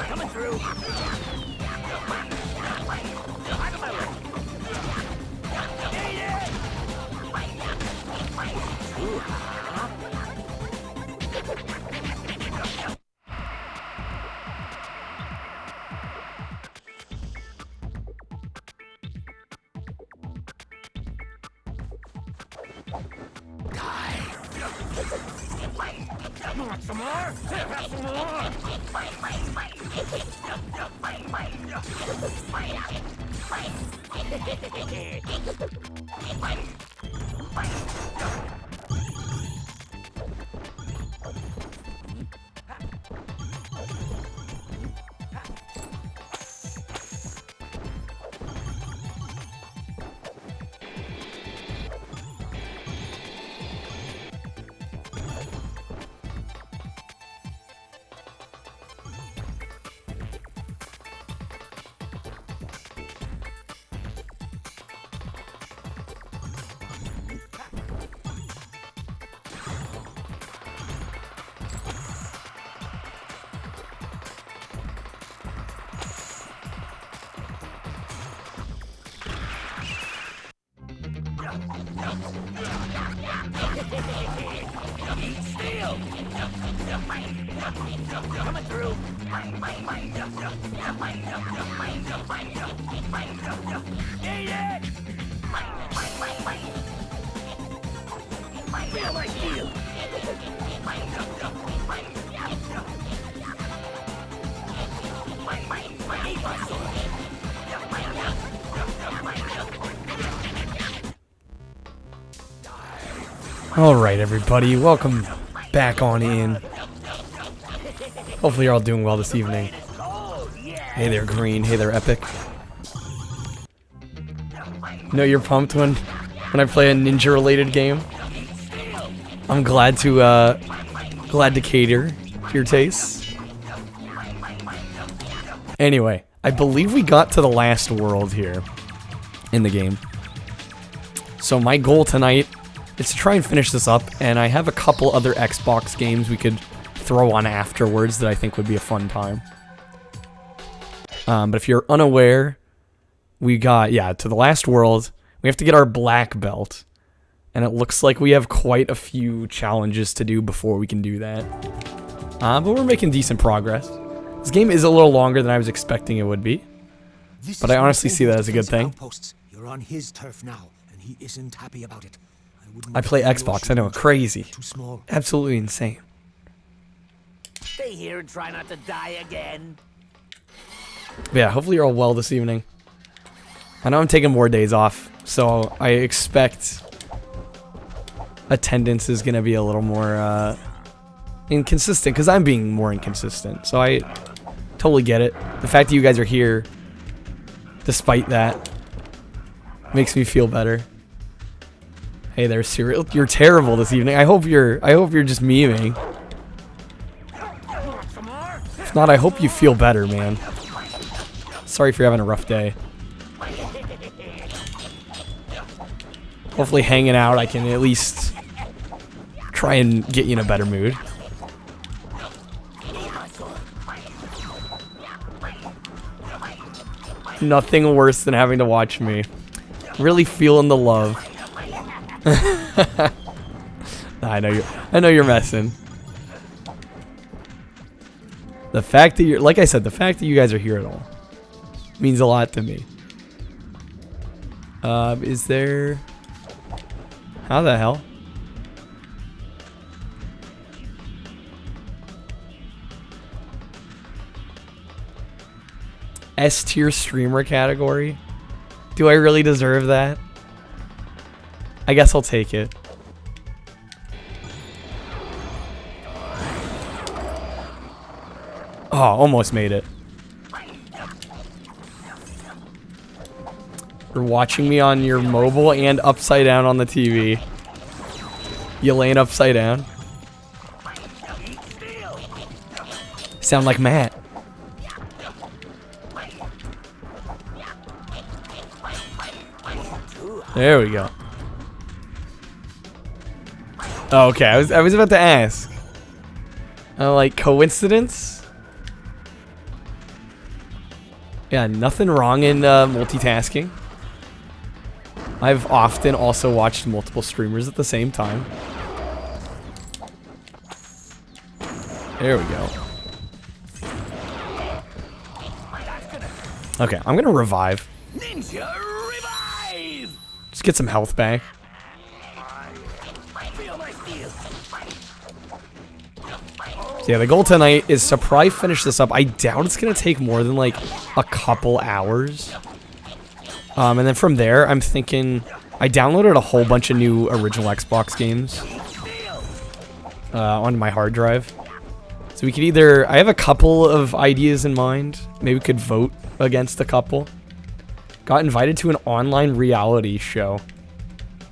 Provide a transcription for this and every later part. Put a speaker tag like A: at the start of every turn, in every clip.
A: Coming through. Out of my way. Ooh, huh? Want some more? Have some more! Steel! Coming through! Eat it! Feel my steel! Eat my sword!
B: Alright everybody, welcome back on in. Hopefully you're all doing well this evening. Hey there Green, hey there Epic. Know you're pumped when I play a ninja related game? I'm glad to cater to your tastes. Anyway, I believe we got to the last world here in the game. So my goal tonight is to try and finish this up, and I have a couple other Xbox games we could throw on afterwards that I think would be a fun time. But if you're unaware, we got, to the last world. We have to get our black belt, and it looks like we have quite a few challenges to do before we can do that. But we're making decent progress. This game is a little longer than I was expecting it would be, but I honestly see that as a good thing.
C: You're on his turf now, and he isn't happy about it.
B: I play Xbox, I know, crazy. Absolutely insane.
A: Stay here and try not to die again.
B: But yeah, hopefully you're all well this evening. I know I'm taking more days off, so I expect attendance is going to be a little more inconsistent, because I'm being more inconsistent. So I totally get it. The fact that you guys are here, despite that, makes me feel better. Hey there, Cyril. You're terrible this evening. I hope you're just memeing. If not, I hope you feel better, man. Sorry if you're having a rough day. Hopefully hanging out I can at least try and get you in a better mood. Nothing worse than having to watch me. Really feeling the love. I know you're messing. The fact that you're, like I said, the fact that you guys are here at all means a lot to me. Is there, how the hell? S tier streamer category? Do I really deserve that? I guess I'll take it. Oh, almost made it. You're watching me on your mobile and upside down on the TV. You laying upside down? Sound like Matt. There we go. Oh, okay, I was about to ask. Like, coincidence? Yeah, nothing wrong in multitasking. I've often also watched multiple streamers at the same time. There we go. Okay, I'm gonna revive.
A: Ninja revive!
B: Just get some health back.
A: Feel my steel.
B: So yeah, the goal tonight is to probably finish this up. I doubt it's gonna take more than like a couple hours. And then from there, I'm thinking I downloaded a whole bunch of new original Xbox games onto my hard drive. So we could either, I have a couple of ideas in mind. Maybe we could vote against a couple. Got invited to an online reality show.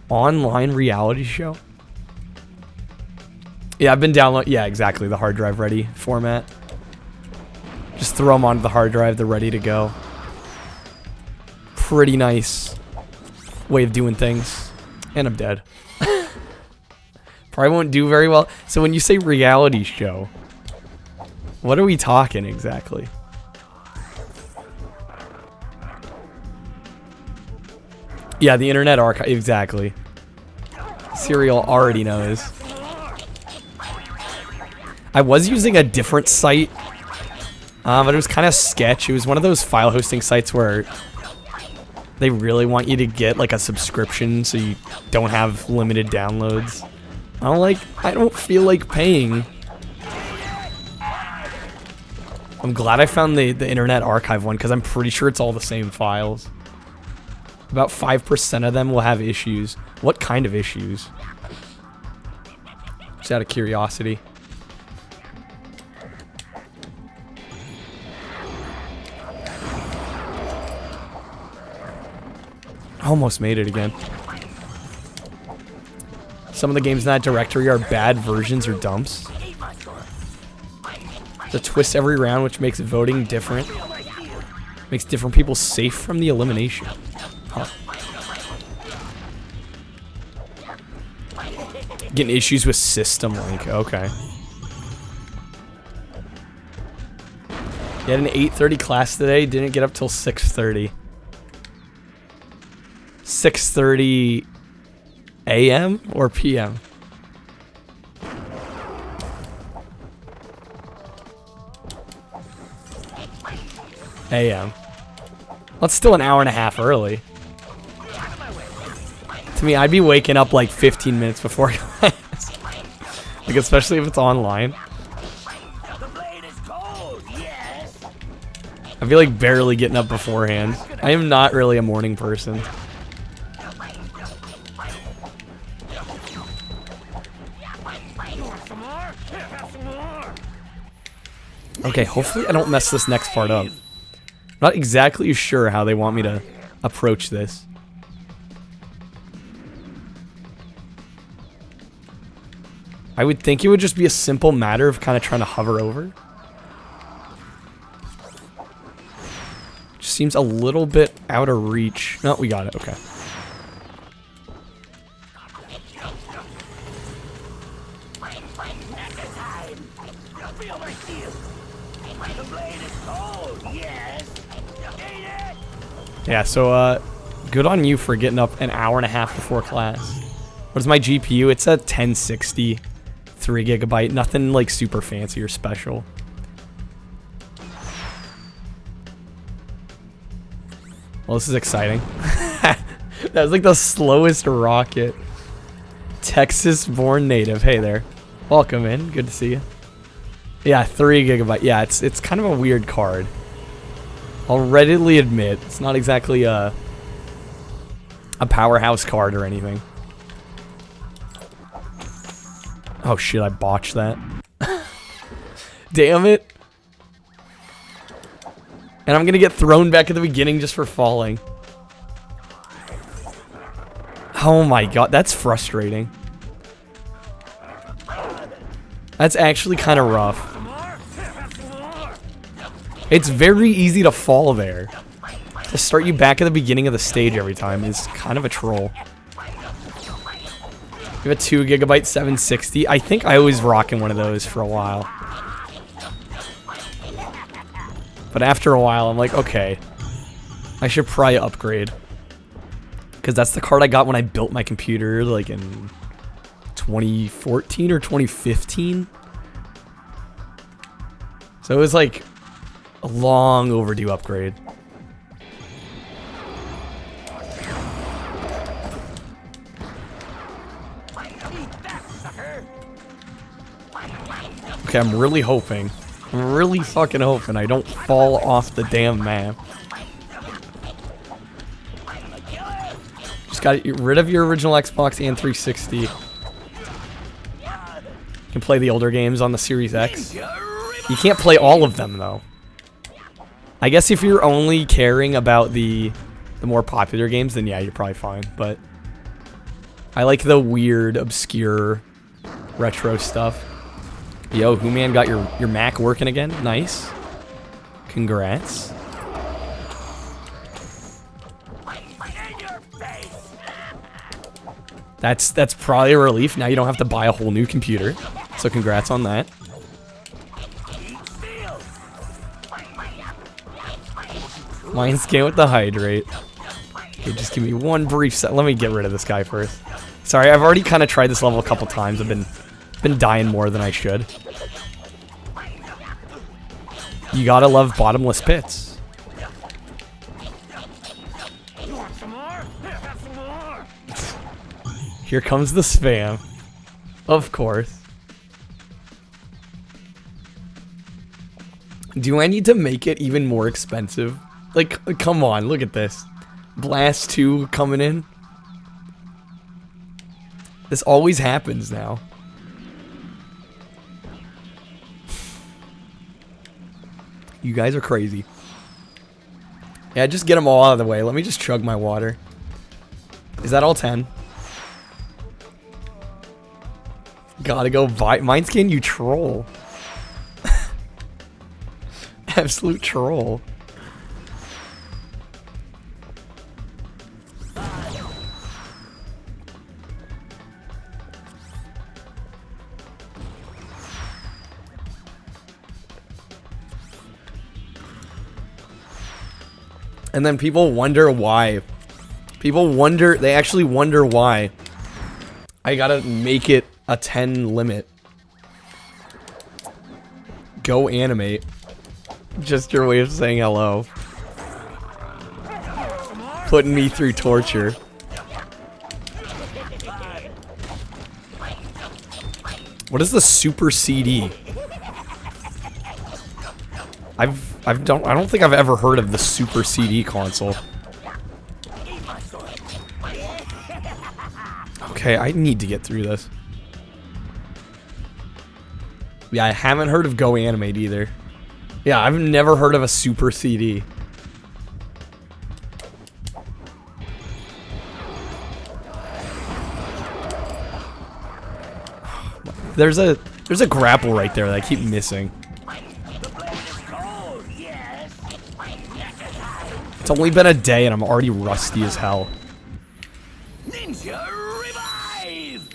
B: Online reality show? Yeah, I've been downloading, yeah, exactly, the hard drive ready format. Just throw them onto the hard drive, they're ready to go. Pretty nice way of doing things. And I'm dead. Probably won't do very well. So when you say reality show, what are we talking exactly? Yeah, the Internet Archive, exactly. Serial already knows. I was using a different site, but it was kind of sketch. It was one of those file hosting sites where they really want you to get like a subscription so you don't have limited downloads. I don't feel like paying. I'm glad I found the Internet Archive one because I'm pretty sure it's all the same files. About 5% of them will have issues. What kind of issues? Just out of curiosity. Almost made it again. Some of the games in that directory are bad versions or dumps. The twist every round, which makes voting different. Makes different people safe from the elimination. Huh. Getting issues with system link. Okay. You had an 8:30 class today. Didn't get up till 6:30. 6:30 a.m. or p.m. a.m. That's still an hour and a half early. To me, I'd be waking up like 15 minutes before class. Like, especially if it's online.
A: The blade is cold, yes.
B: I feel like barely getting up beforehand. I am not really a morning person. Okay, hopefully I don't mess this next part up. Not exactly sure how they want me to approach this. I would think it would just be a simple matter of kind of trying to hover over. Just seems a little bit out of reach. No, we got it. Okay. Yeah, so, good on you for getting up an hour and a half before class. What is my GPU? It's a 1060, 3 GB, nothing like super fancy or special. Well, this is exciting. That was like the slowest rocket. Texas-born native. Hey there. Welcome in. Good to see you. Yeah, 3 GB. Yeah, it's kind of a weird card. I'll readily admit, it's not exactly a powerhouse card or anything. Oh shit, I botched that. Damn it. And I'm gonna get thrown back at the beginning just for falling. Oh my god, that's frustrating. That's actually kind of rough. It's very easy to fall there. to start you back at the beginning of the stage every time is kind of a troll. You have a 2 GB 760. I think I was rocking one of those for a while. But after a while, I'm like, okay, I should probably upgrade. Because that's the card I got when I built my computer, like in 2014 or 2015. So it was like a long overdue upgrade. Okay, I'm really hoping. I'm really fucking hoping I don't fall off the damn map. Just gotta get rid of your original Xbox and 360. You can play the older games on the Series X. You can't play all of them, though. I guess if you're only caring about the more popular games, then yeah, you're probably fine. But I like the weird, obscure, retro stuff. Yo, Who-Man got your Mac working again? Nice. Congrats. That's probably a relief. Now you don't have to buy a whole new computer. So congrats on that. Mine scan with the hydrate. Okay, just give me one brief sec. Let me get rid of this guy first. Sorry, I've already kind of tried this level a couple times. I've been dying more than I should. You gotta love bottomless pits.
A: You want some more? Have some more.
B: Here comes the spam. Of course. Do I need to make it even more expensive? Like, come on, look at this. Blast 2 coming in. This always happens now. You guys are crazy. Yeah, just get them all out of the way. Let me just chug my water. Is that all 10? Gotta go buy. Mine skin, you troll. Absolute troll. And then people wonder why. They actually wonder why I gotta make it a 10 limit. Go animate. Just your way of saying hello. Putting me through torture. What is the Super CD? I don't think I've ever heard of the Super CD console. Okay, I need to get through this. Yeah, I haven't heard of Go Animate either. Yeah, I've never heard of a Super CD. There's a grapple right there that I keep missing. It's only been a day and I'm already rusty as hell.
A: Ninja revive!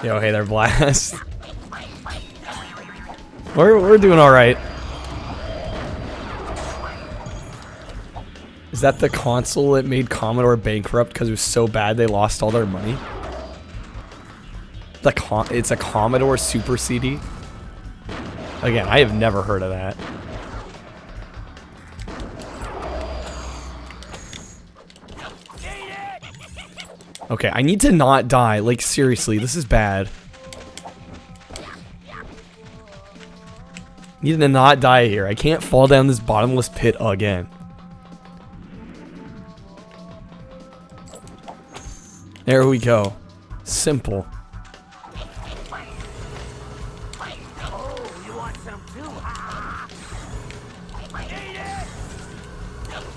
B: Yo, hey there, Blast. We're doing all right. Is that the console that made Commodore bankrupt because it was so bad they lost all their money? It's a Commodore Super CD? Again, I have never heard of that. Okay, I need to not die. Like, seriously, this is bad. Need to not die here. I can't fall down this bottomless pit again. There we go. Simple.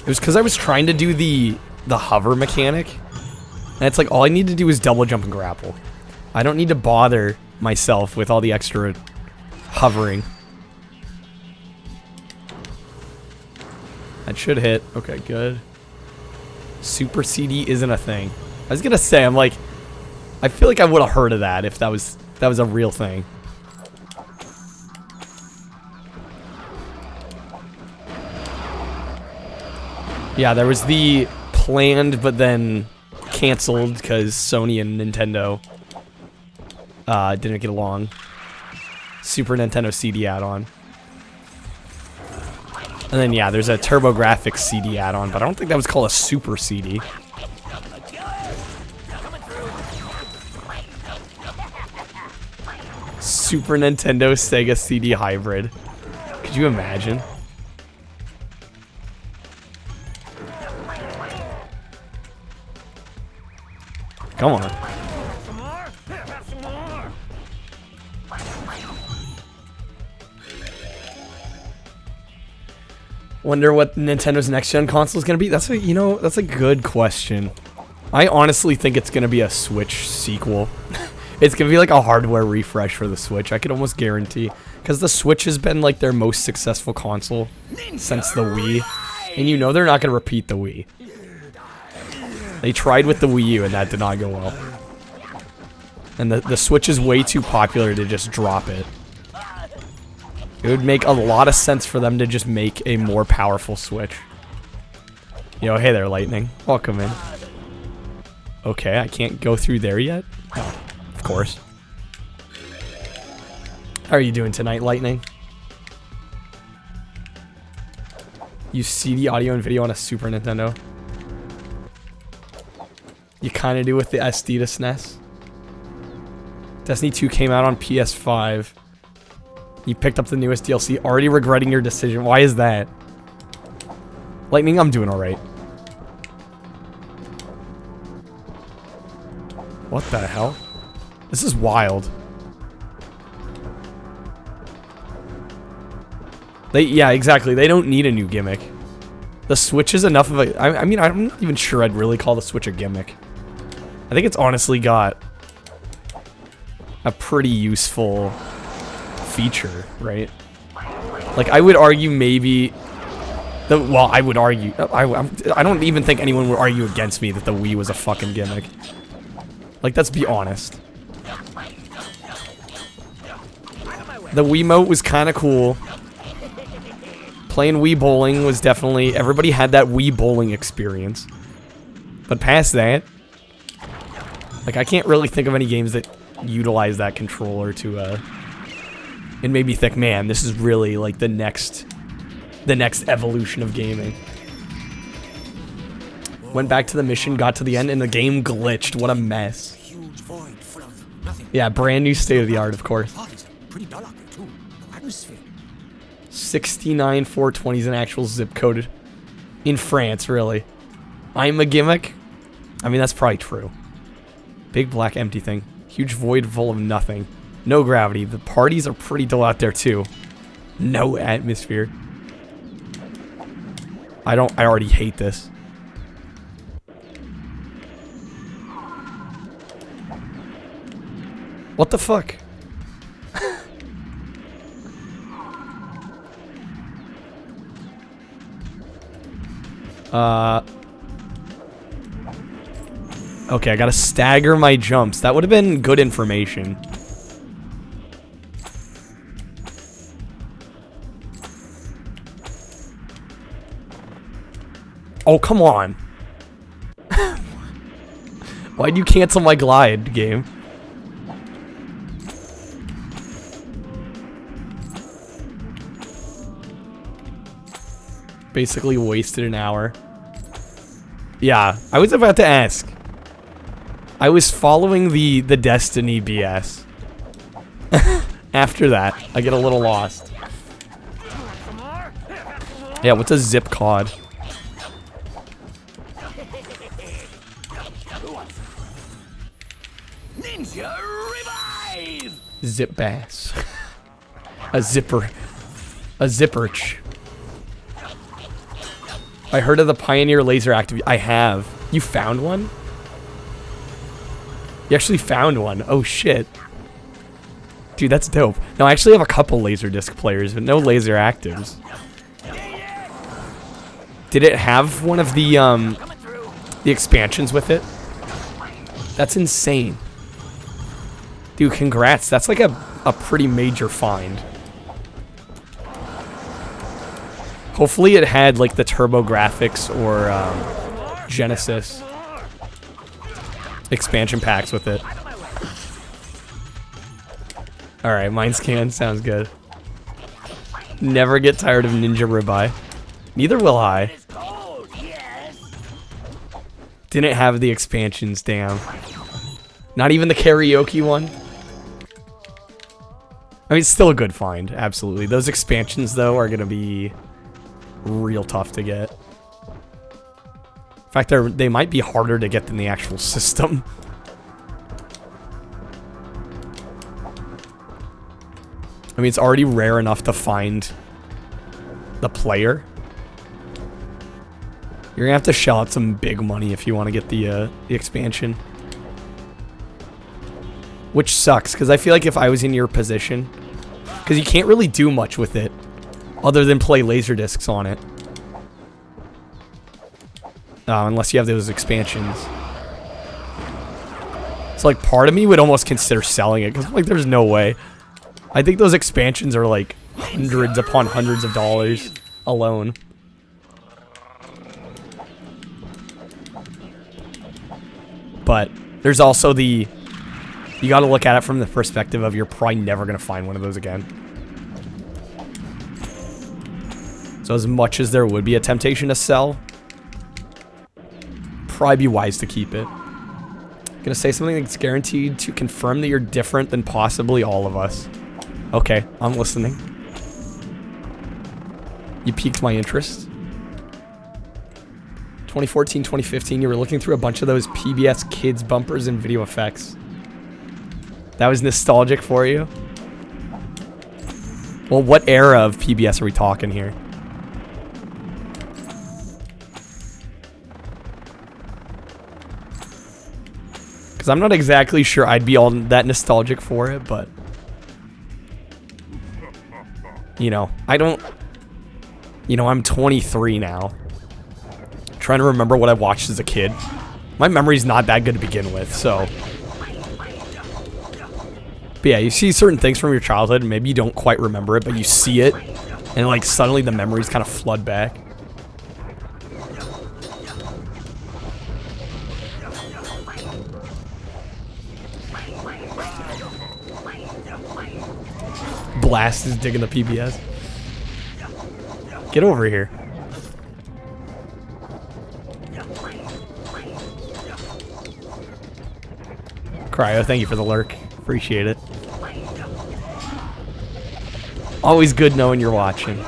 B: It was because I was trying to do the hover mechanic. And it's like all I need to do is double jump and grapple. I don't need to bother myself with all the extra hovering. That should hit. Okay, good. Super CD isn't a thing. I was gonna say, I'm like, I feel like I would have heard of that if that was a real thing. Yeah, there was the planned but then canceled because Sony and Nintendo didn't get along. Super Nintendo CD add-on. And then yeah, there's a TurboGrafx CD add-on, but I don't think that was called a Super CD. Super Nintendo Sega CD hybrid. Could you imagine? Come on. Wonder what Nintendo's next gen console is gonna be. That's that's a good question. I honestly think it's gonna be a Switch sequel. It's gonna be like a hardware refresh for the Switch. I could almost guarantee, because the Switch has been like their most successful console since the Wii, and you know they're not gonna repeat the Wii. They tried with the Wii U and that did not go well. And the Switch is way too popular to just drop it. It would make a lot of sense for them to just make a more powerful Switch. Yo, hey there, Lightning. Welcome in. Okay, I can't go through there yet? Oh, of course. How are you doing tonight, Lightning? You CD audio and video on a Super Nintendo? You kind of do with the SD to SNES. Destiny 2 came out on PS5. You picked up the newest DLC, already regretting your decision. Why is that? Lightning, I'm doing alright. What the hell? This is wild. Yeah, exactly. They don't need a new gimmick. The Switch is enough of a... I mean, I'm not even sure I'd really call the Switch a gimmick. I think it's honestly got a pretty useful feature, right? Like, I would argue maybe... Well, I would argue... I don't even think anyone would argue against me that the Wii was a fucking gimmick. Like, let's be honest. The Wiimote was kind of cool. Playing Wii bowling was definitely... Everybody had that Wii bowling experience. But past that... Like, I can't really think of any games that utilize that controller to, It made me think, man, this is really, like, the next evolution of gaming. Went back to the mission, got to the end, and the game glitched. What a mess. Yeah, brand new state-of-the-art, of course. 69,420 is an actual zip code in France, really. I'm a gimmick? I mean, that's probably true. Big black empty thing. Huge void full of nothing. No gravity. The parties are pretty dull out there, too. No atmosphere. I already hate this. What the fuck? Okay, I gotta stagger my jumps. That would have been good information. Oh, come on. Why'd you cancel my glide, game? Basically wasted an hour. Yeah, I was about to ask. I was following the Destiny BS. After that, I get a little lost. Yeah, what's a zip cod?
A: Ninja revive!
B: Zip bass. A zipper. A zipperch. I heard of the Pioneer laser active. I have. You found one? You actually found one. Oh shit. Dude, that's dope. No, I actually have a couple Laserdisc players, but no laser actives. Did it have one of the expansions with it? That's insane. Dude, congrats. That's like a pretty major find. Hopefully it had like the Turbo Graphics or Genesis expansion packs with it. Alright, mine scan sounds good. Never get tired of Ninja Ribeye. Neither will I. Didn't have the expansions, damn. Not even the karaoke one? I mean, it's still a good find, absolutely. Those expansions, though, are gonna be real tough to get. In fact, they might be harder to get than the actual system. I mean, it's already rare enough to find the player. You're gonna have to shell out some big money if you want to get the expansion. Which sucks, because I feel like if I was in your position... Because you can't really do much with it, other than play Laserdiscs on it. Unless you have those expansions. So, like, part of me would almost consider selling it, because, like, there's no way. I think those expansions are, like, hundreds upon hundreds of dollars alone. But there's also the... You gotta look at it from the perspective of you're probably never gonna find one of those again. So as much as there would be a temptation to sell, probably be wise to keep it. Gonna say something that's guaranteed to confirm that you're different than possibly all of us. Okay, I'm listening. You piqued my interest. 2014, 2015, you were looking through a bunch of those PBS Kids bumpers and video effects. That was nostalgic for you? Well, what era of PBS are we talking here? Because I'm not exactly sure I'd be all that nostalgic for it, but... You know, I don't... You know, I'm 23 now. Trying to remember what I watched as a kid. My memory's not that good to begin with, so... But yeah, you see certain things from your childhood, and maybe you don't quite remember it, but you see it, and like suddenly the memories kind of flood back. Blast is digging the PBS. Get over here. Cryo, thank you for the lurk. Appreciate it. Always good knowing you're watching.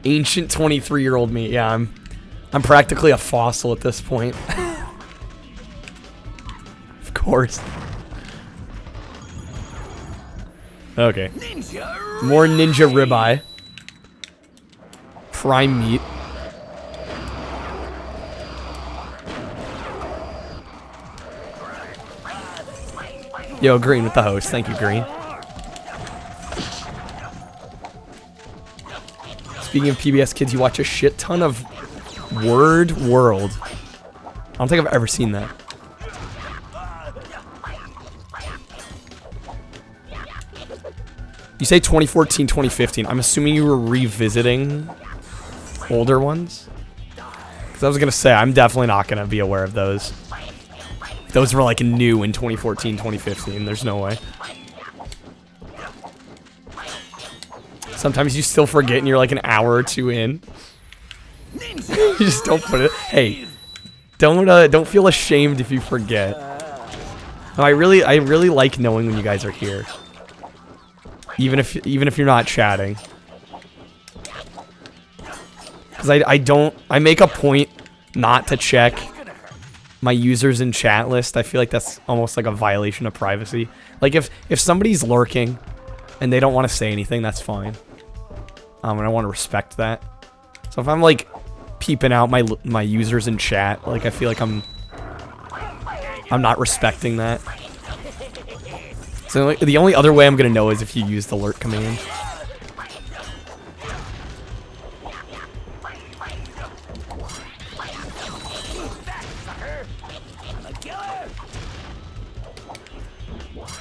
B: Ancient 23-year-old me. Yeah, I'm practically a fossil at this point. Of course. Okay. More ninja ribeye. Prime meat. Yo, Green with the host. Thank you, Green. Speaking of PBS Kids, you watch a shit ton of Word World. I don't think I've ever seen that. You say 2014, 2015. I'm assuming you were revisiting older ones? Because I was going to say, I'm definitely not going to be aware of those. Those were like new in 2014, 2015. There's no way. Sometimes you still forget and you're like an hour or two in. You just don't put it. Hey, don't feel ashamed if you forget. No, I really like knowing when you guys are here. Even if you're not chatting. Cuz I make a point not to check my users in chat list. I feel like that's almost like a violation of privacy. Like if somebody's lurking and they don't want to say anything, that's fine. And I want to respect that. So if I'm like peeping out my users in chat, like I feel like I'm not respecting that. So the only other way I'm gonna know is if you use the lurk command.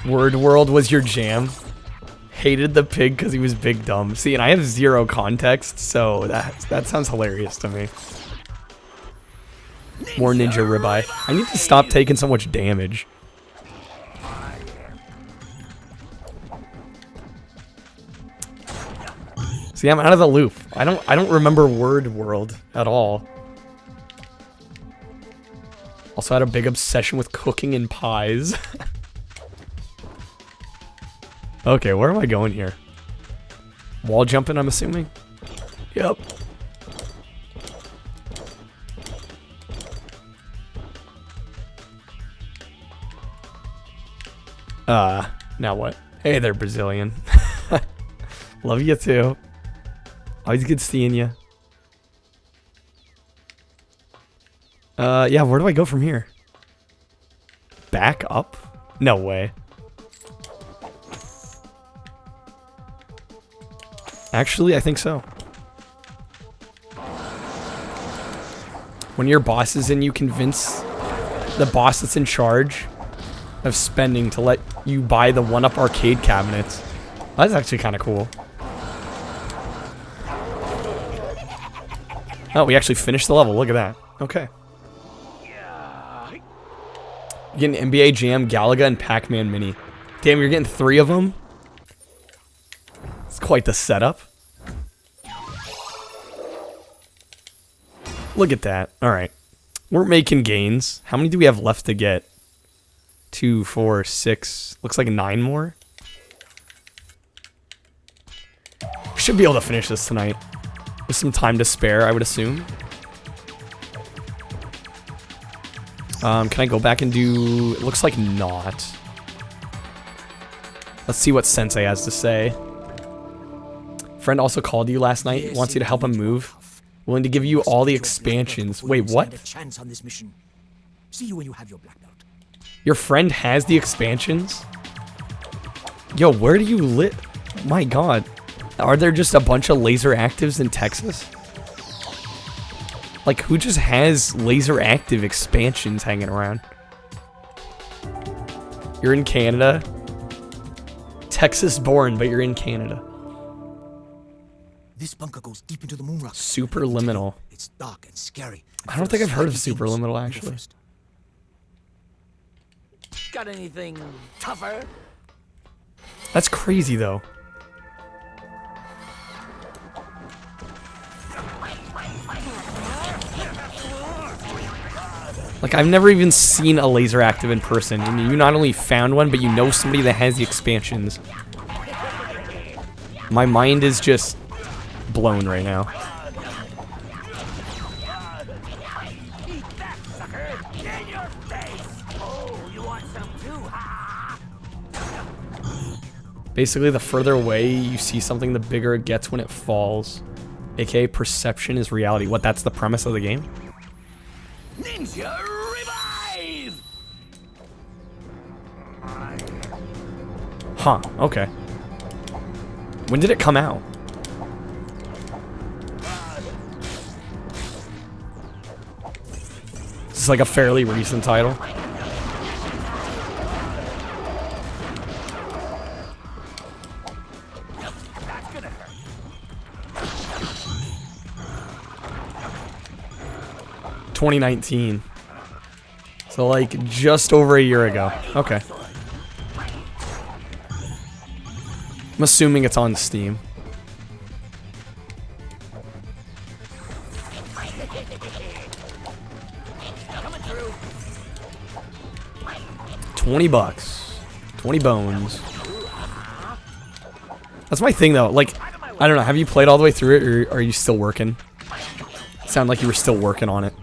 B: Word World was your jam. Hated the pig because he was big dumb. See, and I have zero context, so that sounds hilarious to me. More ninja ribeye. I need to stop taking so much damage. See, I'm out of the loop. I don't remember Word World at all. Also had a big obsession with cooking and pies. Okay, where am I going here? Wall jumping, I'm assuming? Yep. Now what? Hey there, Brazilian. Love you too. Always good seeing you. Yeah, where do I go from here? Back up? No way. Actually, I think so. When your boss is in, you convince the boss that's in charge of spending to let you buy the one-up arcade cabinets. That's actually kind of cool. Oh, we actually finished the level. Look at that. Okay. You're getting NBA Jam, Galaga, and Pac-Man Mini. Damn, you're getting 3 of them? It's quite the setup. Look at that. Alright. We're making gains. How many do we have left to get? 2, 4, 6. Looks like 9 more. We should be able to finish this tonight. With some time to spare, I would assume. Can I go back and do... It looks like not. Let's see what Sensei has to say. Friend also called you last night. Wants you to help him move. Willing to give you all the expansions. Wait, what?
C: See you when you have your black belt.
B: Your friend has the expansions? Yo, where do you live? My god. Are there just a bunch of laser actives in Texas? Like, who just has laser active expansions hanging around? You're in Canada? Texas born, but you're in Canada.
C: This bunker goes deep into the moon rock.
B: Superliminal.
C: It's dark and scary.
B: I don't think I've heard of Superliminal, actually.
A: Got anything tougher?
B: That's crazy, though. Like, I've never even seen a laser active in person, and you not only found one, but you know somebody that has the expansions. My mind is just blown right now.
A: Eat that, sucker! In your face! Oh, you want some too, ha!
B: Basically, the further away you see something, the bigger it gets when it falls. AKA, perception is reality. What, that's the premise of the game?
A: Ninja revive!
B: Huh, okay. When did it come out? This is like a fairly recent title.
A: That's gonna hurt.
B: 2019. So like just over a year ago. Okay. I'm assuming it's on Steam.
A: Coming through.
B: $20. 20 bones. That's my thing though. Like, I don't know. Have you played all the way through it, or are you still working? Sound like you were still working on it.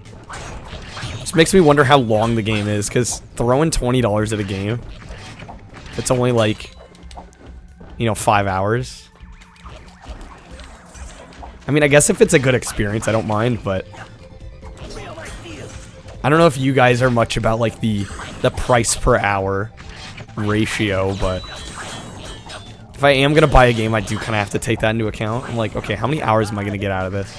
B: Just makes me wonder how long the game is, because throwing $20 at a game, it's only like, you know, 5 hours. I mean, I guess if it's a good experience, I don't mind, but I don't know if you guys are much about like the price per hour ratio, but if I am gonna buy a game, I do kind of have to take that into account. I'm like, okay, how many hours am I gonna get out of this?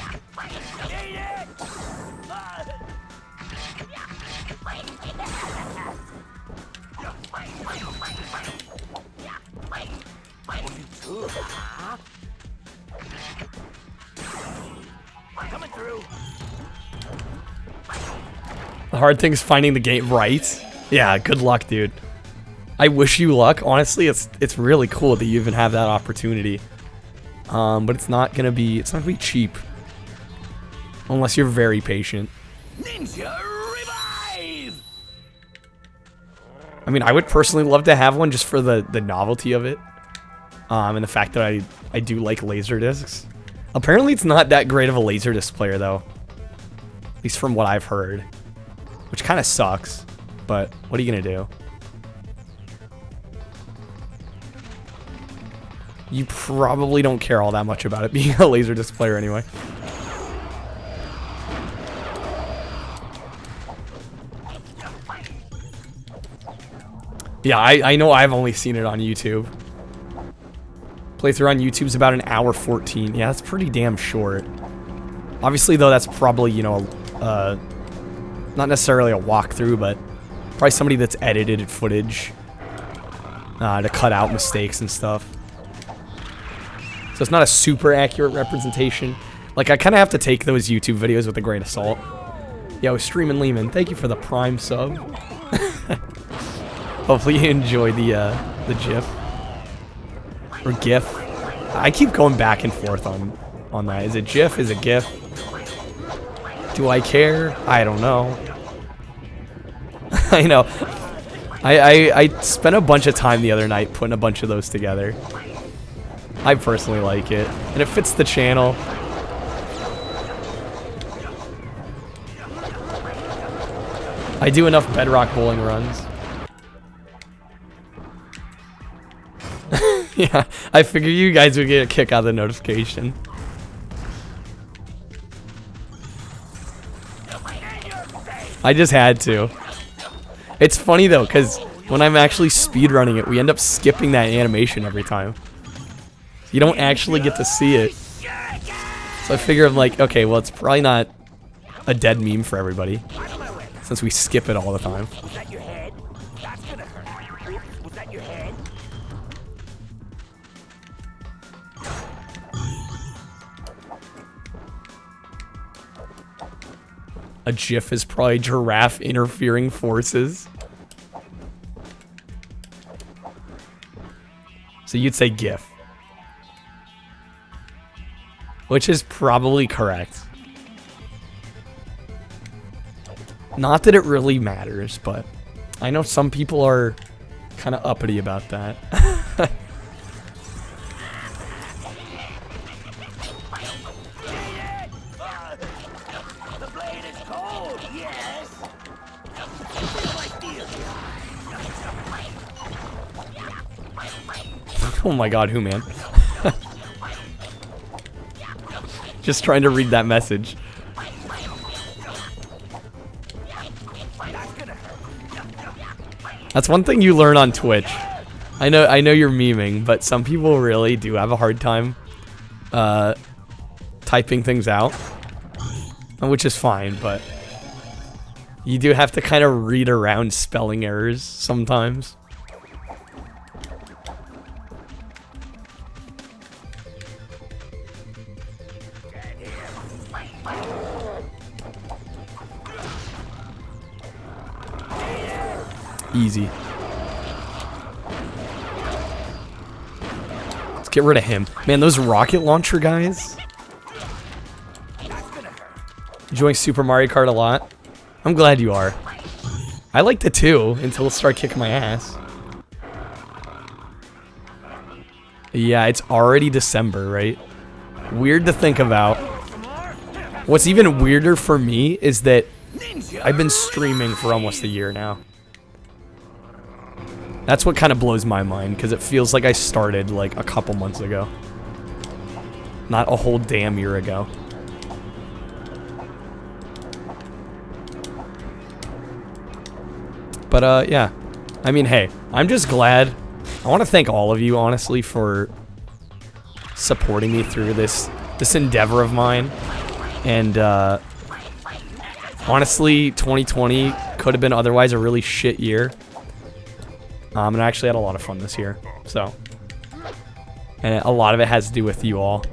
A: Coming through.
B: The hard thing is finding the game right. Yeah, good luck, dude. I wish you luck. Honestly, it's really cool that you even have that opportunity. But it's not gonna be cheap. Unless you're very patient.
A: Ninja revive!
B: I mean, I would personally love to have one just for the novelty of it. And the fact that I do like laser discs. Apparently it's not that great of a laser disc player though. At least from what I've heard. Which kind of sucks. But what are you gonna do? You probably don't care all that much about it being a laser disc player anyway. Yeah, I know I've only seen it on YouTube. Playthrough on YouTube's about an hour 14. Yeah, that's pretty damn short. Obviously, though, that's probably, you know, not necessarily a walkthrough, but probably somebody that's edited footage to cut out mistakes and stuff. So it's not a super accurate representation. Like, I kind of have to take those YouTube videos with a grain of salt. Yo, Streamin' Lehman, thank you for the Prime sub. Hopefully you enjoy the GIF. Or GIF. I keep going back and forth on that. Is it GIF? Is it GIF? Do I care? I don't know. I know. I spent a bunch of time the other night putting a bunch of those together. I personally like it. And it fits the channel. I do enough Bedrock bowling runs. Yeah, I figure you guys would get a kick out of the notification. I just had to. It's funny though, because when I'm actually speedrunning it, we end up skipping that animation every time. You don't actually get to see it. So I figure I'm like, okay, well, it's probably not a dead meme for everybody, since we skip it all the time.
A: Was that your head? That's gonna hurt. Oops, was that your head?
B: A GIF is probably giraffe interfering forces. So you'd say GIF. Which is probably correct. Not that it really matters, but I know some people are kind of uppity about that.
A: The blade is cold, yes.
B: Oh my god, who, man? Just trying to read that message. That's one thing you learn on Twitch. I know you're memeing, but some people really do have a hard time typing things out, which is fine, but you do have to kind of read around spelling errors sometimes. Easy. Let's get rid of him. Man, those rocket launcher guys. Enjoying Super Mario Kart a lot. I'm glad you are. I liked it too, until it started kicking my ass. Yeah, it's already December, right? Weird to think about. What's even weirder for me is that I've been streaming for almost a year now. That's what kind of blows my mind, because it feels like I started like a couple months ago. Not a whole damn year ago. But yeah. I mean, hey, I'm just glad. I want to thank all of you, honestly, for supporting me through this endeavor of mine. And honestly, 2020 could have been otherwise a really shit year. And I actually had a lot of fun this year, so. And a lot of it has to do with you all.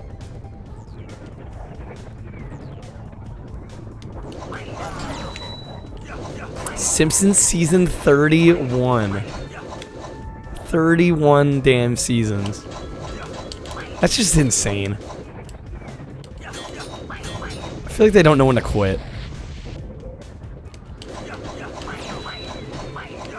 B: Simpsons season 31. 31 damn seasons. That's just insane. I feel like they don't know when to quit.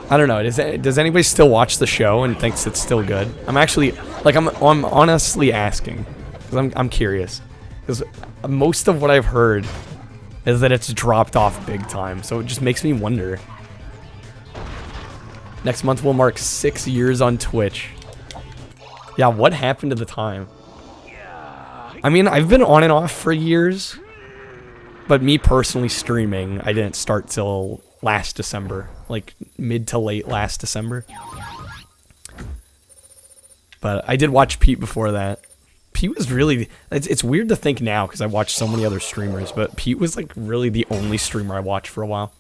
B: I don't know. Does anybody still watch the show and thinks it's still good? I'm actually, like, I'm honestly asking, because I'm curious. Because most of what I've heard is that it's dropped off big time, so it just makes me wonder. Next month will mark 6 years on Twitch. Yeah, what happened to the time? I mean, I've been on and off for years, but me personally streaming, I didn't start till last December, like mid to late last December. But I did watch Pete before that. Pete was really, it's weird to think now because I watched so many other streamers, but Pete was like really the only streamer I watched for a while.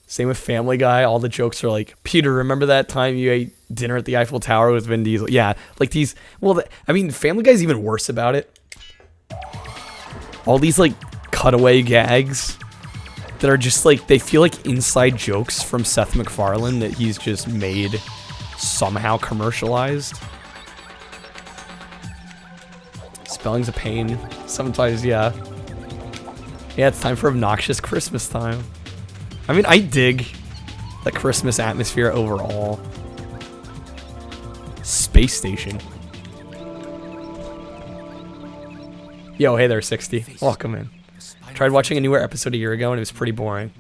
B: Same with Family Guy, all the jokes are like, Peter, remember that time you ate dinner at the Eiffel Tower with Vin Diesel? Yeah, like these, well, I mean, Family Guy's even worse about it. All these like cutaway gags that are just like, they feel like inside jokes from Seth MacFarlane that he's just made somehow commercialized. Spelling's a pain. Sometimes, yeah. Yeah, it's time for obnoxious Christmas time. I mean, I dig the Christmas atmosphere overall. Space Station. Yo, hey there, 60. Welcome in. Tried watching a newer episode a year ago and it was pretty boring.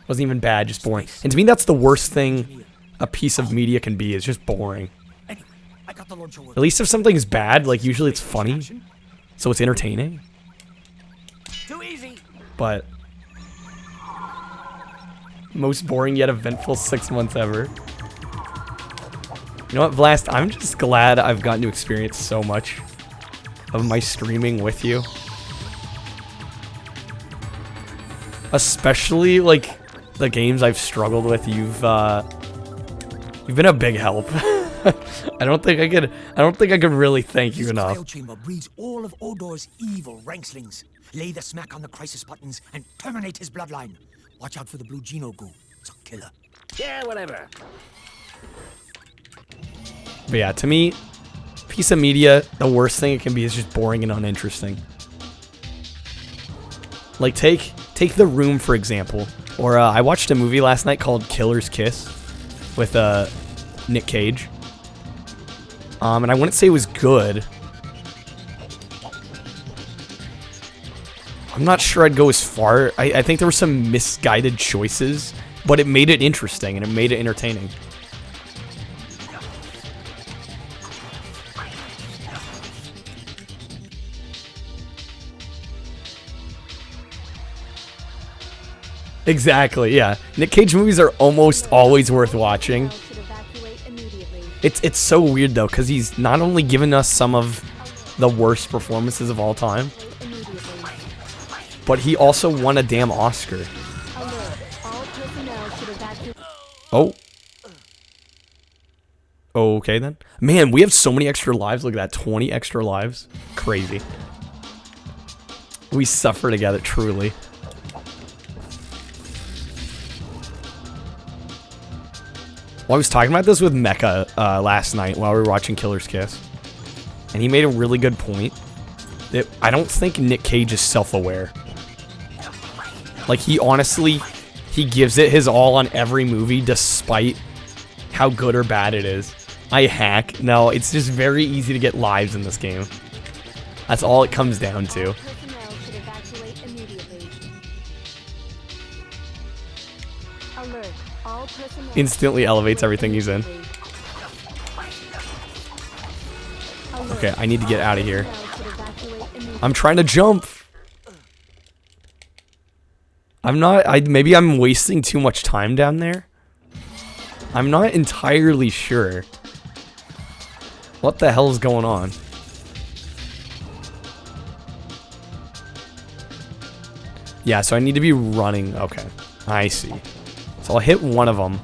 B: Wasn't even bad, just boring. And to me, that's the worst thing a piece of media can be, is just boring. At least if something's bad, like usually it's funny, so it's entertaining.
A: Too easy.
B: But most boring yet eventful 6 months ever. You know what, Vlast? I'm just glad I've gotten to experience so much of my streaming with you. Especially like the games I've struggled with. You've been a big help. I don't think I could really thank you enough.
C: The chamber breeds all of Odor's evil rankslings. Lay the smack on the crisis buttons and terminate his bloodline. Watch out for the blue Geno goo. It's a killer.
A: Yeah, whatever.
B: But yeah, to me, piece of media, the worst thing it can be is just boring and uninteresting. Like take The Room, for example. Or I watched a movie last night called Killer's Kiss with Nick Cage. And I wouldn't say it was good. I'm not sure I'd go as far. I think there were some misguided choices, but it made it interesting and it made it entertaining. Exactly, yeah. Nick Cage movies are almost always worth watching. It's so weird though, because he's not only given us some of the worst performances of all time, but he also won a damn Oscar. Oh. Okay then. Man, we have so many extra lives. Look at that, 20 extra lives. Crazy. We suffer together, truly. Well, I was talking about this with Mecha last night while we were watching Killer's Kiss. And he made a really good point. That I don't think Nick Cage is self-aware. Like, he honestly, he gives it his all on every movie despite how good or bad it is. I hack. No, it's just very easy to get lives in this game. That's all it comes down to. Instantly elevates everything he's in. Okay, I need to get out of here. I'm trying to jump. I'm not, maybe I'm wasting too much time down there. I'm not entirely sure. What the hell is going on? Yeah, so I need to be running. Okay, I see. So I'll hit one of them.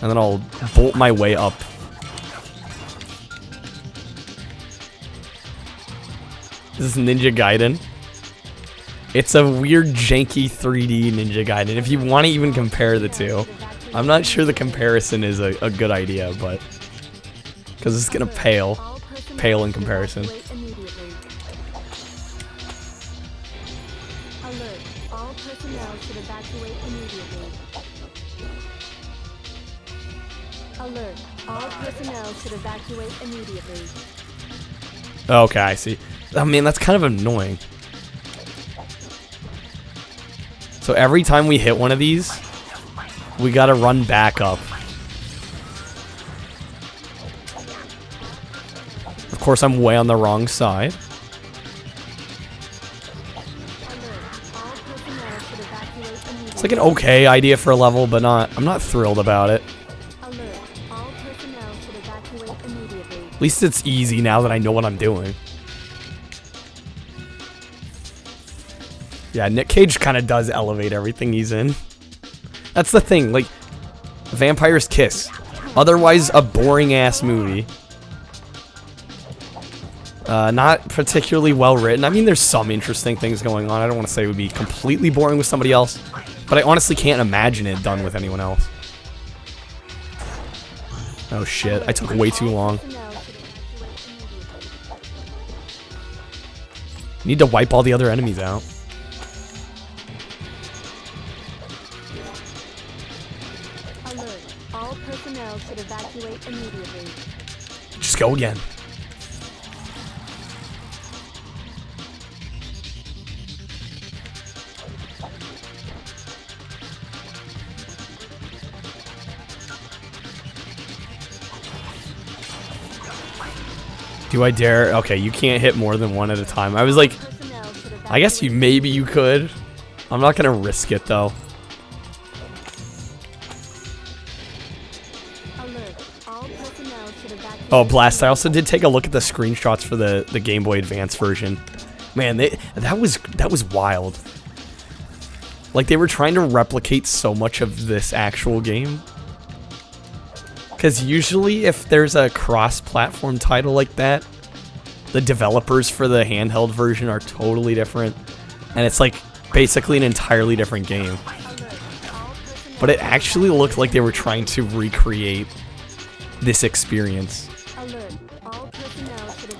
B: And then I'll bolt my way up. Is this Ninja Gaiden? It's a weird, janky 3D Ninja Gaiden. If you want to even compare the two, I'm not sure the comparison is a good idea, but because it's gonna pale in comparison.
D: Alert! All personnel should evacuate immediately. Alert! All personnel should evacuate immediately.
B: Okay, I see. Oh man, that's kind of annoying. So every time we hit one of these, we gotta run back up. Of course, I'm way on the wrong side. It's like an okay idea for a level, but I'm not thrilled about it. At least it's easy now that I know what I'm doing. Yeah, Nick Cage kind of does elevate everything he's in. That's the thing, like, Vampire's Kiss. Otherwise, a boring-ass movie. Not particularly well written. I mean, there's some interesting things going on. I don't want to say it would be completely boring with somebody else, but I honestly can't imagine it done with anyone else. Oh shit, I took way too long. Need to wipe all the other enemies out.
D: Alert! All personnel should evacuate immediately.
B: Just go again. Do I dare? Okay, you can't hit more than one at a time. I was like, I guess maybe you could. I'm not gonna risk it though. Oh, Blast! I also did take a look at the screenshots for the Game Boy Advance version. Man, that was wild. Like they were trying to replicate so much of this actual game. Because usually if there's a cross-platform title like that, the developers for the handheld version are totally different. And it's like basically an entirely different game. But it actually looked like they were trying to recreate this experience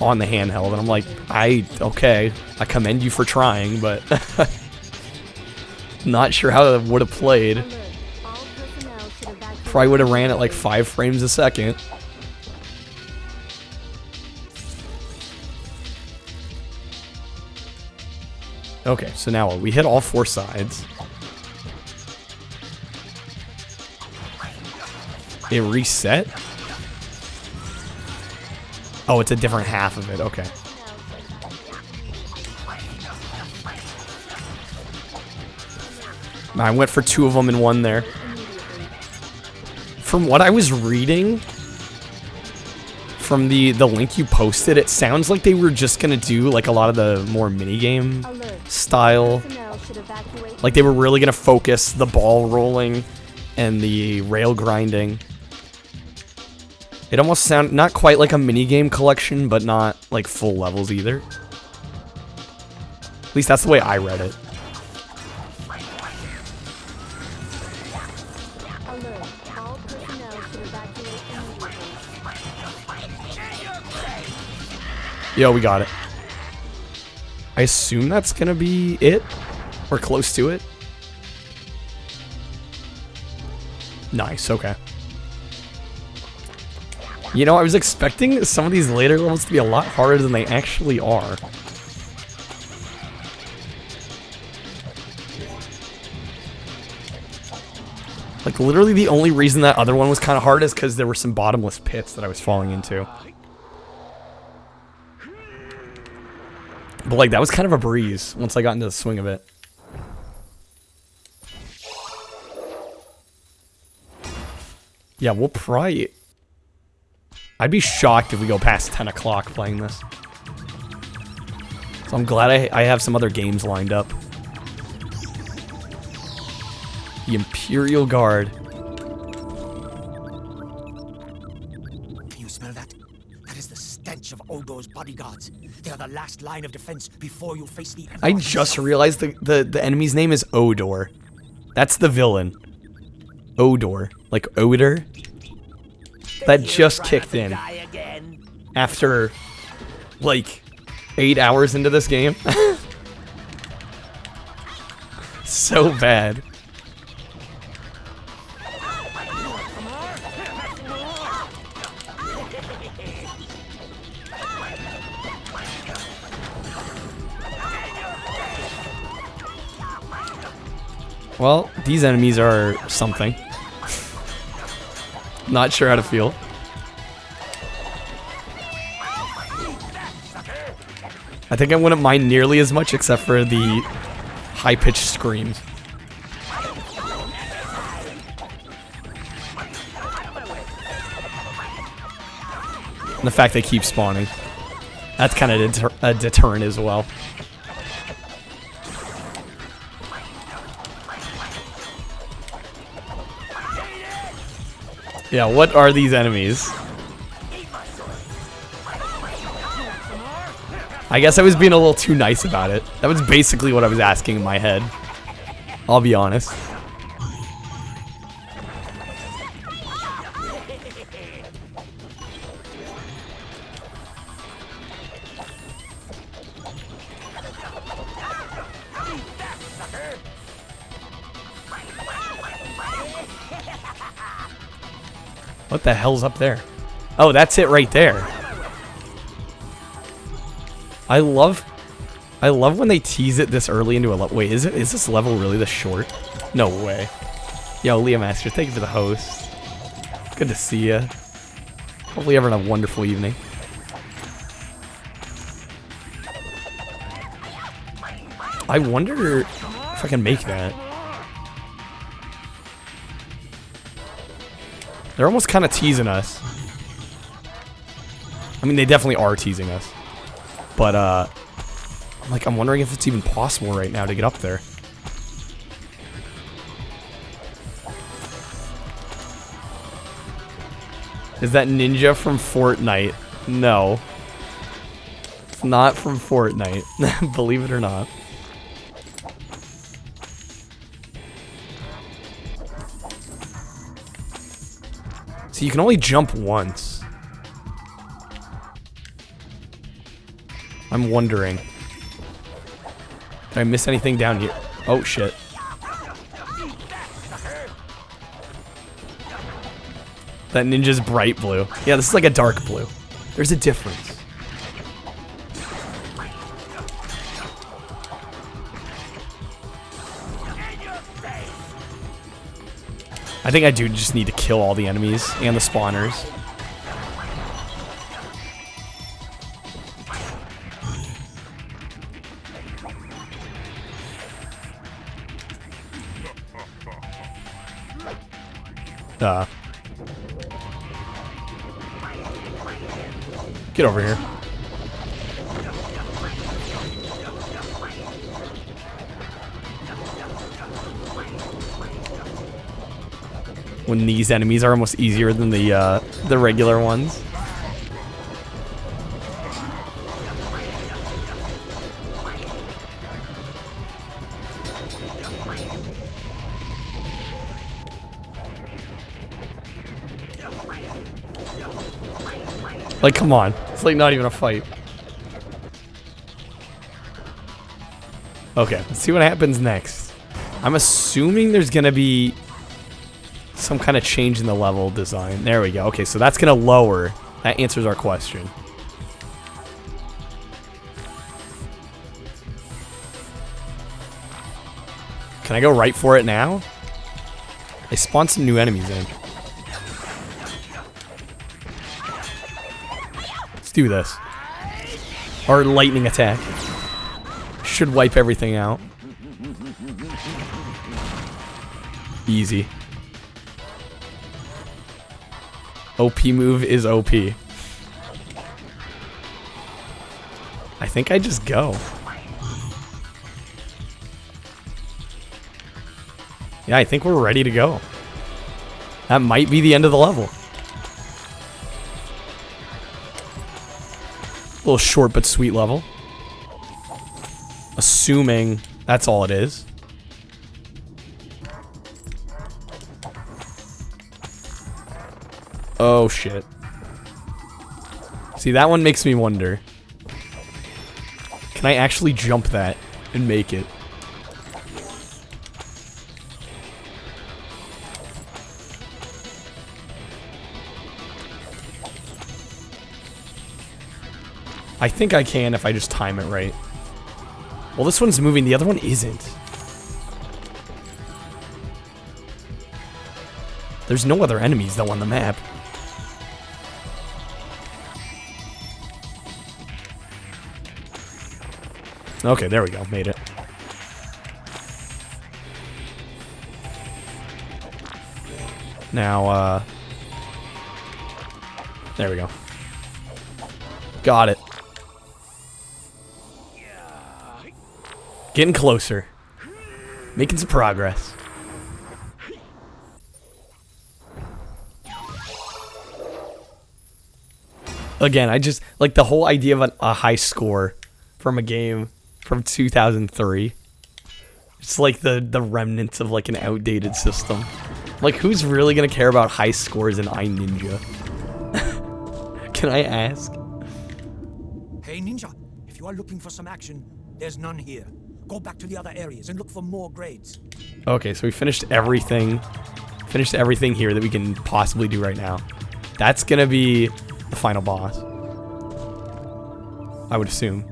B: on the handheld. And I'm like, okay, I commend you for trying, but not sure how it would have played. Probably would have ran at like 5 frames a second. Okay, so now we hit all 4 sides. It reset? Oh, it's a different half of it. Okay. I went for 2 of them in one there. From what I was reading, from the link you posted, it sounds like they were just gonna do like a lot of the more minigame style. Like they were really gonna focus the ball rolling and the rail grinding. It almost sounded not quite like a minigame collection, but not like full levels either. At least that's the way I read it. Yo, we got it. I assume that's gonna be it. Or close to it. Nice, okay. You know, I was expecting some of these later levels to be a lot harder than they actually are. Like, literally the only reason that other one was kind of hard is because there were some bottomless pits that I was falling into. But, like, that was kind of a breeze once I got into the swing of it. Yeah, we'll probably... I'd be shocked if we go past 10 o'clock playing this. So I'm glad I have some other games lined up. The Imperial Guard.
C: Can you smell that? That is the stench of Odo's body. bodyguards. They are the last line of defense before you face the
B: I
C: Emperor
B: just
C: himself.
B: realized the enemy's name is Odor. That's the villain. Odor. Like odor. That just kicked in
A: Die again.
B: after like 8 hours into this game. So bad. Well, these enemies are something. Not sure how to feel. I think I wouldn't mind nearly as much except for the high-pitched screams. And the fact they keep spawning. That's kind of a deterrent as well. Yeah, what are these enemies? I guess I was being a little too nice about it. That was basically what I was asking in my head. I'll be honest. What the hell's up there? Oh, that's it right there. I love when they tease it this early into a level. Wait, is this level really this short? No way. Yo, Leah Master, thank you for the host. Good to see ya. Hopefully you're having a wonderful evening. I wonder if I can make that. They're almost kind of teasing us. I mean, they definitely are teasing us. But, I'm wondering if it's even possible right now to get up there. Is that ninja from Fortnite? No. It's not from Fortnite. Believe it or not. So you can only jump once. I'm wondering. Did I miss anything down here? Oh, shit. That ninja's bright blue. Yeah, this is like a dark blue. There's a difference. I think I do just need to kill all the enemies and the spawners. Get over here. When these enemies are almost easier than the regular ones. Like, come on. It's like not even a fight. Okay, let's see what happens next. I'm assuming there's gonna be some kind of change in the level design. There we go. Okay, so that's gonna lower. That answers our question. Can I go right for it now? They spawned some new enemies in. Let's do this. Our lightning attack should wipe everything out. Easy. OP move is OP. I think I just go. Yeah, I think we're ready to go. That might be the end of the level. little short but sweet level. Assuming that's all it is. Oh shit. See, that one makes me wonder. Can I actually jump that and make it? I think I can if I just time it right. Well, this one's moving, the other one isn't. There's no other enemies though on the map. Okay, there we go. Made it. Now, there we go. Got it. Getting closer. Making some progress. Again, I just like the whole idea of a high score from a game from 2003. It's like the remnants of like an outdated system. Like, who's really gonna care about high scores in iNinja? Can I ask?
C: Hey, Ninja, if you are looking for some action, there's none here. Go back to the other areas and look for more grades.
B: Okay, so we finished everything. Finished everything here that we can possibly do right now. That's gonna be the final boss, I would assume.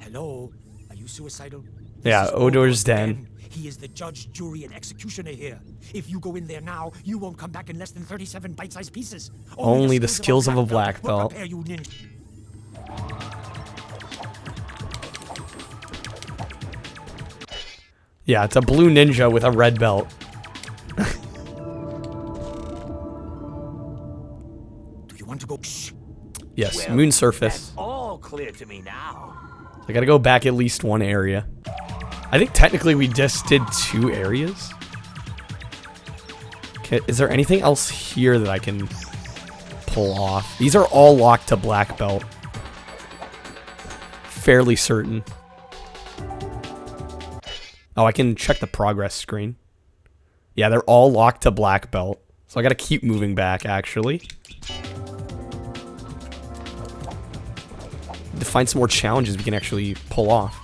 C: Hello? Are you suicidal?
B: Yeah,
C: This is
B: Odor's den.
C: He is the judge, jury, and executioner here. If you go in there now, you won't come back in less than 37 bite-sized pieces.
B: Only the skills of a black
C: will
B: belt.
C: prepare you, ninja.
B: Yeah, it's a blue ninja with a red belt.
C: Do you want to go? Shh.
B: Yes,
A: Well,
B: moon surface.
A: That's all clear to me now.
B: I gotta go back at least one area. I think technically we just did 2 areas. Okay, is there anything else here that I can pull off? These are all locked to black belt. Fairly certain. Oh, I can check the progress screen. Yeah, they're all locked to black belt. So I gotta keep moving back, actually. To find some more challenges we can actually pull off.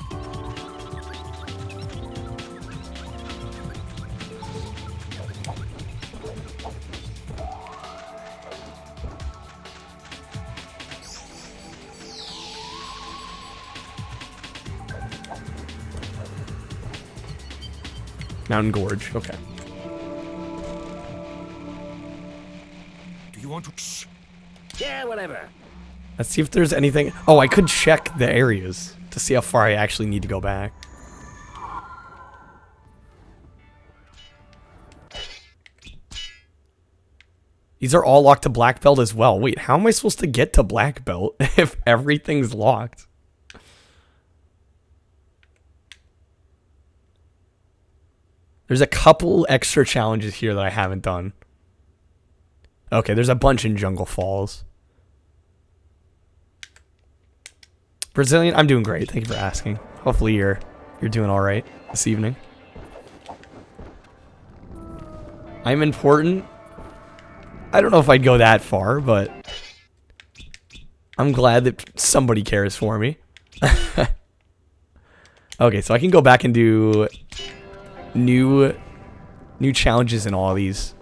B: Mountain Gorge, okay.
C: Do you want to? Shh.
A: Yeah, whatever.
B: Let's see if there's anything. Oh, I could check the areas to see how far I actually need to go back. These are all locked to black belt as well. Wait, how am I supposed to get to black belt if everything's locked? There's a couple extra challenges here that I haven't done. Okay, there's a bunch in Jungle Falls. Brazilian, I'm doing great. Thank you for asking. Hopefully you're doing all right this evening. I'm important. I don't know if I'd go that far, but I'm glad that somebody cares for me. Okay, so I can go back and do new challenges in all of these.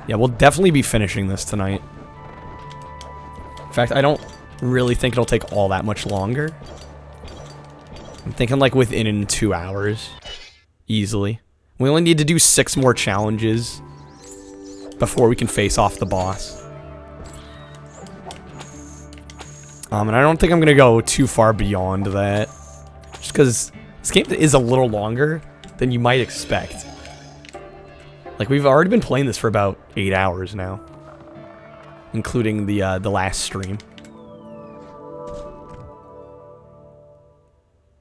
B: Yeah, we'll definitely be finishing this tonight. In fact, I don't really think it'll take all that much longer. I'm thinking like within 2 hours. Easily. We only need to do 6 more challenges before we can face off the boss. And I don't think I'm going to go too far beyond that. Just because this game is a little longer than you might expect. Like, we've already been playing this for about 8 hours now. Including the last stream.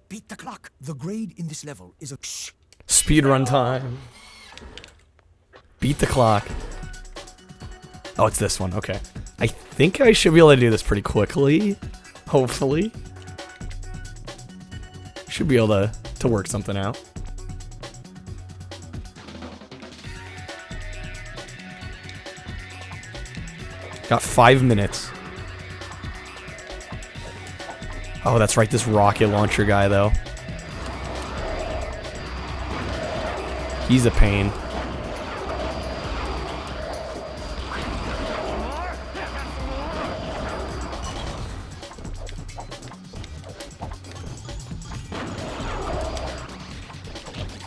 C: Beat the clock. The grade in this level is a. Shh.
B: Speed run time. Beat the clock. Oh, it's this one. Okay. I think I should be able to do this pretty quickly. Hopefully. Should be able to work something out. Got 5 minutes. Oh, that's right. This rocket launcher guy, though. He's a pain.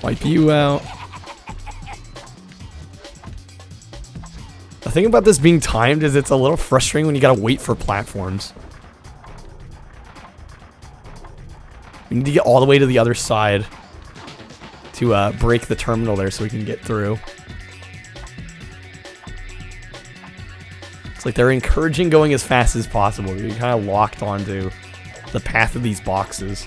B: Wipe you out. The thing about this being timed is it's a little frustrating when you gotta wait for platforms. We need to get all the way to the other side to break the terminal there so we can get through. It's like they're encouraging going as fast as possible. You're kind of locked onto the path of these boxes.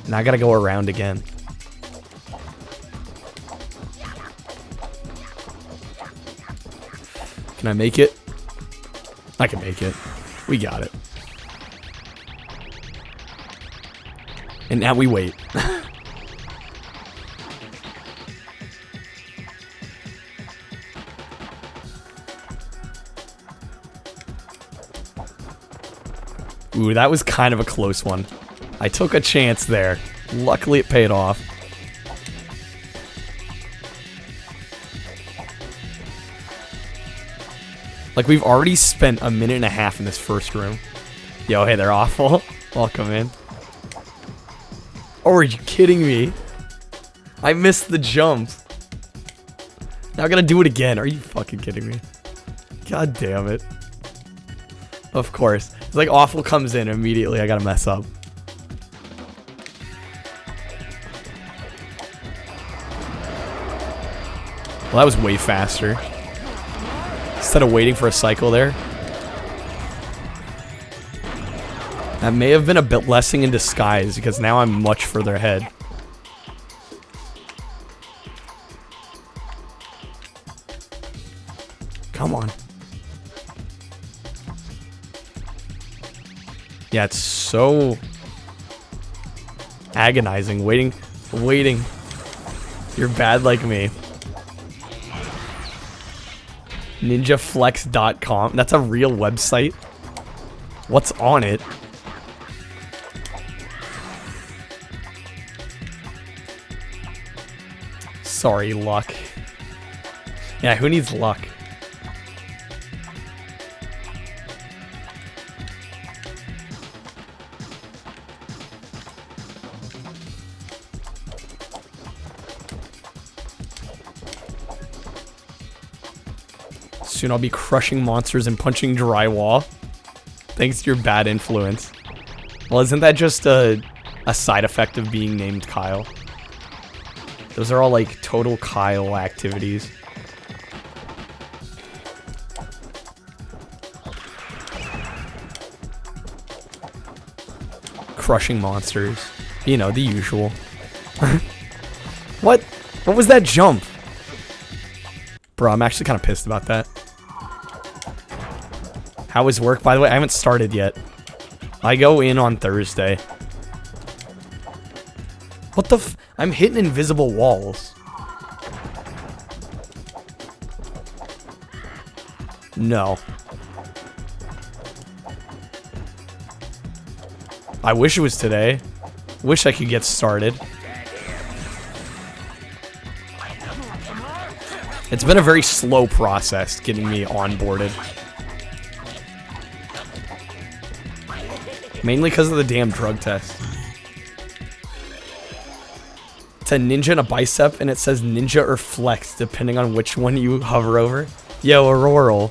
B: Now I gotta go around again. Can I make it? I can make it. We got it. And now we wait. Ooh, that was kind of a close one. I took a chance there. Luckily it paid off. Like, we've already spent a minute and a half in this first room. Yo, hey, they're awful. Welcome in. Oh, are you kidding me? I missed the jump. Now I gotta do it again. Are you fucking kidding me? God damn it. Of course. It's like awful comes in immediately. I gotta mess up. Well, that was way faster. Instead of waiting for a cycle there. That may have been a blessing in disguise because now I'm much further ahead. Come on. Yeah, it's so agonizing. Waiting. You're bad like me. Ninjaflex.com. That's a real website. What's on it? Sorry, luck. Yeah, who needs luck? Soon I'll be crushing monsters and punching drywall. Thanks to your bad influence. Well, isn't that just a side effect of being named Kyle? Those are all like total Kyle activities. Crushing monsters. You know, the usual. What? What was that jump? Bro, I'm actually kind of pissed about that. How was work? By the way, I haven't started yet. I go in on Thursday. What the f- I'm hitting invisible walls. No. I wish it was today. Wish I could get started. It's been a very slow process getting me onboarded. Mainly because of the damn drug test. It's a ninja and a bicep, and it says ninja or flex, depending on which one you hover over. Yo, Auroral.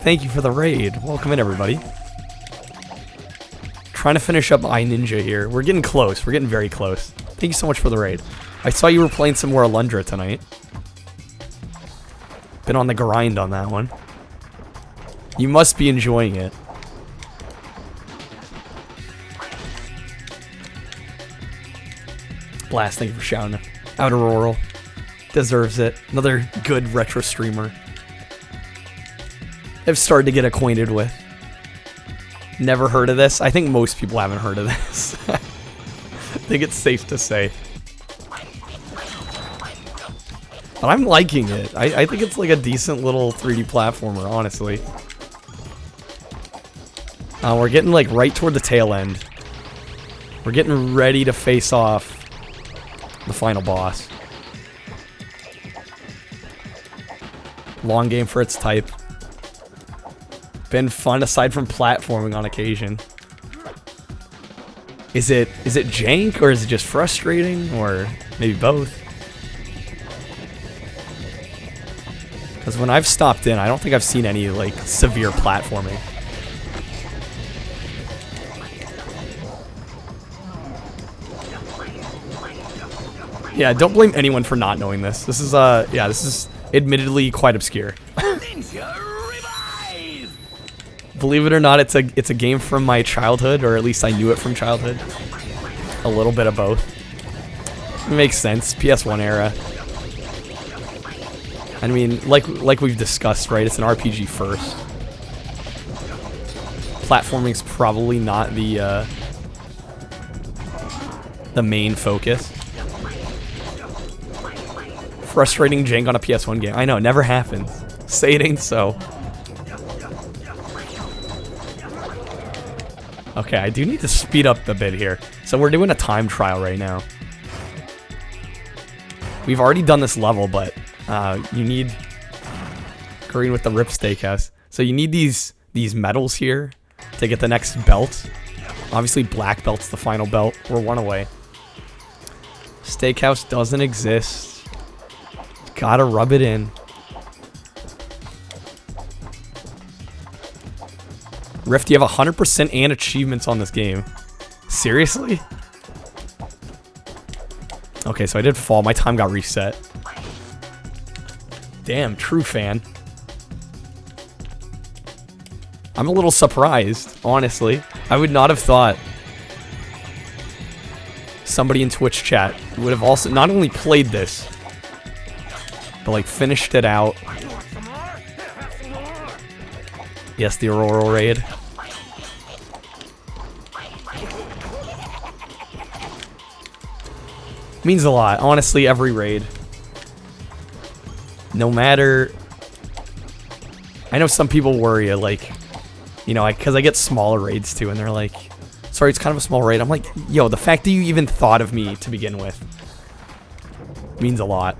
B: Thank you for the raid. Welcome in, everybody. Trying to finish up iNinja here. We're getting close. We're getting very close. Thank you so much for the raid. I saw you were playing some more Alundra tonight. Been on the grind on that one. You must be enjoying it. Blast, thank you for shouting out Auroral. Deserves it. Another good retro streamer I've started to get acquainted with. Never heard of this. I think most people haven't heard of this. I think it's safe to say. But I'm liking it. I think it's like a decent little 3D platformer, honestly. We're getting like right toward the tail end. We're getting ready to face off the final boss. Long game for its type. Been fun aside from platforming on occasion. Is it jank or is it just frustrating or maybe both? Because when I've stopped in, I don't think I've seen any like severe platforming. Yeah, don't blame anyone for not knowing this. This is yeah, this is admittedly quite obscure. Believe it or not, it's a game from my childhood, or at least I knew it from childhood. A little bit of both. It makes sense. PS1 era. I mean, like we've discussed, right? It's an RPG first. Platforming's probably not the main focus. Frustrating jank on a PS1 game. I know, it never happens. Say it ain't so. Okay, I do need to speed up a bit here. So we're doing a time trial right now. We've already done this level, but you need green with the Rip Steakhouse. So you need these medals here to get the next belt. Obviously, black belt's the final belt. We're one away. Steakhouse doesn't exist. Gotta rub it in. Rift, you have 100% and achievements on this game. Seriously? Okay, so I did fall. My time got reset. Damn, true fan. I'm a little surprised, honestly. I would not have thought somebody in Twitch chat would have also not only played this, but like finished it out. Yes, the Auroral raid. Means a lot. Honestly, every raid. No matter... I know some people worry, like, you know, because I get smaller raids too, and they're like, sorry, it's kind of a small raid. I'm like, yo, the fact that you even thought of me to begin with means a lot.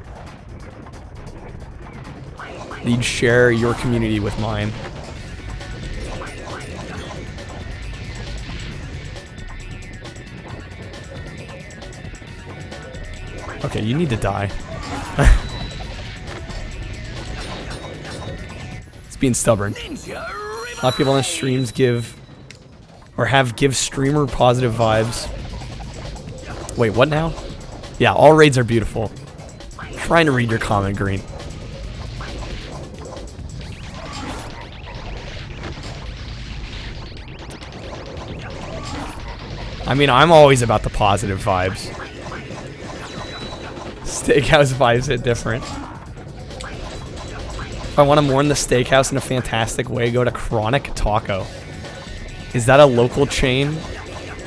B: You'd share your community with mine. Okay, you need to die. It's being stubborn. A lot of people on the streams give streamer positive vibes. Wait, what now? Yeah, all raids are beautiful. I'm trying to read your comment, Green. I mean, I'm always about the positive vibes. Steakhouse vibes hit different. If I want to mourn the steakhouse in a fantastic way, go to Chronic Taco. Is that a local chain?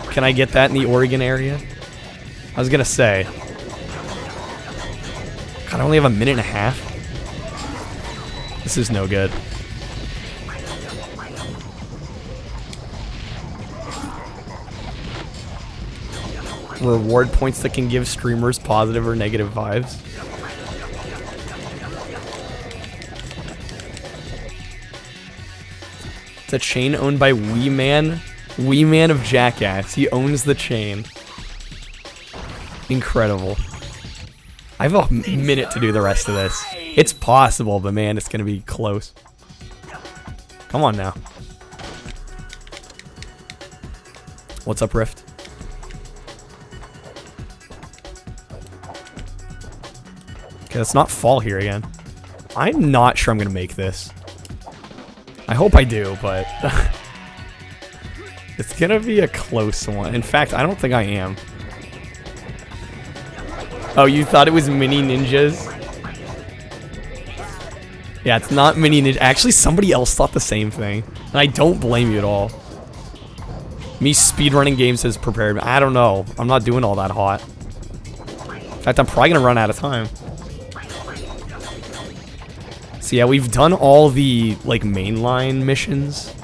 B: Can I get that in the Oregon area? I was gonna say. God, I only have a minute and a half. This is no good. Reward points that can give streamers positive or negative vibes. It's a chain owned by Wee Man of Jackass. He owns the chain. Incredible. I have a minute to do the rest of this. It's possible, but man, it's gonna be close. Come on now. What's up, Rift? Okay, let's not fall here again. I'm not sure I'm gonna make this. I hope I do, but it's gonna be a close one. In fact, I don't think I am. Oh, you thought it was mini ninjas? Yeah, it's not mini ninja. Actually, somebody else thought the same thing. And I don't blame you at all. Me speedrunning games has prepared me. I don't know. I'm not doing all that hot. In fact, I'm probably going to run out of time. So yeah, we've done all the, like, mainline missions.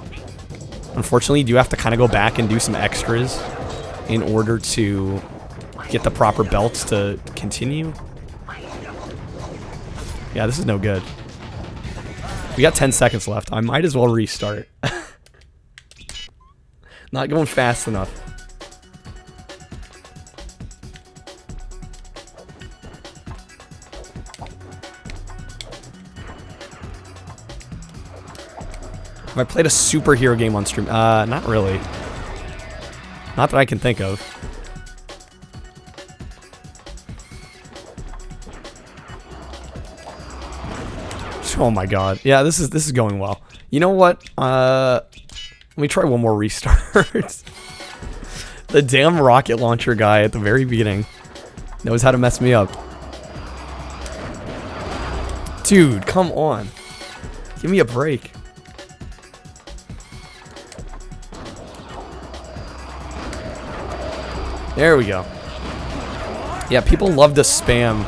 B: Unfortunately, you do have to kind of go back and do some extras in order to get the proper belts to continue. Yeah, this is no good. We got 10 seconds left. I might as well restart. Not going fast enough. Have I played a superhero game on stream? Not really. Not that I can think of. Oh my god. Yeah, this is going well. You know what? Let me try one more restart. The damn rocket launcher guy at the very beginning knows how to mess me up. Dude, come on. Give me a break. There we go. Yeah, people love to spam.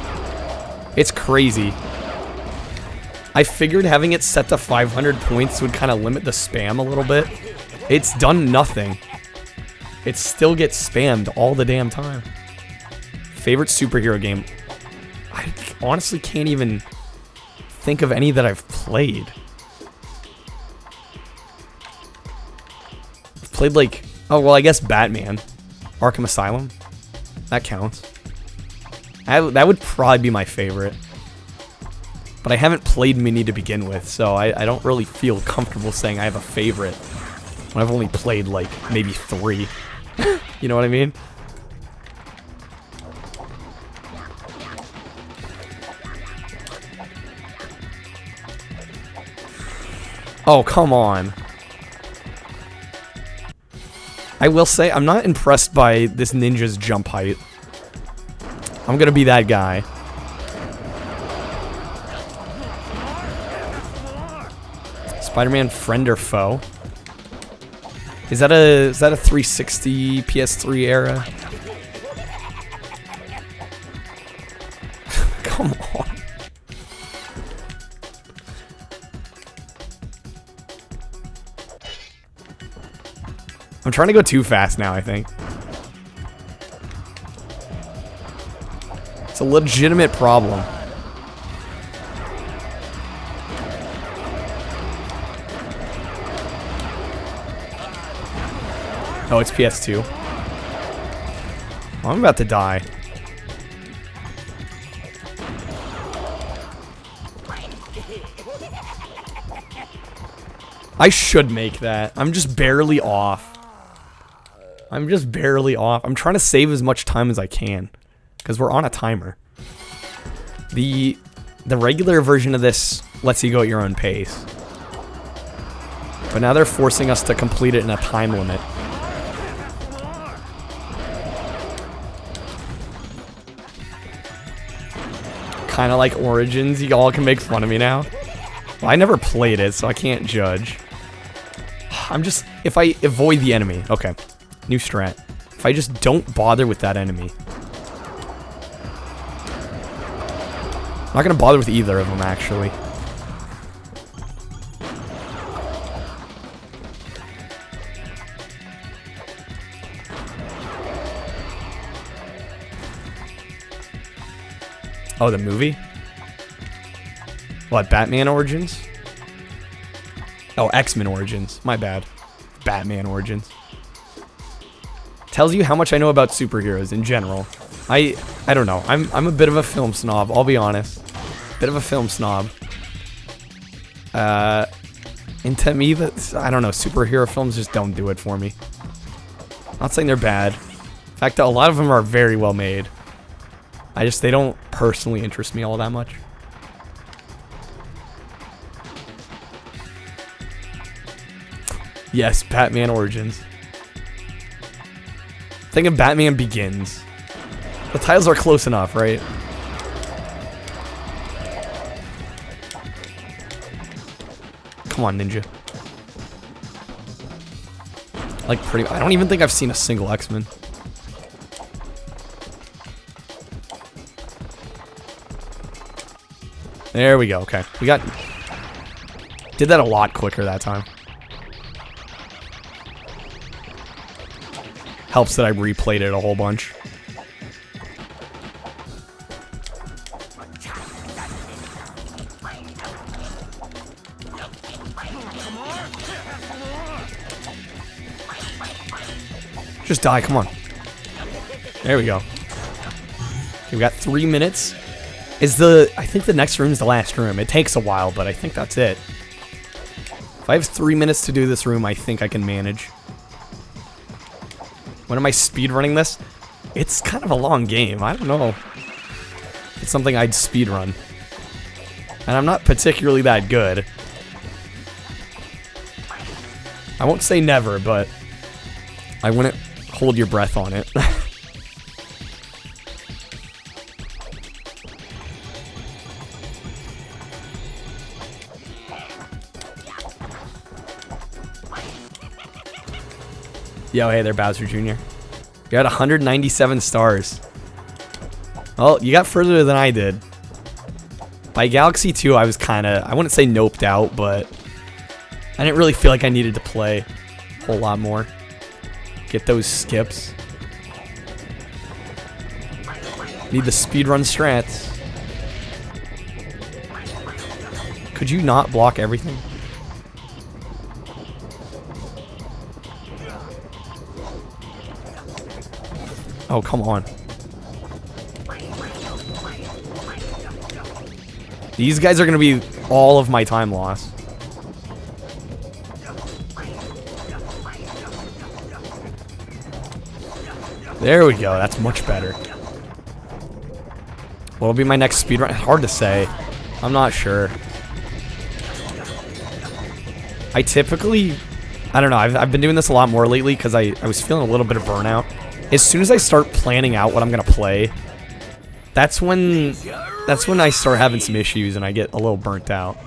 B: It's crazy. I figured having it set to 500 points would kind of limit the spam a little bit. It's done nothing. It still gets spammed all the damn time. Favorite superhero game? I honestly can't even think of any that I've played. I've played like... Oh, well, I guess Batman. Arkham Asylum. That counts. That would probably be my favorite. But I haven't played many to begin with, so I don't really feel comfortable saying I have a favorite when I've only played, like, maybe 3. You know what I mean? Oh, come on. I will say, I'm not impressed by this ninja's jump height. I'm gonna be that guy. Spider-Man friend or foe? Is that a 360 PS3 era? Come on. I'm trying to go too fast now, I think. It's a legitimate problem. Oh, it's PS2. Oh, I'm about to die. I should make that. I'm just barely off. I'm just barely off. I'm trying to save as much time as I can, because we're on a timer. The regular version of this lets you go at your own pace. But now they're forcing us to complete it in a time limit. Kind of like Origins, you all can make fun of me now. Well, I never played it, so I can't judge. I'm just... If I avoid the enemy... Okay. New strat. If I just don't bother with that enemy... I'm not gonna bother with either of them, actually. Oh, the movie? What, Batman Origins? Oh, X-Men Origins. My bad. Batman Origins. Tells you how much I know about superheroes in general. I don't know. I'm a bit of a film snob, I'll be honest. Bit of a film snob. And to me, I don't know, superhero films just don't do it for me. Not saying they're bad. In fact, a lot of them are very well made. They don't personally interest me all that much. Yes, Batman Origins. Think of Batman Begins. The tiles are close enough, right? Come on, Ninja. Like, pretty... I don't even think I've seen a single X-Men. There we go, okay. We got... Did that a lot quicker that time. Helps that I replayed it a whole bunch. Just die, come on. There we go. Okay, we got 3 minutes. I think the next room is the last room. It takes a while, but I think that's it. If I have 3 minutes to do this room, I think I can manage. When am I speedrunning this? It's kind of a long game. I don't know. It's something I'd speedrun. And I'm not particularly that good. I won't say never, but I wouldn't hold your breath on it. Yo, hey there, Bowser Jr. You got 197 stars. Well, you got further than I did. By Galaxy 2, I was kinda, I wouldn't say noped out, but I didn't really feel like I needed to play a whole lot more. Get those skips. Need the speedrun strats. Could you not block everything? Oh, come on. These guys are gonna be all of my time loss. There we go, that's much better. What'll be my next speedrun? Hard to say. I'm not sure. I typically... I don't know, I've been doing this a lot more lately because I was feeling a little bit of burnout. As soon as I start planning out what I'm gonna play, that's when I start having some issues and I get a little burnt out.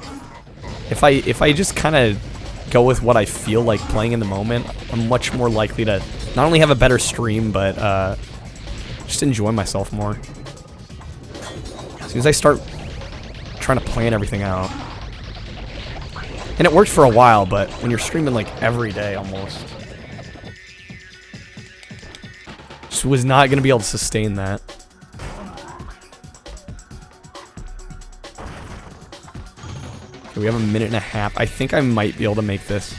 B: If I just kind of go with what I feel like playing in the moment, I'm much more likely to not only have a better stream, but just enjoy myself more. As soon as I start trying to plan everything out. And it worked for a while, but when you're streaming like every day almost, just was not going to be able to sustain that. Okay, we have a minute and a half. I think I might be able to make this.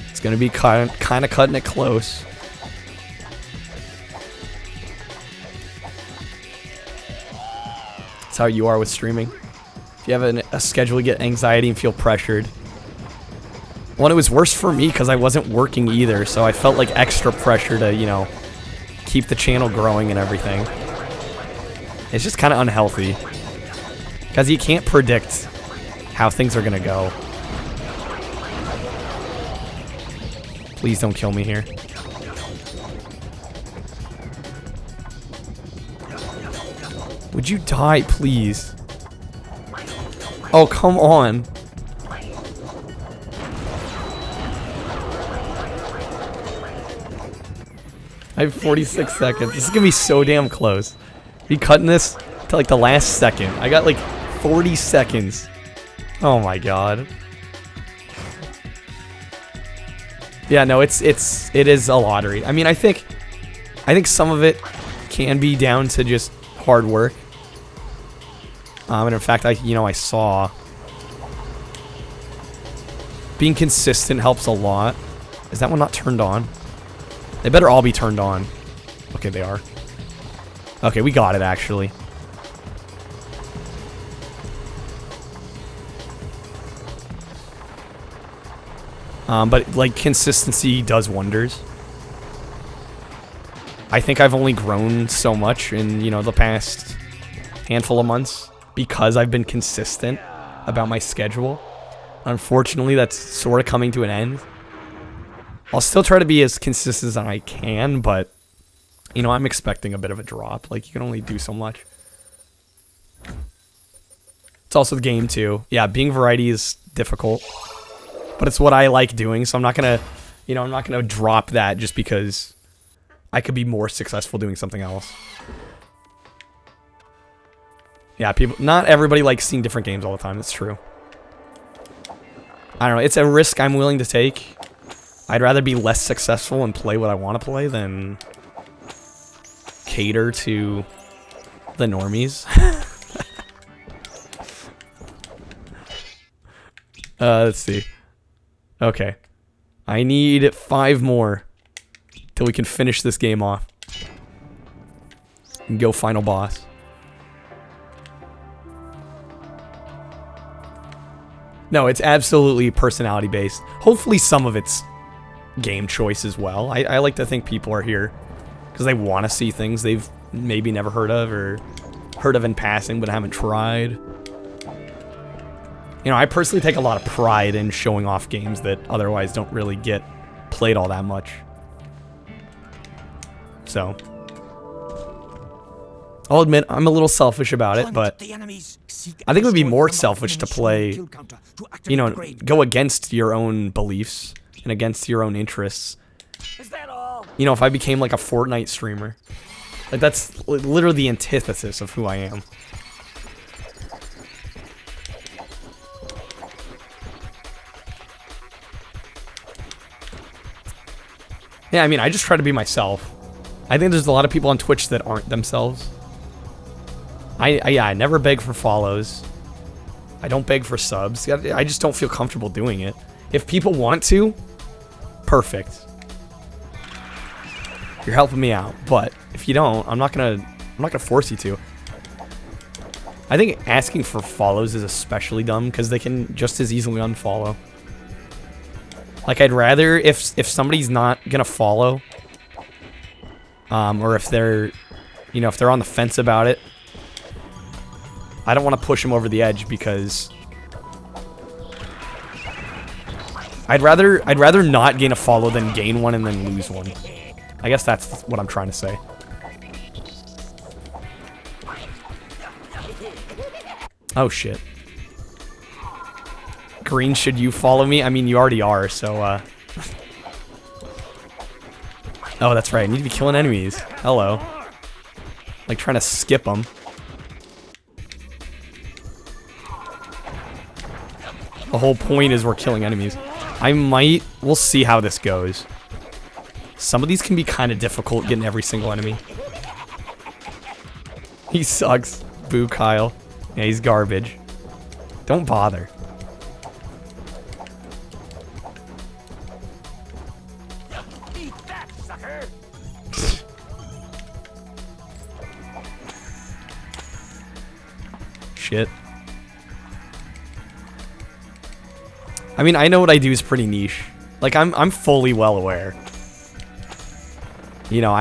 B: It's going to be kind of cutting it close. That's how you are with streaming. If you have a schedule, you get anxiety and feel pressured. Well, it was worse for me because I wasn't working either, so I felt like extra pressure to, you know, keep the channel growing and everything. It's just kind of unhealthy. Because you can't predict how things are going to go. Please don't kill me here. Would you die, please? Oh, come on. I have 46 seconds. This is gonna be so damn close. Be cutting this to like the last second. I got like 40 seconds. Oh my god. Yeah, no, it is a lottery. I mean, I think some of it can be down to just hard work. And in fact, I saw being consistent helps a lot. Is that one not turned on? They better all be turned on. Okay, they are. Okay, we got it, actually. But, like, consistency does wonders. I think I've only grown so much in, the past handful of months because I've been consistent about my schedule. Unfortunately, that's sort of coming to an end. I'll still try to be as consistent as I can, but, you know, I'm expecting a bit of a drop. Like, you can only do so much. It's also the game, too. Yeah, being variety is difficult, but it's what I like doing, so I'm not gonna, you know, I'm not gonna drop that just because I could be more successful doing something else. Yeah, not everybody likes seeing different games all the time, that's true. I don't know, it's a risk I'm willing to take. I'd rather be less successful and play what I want to play than cater to the normies. Let's see. Okay. I need 5 more till we can finish this game off. And go final boss. No, it's absolutely personality based. Hopefully some of it's game choice as well. I like to think people are here because they want to see things they've maybe never heard of or heard of in passing but haven't tried. You know, I personally take a lot of pride in showing off games that otherwise don't really get played all that much. So, I'll admit I'm a little selfish about it, but I think it would be more selfish to play, you know, go against your own beliefs and against your own interests.
A: Is that all?
B: You know, if I became like a Fortnite streamer, like that's literally the antithesis of who I am. Yeah, I mean, I just try to be myself. I think there's a lot of people on Twitch that aren't themselves. I never beg for follows. I don't beg for subs. I just don't feel comfortable doing it. If people want to, perfect. You're helping me out. But if you don't, I'm not gonna force you to. I think asking for follows is especially dumb because they can just as easily unfollow. Like, I'd rather, if somebody's not gonna follow, or if they're, you know, if they're on the fence about it, I don't want to push them over the edge because I'd rather not gain a follow than gain one and then lose one. I guess that's what I'm trying to say. Oh shit. Green, should you follow me? I mean, you already are, so, Oh, that's right. I need to be killing enemies. Hello. Like, trying to skip them. The whole point is we're killing enemies. We'll see how this goes. Some of these can be kind of difficult getting every single enemy. He sucks. Boo, Kyle. Yeah, he's garbage. Don't bother.
A: Eat that, sucker!
B: Shit. I mean, I know what I do is pretty niche. Like, I'm fully well aware. You know,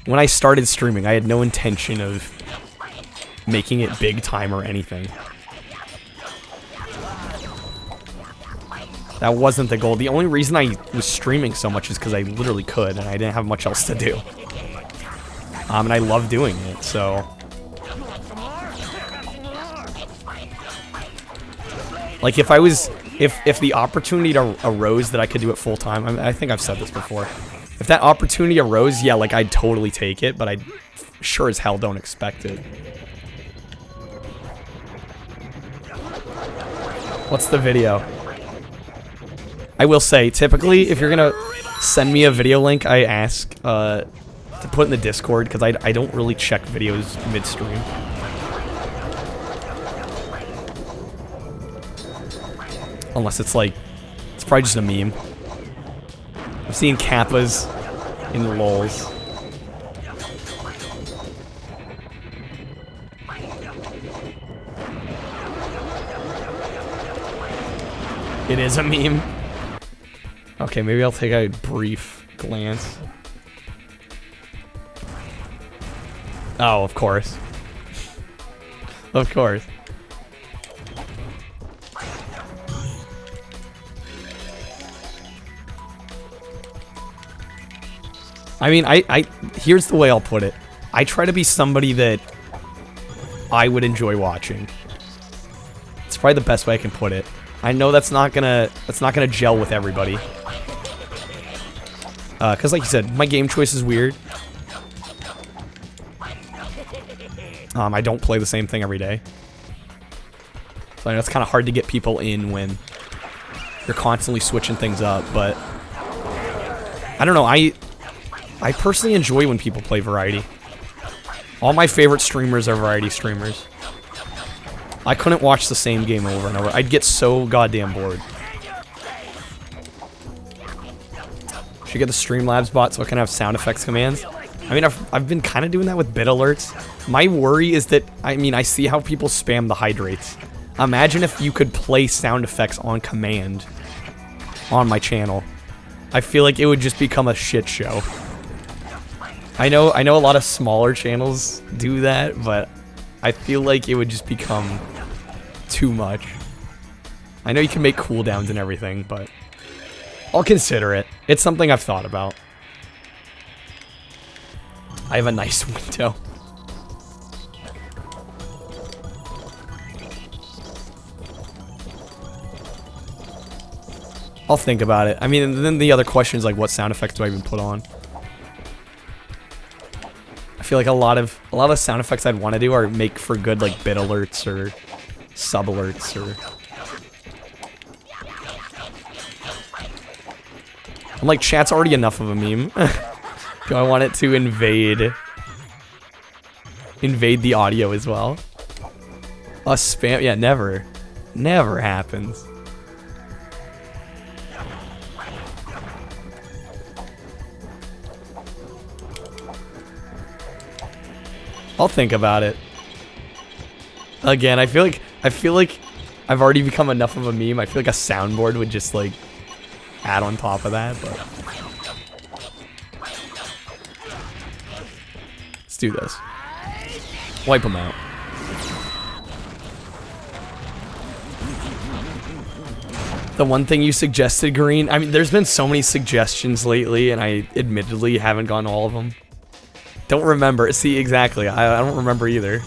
B: when I started streaming, I had no intention of making it big time or anything. That wasn't the goal. The only reason I was streaming so much is because I literally could, and I didn't have much else to do. And I love doing it, so... Like, if I was... If the opportunity arose that I could do it full time, I think I've said this before. If that opportunity arose, yeah, like, I'd totally take it, but I sure as hell don't expect it. What's the video? I will say, typically, if you're gonna send me a video link, I ask to put in the Discord, because I don't really check videos mid-stream. Unless it's like, it's probably just a meme. I've seen Kappas in LOLs. It is a meme. Okay, maybe I'll take a brief glance. Oh, of course. Of course. I mean, here's the way I'll put it. I try to be somebody that I would enjoy watching. It's probably the best way I can put it. I know that's not gonna gel with everybody. Cause like you said, my game choice is weird. I don't play the same thing every day. So I know it's kind of hard to get people in when you're constantly switching things up, but I don't know, I personally enjoy when people play variety. All my favorite streamers are variety streamers. I couldn't watch the same game over and over. I'd get so goddamn bored. Should get the Streamlabs bot so I can have sound effects commands. I mean, I've been kind of doing that with bit alerts. My worry is that, I mean, I see how people spam the hydrates. Imagine if you could play sound effects on command on my channel. I feel like it would just become a shit show. I know a lot of smaller channels do that, but I feel like it would just become too much. I know you can make cooldowns and everything, but I'll consider it. It's something I've thought about. I have a nice window. I'll think about it. I mean, and then the other question is like, what sound effects do I even put on? I feel like a lot of sound effects I'd want to do are make for good like bit alerts or sub alerts or. I'm like, chat's already enough of a meme. Do I want it to invade the audio as well? A spam? Yeah, never. Never happens. I'll think about it. Again, I feel like I've already become enough of a meme. I feel like a soundboard would just like add on top of that, but let's do this. Wipe them out. The one thing you suggested, Green, I mean, there's been so many suggestions lately, and I admittedly haven't gotten all of them. Don't remember. See, exactly. I don't remember either.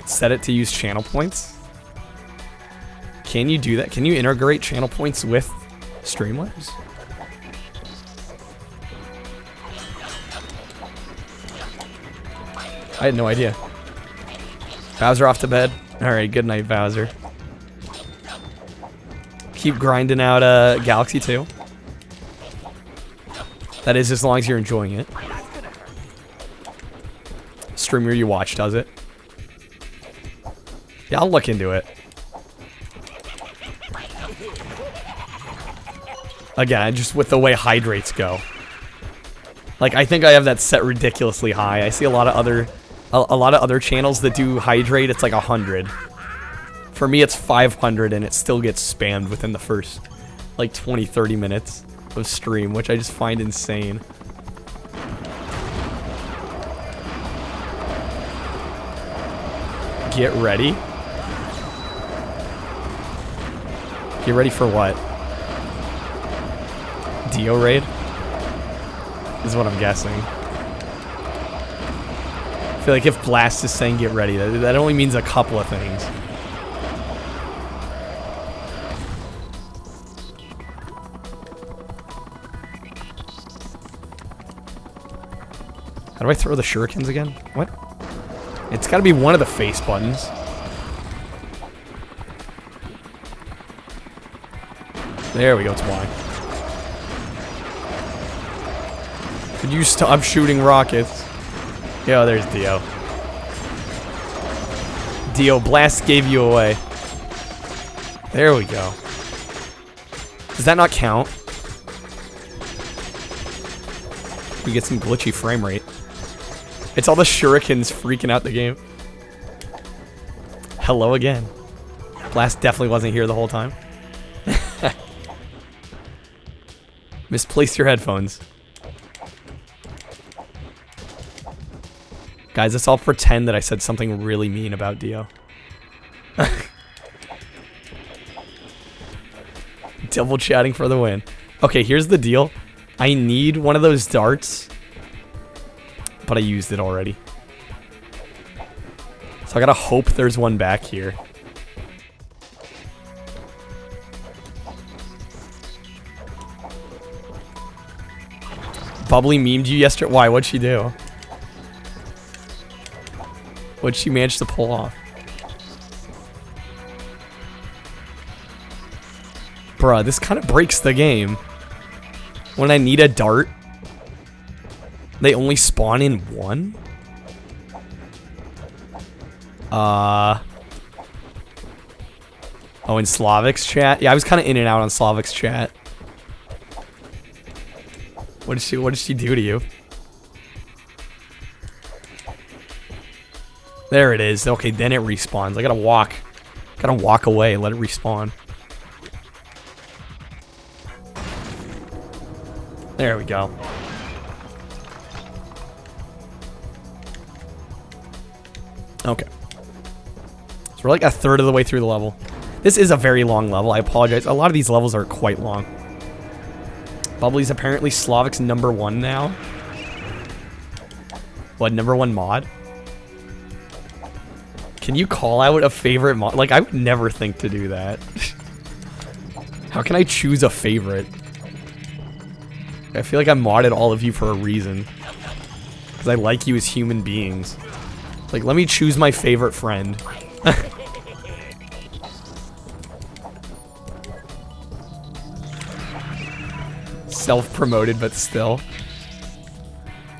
B: Set it to use channel points. Can you do that? Can you integrate channel points with Streamlabs? I had no idea. Bowser off to bed. Alright, good night, Bowser. Keep grinding out Galaxy 2. That is as long as you're enjoying it. Streamer you watch does it. Yeah, I'll look into it. Again, just with the way hydrates go. Like, I think I have that set ridiculously high. I see a lot of other channels that do hydrate. It's like 100. For me, it's 500, and it still gets spammed within the first like 20-30 minutes of stream, which I just find insane. Get ready. Get ready for what? Dio raid? Is what I'm guessing. I feel like if Blast is saying get ready, that only means a couple of things. How do I throw the shurikens again? What? It's gotta be one of the face buttons. There we go, it's Y. Could you stop shooting rockets? Yo, there's Dio. Dio, Blast gave you away. There we go. Does that not count? We get some glitchy frame rate. It's all the shurikens freaking out the game. Hello again. Blast definitely wasn't here the whole time. Misplaced your headphones. Guys, let's all pretend that I said something really mean about Dio. Double chatting for the win. Okay, here's the deal. I need one of those darts, but I used it already. So I gotta hope there's one back here. Bubbly memed you yesterday. Why? What'd she do? What'd she manage to pull off? Bruh, this kind of breaks the game. When I need a dart, they only spawn in one? Oh, in Slavic's chat? Yeah, I was kind of in and out on Slavic's chat. What did she do to you? There it is. Okay, then it respawns. I gotta walk away, let it respawn. There we go. Okay. So we're like a third of the way through the level. This is a very long level. I apologize. A lot of these levels are quite long. Bubbly's apparently Slavic's #1 now. What, #1 mod? Can you call out a favorite mod? Like, I would never think to do that. How can I choose a favorite? I feel like I modded all of you for a reason. Because I like you as human beings. Like, let me choose my favorite friend. Self-promoted, but still.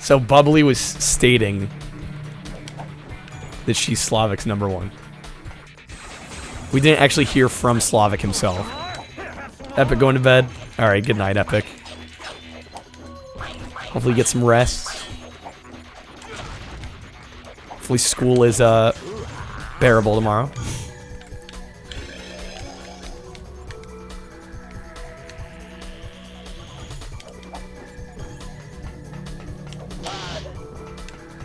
B: So Bubbly was stating that she's Slavic's #1. We didn't actually hear from Slavic himself. Epic going to bed? Alright, good night, Epic. Hopefully get some rest. Hopefully school is bearable tomorrow.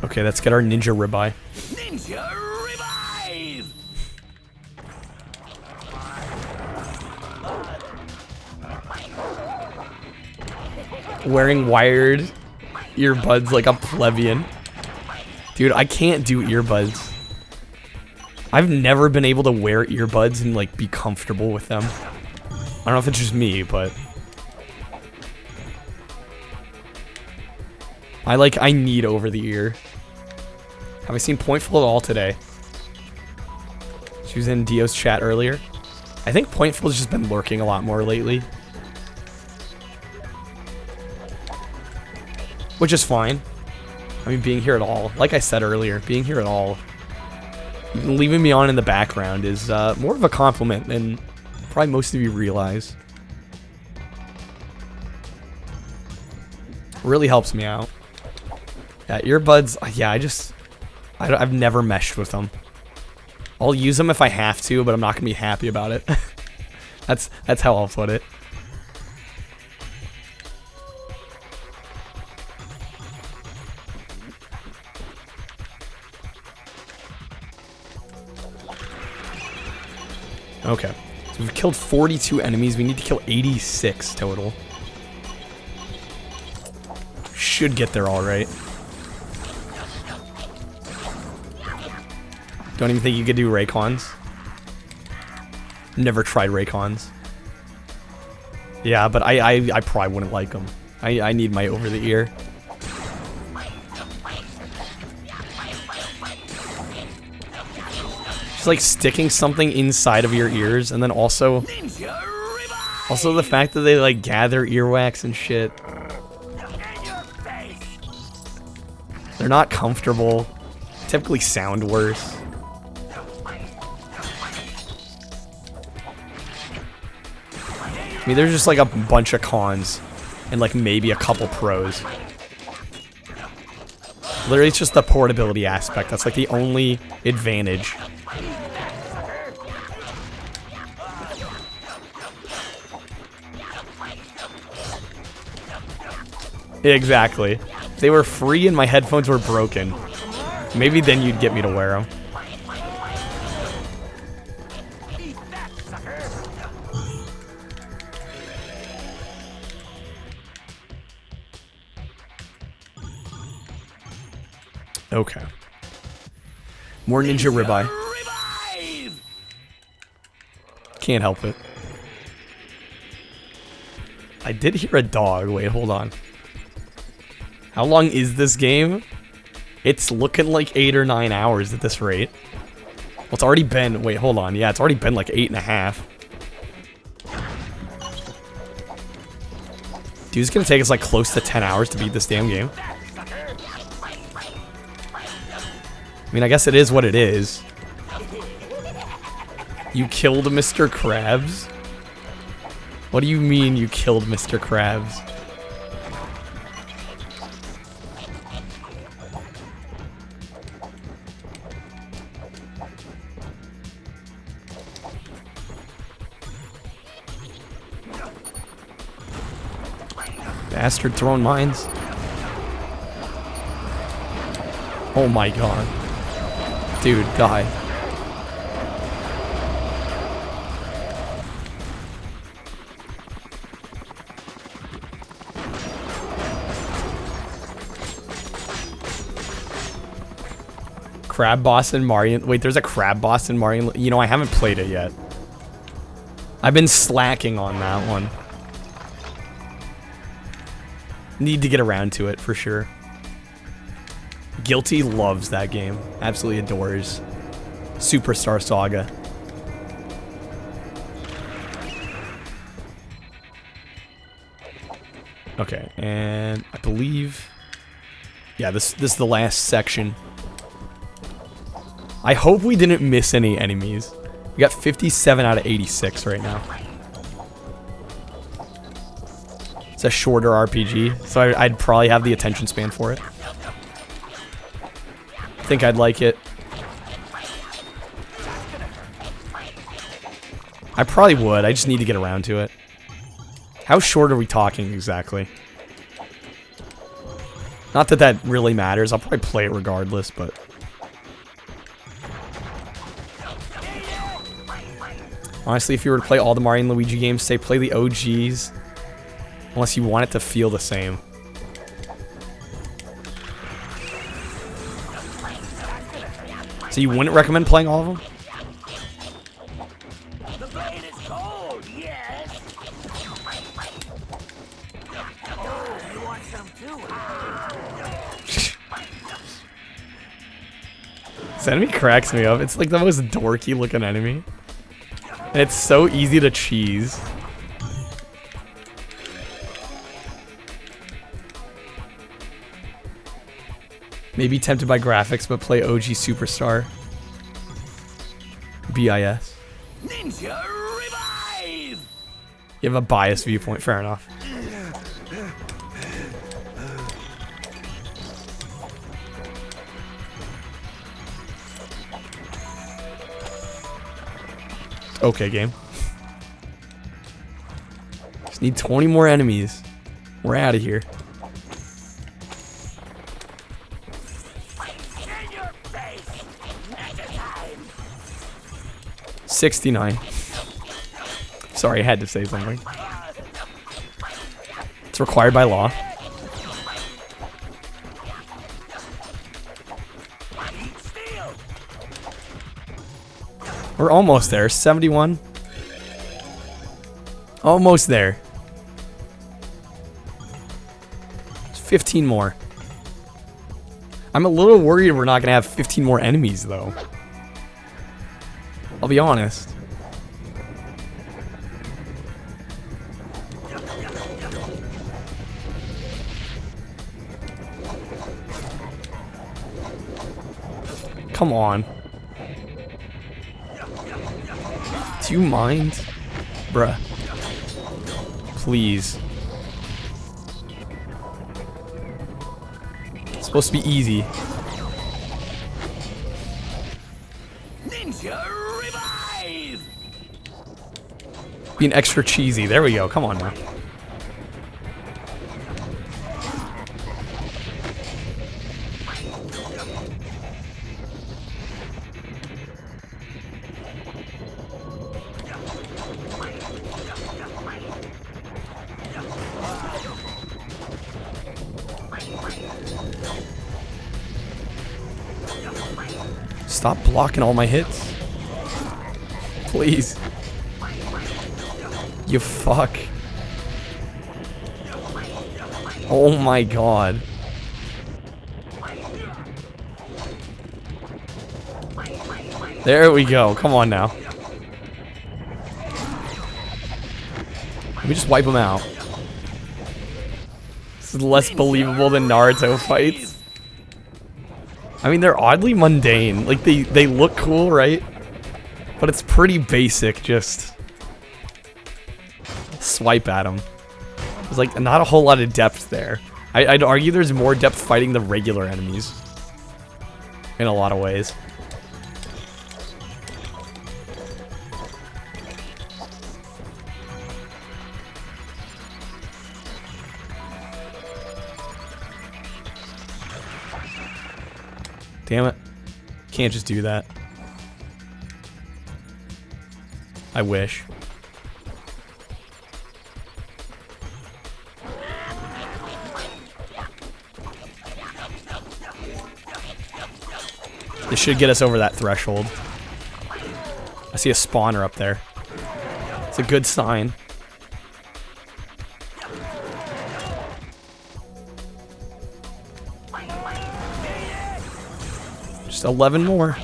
B: Okay, let's get our ninja ribeye.
A: Ninja revive!
B: Wearing wired earbuds like a plebeian. Dude, I can't do earbuds. I've never been able to wear earbuds and like be comfortable with them. I don't know if it's just me, but I need over the ear. Have I seen Pointful at all today? She was in Dio's chat earlier. I think Pointful's just been lurking a lot more lately. Which is fine. I mean, being here at all, like I said earlier, being here at all, leaving me on in the background is more of a compliment than probably most of you realize. Really helps me out. Yeah, earbuds, yeah, I've never meshed with them. I'll use them if I have to, but I'm not gonna be happy about it. That's how I'll put it. Okay, so we've killed 42 enemies. We need to kill 86 total. Should get there all right. Don't even think you could do Raycons. Never tried Raycons. Yeah, but I probably wouldn't like them. I need my over the ear. Just like sticking something inside of your ears, and then also the fact that they like gather earwax and shit. They're not comfortable. Typically sound worse. I mean, there's just like a bunch of cons and like maybe a couple pros. Literally, it's just the portability aspect. That's like the only advantage. Exactly. If they were free and my headphones were broken, maybe then you'd get me to wear them. Okay. More ninja ribeye.
A: Revive!
B: Can't help it. I did hear a dog. Wait, hold on. How long is this game? It's looking like 8 or 9 hours at this rate. Well, it's already been... Wait, hold on. Yeah, it's already been like 8.5. Dude, it's gonna take us like close to 10 hours to beat this damn game. I mean, I guess it is what it is. You killed Mr. Krabs? What do you mean you killed Mr. Krabs? Bastard throwing mines. Oh my god. Dude, die. Crab boss in Mario. Wait, there's a crab boss in Mario. You know, I haven't played it yet. I've been slacking on that one. Need to get around to it for sure. Guilty loves that game. Absolutely adores Superstar Saga. Okay, and I believe... Yeah, this is the last section. I hope we didn't miss any enemies. We got 57 out of 86 right now. It's a shorter RPG, so I'd probably have the attention span for it. I think I'd like it. I probably would, I just need to get around to it. How short are we talking exactly? Not that that really matters, I'll probably play it regardless, but... Honestly, if you were to play all the Mario and Luigi games, say play the OGs. Unless you want it to feel the same. So you wouldn't recommend playing all of them?
A: The blade is cold, yes. Oh, you want some too?
B: This enemy cracks me up. It's like the most dorky looking enemy. And it's so easy to cheese. Maybe tempted by graphics, but play OG Superstar. BIS.
A: Ninja revive!
B: You have a biased viewpoint, fair enough. Okay, game. Just need 20 more enemies. We're out of here.
A: In your face! Ninja time!
B: 69. Sorry, I had to say something. It's required by law.
A: Eat steel!
B: We're almost there. 71. Almost there. 15 more. I'm a little worried we're not going to have 15 more enemies, though. I'll be honest. Come on. Do you mind? Bruh. Please. It's supposed to be easy.
A: Ninja revive!
B: Being extra cheesy. There we go. Come on now. Stop blocking all my hits. Please. You fuck. Oh my god. There we go. Come on now. Let me just wipe them out. This is less believable than Naruto fights. I mean, they're oddly mundane. Like, they look cool, right? But it's pretty basic, just swipe at them. There's, like, not a whole lot of depth there. I'd argue there's more depth fighting the regular enemies. In a lot of ways. Damn it. Can't just do that. I wish. This should get us over that threshold. I see a spawner up there. It's a good sign. Just 11 more.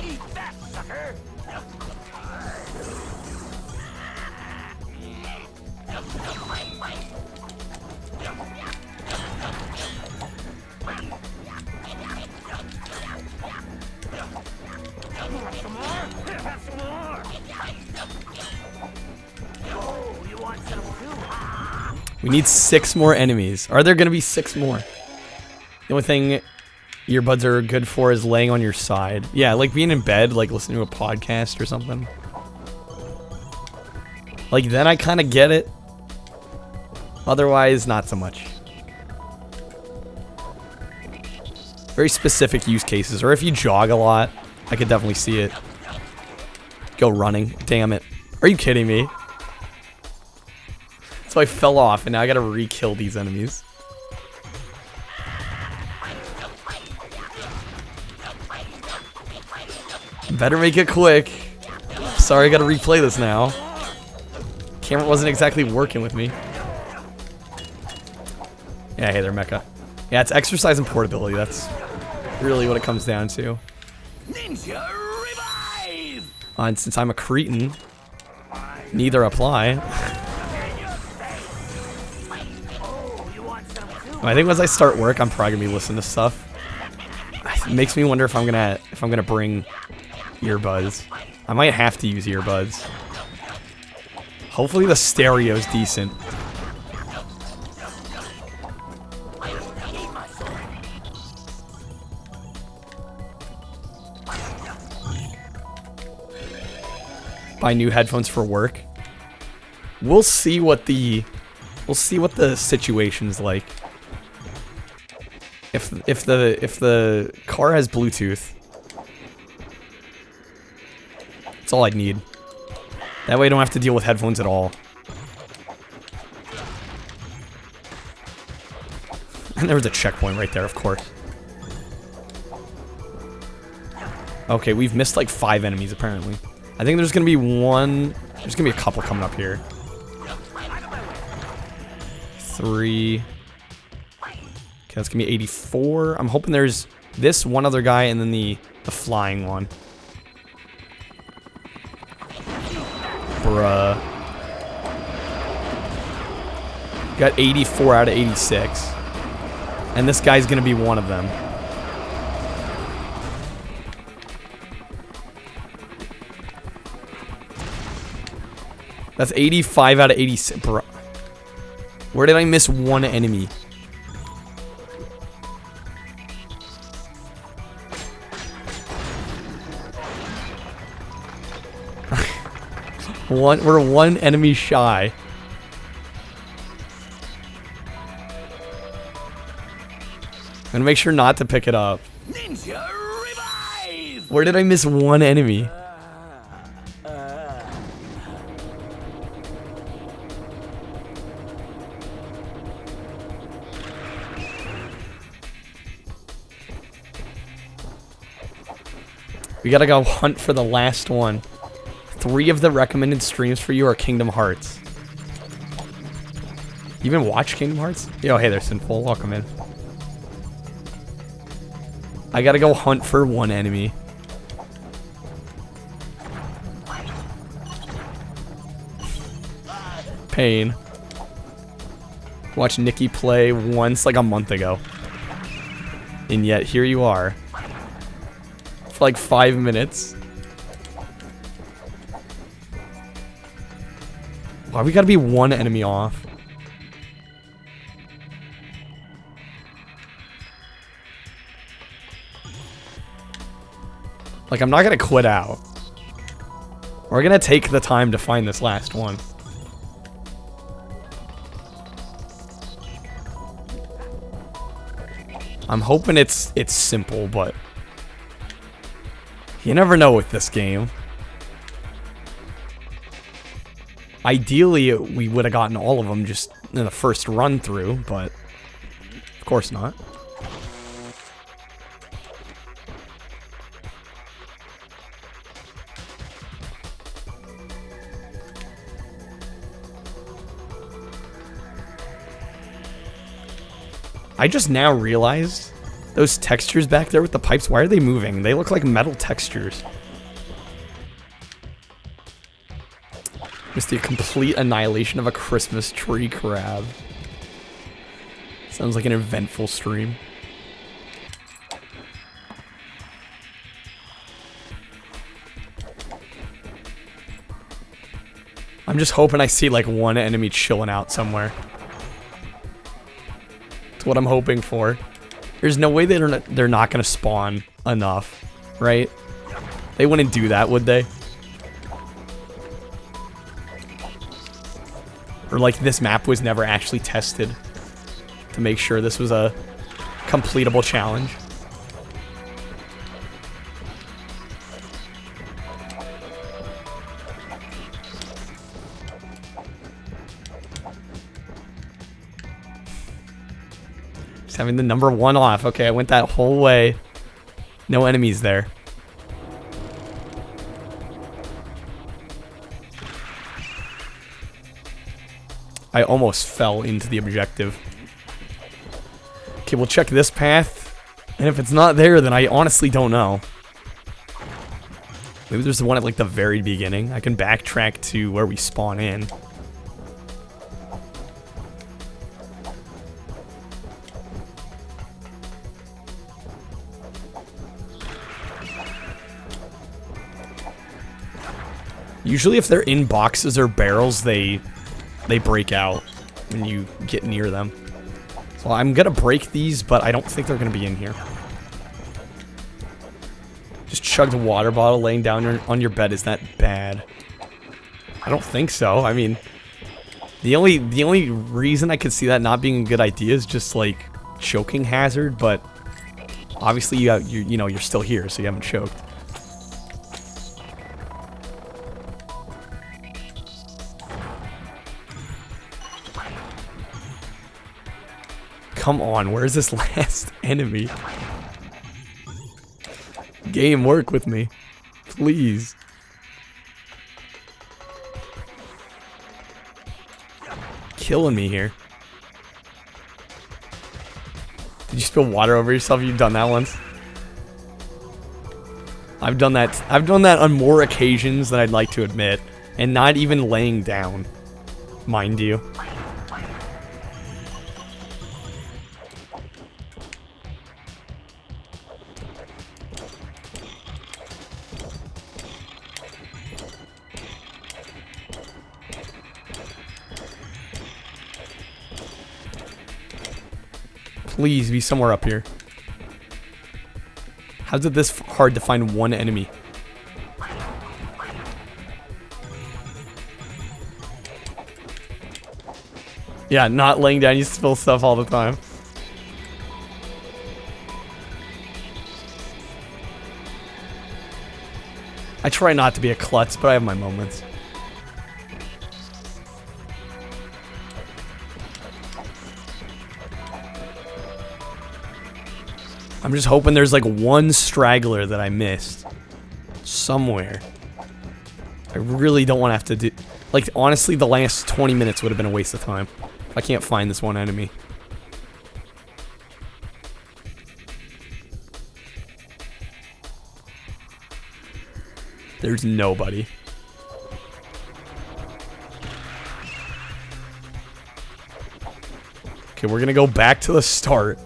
B: We need 6 more enemies. Are there gonna be 6 more? The only thing earbuds are good for is laying on your side. Yeah, like being in bed, like listening to a podcast or something. Like then I kind of get it. Otherwise, not so much. Very specific use cases. Or if you jog a lot, I could definitely see it. Go running. Damn it. Are you kidding me? So I fell off, and now I gotta re-kill these enemies. Better make it quick. Sorry, I gotta replay this now. Camera wasn't exactly working with me. Yeah, hey there, Mecha. Yeah, it's exercise and portability. That's really what it comes down to.
A: Ninja revive!
B: And since I'm a cretin, neither apply. I think once I start work, I'm probably gonna be listening to stuff. It makes me wonder if I'm gonna bring earbuds. I might have to use earbuds. Hopefully the stereo's decent. Buy new headphones for work. We'll see what the situation's like. If the car has Bluetooth, that's all I'd need. That way I don't have to deal with headphones at all. And there was a checkpoint right there, of course. Okay, we've missed like 5 enemies apparently. I think there's gonna be one. There's gonna be a couple coming up here. 3. Okay, that's gonna be 84. I'm hoping there's this one other guy and then the flying one. Bruh. Got 84 out of 86. And this guy's gonna be one of them. That's 85 out of 86. Bruh. Where did I miss one enemy? We're one enemy shy. I'm gonna make sure not to pick it up.
A: Ninja revive!
B: Where did I miss one enemy? We gotta go hunt for the last one. 3 of the recommended streams for you are Kingdom Hearts. You even watch Kingdom Hearts? Yo, hey there, Sinful. Welcome in. I gotta go hunt for one enemy. Pain. Watched Nikki play once like a month ago. And yet, here you are. For like 5 minutes. Why we gotta be one enemy off? Like, I'm not gonna quit out. We're gonna take the time to find this last one. I'm hoping it's simple, but you never know with this game. Ideally, we would have gotten all of them just in the first run through, but of course not. I just now realized those textures back there with the pipes, why are they moving? They look like metal textures. Just the complete annihilation of a Christmas tree crab. Sounds like an eventful stream. I'm just hoping I see like one enemy chilling out somewhere. That's what I'm hoping for. There's no way they're not gonna spawn enough, right? They wouldn't do that, would they? Or like this map was never actually tested to make sure this was a completable challenge. Having the number 1 off. Okay, I went that whole way. No enemies there. I almost fell into the objective. Okay, we'll check this path. And if it's not there, then I honestly don't know. Maybe there's the one at like the very beginning. I can backtrack to where we spawn in. Usually if they're in boxes or barrels, they break out when you get near them. So I'm gonna break these, but I don't think they're gonna be in here. Just chugged a water bottle laying down on your bed. Is that bad? I don't think so. I mean, the only reason I could see that not being a good idea is just like choking hazard, but obviously you know you're still here, so you haven't choked. Come on, where's this last enemy? Game, work with me. Please. Killing me here. Did you spill water over yourself? You've done that once? I've done that on more occasions than I'd like to admit. And not even laying down. Mind you. Please be somewhere up here. How's it this hard to find one enemy? Yeah, not laying down, you spill stuff all the time. I try not to be a klutz, but I have my moments. I'm just hoping there's like one straggler that I missed. somewhere. I really don't want to have to do... Like, honestly, the last 20 minutes would have been a waste of time. If I can't find this one enemy. There's nobody. Okay, we're gonna go back to the start.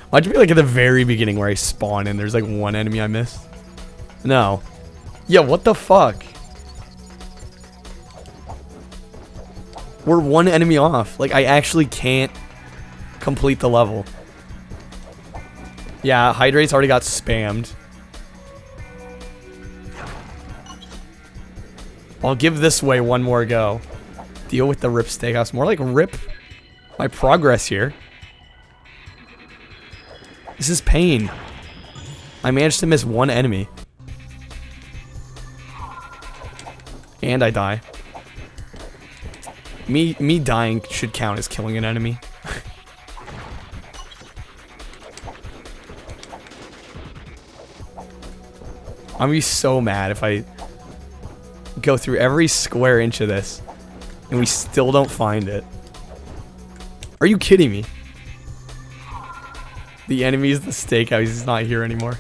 B: Why'd you be like at the very beginning where I spawn and there's like one enemy I missed? No. Yeah, what the fuck? We're one enemy off. Like, I actually can't complete the level. Yeah, Hydrate's already got spammed. I'll give this way one more go. Deal with the Rip Steakhouse. More like rip my progress here. This is pain. I managed to miss one enemy. And I die. Me dying should count as killing an enemy. I'm gonna be so mad if I go through every square inch of this and we still don't find it. Are you kidding me? The enemy is the steakhouse. He's not here anymore.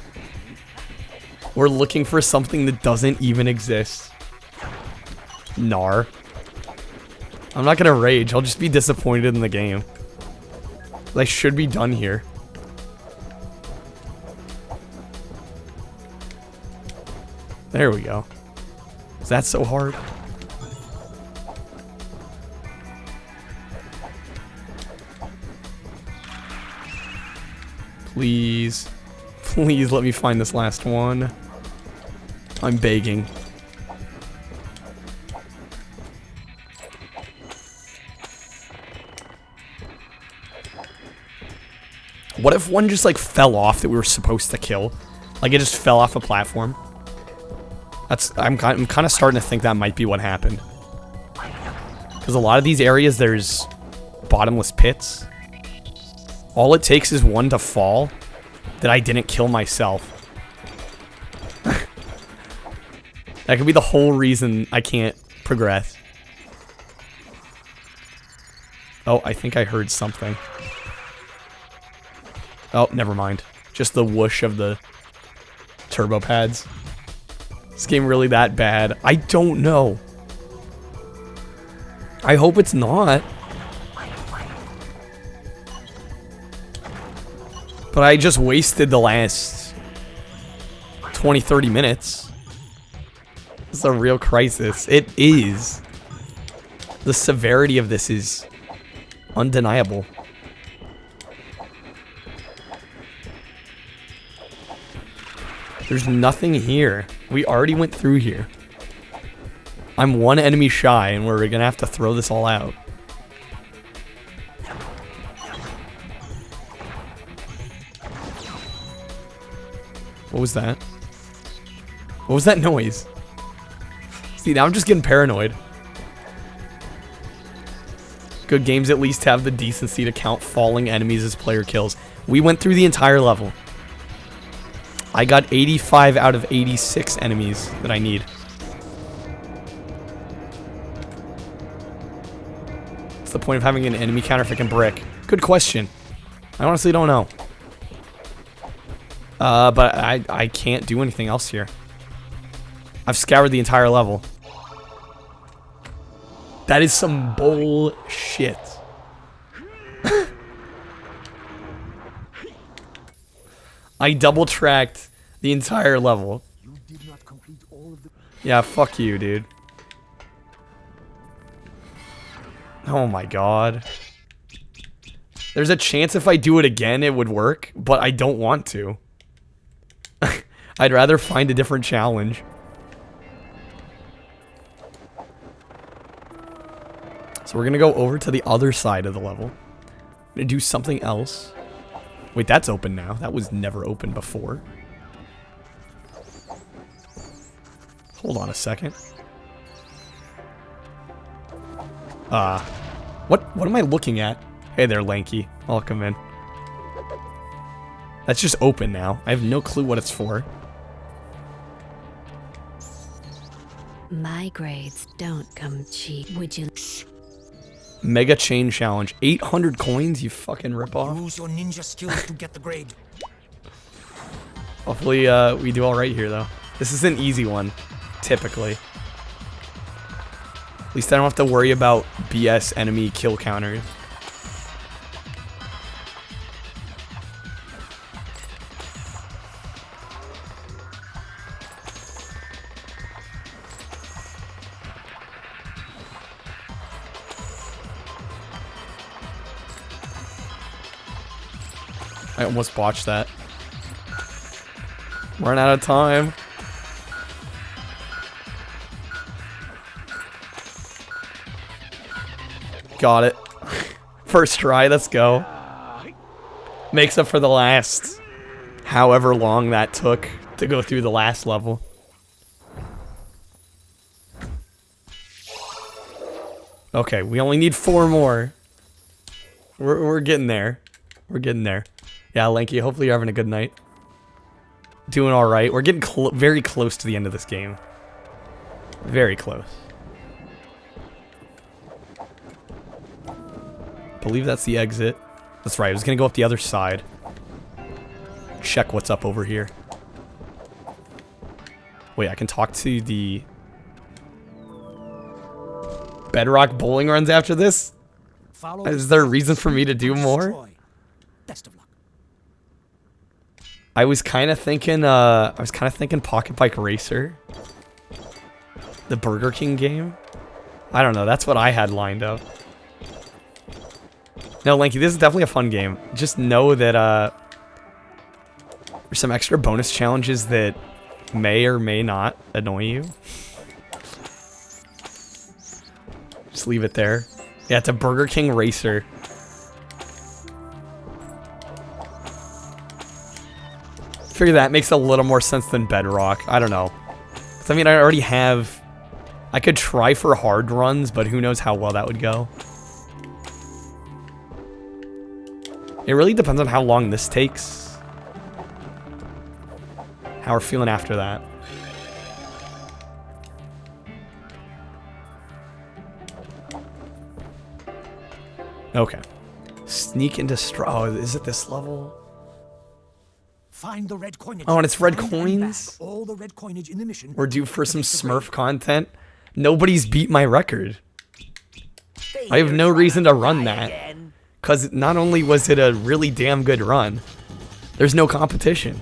B: We're looking for something that doesn't even exist. Nar. I'm not gonna rage. I'll just be disappointed in the game. I should be done here. There we go. Is that so hard? Please. Please let me find this last one. I'm begging. What if one just like fell off that we were supposed to kill? Like it just fell off a platform? I'm kind of starting to think that might be what happened. Because a lot of these areas, there's bottomless pits. All it takes is one to fall that I didn't kill myself. That could be the whole reason I can't progress. Oh, I think I heard something. Oh, never mind. Just the whoosh of the turbo pads. Is this game really that bad? I don't know. I hope it's not. But I just wasted the last 20-30 minutes. This is a real crisis. It is. The severity of this is undeniable. There's nothing here. We already went through here. I'm one enemy shy, and we're gonna have to throw this all out. What was that? What was that noise? See, now I'm just getting paranoid. Good games at least have the decency to count falling enemies as player kills. We went through the entire level. I got 85 out of 86 enemies that I need. What's the point of having an enemy counter if I can brick? Good question. I honestly don't know. But I can't do anything else here. I've scoured the entire level. That is some bullshit. I double-tracked the entire level. Yeah, fuck you, dude. Oh my god. There's a chance if I do it again it would work, but I don't want to. I'd rather find a different challenge. So we're gonna go over to the other side of the level. I'm gonna do something else. Wait, that's open now. That was never open before. Hold on a second. What am I looking at? Hey there, Lanky. Welcome in. That's just open now. I have no clue what it's for.
E: My grades don't come cheap. Would you?
B: Mega Chain Challenge. 800 coins, you fucking ripoff.
C: Use your ninja skills to get the grade.
B: Hopefully, we do alright here, though. This is an easy one, typically. At least I don't have to worry about BS enemy kill counters. I almost botched that. Run out of time. Got it. First try, let's go. Makes up for the last however long that took to go through the last level. Okay, we only need 4 more. We're getting there. We're getting there. Yeah, Lanky, hopefully you're having a good night. Doing alright. We're getting very close to the end of this game. Very close. Believe that's the exit. That's right, I was gonna go up the other side. Check what's up over here. Wait, I can talk to the Bedrock bowling runs after this?
C: Follow
B: Is there a reason for me to do more?
C: Destroy. Best of luck.
B: I was kind of thinking PockeBike Racer. The Burger King game. I don't know, that's what I had lined up. No, Lanky, this is definitely a fun game. Just know that there's some extra bonus challenges that may or may not annoy you. Just leave it there. Yeah, it's a Burger King Racer. Figure that makes a little more sense than Bedrock. I don't know. 'Cause, I mean, I already have... I could try for hard runs, but who knows how well that would go. It really depends on how long this takes. How we're feeling after that. Okay. Sneak into Oh, is it this level?
C: Find the red coinage.
B: Oh, and it's red
C: Find
B: coins?
C: back all the red coinage in the mission.
B: We're due for some Smurf content. Nobody's beat my record. I have no reason to run that. Because not only was it a really damn good run, there's no competition.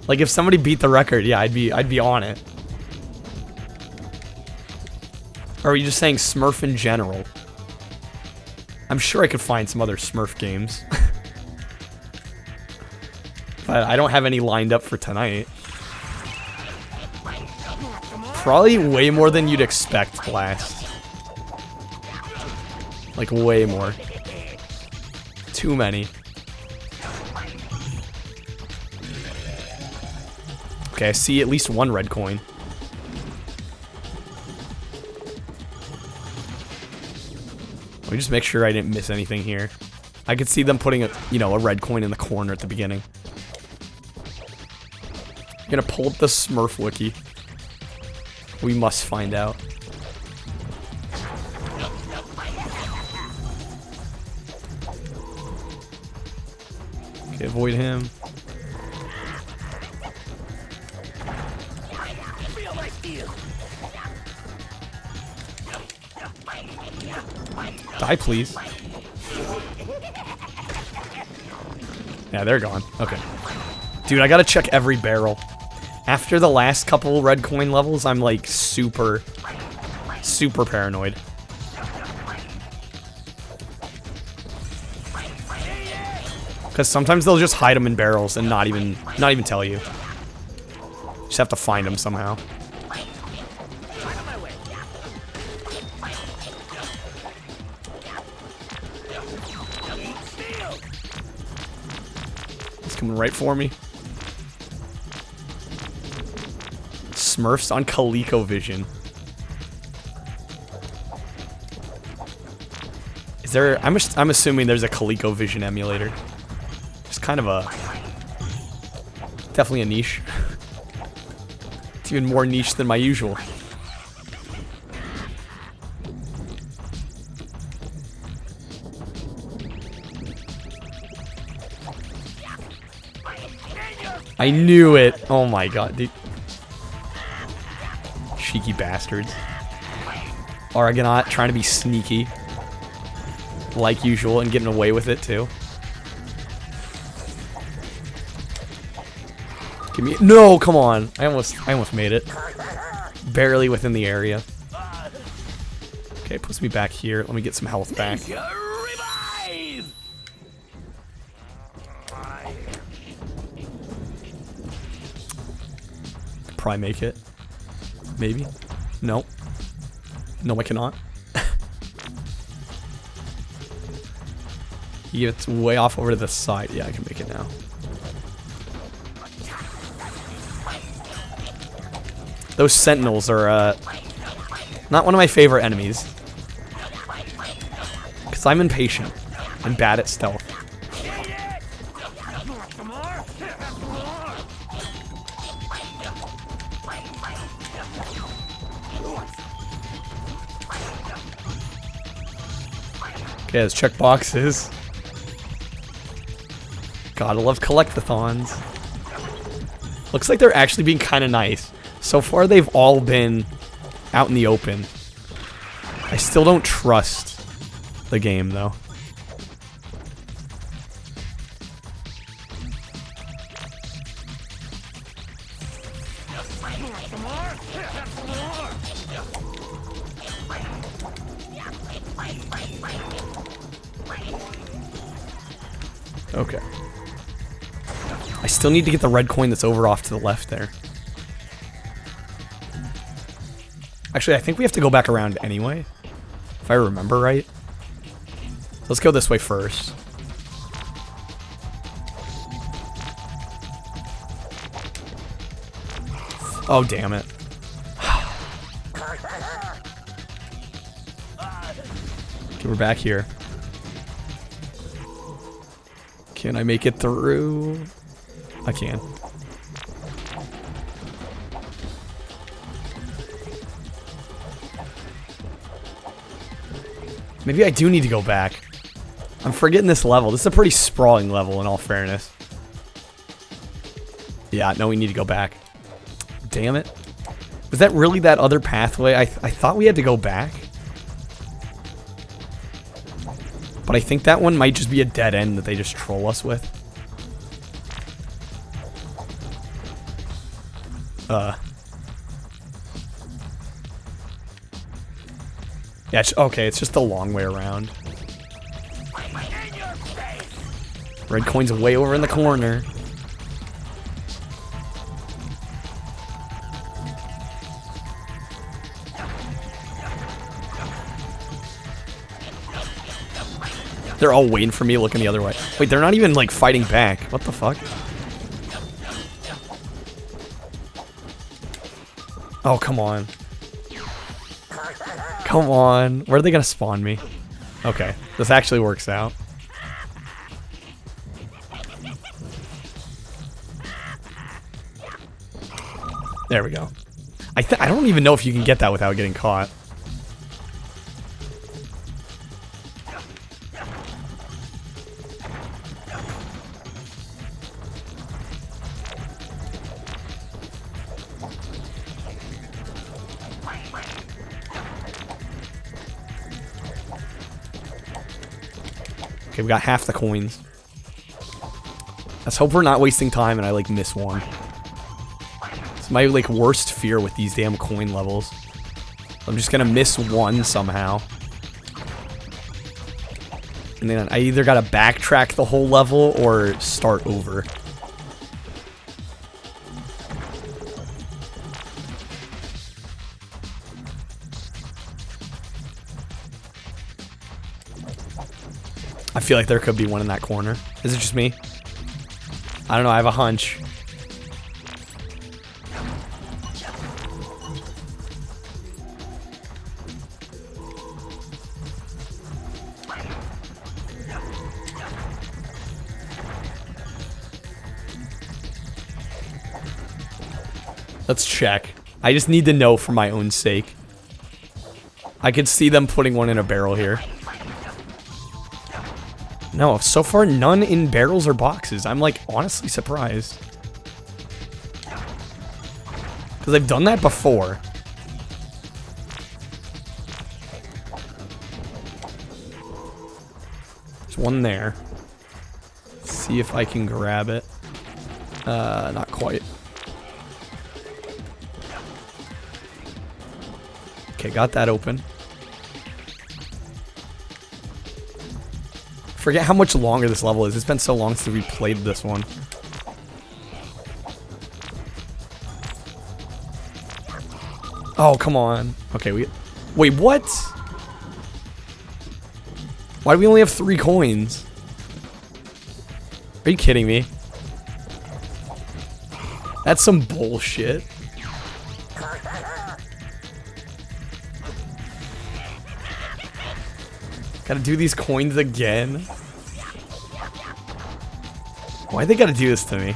B: Like, if somebody beat the record, yeah, I'd be on it. Or are you just saying Smurf in general? I'm sure I could find some other Smurf games. But I don't have any lined up for tonight. Probably way more than you'd expect, Blast. Like, way more. Too many. Okay, I see at least one red coin. Let me just make sure I didn't miss anything here. I could see them putting a red coin in the corner at the beginning. I'm gonna pull up the Smurf wiki. We must find out. Okay, avoid him. Die, please. Yeah, they're gone. Okay. Dude, I gotta check every barrel. After the last couple red coin levels, I'm like super paranoid. Because sometimes they'll just hide them in barrels and not even tell you. Just have to find them somehow. He's coming right for me. Smurfs on ColecoVision. Is there... I'm assuming there's a ColecoVision emulator. It's kind of a... Definitely a niche. It's even more niche than my usual. I knew it. Oh my god, dude. Cheeky bastards. Argonaut trying to be sneaky. Like usual, and getting away with it too. Give me no, come on. I almost made it. Barely within the area. Okay, puts me back here. Let me get some health back.
A: Revive!
B: Probably make it. Maybe. No. No, I cannot. He gets way off over to the side. Yeah, I can make it now. Those sentinels are not one of my favorite enemies. Because I'm impatient and bad at stealth. Okay, let's check boxes. Gotta love collectathons. Looks like they're actually being kind of nice. So far, they've all been out in the open. I still don't trust the game, though. Okay. I still need to get the red coin that's over off to the left there. Actually, I think we have to go back around anyway, if I remember right. Let's go this way first. Oh, damn it. Okay, we're back here. Can I make it through? I can. Maybe I do need to go back. I'm forgetting this level. This is a pretty sprawling level, in all fairness. Yeah, no, we need to go back. Damn it. Was that really that other pathway? I thought we had to go back. But I think that one might just be a dead end that they just troll us with. Yeah, okay, it's just the long way around. Red coin's way over in the corner. They're all waiting for me looking the other way. Wait, they're not even, like, fighting back. What the fuck? Oh, come on. Come on. Where are they gonna spawn me? Okay, this actually works out. There we go. I don't even know if you can get that without getting caught. Okay, we got half the coins. Let's hope we're not wasting time and I, like, miss one. It's my, like, worst fear with these damn coin levels. I'm just gonna miss one somehow. And then I either gotta backtrack the whole level or start over. I feel like there could be one in that corner. Is it just me? I don't know, I have a hunch. Let's check. I just need to know for my own sake. I could see them putting one in a barrel here. No, so far none in barrels or boxes. I'm like honestly surprised. Because I've done that before. There's one there. Let's see if I can grab it. Not quite. Okay, got that open. Forget how much longer this level is. It's been so long since we played this one. Oh, come on. Okay, wait, what? Why do we only have 3 coins? Are you kidding me? That's some bullshit. Gotta do these coins again. Why they gotta do this to me?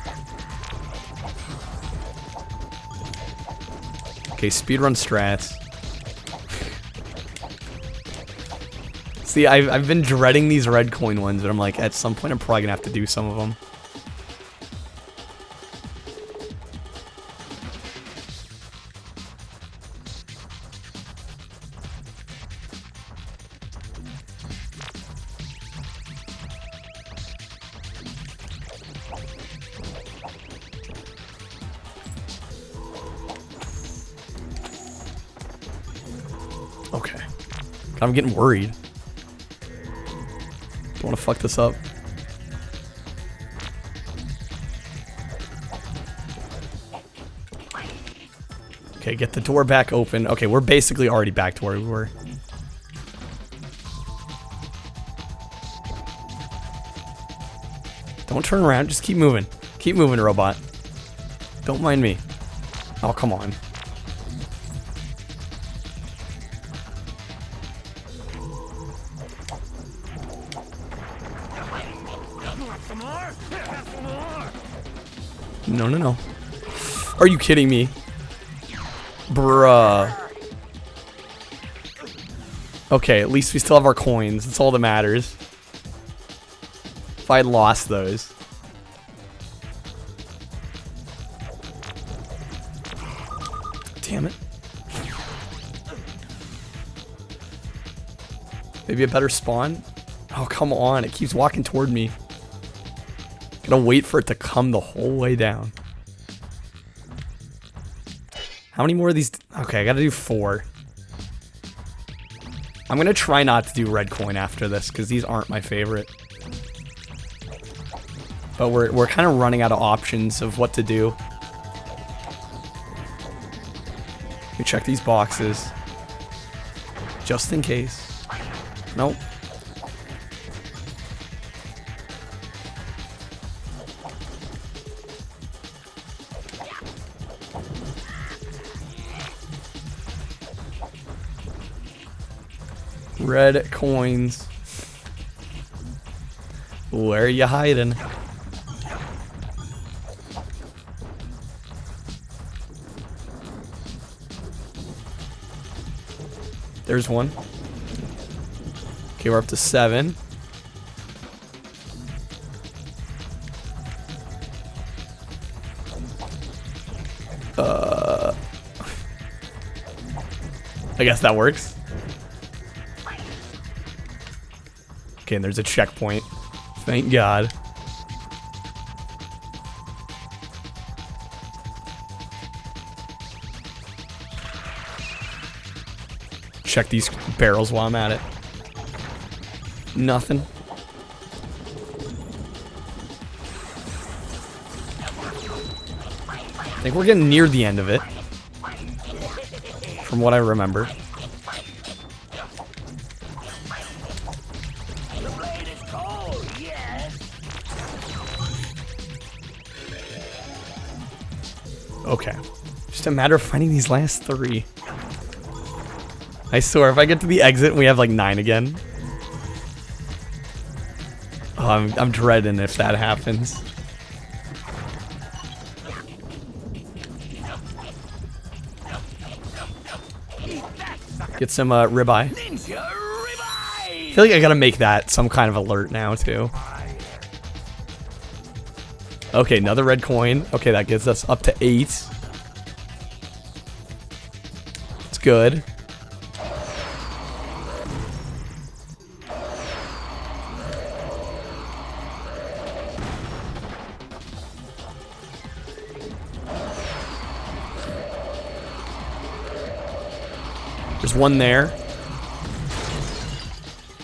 B: Okay, speedrun strats. See, I've been dreading these red coin ones, but I'm like, at some point I'm probably gonna have to do some of them. Okay. I'm getting worried. Don't want to fuck this up. Okay, get the door back open. Okay, we're basically already back to where we were. Don't turn around, just keep moving. Keep moving, robot. Don't mind me. Oh, come on. No, no, no. Are you kidding me? Bruh. Okay, at least we still have our coins. That's all that matters. If I had lost those. Damn it. Maybe a better spawn? Oh, come on. It keeps walking toward me. Gotta wait for it to come the whole way down. How many more of these? Okay, I gotta do 4. I'm gonna try not to do red coin after this, because these aren't my favorite. But we're kind of running out of options of what to do. Let me check these boxes. Just in case. Nope. Red coins. Where are you hiding? There's one. Okay, we're up to 7. I guess that works. Okay, and there's a checkpoint. Thank God. Check these barrels while I'm at it. Nothing. I think we're getting near the end of it. From what I remember.
A: The blade is cold, yes.
B: Okay. Just a matter of finding these last 3. I swear, if I get to the exit and we have like 9 again. Oh, I'm dreading if that happens. Get some ribeye.
A: Ninja
B: I feel like I gotta make that some kind of alert now, too. Okay, another red coin. Okay, that gets us up to 8. It's good. There's one there.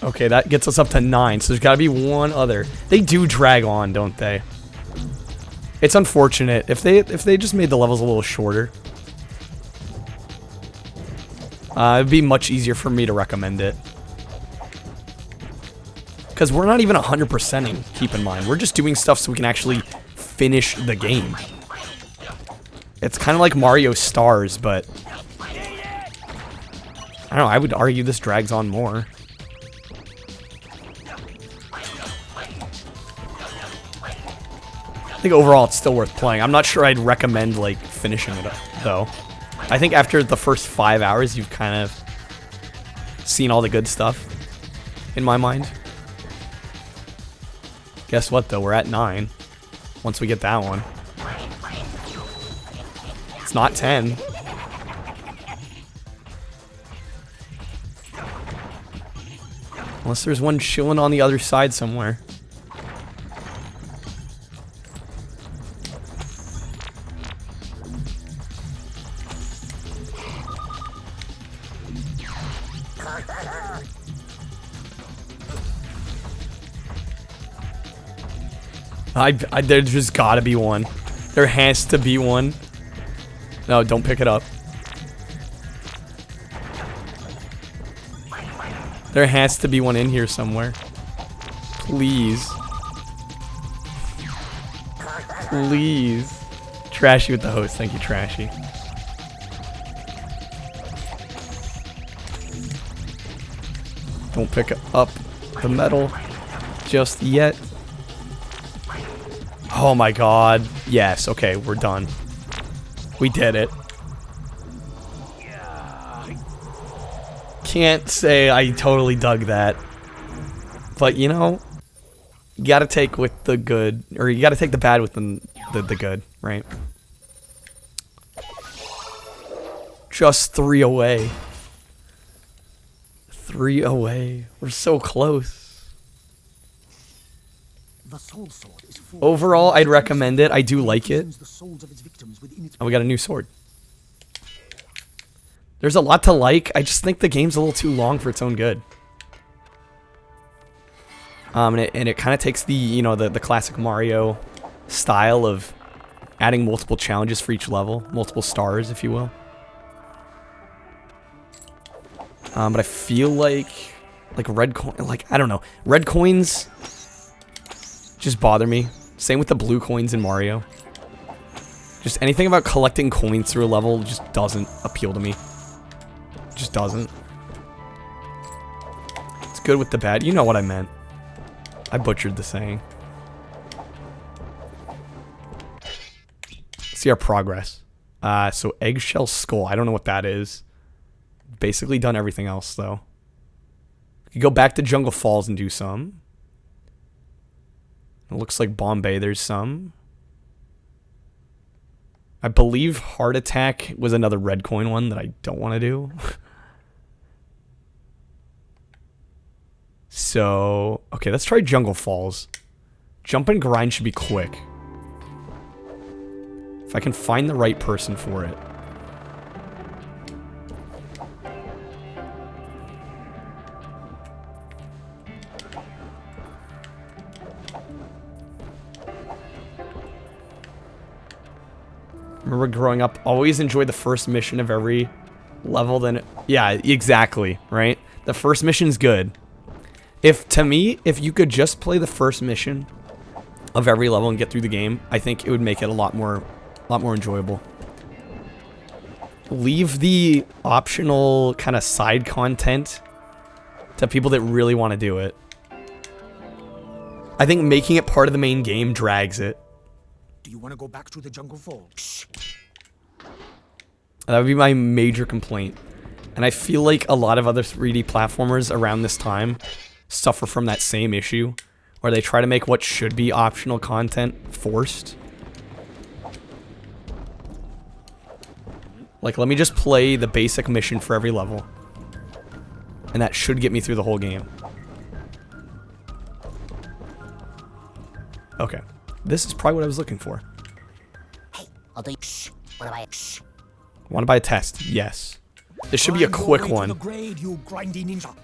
B: Okay, that gets us up to 9, so there's gotta be one other. They do drag on, don't they? It's unfortunate. If they just made the levels a little shorter, it'd be much easier for me to recommend it. Because we're not even 100%ing, keep in mind. We're just doing stuff so we can actually finish the game. It's kind of like Mario Stars, but I don't know, I would argue this drags on more. I think overall it's still worth playing. I'm not sure I'd recommend, like, finishing it, though. I think after the first 5 hours, you've kind of seen all the good stuff, in my mind. Guess what, though? We're at 9. Once we get that one. It's not 10. Unless there's one chilling on the other side somewhere. There's just gotta be one. There has to be one. No, don't pick it up. There has to be one in here somewhere. Please. Please. Trashy with the host. Thank you, Trashy. Don't pick up the metal just yet. Oh my god. Yes, okay, we're done. We did it. Can't say I totally dug that. But, you know, you gotta take with the good, or you gotta take the bad with the good, right? Just 3 away. 3 away. We're so close. Overall, I'd recommend it. I do like it. Oh, we got a new sword. There's a lot to like. I just think the game's a little too long for its own good. And it kind of takes the, you know, the classic Mario style of adding multiple challenges for each level, multiple stars, if you will. But I feel like red coin, like, I don't know, red coins just bother me. Same with the blue coins in Mario. Just anything about collecting coins through a level just doesn't appeal to me. Just doesn't. It's good with the bad. You know what I meant. I butchered the saying. See our progress. So eggshell skull. I don't know what that is. Basically done everything else though. You go back to Jungle Falls and do some. It looks like Bombay. There's some. I believe Heart Attack was another red coin one that I don't want to do. So, okay, let's try Jungle Falls. Jump and grind should be quick. If I can find the right person for it. Remember growing up, always enjoy the first mission of every level, then yeah, exactly, right? The first mission's good. To me, if you could just play the first mission of every level and get through the game, I think it would make it a lot more enjoyable. Leave the optional kind of side content to people that really want to do it. I think making it part of the main game drags it.
C: Do you want to go back to the Jungle Falls?
B: That would be my major complaint. And I feel like a lot of other 3D platformers around this time suffer from that same issue, where they try to make what should be optional content forced. Like, let me just play the basic mission for every level. And that should get me through the whole game. Okay. This is probably what I was looking for.
C: Hey, I'll do. Shh. Wanna buy a shh.
B: Want to buy a test? Yes. This should be a
C: Find your
B: quick
C: way to
B: one.
C: the grade, you grindy ninja.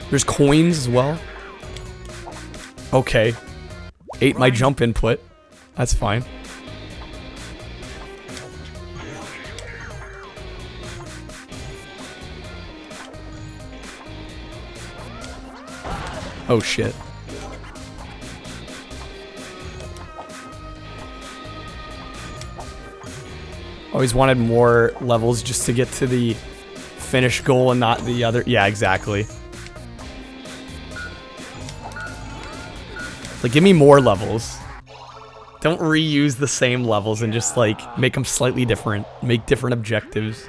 B: There's coins as well. Okay. Ate my jump input. That's fine. Oh shit. Always wanted more levels just to get to the finish goal and not the other. Yeah, exactly. Like, give me more levels. Don't reuse the same levels and just, like, make them slightly different. Make different objectives.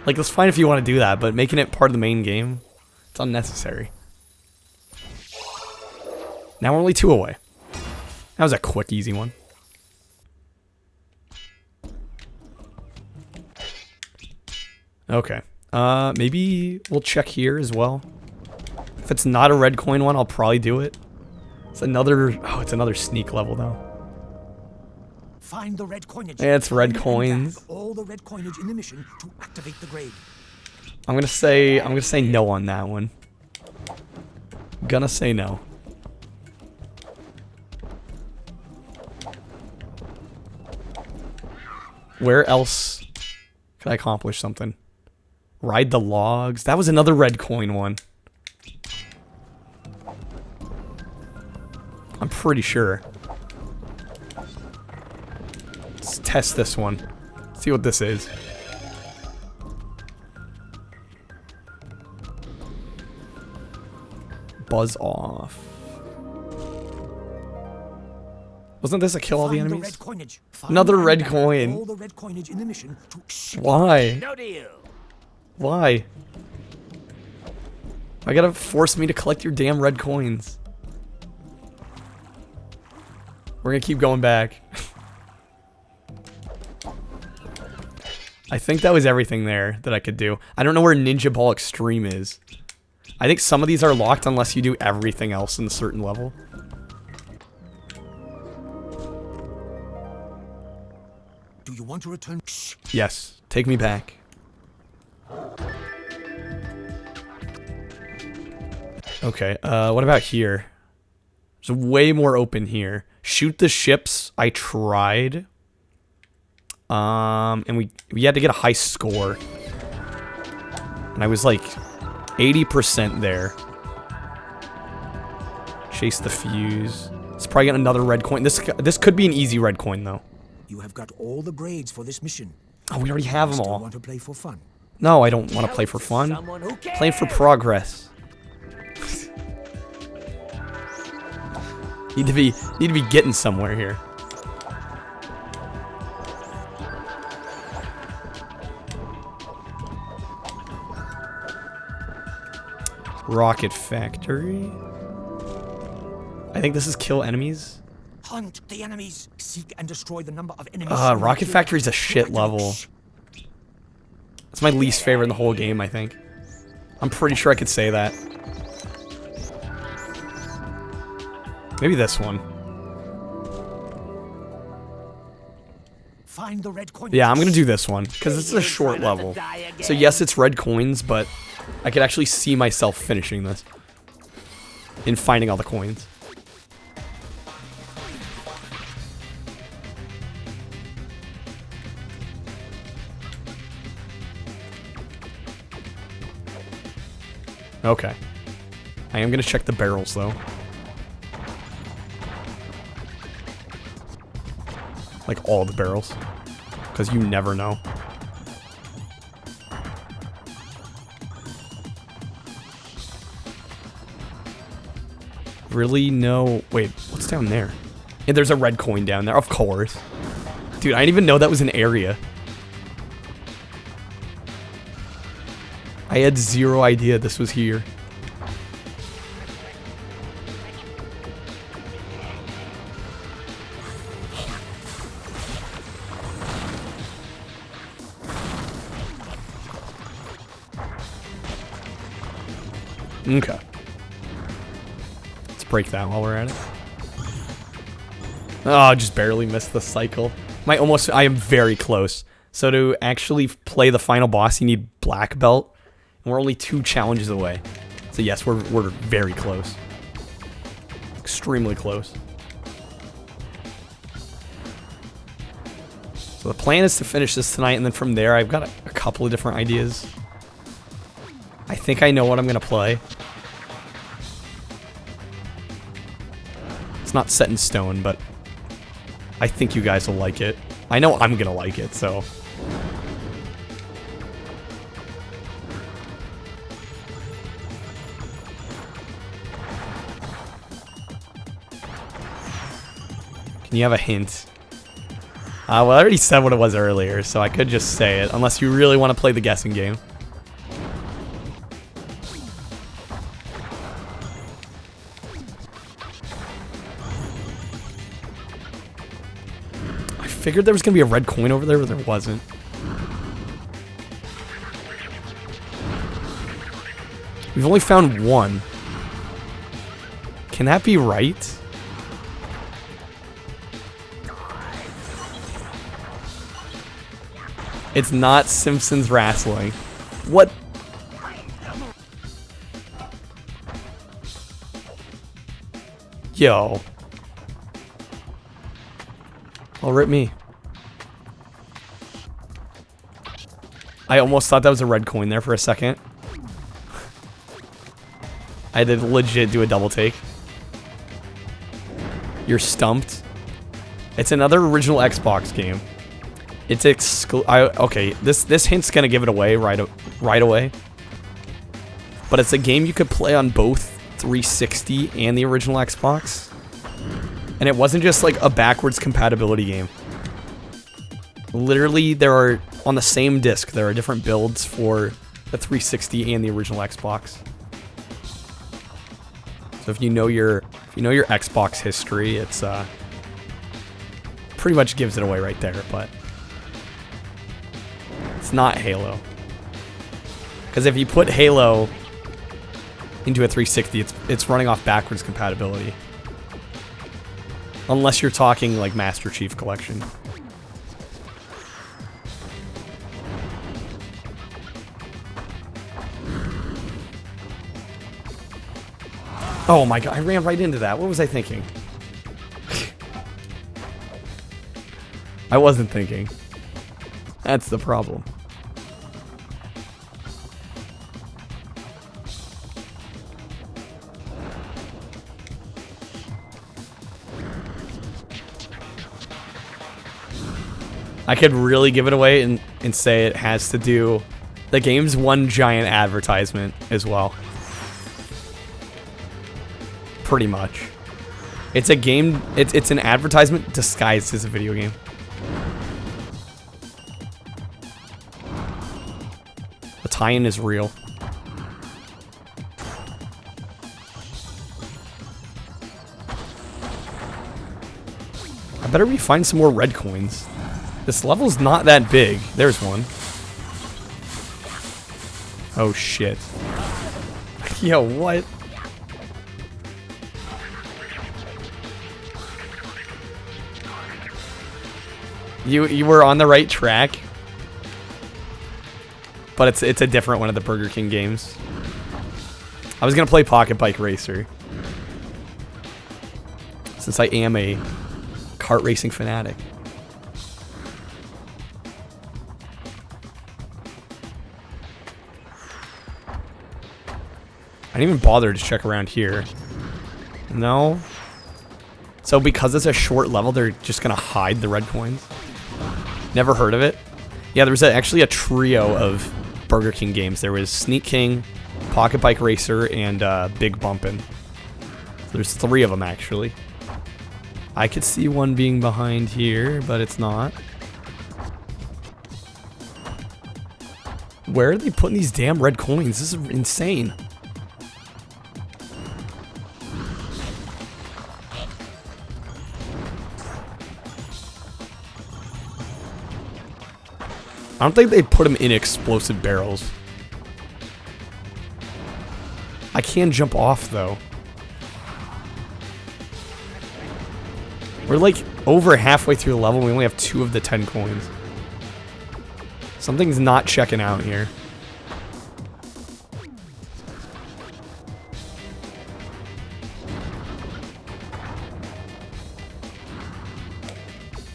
B: Like, it's fine if you want to do that, but making it part of the main game, it's unnecessary. Now we're only 2 away. That was a quick, easy one. Okay. Maybe we'll check here as well. If it's not a red coin one, I'll probably do it. It's another... Oh, it's another sneak level, though.
C: Find the red coinage.
B: Yeah, it's red
C: And
B: coins.
C: bag all the red coinage in the mission to activate the grade.
B: I'm gonna say no on that one. Gonna say no. Where else could I accomplish something? Ride the logs. That was another red coin one. I'm pretty sure. Let's test this one. See what this is. Buzz off. Wasn't this a kill all the
C: Find
B: enemies?
C: red coinage. Find
B: Another
C: and
B: red
C: bag
B: coin.
C: all the red coinage in the mission to
B: Why?
A: No deal.
B: Why? I gotta force me to collect your damn red coins. We're gonna keep going back. I think that was everything there that I could do. I don't know where Ninja Ball Extreme is. I think some of these are locked unless you do everything else in a certain level.
C: Do you want to return?
B: Yes, take me back. Okay, what about here? There's way more open here. Shoot the ships, I tried. And we had to get a high score. And I was like 80% there. Chase the fuse. It's probably got another red coin. This could be an easy red coin though.
C: You have got all the grades for this mission.
B: Oh, we already have them
C: Still
B: all.
C: want to play for fun?
B: No, I don't want to play for fun.
A: Someone who cares.
B: Playing for progress. Need to be getting somewhere here. Rocket Factory. I think this is kill enemies.
C: Hunt the enemies. Seek and destroy the number of enemies.
B: Rocket Factory's a shit level. It's my least favorite in the whole game, I think. I'm pretty sure I could say that. Maybe this one.
C: Find the red coin.
B: Yeah, I'm gonna do this one, because it's a short level. So yes, it's red coins, but I could actually see myself finishing this. In finding all the coins. Okay. I am gonna check the barrels, though. Like, all the barrels. Because you never know. Really? No. Wait, what's down there? Yeah, there's a red coin down there, of course. Dude, I didn't even know that was an area. I had zero idea this was here. Okay. Let's break that while we're at it. Oh, just barely missed the cycle. I am very close. So to actually play the final boss, you need black belt. And we're only 2 challenges away. So yes, we're very close. Extremely close. So the plan is to finish this tonight, and then from there, I've got a couple of different ideas. I think I know what I'm going to play. It's not set in stone, but I think you guys will like it. I know I'm going to like it, so... Can you have a hint? Well, I already said what it was earlier, so I could just say it, unless you really want to play the guessing game. I figured there was going to be a red coin over there, but there wasn't. We've only found one. Can that be right? It's not Simpsons wrestling. What? Yo. Oh, rip me. I almost thought that was a red coin there for a second. I did legit do a double take. You're stumped. It's another original Xbox game. It's okay, this hint's gonna give it away right away. But it's a game you could play on both 360 and the original Xbox. And it wasn't just like a backwards compatibility game. Literally, there are on the same disc, there are different builds for the 360 and the original Xbox. So if you know your Xbox history, it's pretty much gives it away right there, but it's not Halo. Because if you put Halo into a 360, it's running off backwards compatibility. Unless you're talking like Master Chief Collection. Oh my god, I ran right into that. What was I thinking? I wasn't thinking. That's the problem. I could really give it away and say it has to do... The game's one giant advertisement as well. Pretty much. It's a game... It's an advertisement disguised as a video game. The tie-in is real. I better be find some more red coins. This level's not that big. There's one. Oh shit. Yo, what? You were on the right track. But it's a different one of the Burger King games. I was gonna play PockeBike Racer. Since I am a kart racing fanatic. I didn't even bother to check around here. No. So because it's a short level, they're just gonna hide the red coins. Never heard of it. Yeah, there was actually a trio of Burger King games. There was Sneak King, PockeBike Racer, and Big Bumpin'. There's 3 of them actually. I could see one being behind here, but it's not. Where are they putting these damn red coins? This is insane. I don't think they put them in explosive barrels. I can jump off, though. We're like over halfway through the level and we only have 2 of the 10 coins. Something's not checking out here.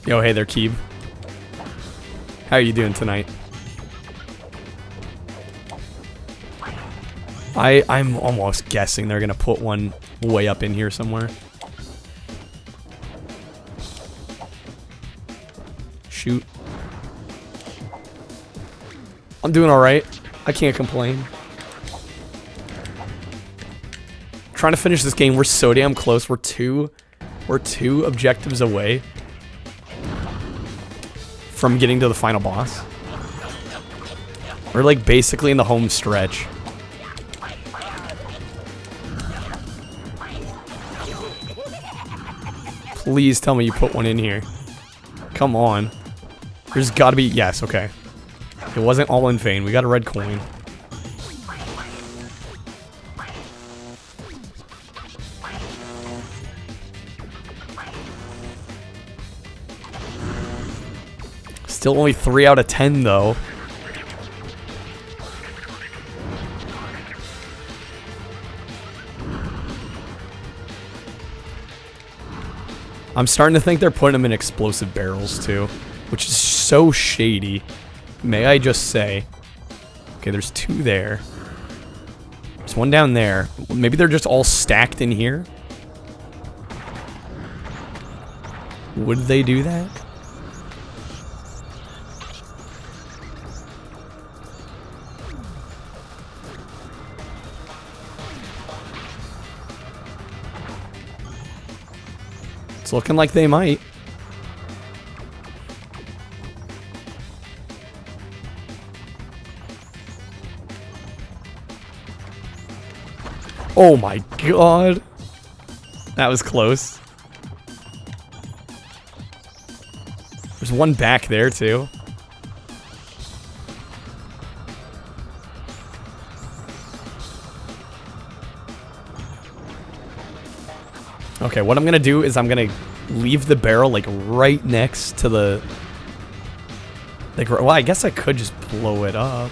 B: Yo, hey there, Keeb. How are you doing tonight? I'm almost guessing they're gonna put one way up in here somewhere. Shoot. I'm doing alright. I can't complain. Trying to finish this game. We're so damn close. We're two objectives away from getting to the final boss. We're like basically in the home stretch. Please tell me you put one in here. Come on. There's gotta be... Yes, okay. It wasn't all in vain. We got a red coin. Still only 3 out of 10, though. I'm starting to think they're putting them in explosive barrels, too. Which is so shady. May I just say. Okay, there's 2 there. There's 1 down there. Maybe they're just all stacked in here? Would they do that? It's looking like they might. Oh my god. That was close. There's 1 back there too. Okay, what I'm gonna do is I'm gonna leave the barrel like right next to the... Like, well, I guess I could just blow it up.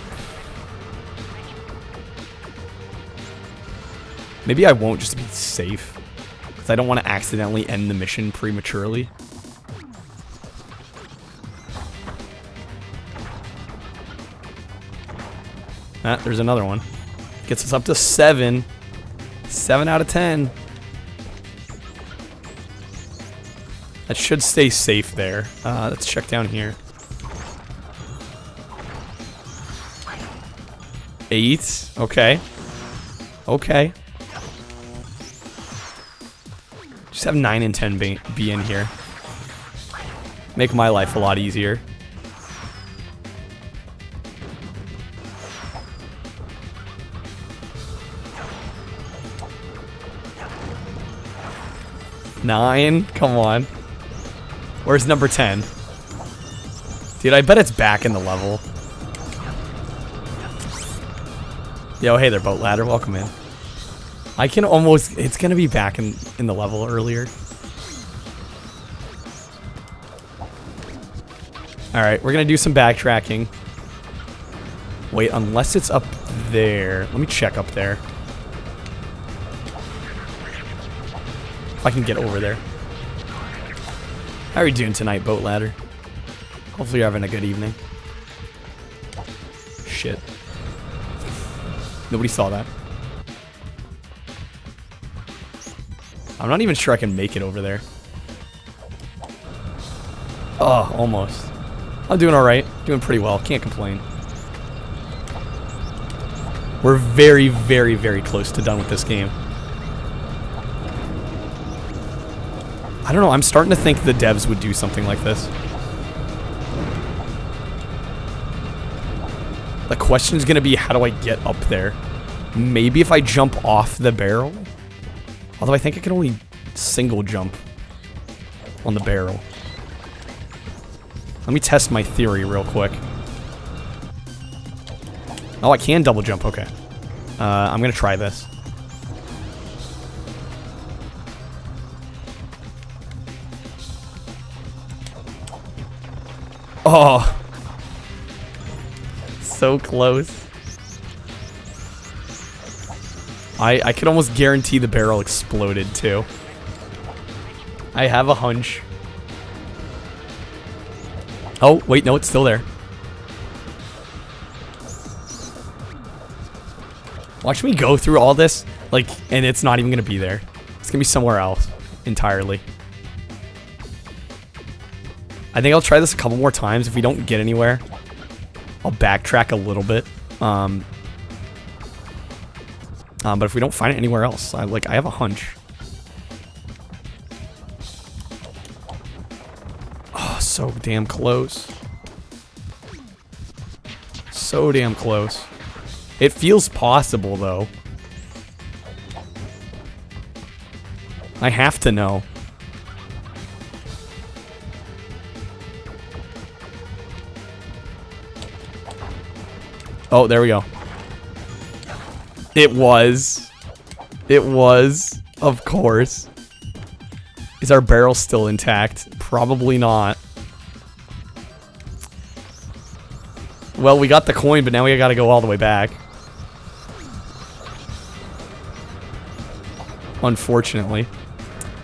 B: Maybe I won't, just to be safe. Because I don't want to accidentally end the mission prematurely. Ah, there's another one. Gets us up to 7. 7 out of 10. That should stay safe there. Let's check down here. 8. Okay. Okay. Just have 9 and 10 be in here. Make my life a lot easier. Nine? Come on. Where's number 10? Dude, I bet it's back in the level. Yo, hey there, boat ladder. Welcome in. I can almost... It's gonna be back in the level earlier. Alright, we're gonna do some backtracking. Wait, unless it's up there. Let me check up there. If I can get over there. How are you doing tonight, boat ladder? Hopefully you're having a good evening. Shit. Nobody saw that. I'm not even sure I can make it over there. Oh, almost. I'm doing alright. Doing pretty well. Can't complain. We're very, very, very close to done with this game. I don't know. I'm starting to think the devs would do something like this. The question is going to be, how do I get up there? Maybe if I jump off the barrel? Although I think I can only single jump on the barrel. Let me test my theory real quick. Oh, I can double jump. Okay. I'm going to try this. Oh. So close. I could almost guarantee the barrel exploded too. I have a hunch. Oh, wait, no, it's still there. Watch me go through all this, like, and it's not even gonna be there. It's gonna be somewhere else entirely. I think I'll try this a couple more times. If we don't get anywhere, I'll backtrack a little bit. But if we don't find it anywhere else, I have a hunch. Oh, so damn close. So damn close. It feels possible, though. I have to know. Oh, there we go. It was. It was, of course. Is our barrel still intact? Probably not. Well, we got the coin, but now we gotta go all the way back. Unfortunately.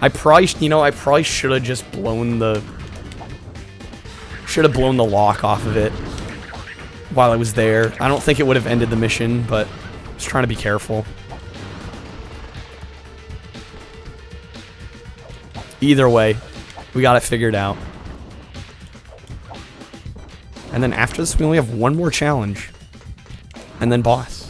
B: I probably, you know, I probably should have just blown the... Should have blown the lock off of it while I was there. I don't think it would have ended the mission, but just trying to be careful. Either way, we got it figured out. And then after this, we only have one more challenge. And then boss.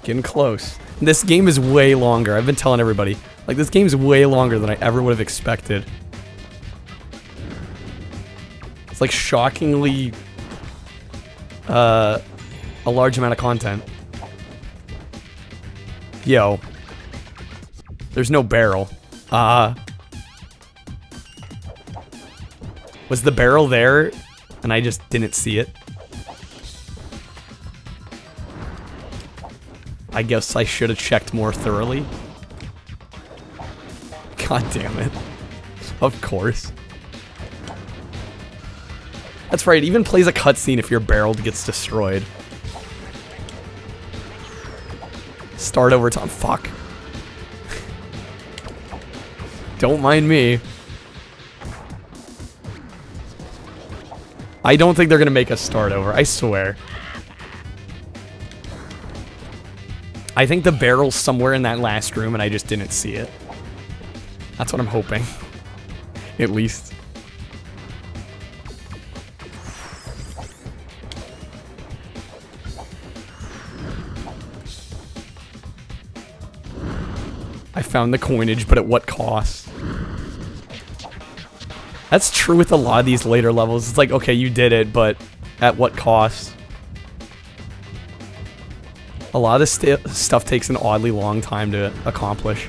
B: Getting close. This game is way longer. I've been telling everybody. Like, this game is way longer than I ever would have expected. It's like shockingly a large amount of content. Yo. There's no barrel. Was the barrel there and I just didn't see it? I guess I should have checked more thoroughly. God damn it. Of course. That's right, it even plays a cutscene if your barrel gets destroyed. Start over time. Fuck. Don't mind me. I don't think they're gonna make us start over, I swear. I think the barrel's somewhere in that last room and I just didn't see it. That's what I'm hoping. At least. I found the coinage, but at what cost? That's true with a lot of these later levels. It's like, okay, you did it, but at what cost? A lot of this stuff takes an oddly long time to accomplish.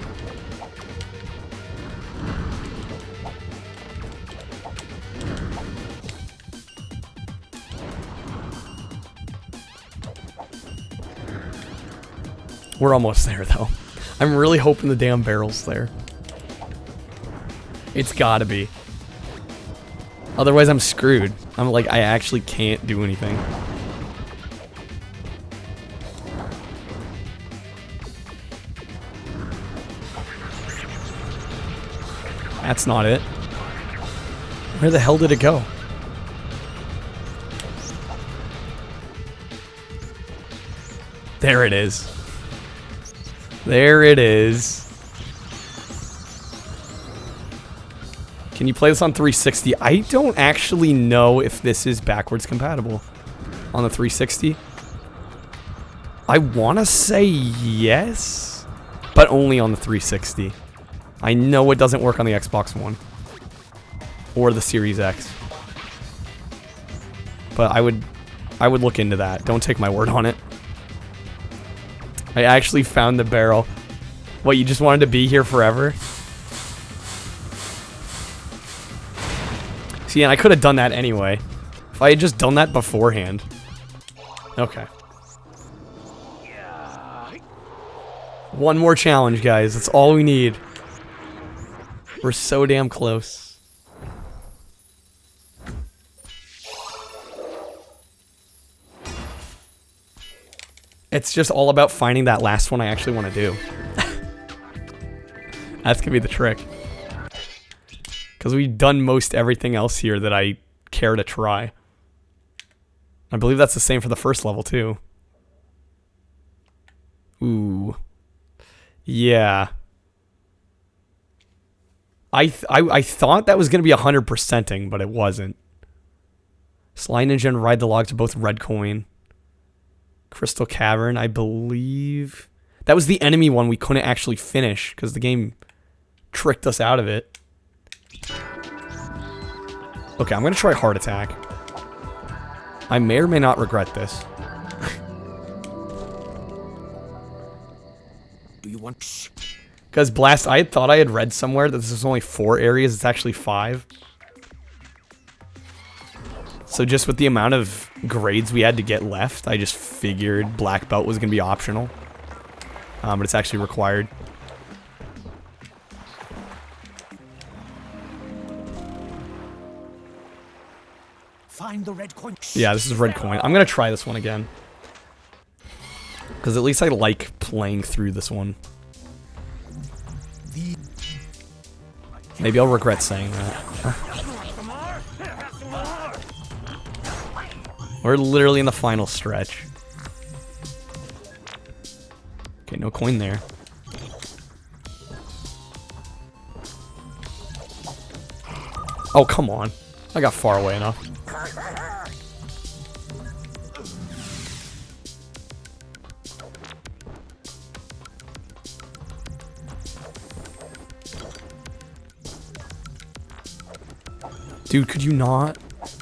B: We're almost there, though. I'm really hoping the damn barrel's there. It's gotta be. Otherwise, I'm screwed. I'm like, I actually can't do anything. That's not it. Where the hell did it go? There it is. There it is. Can you play this on 360? I don't actually know if this is backwards compatible on the 360. I want to say yes, but only on the 360. I know it doesn't work on the Xbox One or the Series X. But I would look into that. Don't take my word on it. I actually found the barrel. What, you just wanted to be here forever? See, and I could have done that anyway. If I had just done that beforehand. Okay. One more challenge, guys. That's all we need. We're so damn close. It's just all about finding that last one I actually want to do. That's gonna be the trick. Because we've done most everything else here that I care to try. I believe that's the same for the first level, too. Ooh. Yeah. I thought that was going to be 100%ing, but it wasn't. Slide Ninja and ride the log to both red coin. Crystal Cavern, I believe. That was the enemy one we couldn't actually finish because the game tricked us out of it. Okay, I'm going to try Heart Attack. I may or may not regret this.
C: Do you want...
B: Because Blast, I thought I had read somewhere that this was only 4 areas. It's actually 5. So just with the amount of grades we had to get left, I just figured Black Belt was going to be optional. But it's actually required.
C: Find the red coin.
B: Yeah, this is red coin. I'm going to try this one again. Because at least I like playing through this one. Maybe I'll regret saying that. We're literally in the final stretch. Okay, no coin there. Oh, come on. I got far away enough. Dude, could you not?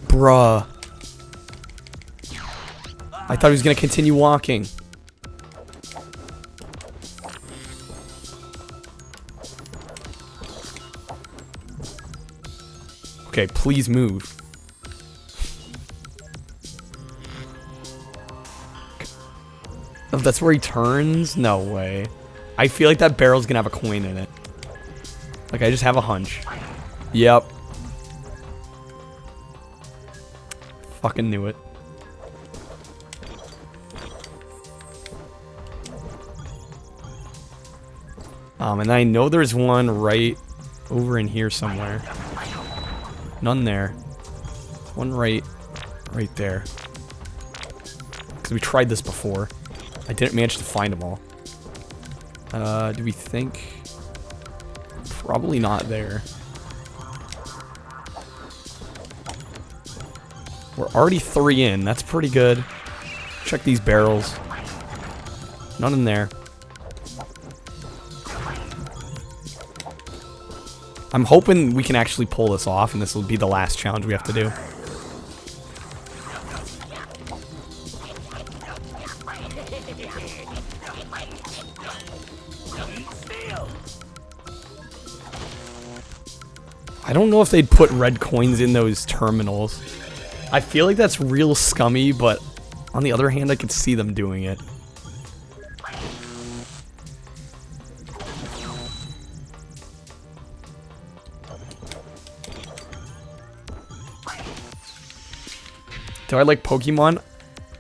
B: Bruh. I thought he was gonna continue walking. Okay, please move. Oh, that's where he turns? No way. I feel like that barrel's gonna have a coin in it. Like, I just have a hunch. Yep. Fucking knew it. And I know there's one right over in here somewhere. None there. One right there. Because we tried this before. I didn't manage to find them all. Do we think? Probably not there. We're already 3 in. That's pretty good. Check these barrels. None in there. I'm hoping we can actually pull this off, and this will be the last challenge we have to do. I don't know if they'd put red coins in those terminals. I feel like that's real scummy, but on the other hand, I could see them doing it. Do I like Pokemon?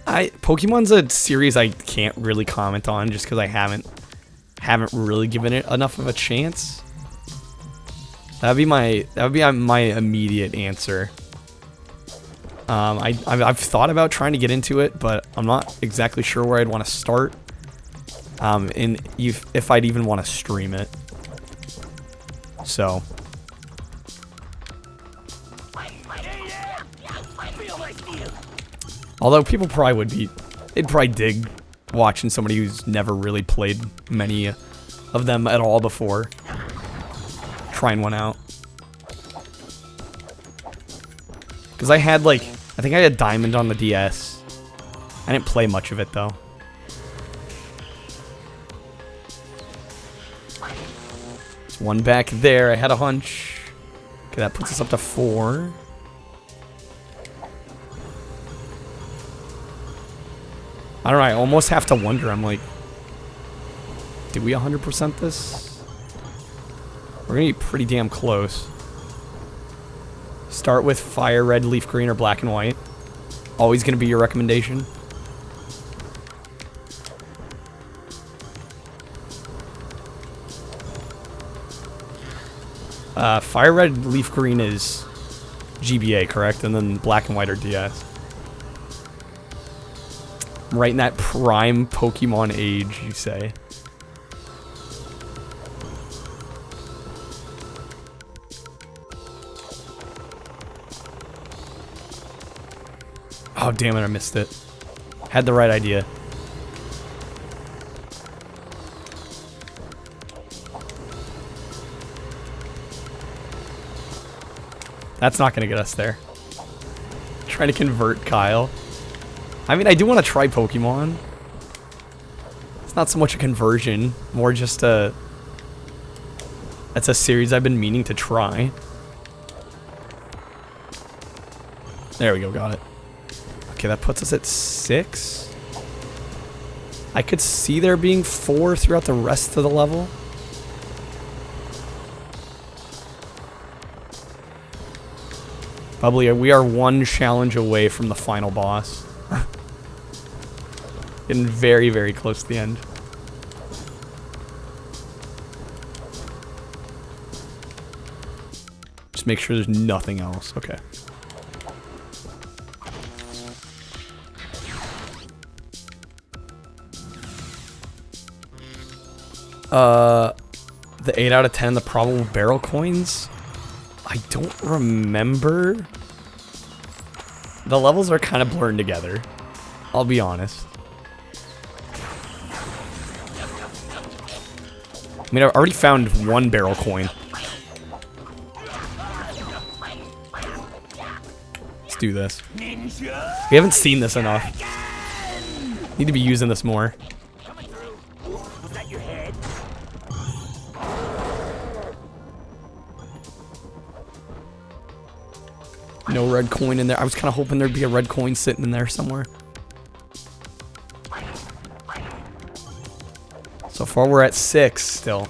B: Pokemon's a series I can't really comment on just because I haven't really given it enough of a chance. That'd be my immediate answer. I've thought about trying to get into it, but I'm not exactly sure where I'd want to start. And if I'd even want to stream it. So. Although people probably would be, they'd probably dig watching somebody who's never really played many of them at all before. Trying one out. Because I had like, I think I had Diamond on the DS. I didn't play much of it though. There's one back there, I had a hunch. Okay, that puts us up to 4. I don't know, I almost have to wonder, I'm like, did we 100% this? We're gonna be pretty damn close. Start with fire, red, leaf green, or black and white. Always gonna be your recommendation. Fire, red, leaf green is GBA, correct? And then black and white are DS. Right in that prime Pokemon age, you say. Oh, damn it, I missed it. Had the right idea. That's not gonna get us there. Trying to convert Kyle. I mean, I do want to try Pokemon. It's not so much a conversion, more just a... That's a series I've been meaning to try. There we go, got it. Okay, that puts us at 6. I could see there being 4 throughout the rest of the level. Probably we are 1 challenge away from the final boss. Getting very, very close to the end. Just make sure there's nothing else. Okay. The 8 out of 10, the probable barrel coins. I don't remember. The levels are kind of blurred together. I'll be honest. I mean, I've already found 1 barrel coin. Let's do this. We haven't seen this enough. Need to be using this more.
A: Was that your head?
B: No red coin in there. I was kind of hoping there'd be a red coin sitting in there somewhere. So far we're at 6 still.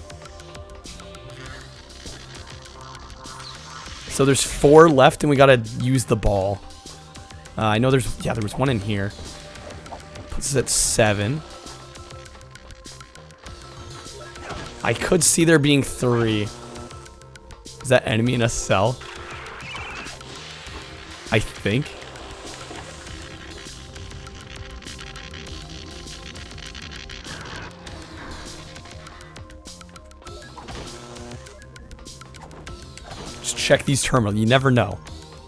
B: So there's 4 left and we gotta use the ball. I know there's, yeah, there was 1 in here. Puts us at 7. I could see there being 3. Is that enemy in a cell? I think. Just check these terminals. You never know.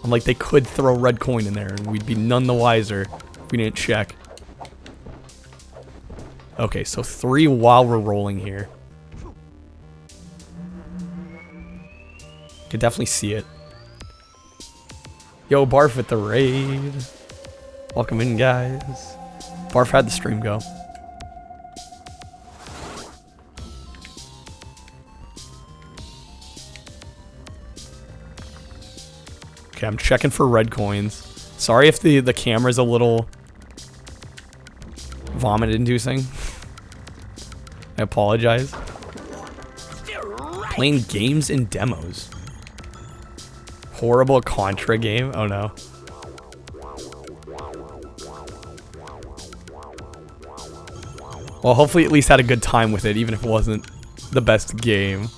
B: I'm like, they could throw a red coin in there and we'd be none the wiser if we didn't check. Okay, so 3 while we're rolling here. Could definitely see it. Yo, Barf with the raid. Welcome in, guys. Barf had the stream go. Okay, I'm checking for red coins. Sorry if the camera's a little vomit-inducing. I apologize. Playing games and demos. Horrible Contra game? Oh no. Well, hopefully at least had a good time with it, even if it wasn't the best game.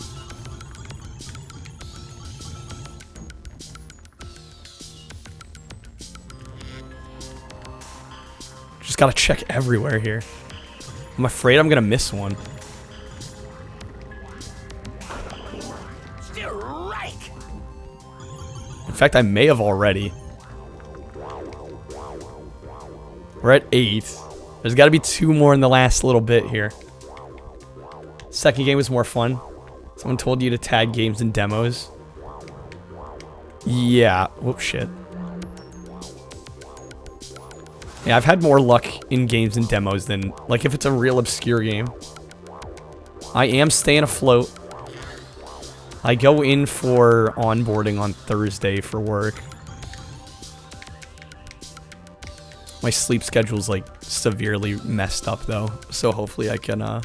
B: Just gotta check everywhere here. I'm afraid I'm gonna miss one. In fact, I may have already. We're at 8. There's got to be 2 more in the last little bit here. Second game was more fun. Someone told you to tag games and demos. Yeah. Whoops, shit. Yeah, I've had more luck in games and demos than, like, if it's a real obscure game. I am staying afloat. I go in for onboarding on Thursday for work. My sleep schedule's, like, severely messed up, though. So hopefully I can,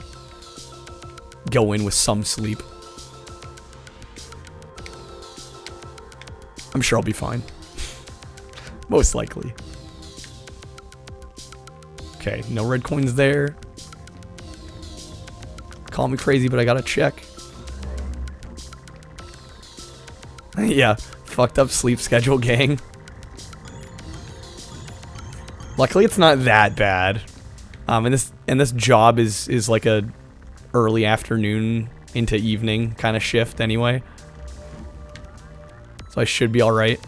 B: go in with some sleep. I'm sure I'll be fine. Most likely. Okay, no red coins there. Call me crazy, but I gotta check. Yeah, fucked up sleep schedule, gang. Luckily, it's not that bad. And this job is like a early afternoon into evening kind of shift anyway. So I should be all right.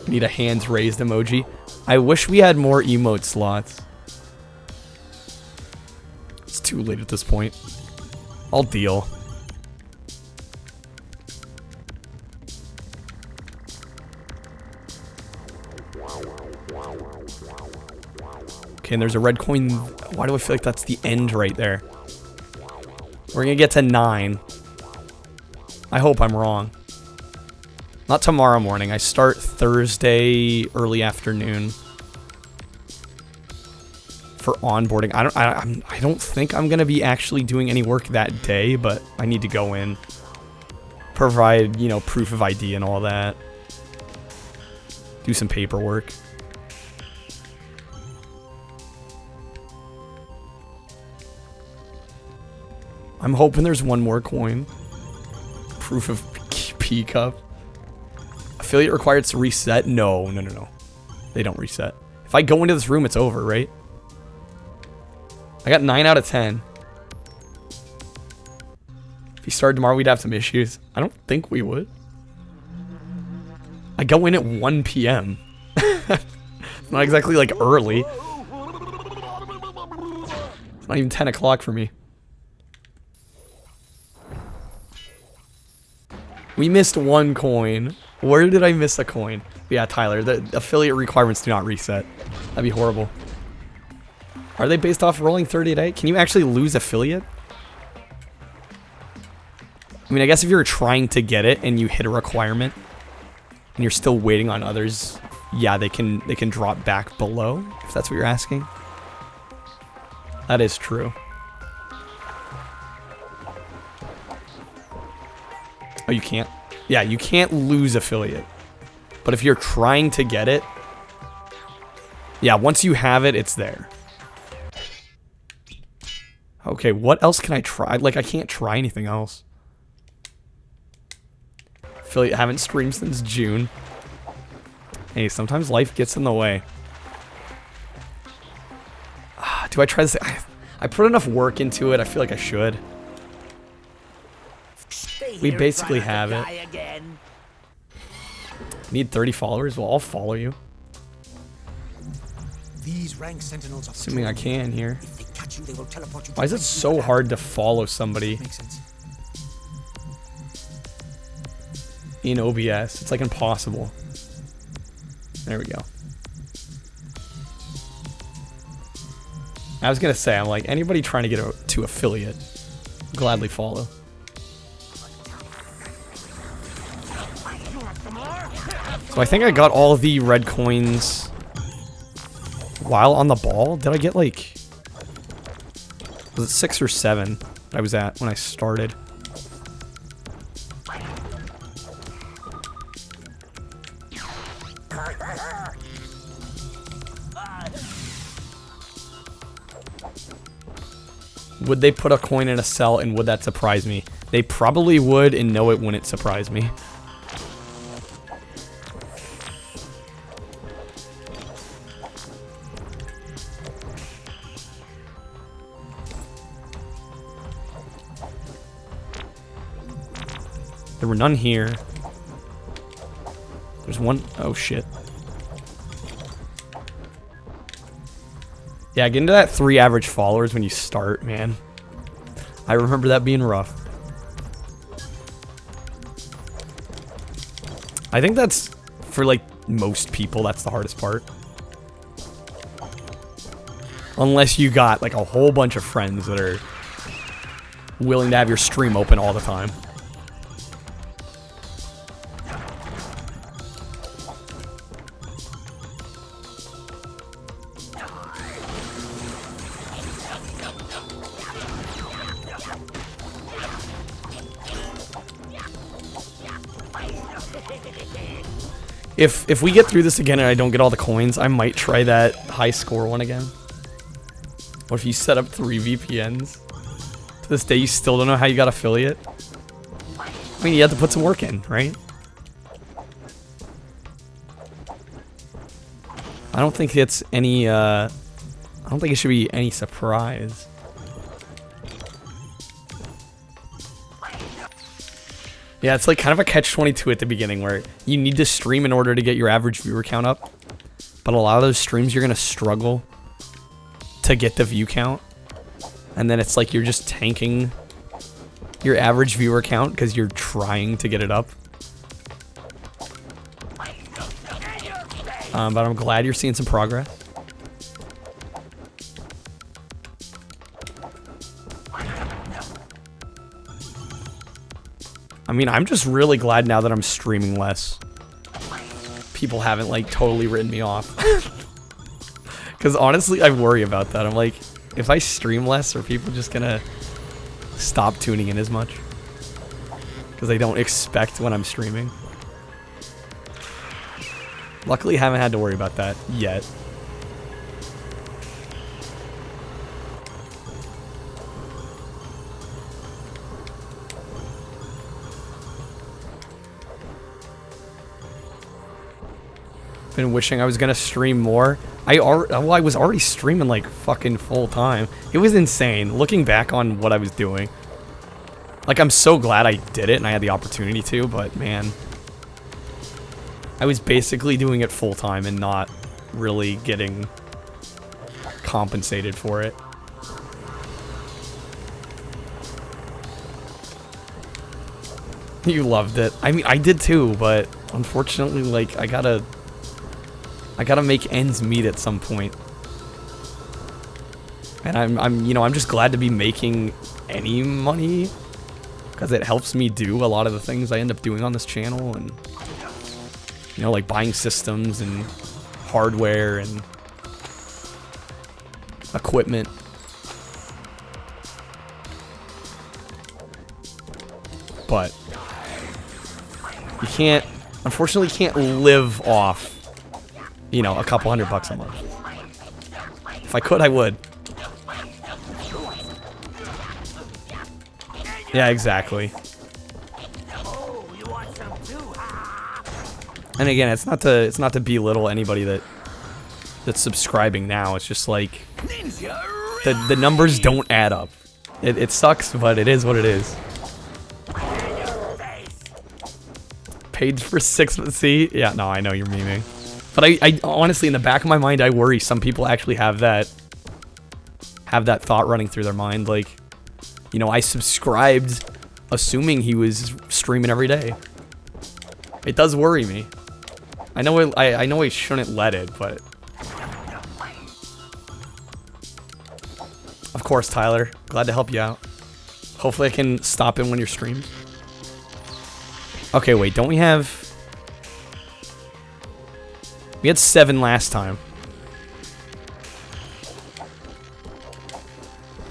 B: Need a hands raised emoji. I wish we had more emote slots. It's too late at this point. I'll deal. Okay, and there's a red coin. Why do I feel like that's the end right there? We're gonna get to 9. I hope I'm wrong. Not tomorrow morning. I start Thursday early afternoon for onboarding. I don't think I'm gonna be actually doing any work that day, but I need to go in, provide, you know, proof of ID and all that. Do some paperwork. I'm hoping there's one more coin. Proof of P cup. Affiliate required to reset? No. They don't reset. If I go into this room, it's over, right? I got 9 out of 10. If you started tomorrow, we'd have some issues. I don't think we would. I go in at 1 p.m. It's not exactly like early. It's not even 10 o'clock for me. We missed 1 coin. Where did I miss a coin? Yeah, Tyler, the affiliate requirements do not reset. That'd be horrible. Are they based off rolling 30 a day? Can you actually lose affiliate? I mean, I guess if you're trying to get it and you hit a requirement and you're still waiting on others, yeah, they can drop back below, if that's what you're asking. That is true. Oh, you can't? Yeah, you can't lose affiliate. But if you're trying to get it, yeah, once you have it, it's there. Okay, what else can I try? Like, I can't try anything else. Affiliate, haven't streamed since June. Hey, sometimes life gets in the way. Do I try this? I put enough work into it, I feel like I should. We basically have it. Need 30 followers? Well, I'll follow you.
C: These rank sentinels are
B: Assuming I can here.
C: If they catch you, they will teleport you.
B: Why is it so hard to follow somebody
C: Makes sense.
B: in OBS? It's like impossible. There we go. I was gonna say, I'm like, anybody trying to get to affiliate, gladly follow. So I think I got all the red coins while on the ball. Did I get like, was it 6 or 7 that I was at when I started? Would they put a coin in a cell and would that surprise me? They probably would, and no, it wouldn't surprise me. There were none here. There's one. Oh, shit. Yeah, getting to that 3 average followers when you start, man. I remember that being rough. I think that's, for like most people, that's the hardest part. Unless you got like a whole bunch of friends that are willing to have your stream open all the time. If we get through this again and I don't get all the coins, I might try that high score one again. What if you set up 3 VPNs? To this day, you still don't know how you got affiliate? I mean, you have to put some work in, right? I don't think it's any, I don't think it should be any surprise. Yeah, it's like kind of a catch-22 at the beginning where you need to stream in order to get your average viewer count up. But a lot of those streams, you're going to struggle to get the view count. And then it's like you're just tanking your average viewer count because you're trying to get it up. But I'm glad you're seeing some progress. I mean, I'm just really glad now that I'm streaming less. People haven't, like, totally written me off. Because honestly, I worry about that. I'm like, if I stream less, are people just gonna stop tuning in as much? Because they don't expect when I'm streaming. Luckily, I haven't had to worry about that yet. Been wishing I was gonna stream more. I was already streaming like fucking full time. It was insane looking back on what I was doing. Like, I'm so glad I did it and I had the opportunity to, but man, I was basically doing it full time and not really getting compensated for it. You loved it. I mean, I did too, but unfortunately, like, I gotta make ends meet at some point. And I'm just glad to be making any money because it helps me do a lot of the things I end up doing on this channel, and like buying systems and hardware and equipment. But you can't, unfortunately, you can't live off a couple $100 a month. If I could, I would. Yeah, exactly. And again, it's not to belittle anybody that's subscribing now. It's just like the numbers don't add up. It sucks, but it is what it is. Paid for 6 months. See? Yeah, no, I know you're memeing. But I honestly, in the back of my mind, I worry some people actually have that thought running through their mind. Like, I subscribed assuming he was streaming every day. It does worry me. I know I shouldn't let it, but of course, Tyler, glad to help you out. Hopefully I can stop in when you're streams. Okay, wait, don't we have... We had 7 last time.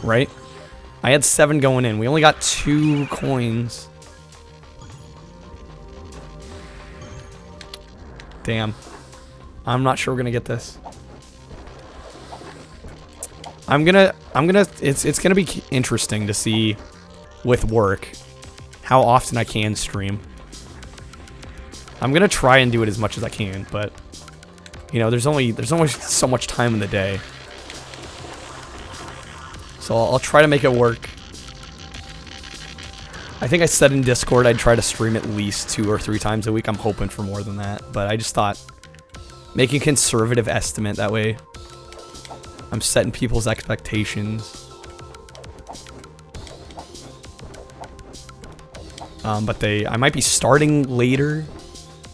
B: Right? I had 7 going in. We only got 2 coins. Damn. I'm not sure we're gonna get this. It's gonna be interesting to see with work how often I can stream. I'm gonna try and do it as much as I can, but there's only so much time in the day. So I'll try to make it work. I think I said in Discord I'd try to stream at least 2 or 3 times a week. I'm hoping for more than that, but I just thought making a conservative estimate, that way I'm setting people's expectations. But I might be starting later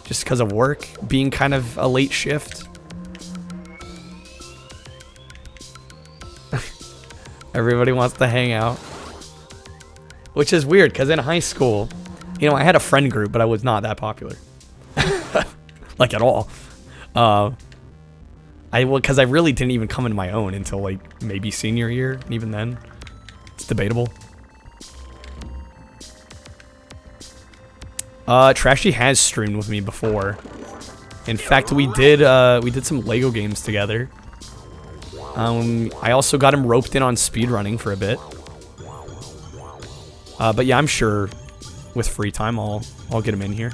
B: just because of work being kind of a late shift. Everybody wants to hang out, which is weird because in high school, you know, I had a friend group, but I was not that popular, like at all. Because I really didn't even come into my own until like maybe senior year, and even then, it's debatable. Trashy has streamed with me before. In fact, we did some Lego games together. I also got him roped in on speedrunning for a bit. But yeah, I'm sure with free time I'll get him in here.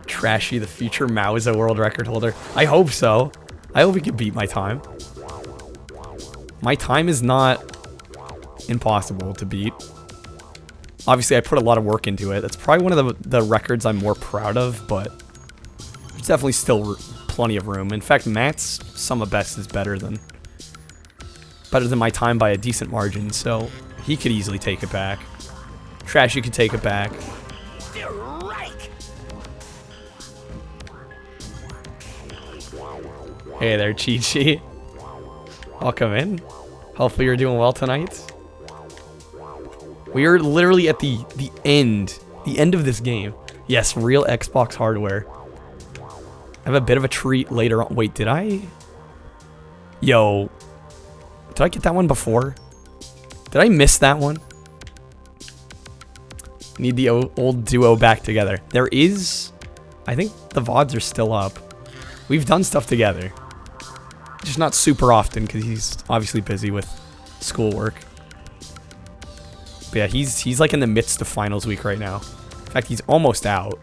B: Trashy, the future Mauza world record holder. I hope so. I hope he can beat my time. My time is not impossible to beat. Obviously, I put a lot of work into it. That's probably one of the records I'm more proud of, but there's definitely still plenty of room. In fact, Matt's sum of best is better than my time by a decent margin, so he could easily take it back. Trashy could take it back. Hey there, Chi-Chi. Welcome in. Hopefully you're doing well tonight. We are literally at the end of this game. Yes, real Xbox hardware. I have a bit of a treat later on. Wait, did I? Yo, did I get that one before? Did I miss that one? Need the old duo back together. There is, I think the VODs are still up. We've done stuff together. Just not super often because he's obviously busy with schoolwork. But yeah, he's like in the midst of finals week right now. In fact, he's almost out.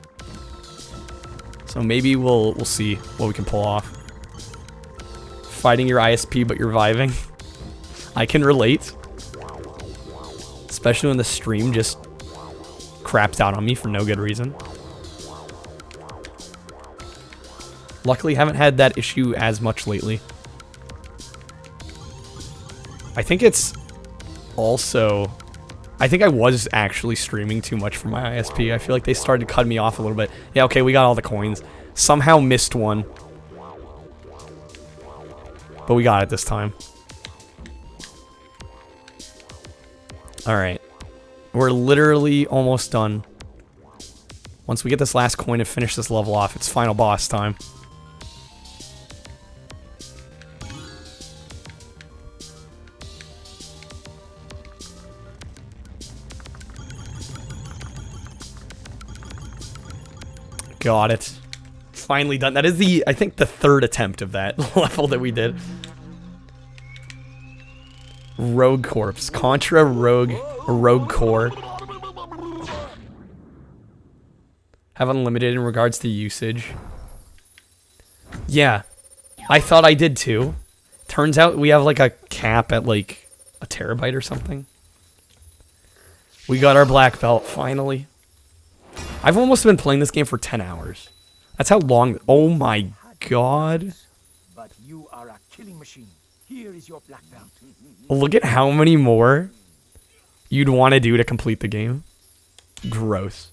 B: So maybe we'll see what we can pull off. Fighting your ISP, but you're vibing. I can relate. Especially when the stream just craps out on me for no good reason. Luckily, haven't had that issue as much lately. I think it's also... I think I was actually streaming too much for my ISP. I feel like they started cutting me off a little bit. Yeah, okay, we got all the coins. Somehow missed one. But we got it this time. Alright. We're literally almost done. Once we get this last coin and finish this level off, it's final boss time. Got it. Finally done. That is I think the 3rd attempt of that level that we did. Rogue Corpse. Contra Rogue Core. Have unlimited in regards to usage. Yeah. I thought I did too. Turns out we have like a cap at like a terabyte or something. We got our black belt finally. I've almost been playing this game for 10 hours. That's how long... Oh my god.
C: But you are a killing machine. Here is your black belt.
B: Look at how many more you'd want to do to complete the game. Gross.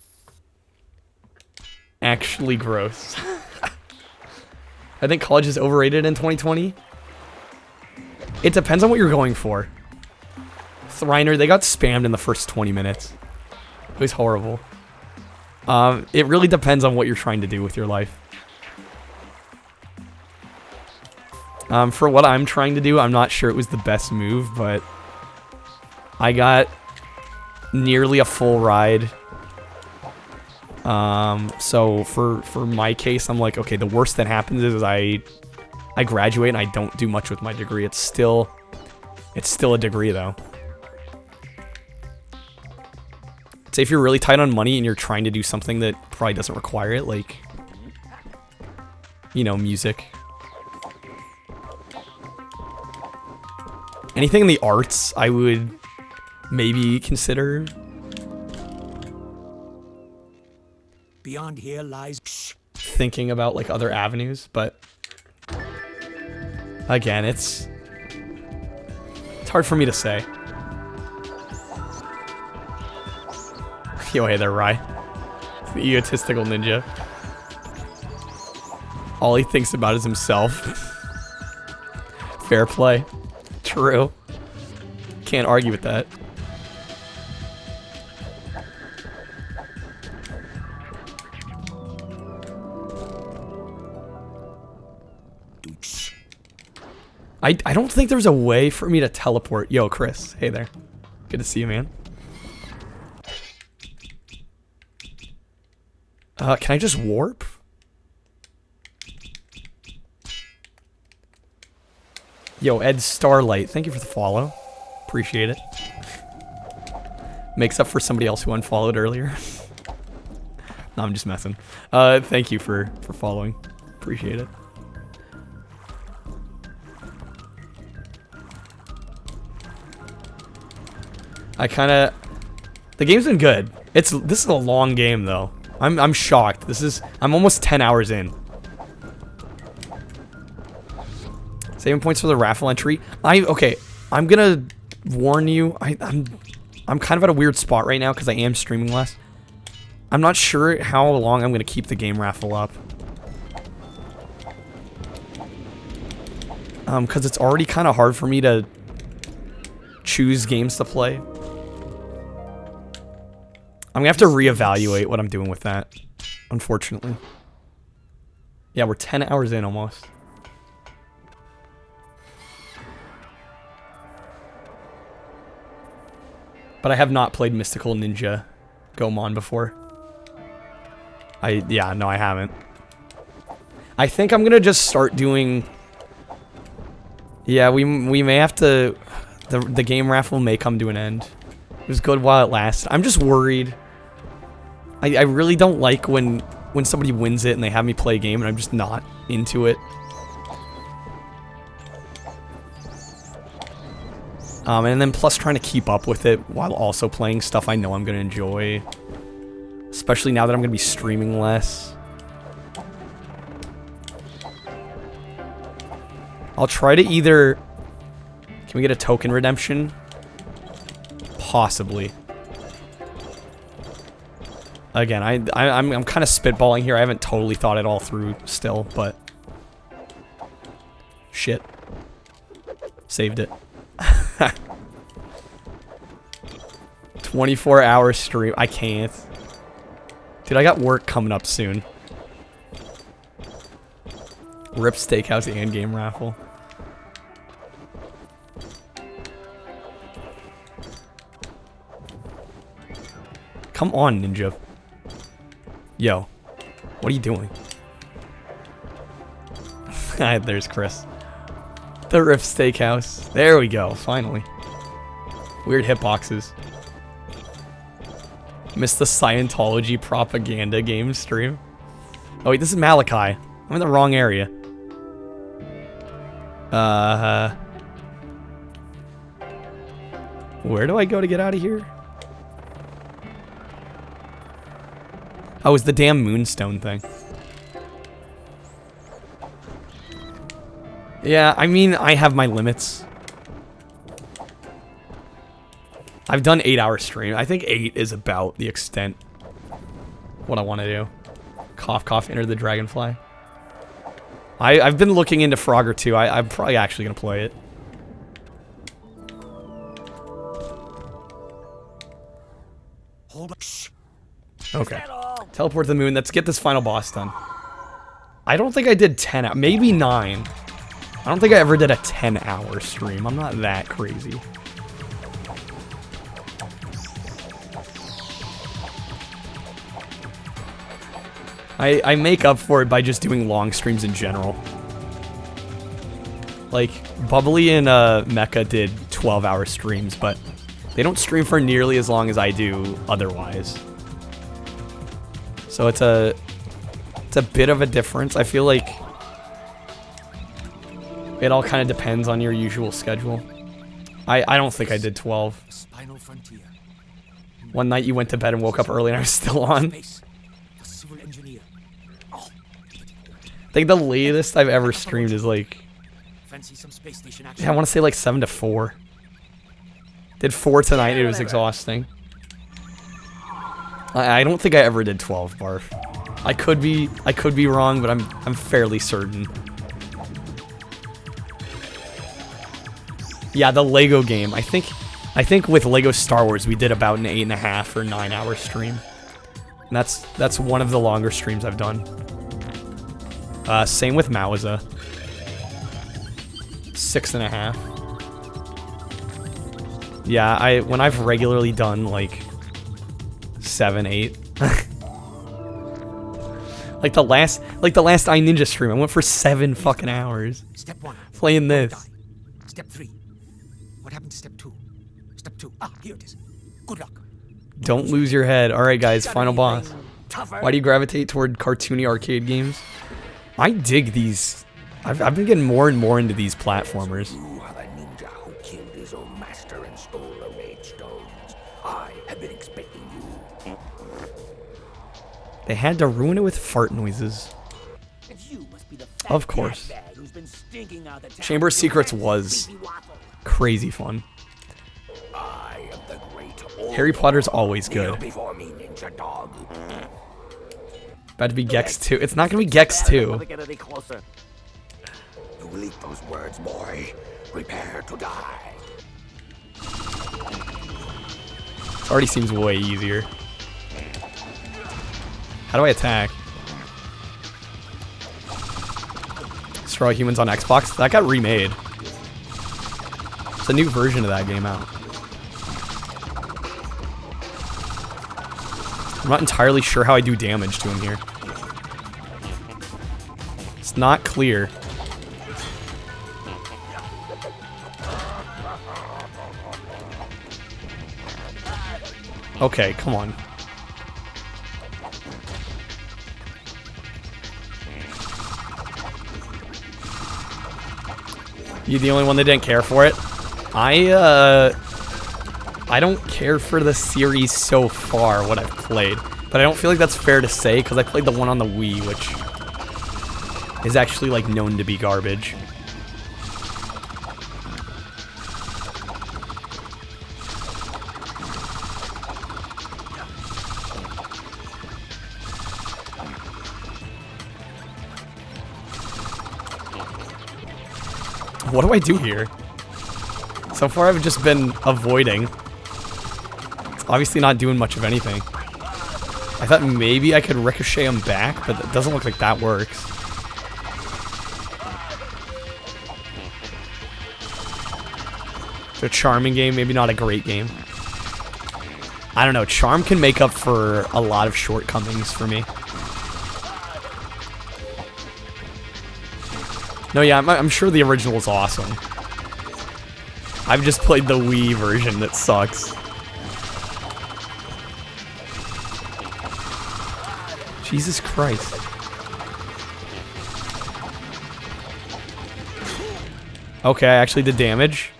B: Actually gross. I think college is overrated in 2020. It depends on what you're going for. Reiner, they got spammed in the first 20 minutes. It was horrible. It really depends on what you're trying to do with your life. For what I'm trying to do, I'm not sure it was the best move, but I got nearly a full ride. So for my case, I'm like, okay, the worst that happens is I graduate and I don't do much with my degree. It's still a degree though. Say if you're really tight on money and you're trying to do something that probably doesn't require it, like, you know, music. Anything in the arts, I would maybe consider.
C: Beyond here lies. Shh.
B: Thinking about like other avenues, but again, it's hard for me to say. Yo, hey there, Rye. The egotistical ninja. All he thinks about is himself. Fair play. True. Can't argue with that. I don't think there's a way for me to teleport. Yo, Chris. Hey there. Good to see you, man. Can I just warp? Yo, Ed Starlight. Thank you for the follow. Appreciate it. Makes up for somebody else who unfollowed earlier. No, I'm just messing. Thank you for following. Appreciate it. The game's been good. This is a long game though. I'm shocked. I'm almost 10 hours in. Saving points for the raffle entry. Okay, I'm gonna warn you. I'm kind of at a weird spot right now because I am streaming less. I'm not sure how long I'm gonna keep the game raffle up. Because it's already kind of hard for me to choose games to play. I'm gonna have to reevaluate what I'm doing with that, unfortunately. Yeah, we're 10 hours in almost. But I have not played Mystical Ninja Gomon before. Yeah, no, I haven't. I think I'm gonna just start doing... Yeah, we may have to... The game raffle may come to an end. It was good while it lasted. I'm just worried. I really don't like when somebody wins it and they have me play a game and I'm just not into it. And then plus trying to keep up with it while also playing stuff I know I'm going to enjoy. Especially now that I'm going to be streaming less. I'll try to either... Can we get a token redemption? Possibly. Again, I'm kind of spitballing here. I haven't totally thought it all through still, but... Shit. Saved it. 24-hour stream. I can't. Dude, I got work coming up soon. Rip Steakhouse and game raffle. Come on, Ninja. Yo. What are you doing? There's Chris. The Rip Steakhouse. There we go, finally. Weird hitboxes. Missed the Scientology propaganda game stream. Oh wait, this is Malachi. I'm in the wrong area. Where do I go to get out of here? Oh, it's the damn Moonstone thing. Yeah, I mean, I have my limits. I've done 8-hour stream. I think 8 is about the extent what I want to do. Cough, cough, enter the dragonfly. I've been looking into Frogger too. I'm probably actually going to play it.
C: Hold up. Shh.
B: Okay. Teleport to the moon. Let's get this final boss done. I don't think I did 10, maybe 9. I don't think I ever did a 10-hour stream. I'm not that crazy. I make up for it by just doing long streams in general. Like, Bubbly and Mecha did 12-hour streams, but they don't stream for nearly as long as I do otherwise. So it's a bit of a difference. I feel like it all kind of depends on your usual schedule. I don't think I did 12.
C: The spinal frontier.
B: One night you went to bed and woke up early and I was still on.
C: Space. The civil engineer. Oh,
B: I think the latest I've ever streamed is like,
C: fancy some space station action.
B: yeah, I want to say like 7 to 4. Did 4 tonight, it was exhausting. I don't think I ever did 12, Barf. I could be wrong, but I'm fairly certain. Yeah, the Lego game. I think with Lego Star Wars we did about an 8.5 or 9 hour stream. And that's one of the longer streams I've done. Same with Mauza. 6.5. Yeah, when I've regularly done like 7, 8. like the last I Ninja stream, I went for 7 fucking hours.
C: Step 1.
B: Playing this.
C: Die. Step 3. What happened to step 2? Step 2. Ah, here it is. Good luck.
B: Don't lose your head. Alright guys, final boss.
A: Tougher.
B: Why do you gravitate toward cartoony arcade games? I dig these. I've been getting more and more into these platformers.
A: You are the ninja who killed his own master and stole the red stones. I have been expecting you.
B: They had to ruin it with fart noises.
A: And you must be the fat
B: Of course.
A: bag who's been stinking out the town.
B: Chamber of Secrets was
A: Sleepy waffle.
B: crazy fun.
A: I am the great old
B: Harry Potter's always
A: Kneel
B: good.
A: before me, ninja dog.
B: About to be Gex 2. It's not gonna be Gex 2.
A: Get any closer. You will eat those words, boy. Prepare to die.
B: It already seems way easier. How do I attack? Destroy Humans on Xbox? That got remade. It's a new version of that game out. I'm not entirely sure how I do damage to him here. It's not clear. Okay, come on. You the only one that didn't care for it? I don't care for the series so far, what I've played. But I don't feel like that's fair to say, because I played the one on the Wii, which is actually, like, known to be garbage. What do I do here? So far I've just been avoiding. It's obviously not doing much of anything. I thought maybe I could ricochet him back, but it doesn't look like that works. It's a charming game, maybe not a great game. I don't know, charm can make up for a lot of shortcomings for me. No, yeah, I'm sure the original is awesome. I've just played the Wii version that sucks. Jesus Christ. Okay, I actually did damage.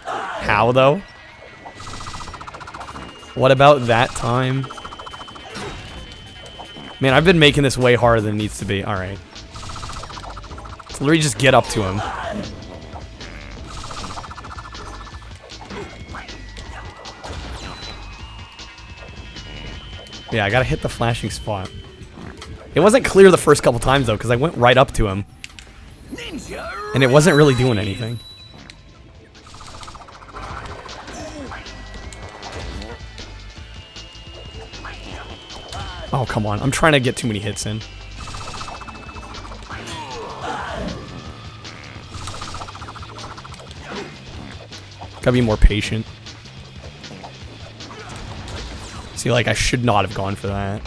B: How, though? What about that time? Man, I've been making this way harder than it needs to be. Alright. So literally just get up to him. Yeah, I gotta hit the flashing spot. It wasn't clear the first couple times, though, because I went right up to him. And it wasn't really doing anything. Oh, come on. I'm trying to get too many hits in. Gotta be more patient. See, like, I should not have gone for that.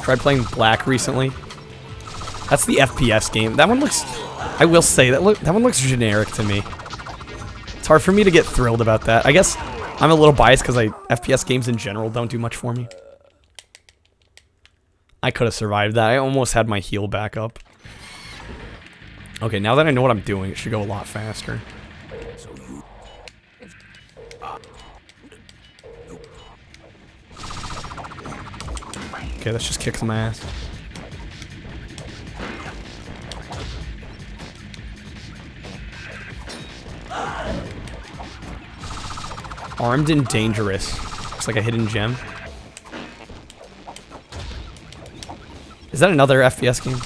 B: Tried playing Black recently. That's the FPS game. That one looks... I will say, that one looks generic to me. It's hard for me to get thrilled about that. I guess I'm a little biased because FPS games in general don't do much for me. I could have survived that. I almost had my heal back up. Okay, now that I know what I'm doing, it should go a lot faster. Okay, let's just kick some ass. Armed and dangerous. Looks like a hidden gem. Is that another FPS game?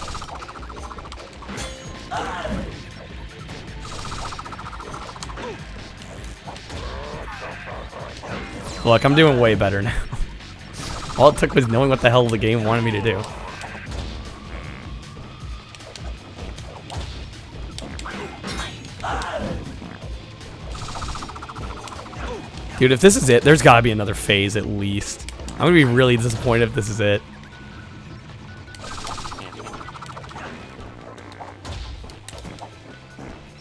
B: Look, I'm doing way better now. All it took was knowing what the hell the game wanted me to do. Dude, if this is it, there's gotta be another phase at least. I'm gonna be really disappointed if this is it.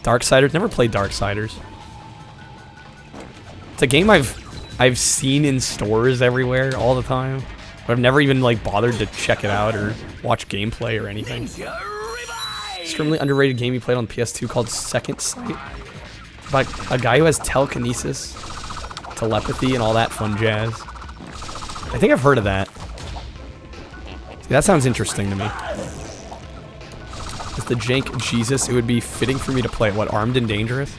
B: Darksiders? Never played Darksiders. It's a game I've seen in stores everywhere all the time, but I've never even like bothered to check it out or watch gameplay or anything. Extremely underrated game you played on PS2 called Second Sight. About a guy who has telekinesis, telepathy, and all that fun jazz. I think I've heard of that. See, that sounds interesting to me. With the jank Jesus, it would be fitting for me to play, what, Armed and Dangerous?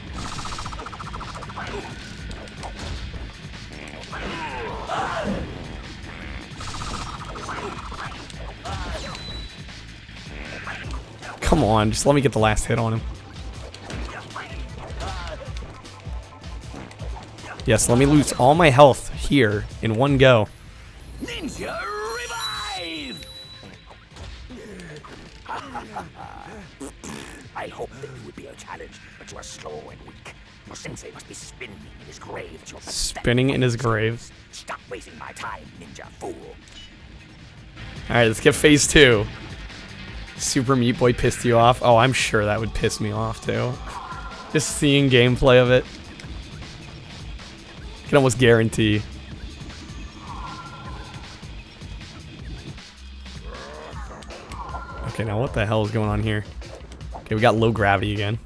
B: Come on, just let me get the last hit on him. Yes, let me lose all my health here in one go.
A: Ninja revive! I hoped that you would be a challenge, but you are slow and weak. Your sensei must be spinning in his grave. At your
B: Spinning in his grave.
A: Stop wasting my time, ninja fool.
B: Alright, let's get phase 2. Super Meat Boy pissed you off? Oh, I'm sure that would piss me off too. Just seeing gameplay of it. I can almost guarantee. Okay, now what the hell is going on here? Okay, we got low gravity again.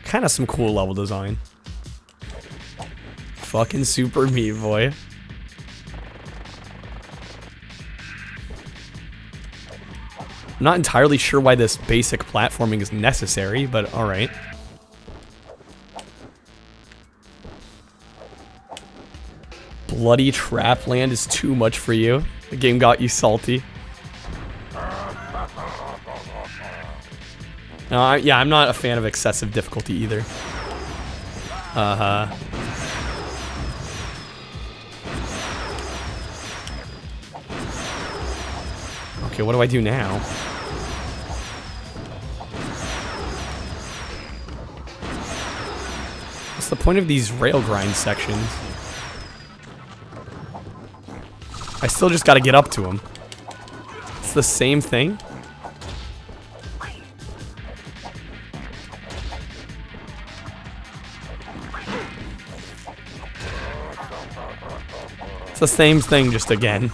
B: Kind of some cool level design. Fucking Super Meat Boy. I'm not entirely sure why this basic platforming is necessary, but alright. Bloody Trapland is too much for you. The game got you salty. No, yeah, I'm not a fan of excessive difficulty either. Uh-huh. Okay, what do I do now? What's the point of these rail grind sections? I still just gotta get up to him. It's the same thing? It's the same thing, just again.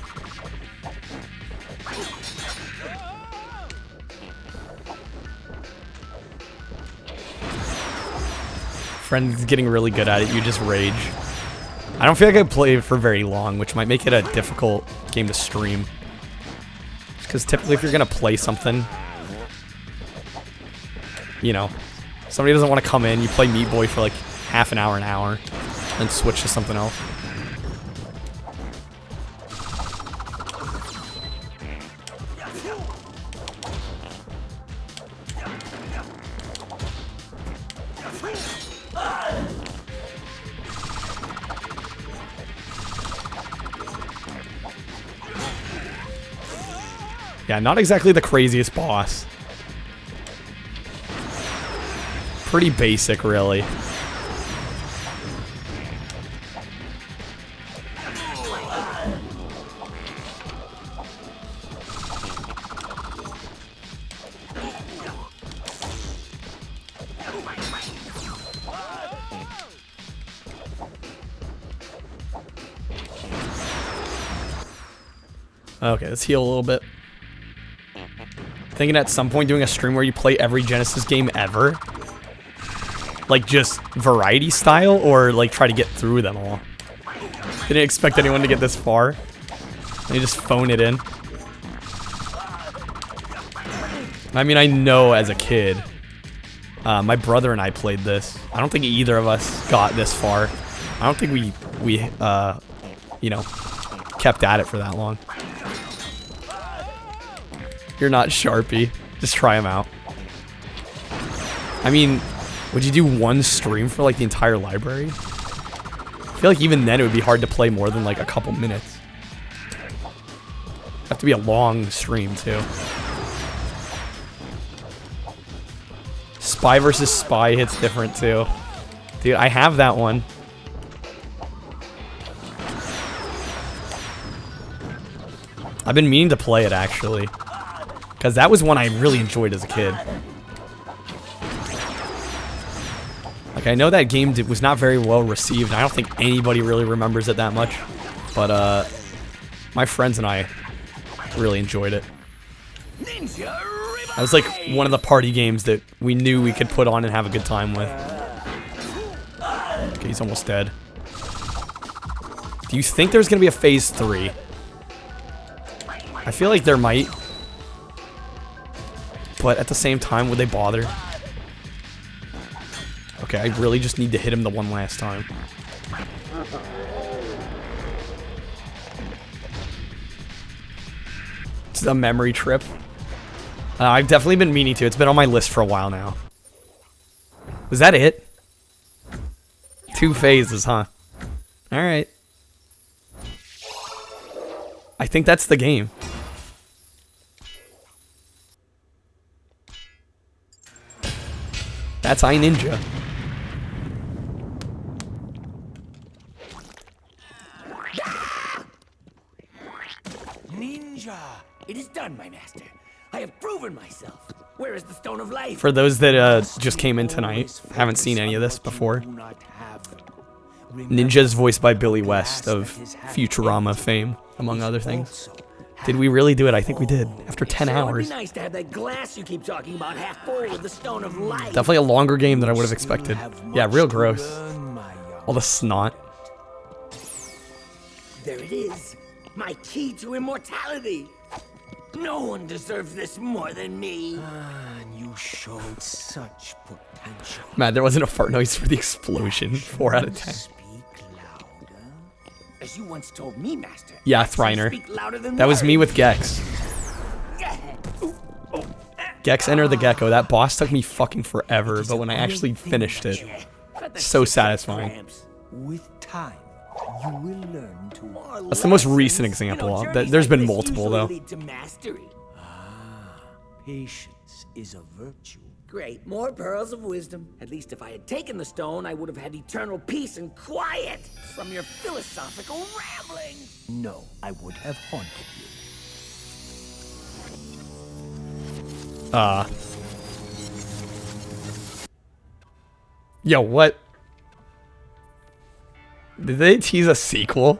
B: Friend's getting really good at it, you just rage. I don't feel like I play for very long, which might make it a difficult game to stream. Because typically if you're gonna play something, you know, somebody doesn't want to come in, you play Meat Boy for like half an hour, then switch to something else. Yeah, not exactly the craziest boss. Pretty basic, really. Okay, let's heal a little bit. Thinking at some point doing a stream where you play every Genesis game ever. Like just variety style, or like try to get through them all. Didn't expect anyone to get this far. They just phone it in. I mean, I know as a kid, my brother and I played this. I don't think either of us got this far. I don't think we you know, kept at it for that long. You're not Sharpie. Just try them out. I mean, would you do one stream for like the entire library? I feel like even then it would be hard to play more than like a couple minutes. Have to be a long stream too. Spy versus Spy hits different too. Dude, I have that one. I've been meaning to play it actually. Because that was one I really enjoyed as a kid. Like, I know that game was not very well received. I don't think anybody really remembers it that much. But, my friends and I really enjoyed it. That was like one of the party games that we knew we could put on and have a good time with. Okay, he's almost dead. Do you think there's going to be a phase 3? I feel like there might. But at the same time, would they bother? Okay, I really just need to hit him the one last time. It's a memory trip. I've definitely been meaning to. It's been on my list for a while now. Was that it? 2 phases, huh? Alright. I think that's the game. That's iNinja.
A: Ninja! It is done, my master. I have proven myself. Where is the Stone of Life?
B: For those that just came in tonight, haven't seen any of this before. Ninja's voiced by Billy West of Futurama fame, among other things. Did we really do it? I think we did. After 10 hours.
A: It'd be nice to have that glass you keep talking about half full with the Stone of Life.
B: Definitely a longer game than I would have expected. Yeah, real gross. All the snot.
A: There it is. My key to immortality. No one deserves this more than me.
C: And you showed such potential.
B: Man, there wasn't a fart noise for the explosion. 4 out of 10.
C: Speak louder.
A: As you once told me, master.
B: Yeah,
A: actions
B: Thriner.
A: speak louder than
B: That was me
A: words.
B: with Gex. Gex Enter the Gecko. That boss took me fucking forever, but when I actually finished it, so satisfying.
C: With time, you will learn to.
B: That's the most recent example. There's been multiple, though.
A: To mastery.
C: Patience is a virtue.
A: Great, more pearls of wisdom. At least if I had taken the stone, I would have had eternal peace and quiet from your philosophical ramblings.
C: No, I would have haunted you.
B: Yo, what? Did they tease a sequel?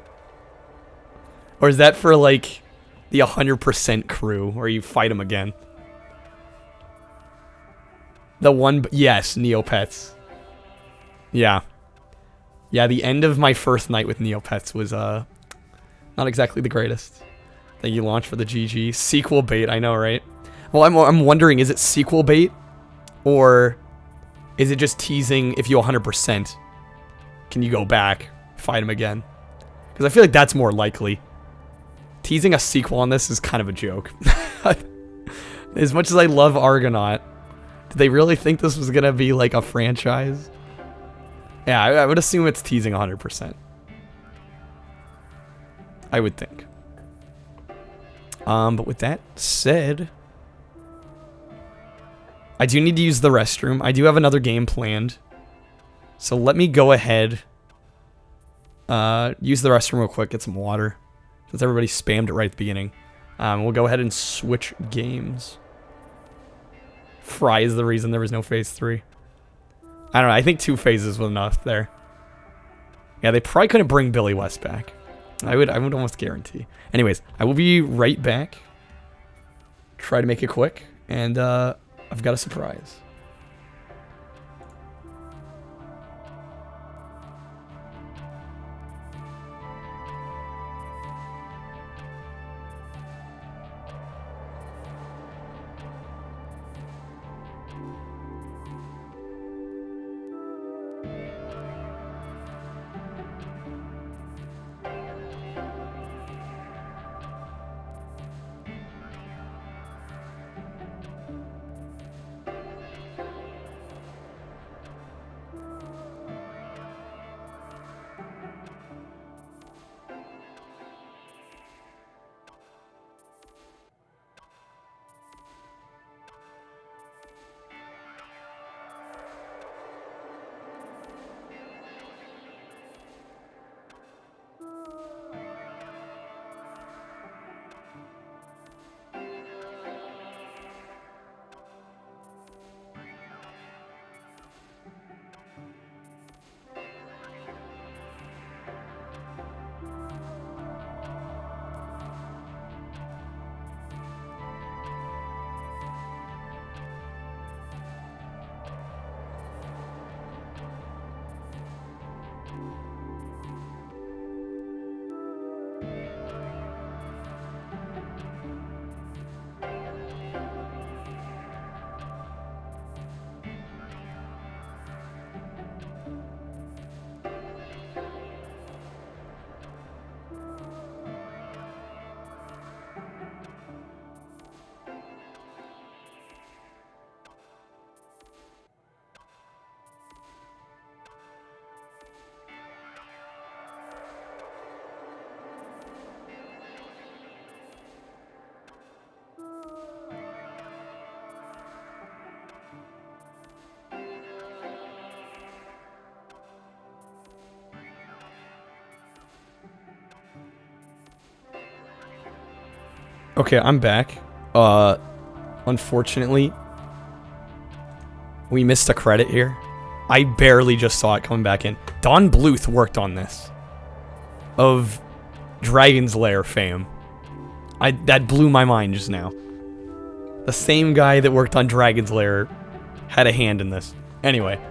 B: Or is that for, like, the 100% crew, where you fight them again? The one... Yes, Neopets. Yeah. Yeah, the end of my first night with Neopets was, not exactly the greatest. That you launched for the GG. Sequel bait, I know, right? Well, I'm wondering, is it sequel bait? Or is it just teasing if you 100%? Can you go back, fight him again? Because I feel like that's more likely. Teasing a sequel on this is kind of a joke. As much as I love Argonaut, did they really think this was going to be like a franchise? Yeah, I would assume it's teasing 100%. I would think. But with that said, I do need to use the restroom. I do have another game planned. So let me go ahead, use the restroom real quick, get some water, since everybody spammed it right at the beginning. We'll go ahead and switch games. Fry is the reason there was no phase 3. I don't know. I think 2 phases was enough there. Yeah, they probably couldn't bring Billy West back. I would almost guarantee. Anyways, I will be right back. Try to make it quick, and I've got a surprise. Okay, I'm back. Unfortunately, we missed a credit here. I barely just saw it coming back in. Don Bluth worked on this. Of Dragon's Lair fame. That blew my mind just now. The same guy that worked on Dragon's Lair had a hand in this. Anyway.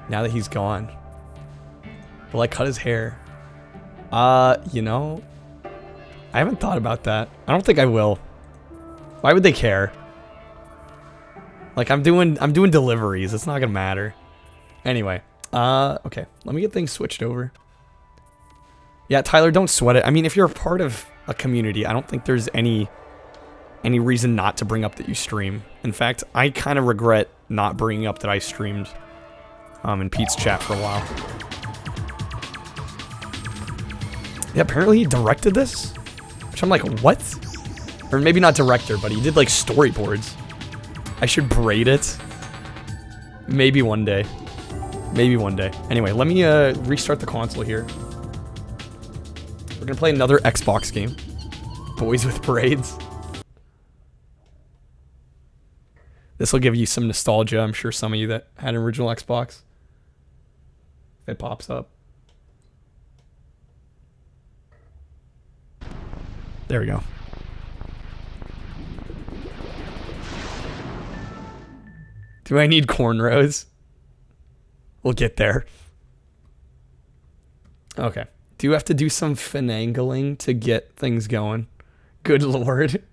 B: Now that he's gone. Will I cut his hair? You know... I haven't thought about that. I don't think I will. Why would they care? Like, I'm doing deliveries. It's not gonna matter. Anyway. Okay. Let me get things switched over. Yeah, Tyler, don't sweat it. I mean, if you're a part of a community, I don't think there's any reason not to bring up that you stream. In fact, I kind of regret not bringing up that I streamed in Pete's chat for a while. Yeah, apparently he directed this? Which I'm like, what? Or maybe not director, but he did like storyboards. I should braid it. Maybe one day. Maybe one day. Anyway, let me restart the console here. We're gonna play another Xbox game. Boys with braids. This will give you some nostalgia. I'm sure some of you that had an original Xbox. If it pops up. There we go. Do I need cornrows? We'll get there. Okay. Do you have to do some finagling to get things going? Good lord.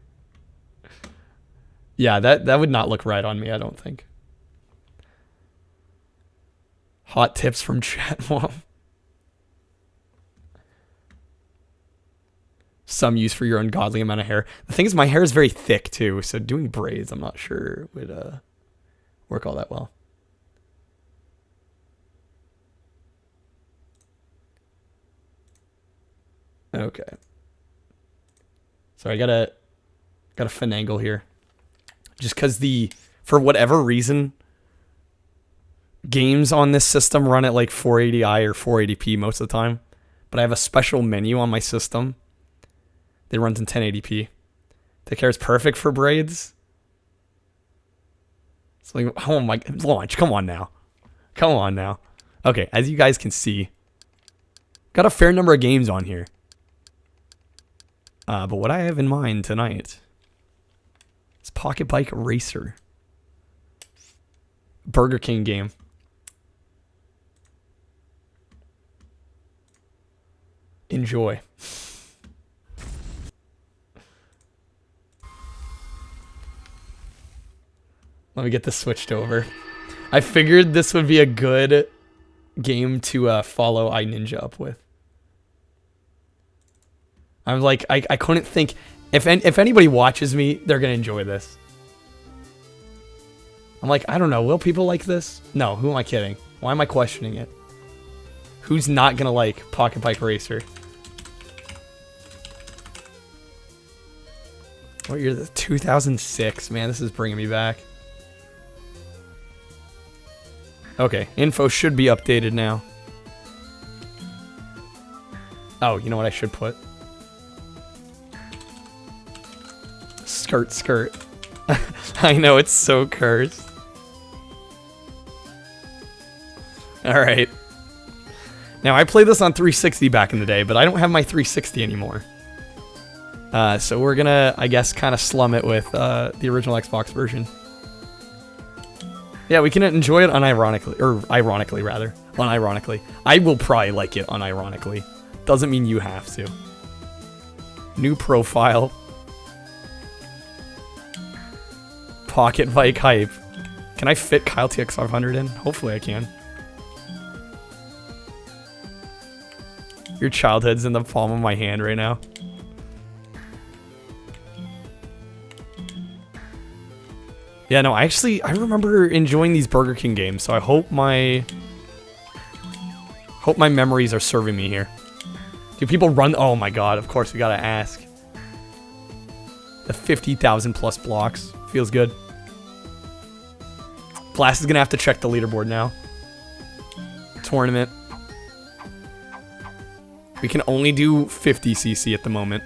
B: Yeah, that would not look right on me, I don't think. Hot tips from chat mom. Some use for your ungodly amount of hair. The thing is, my hair is very thick too, so doing braids, I'm not sure would work all that well. Okay. So I gotta finagle here, just because for whatever reason, games on this system run at like 480i or 480p most of the time, but I have a special menu on my system. It runs in 1080p. That care is perfect for braids. It's like, oh my, launch, come on now. Come on now. Okay, as you guys can see, got a fair number of games on here. But what I have in mind tonight is PockeBike Racer. Burger King game. Enjoy. Let me get this switched over. I figured this would be a good game to follow iNinja up with. I'm like, I couldn't think... If anybody watches me, they're going to enjoy this. I'm like, I don't know. Will people like this? No, who am I kidding? Why am I questioning it? Who's not going to like PockeBike Racer? What year is this? 2006. Man, this is bringing me back. Okay, info should be updated now. Oh, you know what I should put? Skirt, skirt. I know, it's so cursed. Alright. Now, I played this on 360 back in the day, but I don't have my 360 anymore. So we're gonna, I guess, kind of slum it with the original Xbox version. Yeah, we can enjoy it unironically, or ironically, rather. Unironically. I will probably like it unironically. Doesn't mean you have to. New profile. PockeBike hype. Can I fit Kyle TX500 in? Hopefully I can. Your childhood's in the palm of my hand right now. Yeah, no, I remember enjoying these Burger King games, so I hope my memories are serving me here. Do people run? Oh my god, of course we gotta ask. The 50,000 plus blocks. Feels good. Blast is gonna have to check the leaderboard now. Tournament. We can only do 50cc at the moment.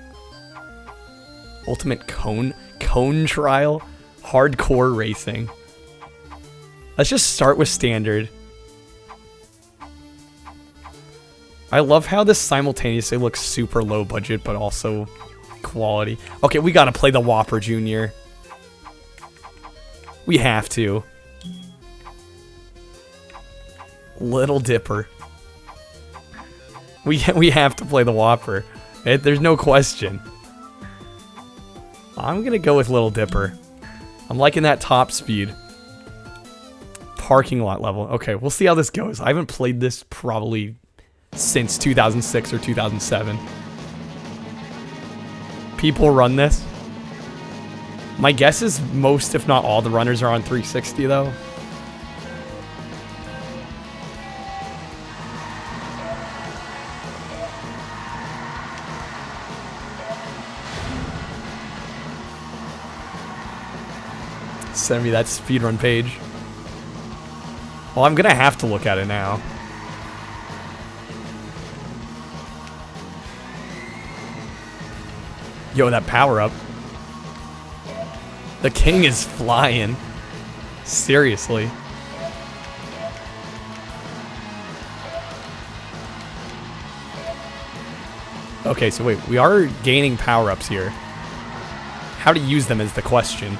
B: Ultimate cone trial. Hardcore racing. Let's just start with standard. I love how this simultaneously looks super low budget, but also quality. Okay, we gotta play the Whopper Jr. We have to. Little Dipper. We have to play the Whopper. There's no question. I'm gonna go with Little Dipper. I'm liking that top speed. Parking lot level. Okay, we'll see how this goes. I haven't played this probably since 2006 or 2007. People run this. My guess is most, if not all, the runners are on 360 though. Send me that speedrun page. Well, I'm gonna have to look at it now. Yo, that power up. The king is flying. Seriously. Okay, so wait, we are gaining power-ups here. How to use them is the question.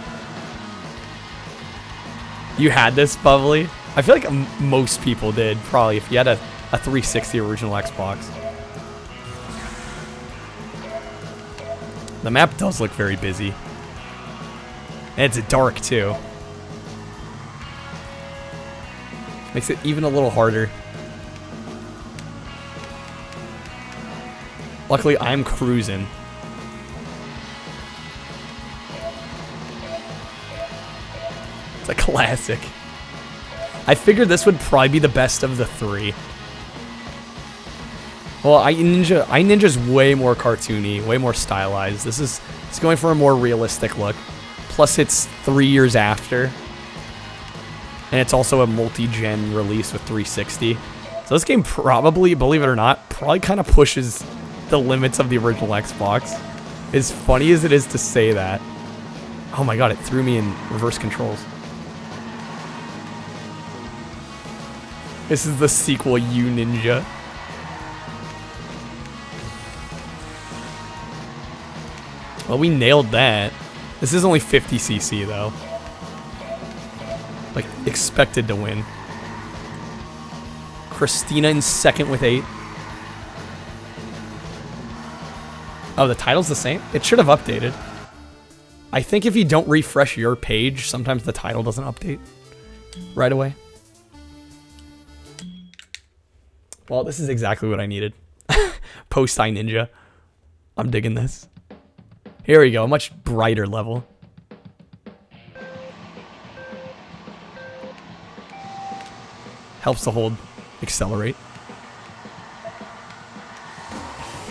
B: You had this, Bubbly? I feel like most people did, probably, if you had a 360 original Xbox. The map does look very busy. And it's dark, too. Makes it even a little harder. Luckily, I'm cruising. It's a classic. I figured this would probably be the best of the three. Well, iNinja's way more cartoony, way more stylized. It's going for a more realistic look. Plus, it's 3 years after. And it's also a multi-gen release with 360. So this game probably, believe it or not, probably kind of pushes the limits of the original Xbox. As funny as it is to say that. Oh my god, it threw me in reverse controls. This is the sequel, You Ninja. Well, we nailed that. This is only 50cc though. Like, expected to win. Christina in second with 8. Oh, the title's the same? It should have updated. I think if you don't refresh your page, sometimes the title doesn't update right away. Well, this is exactly what I needed. Post-I Ninja. I'm digging this. Here we go, a much brighter level. Helps the hold accelerate.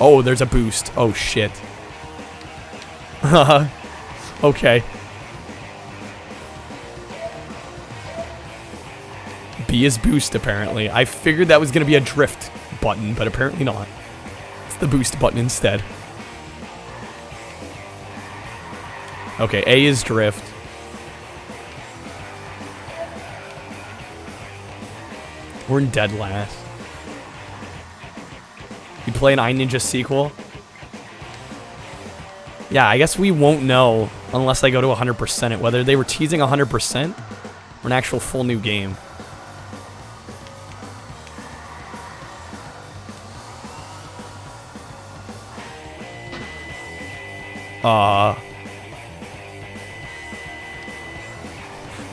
B: Oh, there's a boost. Oh, shit. Okay. B is boost, apparently. I figured that was going to be a drift button, but apparently not. It's the boost button instead. Okay, A is drift. We're in dead last. You play an iNinja sequel? Yeah, I guess we won't know unless I go to 100% it, whether they were teasing 100% or an actual full new game.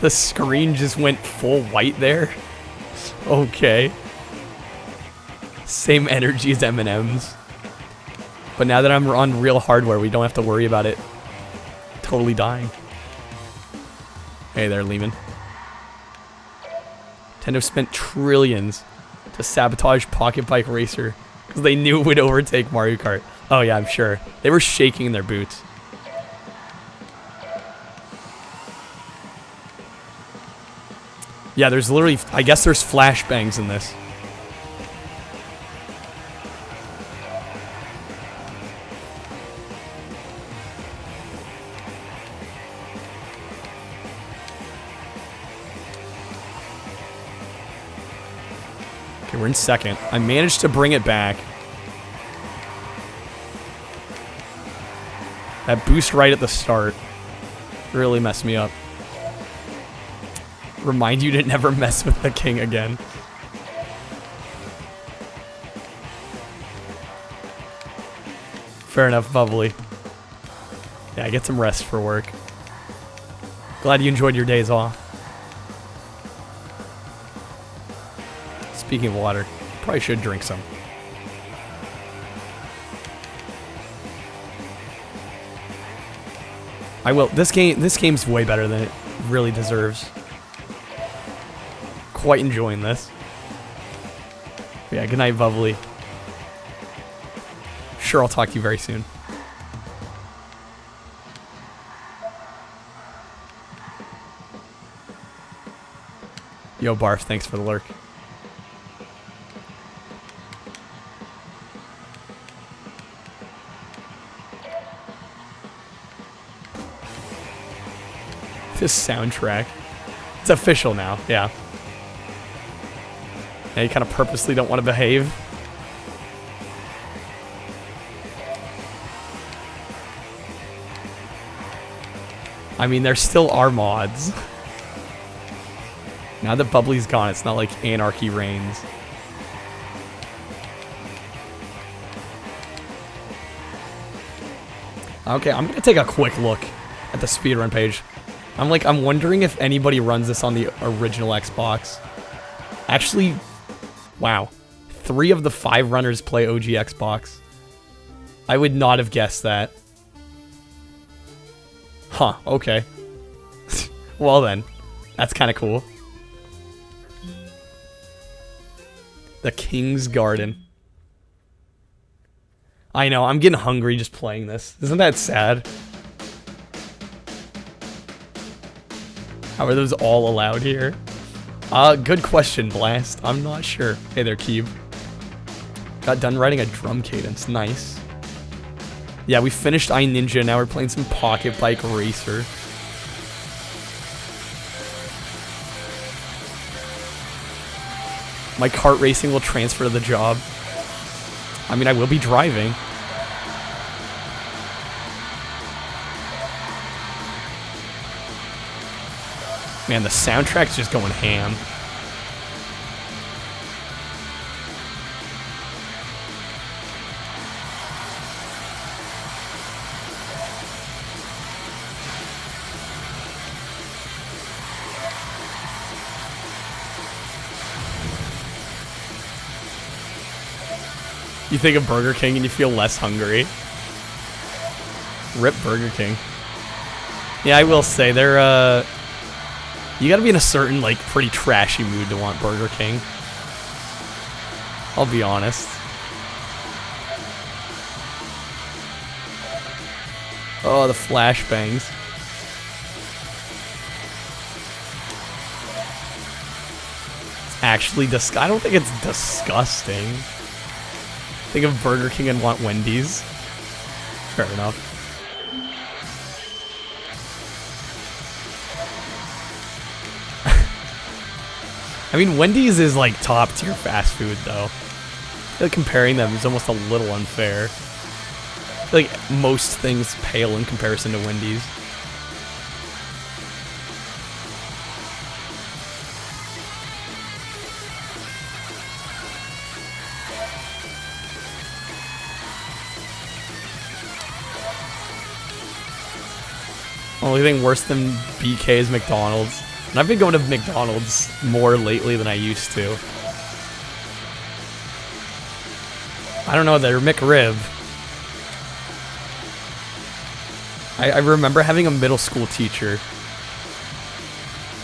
B: The screen just went full white there. Okay. Same energy as M&M's. But now that I'm on real hardware, we don't have to worry about it totally dying. Hey there, Lehman. Nintendo spent trillions to sabotage PockeBike Racer because they knew it would overtake Mario Kart. Oh yeah, I'm sure. They were shaking in their boots. Yeah, there's literally, I guess there's flashbangs in this. Okay, we're in second. I managed to bring it back. That boost right at the start really messed me up. Remind you to never mess with the king again. Fair enough, Bubbly. Yeah, get some rest for work. Glad you enjoyed your days off. Speaking of water, probably should drink some. I will. This game's way better than it really deserves. Quite enjoying this. Yeah, good night, Bubbly. Sure, I'll talk to you very soon. Yo, Barf, thanks for the lurk. This soundtrack. It's official now, yeah. Yeah, you kind of purposely don't want to behave. I mean, there still are mods. Now that Bubbly's gone, it's not like anarchy reigns. Okay, I'm gonna take a quick look at the speedrun page. I'm wondering if anybody runs this on the original Xbox. Actually, wow. 3 of the 5 runners play OG Xbox. I would not have guessed that. Huh, okay. Well then, that's kind of cool. The King's Garden. I know, I'm getting hungry just playing this. Isn't that sad? How are those all allowed here? Good question, Blast. I'm not sure. Hey there, Keeb. Got done writing a drum cadence. Nice. Yeah, we finished iNinja. Now we're playing some PockeBike Racer. My kart racing will transfer to the job. I mean, I will be driving. Man, the soundtrack's just going ham. You think of Burger King and you feel less hungry. Rip Burger King. Yeah, I will say, they're, you gotta be in a certain, like, pretty trashy mood to want Burger King. I'll be honest. Oh, the flashbangs. It's actually I don't think it's disgusting. Think of Burger King and want Wendy's. Fair enough. I mean, Wendy's is like top tier fast food, though. I feel like comparing them is almost a little unfair. I feel like most things pale in comparison to Wendy's. Only thing worse than BK is McDonald's. And I've been going to McDonald's more lately than I used to. I don't know, their McRib. I remember having a middle school teacher.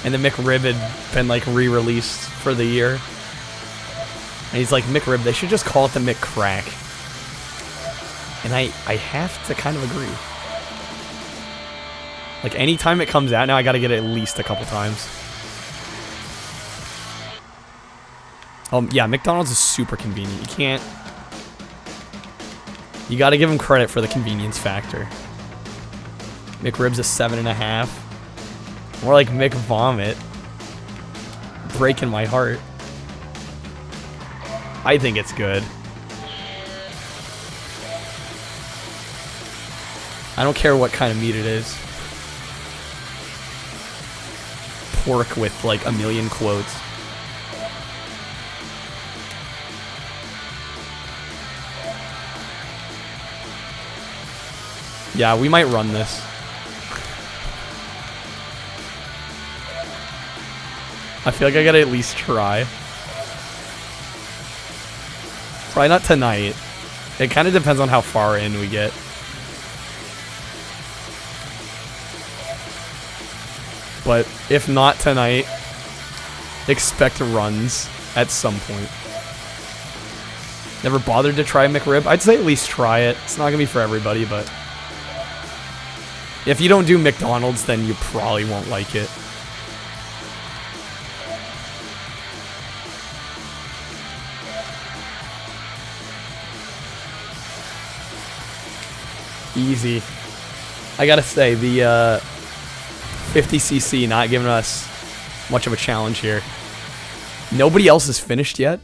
B: And the McRib had been like re-released for the year. And he's like, McRib, they should just call it the McCrack. And I have to kind of agree. Like, anytime it comes out now, I gotta get it at least a couple times. Yeah, McDonald's is super convenient. You can't... You gotta give them credit for the convenience factor. McRib's a 7.5. More like McVomit. Breaking my heart. I think it's good. I don't care what kind of meat it is. Pork with like a million quotes. Yeah, we might run this. I feel like I gotta at least try. Probably not tonight. It kind of depends on how far in we get. But if not tonight, expect runs at some point. Never bothered to try a McRib? I'd say at least try it. It's not gonna be for everybody, but if you don't do McDonald's, then you probably won't like it. Easy. I gotta say, the 50cc not giving us much of a challenge here. Nobody else has finished yet.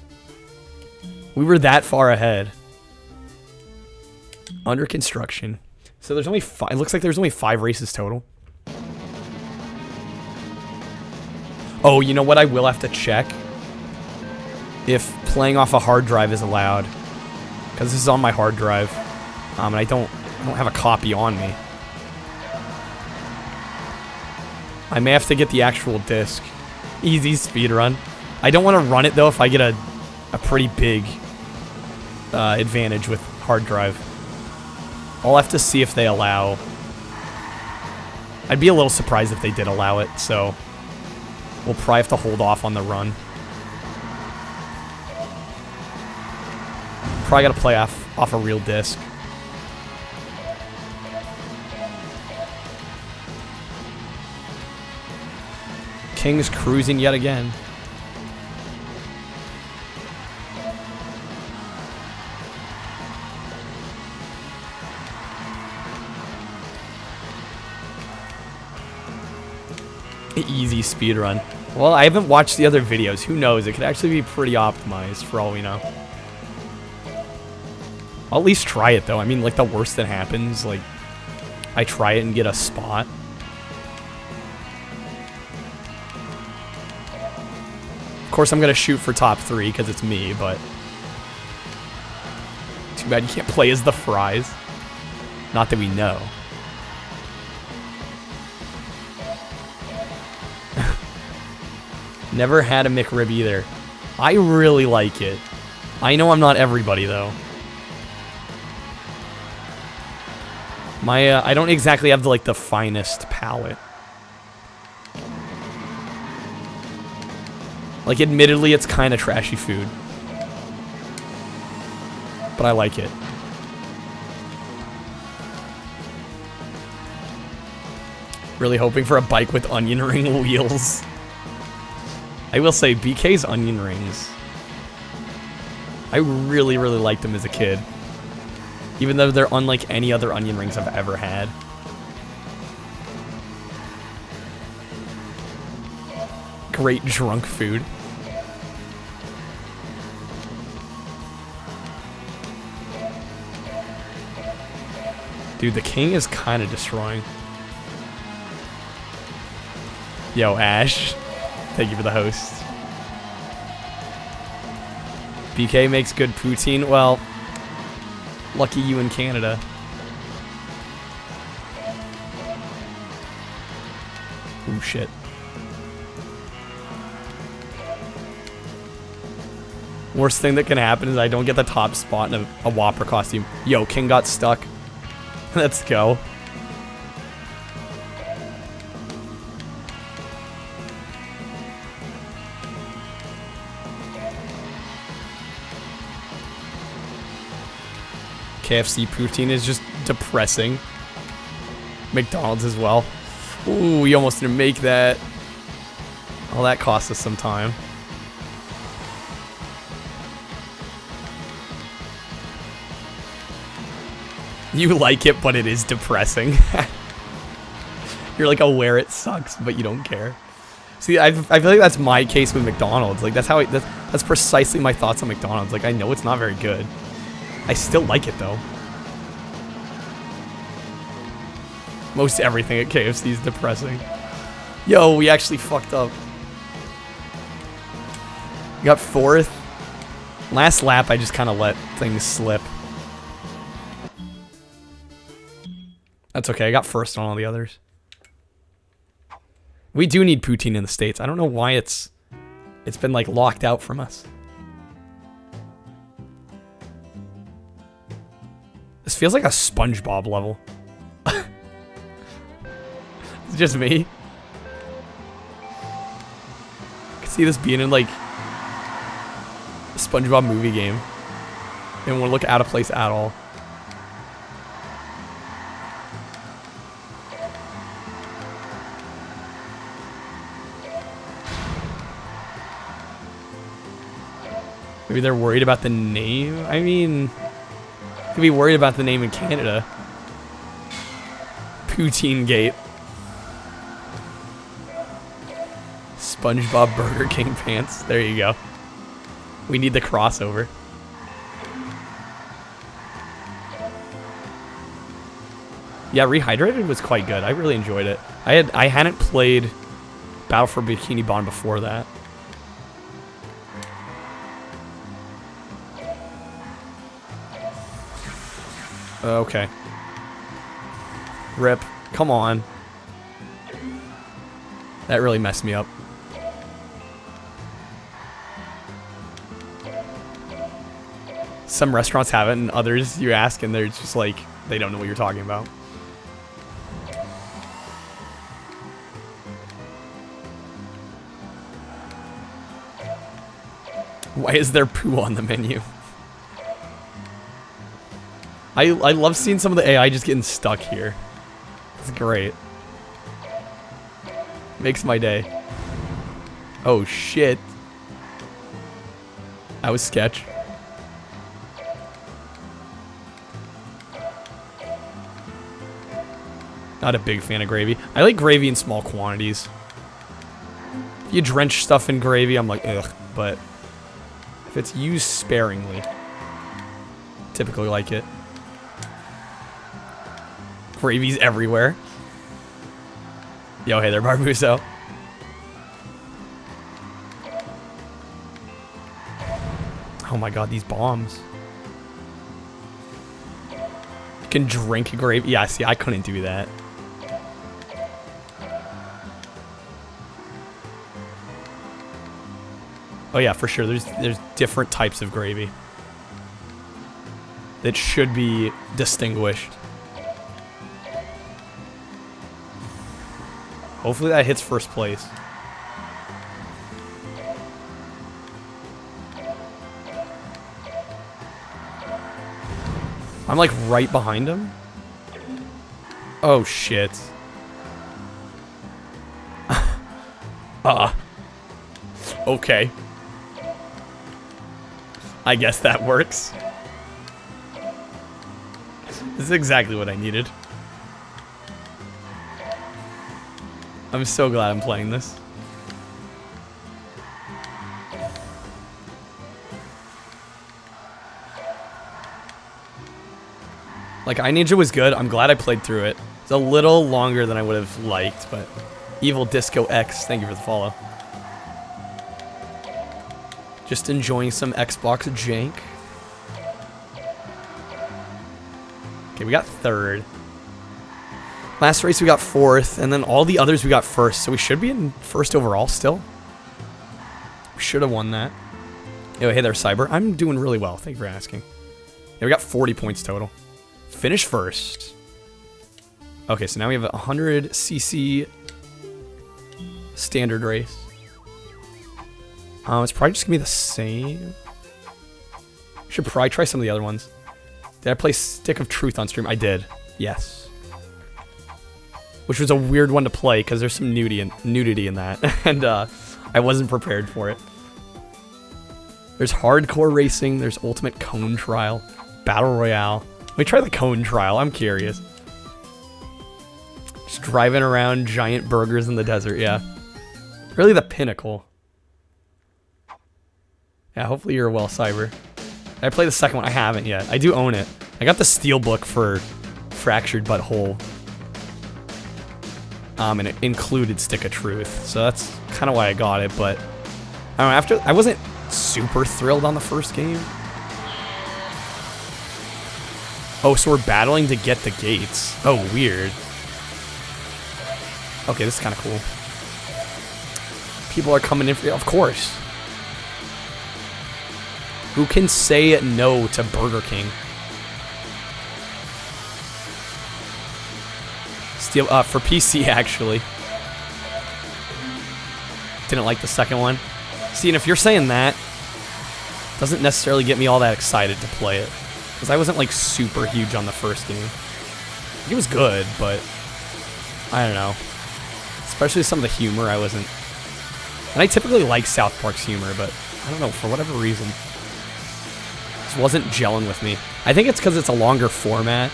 B: We were that far ahead. Under construction. So there's only 5. It looks like there's only 5 races total. Oh, you know what? I will have to check if playing off a hard drive is allowed, because this is on my hard drive, and I don't have a copy on me. I may have to get the actual disc. Easy speedrun. I don't want to run it, though, if I get a pretty big advantage with hard drive. I'll have to see if they allow... I'd be a little surprised if they did allow it, so we'll probably have to hold off on the run. Probably got to play off a real disc. King's cruising yet again. Easy speed run. Well, I haven't watched the other videos. Who knows? It could actually be pretty optimized for all we know. I'll at least try it though. I mean, like the worst that happens, like I try it and get a spot. Of course, I'm gonna shoot for top 3 because it's me, but too bad you can't play as the fries. Not that we know. Never had a McRib either. I really like it. I know I'm not everybody though. I don't exactly have the finest palate. Like, admittedly, it's kind of trashy food. But I like it. Really hoping for a bike with onion ring wheels. I will say, BK's onion rings, I really, really liked them as a kid. Even though they're unlike any other onion rings I've ever had. Great drunk food. Dude, the king is kind of destroying. Yo, Ash. Thank you for the host. BK makes good poutine. Well, lucky you in Canada. Oh shit. Worst thing that can happen is I don't get the top spot in a Whopper costume. Yo, King got stuck. Let's go. KFC poutine is just depressing. McDonald's as well. Ooh, we almost didn't make that. Well, that cost us some time. You like it, but it is depressing. You're like aware it sucks, but you don't care. See, I feel like that's my case with McDonald's. Like, that's how that's precisely my thoughts on McDonald's. Like, I know it's not very good. I still like it, though. Most everything at KFC is depressing. Yo, we actually fucked up. Got 4th. Last lap, I just kind of let things slip. That's okay, I got 1st on all the others. We do need poutine in the States. I don't know why it's been, like, locked out from us. This feels like a SpongeBob level. It's just me. I can see this being in, like, a SpongeBob movie game. It won't look out of place at all. Maybe they're worried about the name? I mean, could be worried about the name in Canada. Poutine Gate. SpongeBob Burger King pants. There you go. We need the crossover. Yeah, Rehydrated was quite good. I really enjoyed it. I hadn't played Battle for Bikini Bottom before that. Okay. Rip. Come on. That really messed me up. Some restaurants have it, and others you ask, and they're just like, they don't know what you're talking about. Why is there poo on the menu? I love seeing some of the AI just getting stuck here. It's great. Makes my day. Oh shit. That was sketch. Not a big fan of gravy. I like gravy in small quantities. You drench stuff in gravy, I'm like, ugh. But if it's used sparingly, typically like it. Gravy's everywhere. Yo, hey there, Barbuso. Oh my god, these bombs. You can drink gravy. Yeah, see, I couldn't do that. Oh yeah, for sure. There's different types of gravy that should be distinguished. Hopefully that hits first place. I'm like right behind him. Oh shit. Okay. I guess that works. This is exactly what I needed. I'm so glad I'm playing this. Like, iNinja was good. I'm glad I played through it. It's a little longer than I would have liked, but... Evil Disco X, thank you for the follow. Just enjoying some Xbox jank. Okay, we got third. Last race we got fourth, and then all the others we got first, so we should be in first overall still. We should have won that. Yo, hey there, Cyber. I'm doing really well, thank you for asking. Yeah, we got 40 points total. Finish first. Okay, so now we have a 100cc standard race. It's probably just gonna be the same. Should probably try some of the other ones. Did I play Stick of Truth on stream? I did. Yes. Which was a weird one to play because there's some nudity in that, and I wasn't prepared for it. There's hardcore racing. There's ultimate cone trial, battle royale. Let me try the cone trial. I'm curious. Just driving around giant burgers in the desert. Yeah. Really the pinnacle. Yeah, hopefully you're well, Cyber. Did I play the second one? I haven't yet. I do own it. I got the steelbook for Fractured But Whole. And it included Stick of Truth, so that's kind of why I got it, but... I don't know, I wasn't super thrilled on the first game. Oh, so we're battling to get the gates. Oh, weird. Okay, this is kind of cool. People are coming in for... Of course. Who can say no to Burger King? Steal for PC, actually. Didn't like the second one. See, and if you're saying that, doesn't necessarily get me all that excited to play it. Because I wasn't, like, super huge on the first game. It was good, but... I don't know. Especially some of the humor, I wasn't... And I typically like South Park's humor, but... I don't know, for whatever reason... This wasn't gelling with me. I think it's because it's a longer format.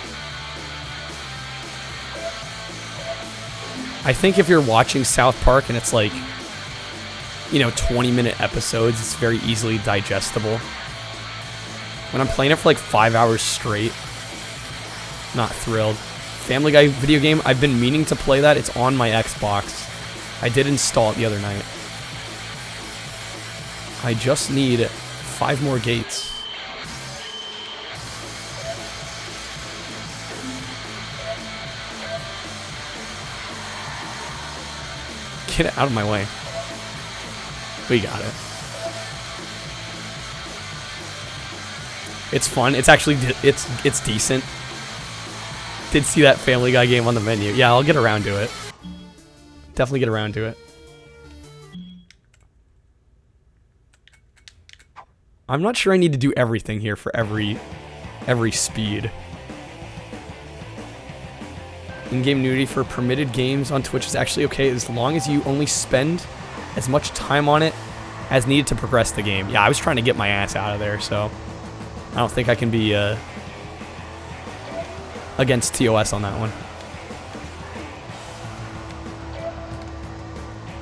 B: I think if you're watching South Park and it's like, you know, 20-minute episodes, it's very easily digestible. When I'm playing it for like 5 hours straight, not thrilled. Family Guy video game, I've been meaning to play that. It's on my Xbox. I did install it the other night. I just need 5 more gates. Get it out of my way. We got it. It's fun. It's actually it's decent. Did see that Family Guy game on the menu. Yeah, I'll get around to it. Definitely get around to it. I'm not sure I need to do everything here for every speed. In-game nudity for permitted games on Twitch is actually okay as long as you only spend as much time on it as needed to progress the game. Yeah, I was trying to get my ass out of there, so I don't think I can be against TOS on that one.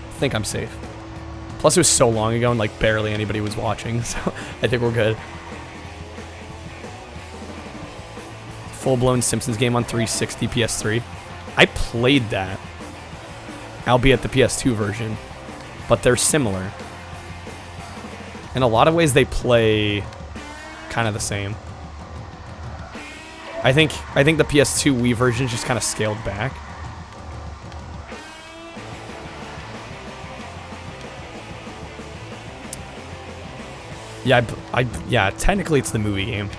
B: I think I'm safe. Plus, it was so long ago and, like, barely anybody was watching, so I think we're good. Full-blown Simpsons game on 360 PS3. I played that, albeit the PS2 version, but they're similar. In a lot of ways, they play kind of the same. I think the PS2 Wii version is just kind of scaled back. Yeah, yeah, technically it's the movie game.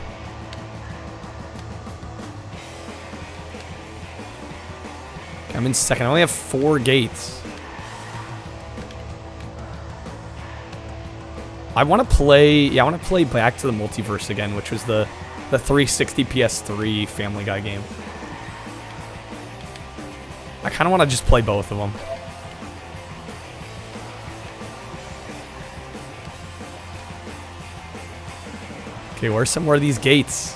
B: Okay, I'm in second. I only have 4 gates. I want to play Back to the Multiverse again, which was the 360 PS3 Family Guy game. I kind of want to just play both of them. Okay, where's some more of these gates?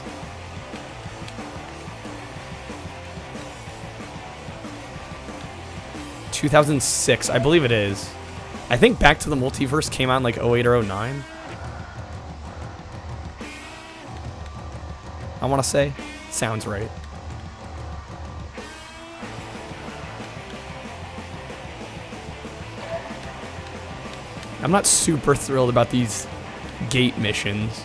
B: ...2006, I believe it is. I think Back to the Multiverse came out in like 08 or 09. I want to say. Sounds right. I'm not super thrilled about these gate missions.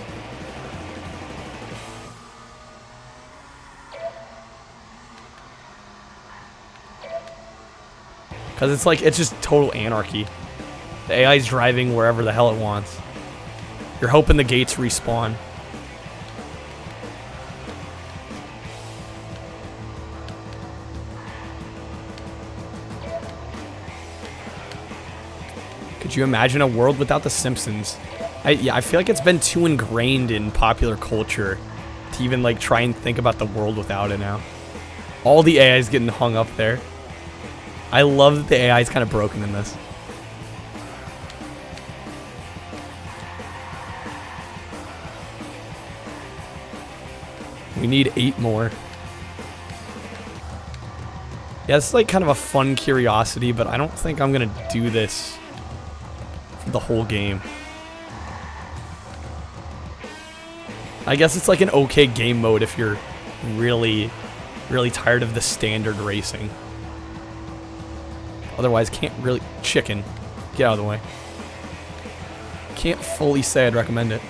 B: Because it's like, it's just total anarchy. The AI's driving wherever the hell it wants. You're hoping the gates respawn. Could you imagine a world without The Simpsons? Yeah, I feel like it's been too ingrained in popular culture to even like try and think about the world without it now. All the AI's getting hung up there. I love that the AI is kind of broken in this. We need 8 more. Yeah, it's like kind of a fun curiosity, but I don't think I'm going to do this for the whole game. I guess it's like an okay game mode if you're really, really tired of the standard racing. Otherwise, can't really... Chicken. Get out of the way. Can't fully say I'd recommend it.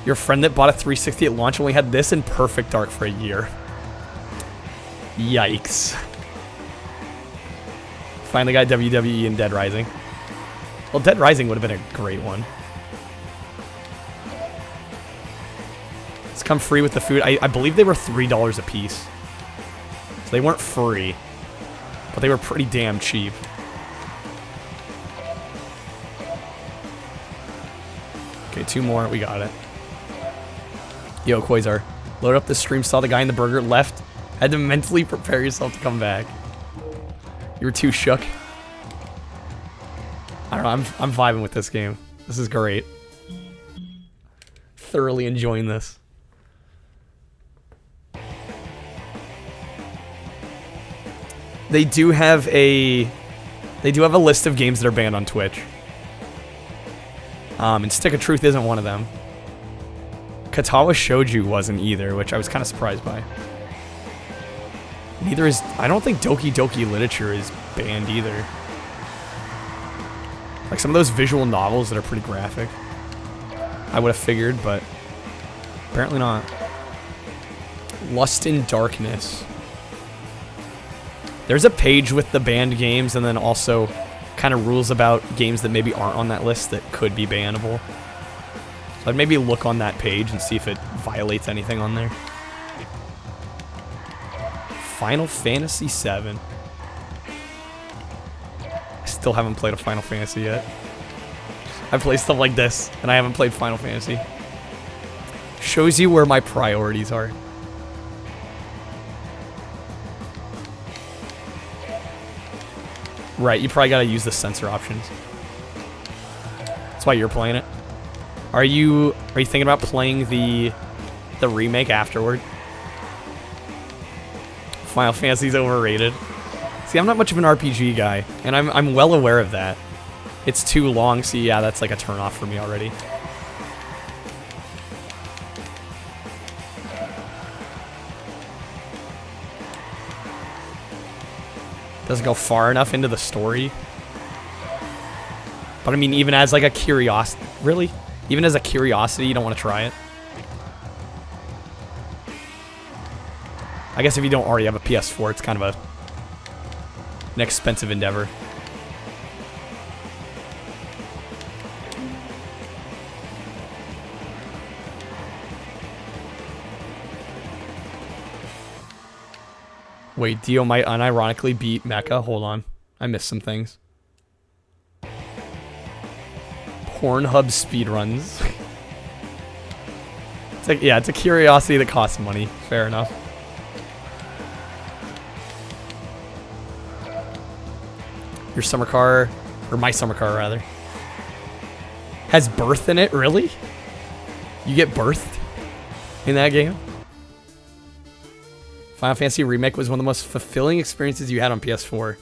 B: Your friend that bought a 360 at launch only had this in Perfect Dark for a year. Yikes. Finally got WWE and Dead Rising. Well, Dead Rising would have been a great one. It's come free with the food. I believe they were $3 a piece. So they weren't free. But they were pretty damn cheap. Okay, 2 more. We got it. Yo, Quasar. Load up the stream, saw the guy in the burger, left. Had to mentally prepare yourself to come back. You were too shook. I don't know. I'm vibing with this game. This is great. Thoroughly enjoying this. They do have a list of games that are banned on Twitch. And Stick of Truth isn't one of them. Katawa Shouju wasn't either, which I was kind of surprised by. Neither is... I don't think Doki Doki Literature is banned either. Like some of those visual novels that are pretty graphic. I would have figured, but apparently not. Lust in Darkness. There's a page with the banned games and then also kind of rules about games that maybe aren't on that list that could be bannable. So I'd maybe look on that page and see if it violates anything on there. Final Fantasy VII. I still haven't played a Final Fantasy yet. I play stuff like this, and I haven't played Final Fantasy. Shows you where my priorities are. Right, you probably gotta use the sensor options. That's why you're playing it. Are you thinking about playing the remake afterward? Final Fantasy's overrated. See, I'm not much of an RPG guy, and I'm well aware of that. It's too long, so yeah, that's like a turnoff for me already. Doesn't go far enough into the story. But I mean, even as like a curiosity, really? Even as a curiosity, you don't want to try it? I guess if you don't already have a PS4, it's kind of an expensive endeavor. Wait, Dio might unironically beat Mecha? Hold on. I missed some things. Pornhub speedruns. It's like, yeah, it's a curiosity that costs money. Fair enough. Your summer car, or my summer car rather, has birth in it, really? You get birthed in that game? Final Fantasy Remake was one of the most fulfilling experiences you had on PS4.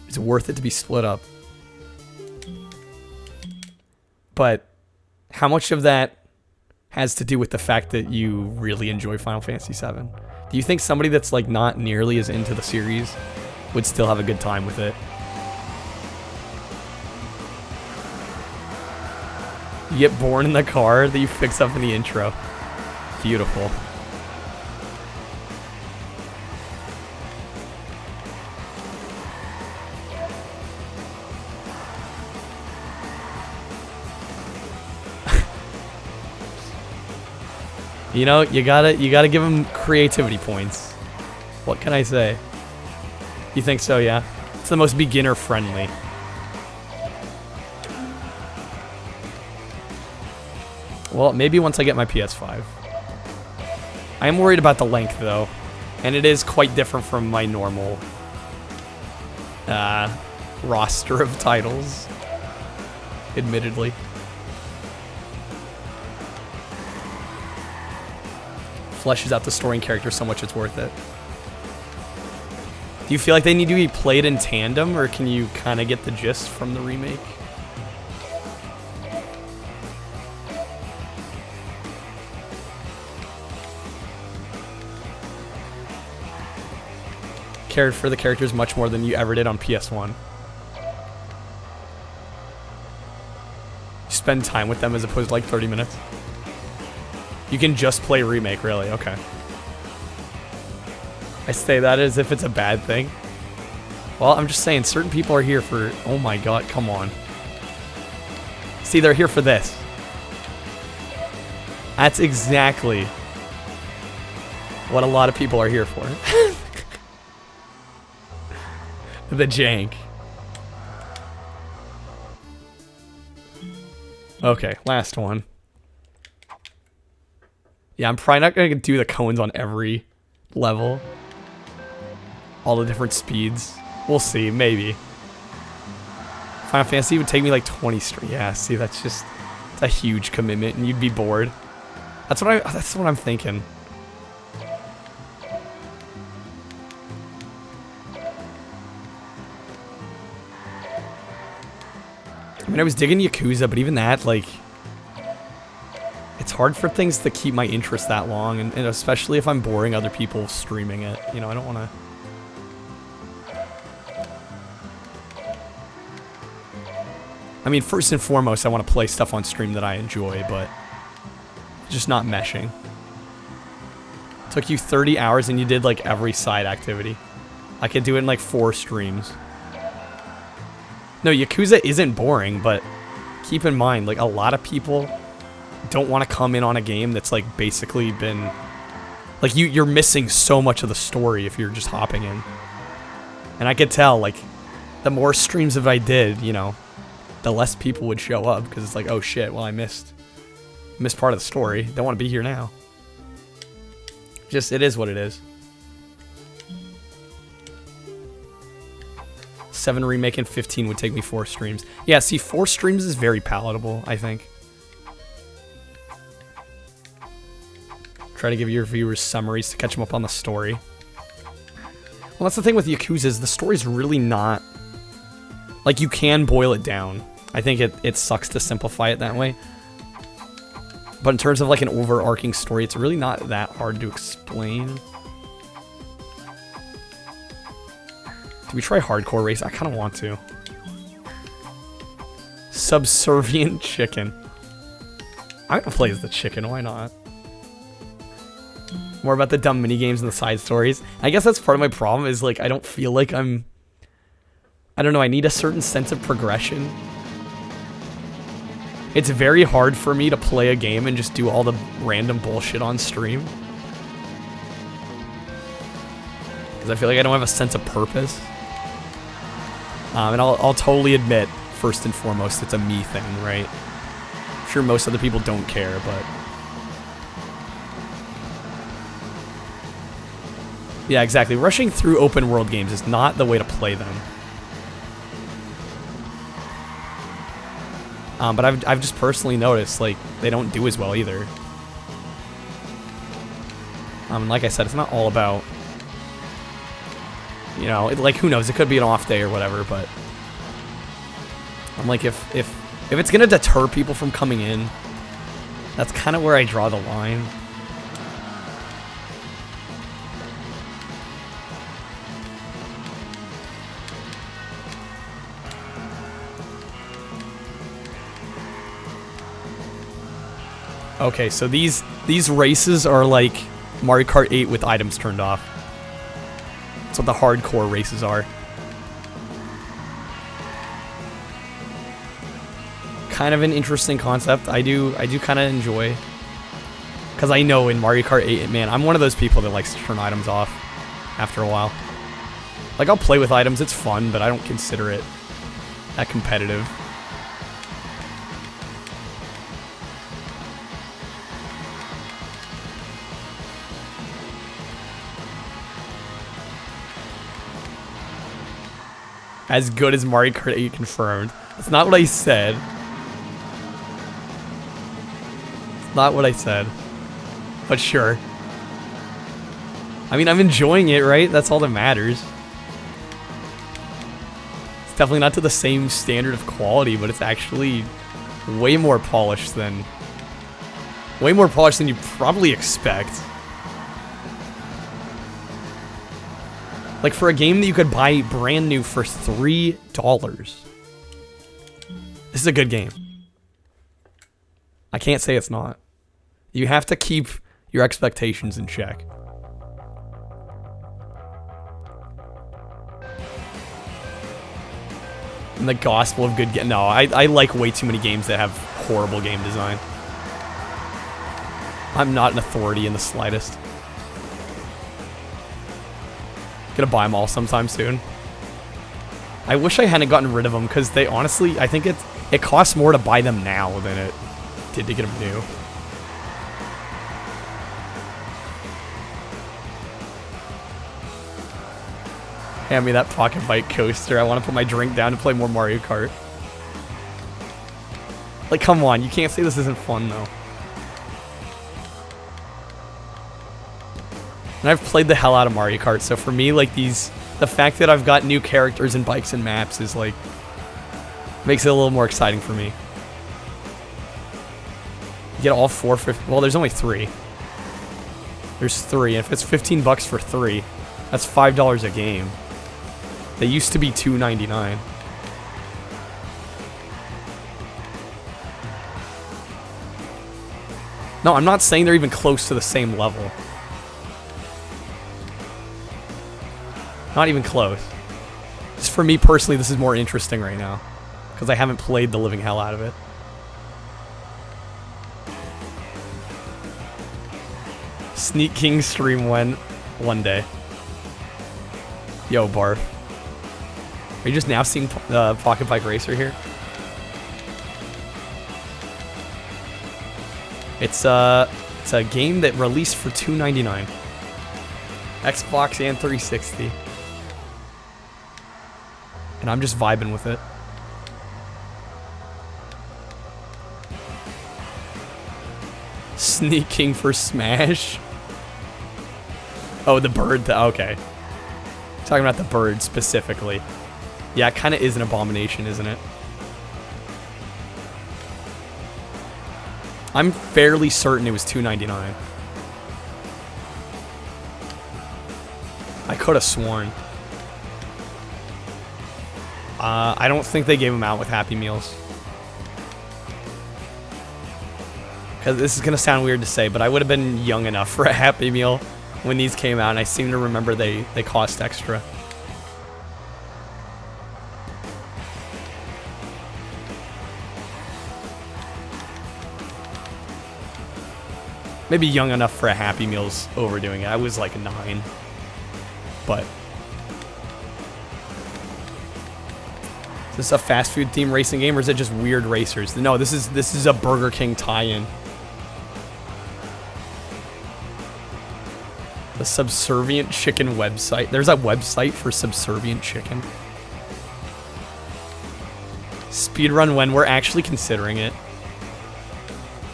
B: It's worth it to be split up. But how much of that has to do with the fact that you really enjoy Final Fantasy VII? Do you think somebody that's like not nearly as into the series would still have a good time with it? You get born in the car that you fix up in the intro. Beautiful. You know, you gotta give him creativity points. What can I say? You think so, yeah? It's the most beginner friendly. Well, maybe once I get my PS5. I am worried about the length though, and it is quite different from my normal roster of titles, admittedly. Fleshes out the story and character so much it's worth it. Do you feel like they need to be played in tandem, or can you kind of get the gist from the remake? Cared for the characters much more than you ever did on PS1. You spend time with them as opposed to like 30 minutes. You can just play remake, really? Okay. I say that as if it's a bad thing. Well, I'm just saying, certain people are here for... Oh my god, come on. See, they're here for this. That's exactly what a lot of people are here for. The jank. Okay, last one. Yeah, I'm probably not going to do the cones on every level. All the different speeds. We'll see, maybe. Final Fantasy would take me like 20 straight. Yeah, see, that's just... It's a huge commitment, and you'd be bored. That's what I'm thinking. I mean, I was digging Yakuza, but even that, like... It's hard for things to keep my interest that long, and especially if I'm boring other people streaming it. You know, I don't want to... I mean, first and foremost, I want to play stuff on stream that I enjoy, but just not meshing. Took you 30 hours and you did like every side activity. I could do it in like 4 streams. No, Yakuza isn't boring, but keep in mind, like a lot of people don't want to come in on a game that's like basically been... Like you're missing so much of the story if you're just hopping in. And I could tell, like, the more streams that I did, you know, the less people would show up, because it's like, oh shit, well I missed part of the story. Don't want to be here now. Just, it is what it is. 7 remake and 15 would take me 4 streams. Yeah, see, 4 streams is very palatable, I think. Try to give your viewers summaries to catch them up on the story. Well, that's the thing with Yakuza is the story's really not... Like, you can boil it down. I think it sucks to simplify it that way. But in terms of, like, an overarching story, it's really not that hard to explain. Do we try Hardcore Race? I kind of want to. Subservient Chicken. I'm gonna play as the chicken, why not? More about the dumb minigames and the side stories. I guess that's part of my problem is, like, I don't feel like I'm... I don't know, I need a certain sense of progression. It's very hard for me to play a game and just do all the random bullshit on stream. Because I feel like I don't have a sense of purpose. And I'll totally admit, first and foremost, it's a me thing, right? I'm sure most other people don't care, but... Yeah, exactly. Rushing through open world games is not the way to play them. But I've just personally noticed, like, they don't do as well either. Like I said, it's not all about... You know, like, who knows? It could be an off day or whatever, but... I'm like, if it's gonna deter people from coming in, that's kind of where I draw the line. Okay, so these races are like Mario Kart 8 with items turned off. That's what the hardcore races are. Kind of an interesting concept. I do kind of enjoy. Because I know in Mario Kart 8, man, I'm one of those people that likes to turn items off after a while. Like, I'll play with items, it's fun, but I don't consider it that competitive. As good as Mario Kart 8 confirmed. That's not what I said. It's not what I said. But sure. I mean, I'm enjoying it, right? That's all that matters. It's definitely not to the same standard of quality, but it's actually way more polished than... Way more polished than you probably expect. Like, for a game that you could buy brand new for $3, this is a good game. I can't say it's not. You have to keep your expectations in check. And the gospel of good game. No, I like way too many games that have horrible game design. I'm not an authority in the slightest. Gonna buy them all sometime soon. I wish I hadn't gotten rid of them because they honestly, I think it costs more to buy them now than it did to get them new. Hand me that PockeBike coaster. I want to put my drink down to play more Mario Kart. Like, come on, you can't say this isn't fun though. And I've played the hell out of Mario Kart, so for me, like, the fact that I've got new characters and bikes and maps is, like, makes it a little more exciting for me. You get all 4 for, well, there's only 3. There's 3, and if it's $15 for 3, that's $5 a game. They used to be $2.99. No, I'm not saying they're even close to the same level. Not even close. Just for me personally, this is more interesting right now. Because I haven't played the living hell out of it. Sneak King stream one day. Yo, Barf. Are you just now seeing PockeBike Racer here? It's a game that released for $2.99. Xbox and 360. And I'm just vibing with it. Sneaking for Smash? Oh, the bird. Okay. Talking about the bird specifically. Yeah, it kind of is an abomination, isn't it? I'm fairly certain it was $2.99. I could have sworn. I don't think they gave them out with Happy Meals. Because this is going to sound weird to say, but I would have been young enough for a Happy Meal when these came out, and I seem to remember they cost extra. Maybe young enough for a Happy Meal's overdoing it. I was like 9. But is this a fast food themed racing game, or is it just weird racers? No, this is a Burger King tie-in. The Subservient Chicken website. There's a website for Subservient Chicken. Speedrun when we're actually considering it.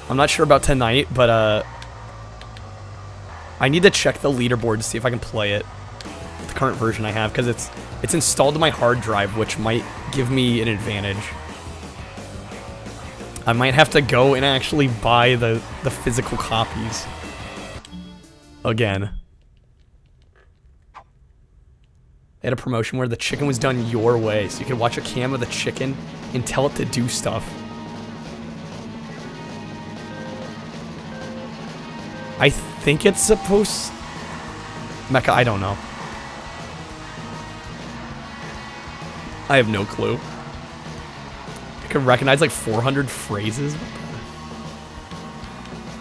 B: I'm not sure about tonight, but I need to check the leaderboard to see if I can play it. The current version I have, because it's installed to my hard drive, which might give me an advantage. I might have to go and actually buy the physical copies. Again. They had a promotion where the chicken was done your way, so you could watch a cam of the chicken and tell it to do stuff. I think it's supposed... Mecha, I don't know. I have no clue. I can recognize like 400 phrases?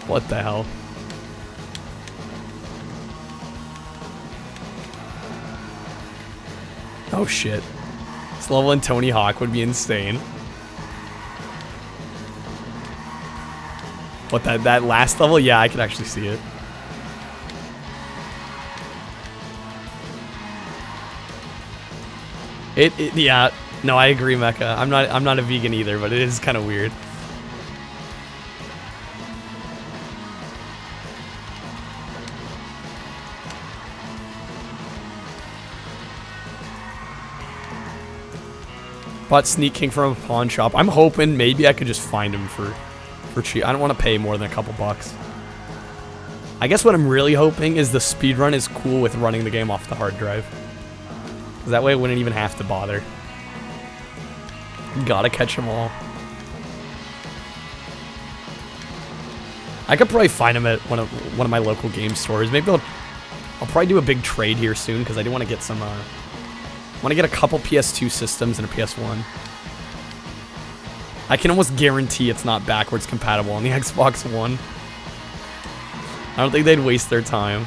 B: What the hell? Oh shit. This level in Tony Hawk would be insane. What, that last level? Yeah, I could actually see it. Yeah, no, I agree, Mecha. I'm not a vegan either, but it is kind of weird. Bought Sneak King from a pawn shop. I'm hoping maybe I could just find him for cheap. I don't want to pay more than a couple bucks. I guess what I'm really hoping is the speedrun is cool with running the game off the hard drive. That way I wouldn't even have to bother. Gotta catch them all. I could probably find them at one of my local game stores. Maybe I'll probably do a big trade here soon, because I do want to get some... I want to get a couple PS2 systems and a PS1. I can almost guarantee it's not backwards compatible on the Xbox One. I don't think they'd waste their time.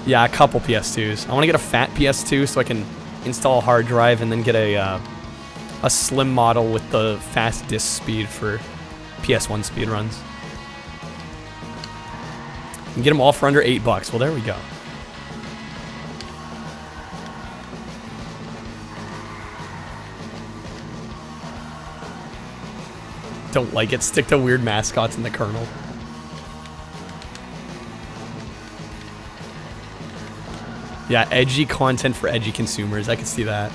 B: Yeah, a couple PS2s. I want to get a fat PS2 so I can install a hard drive and then get a slim model with the fast disk speed for PS1 speedruns. And get them all for under $8. Well, there we go. Don't like it. Stick to weird mascots in the kernel. Yeah, edgy content for edgy consumers. I can see that.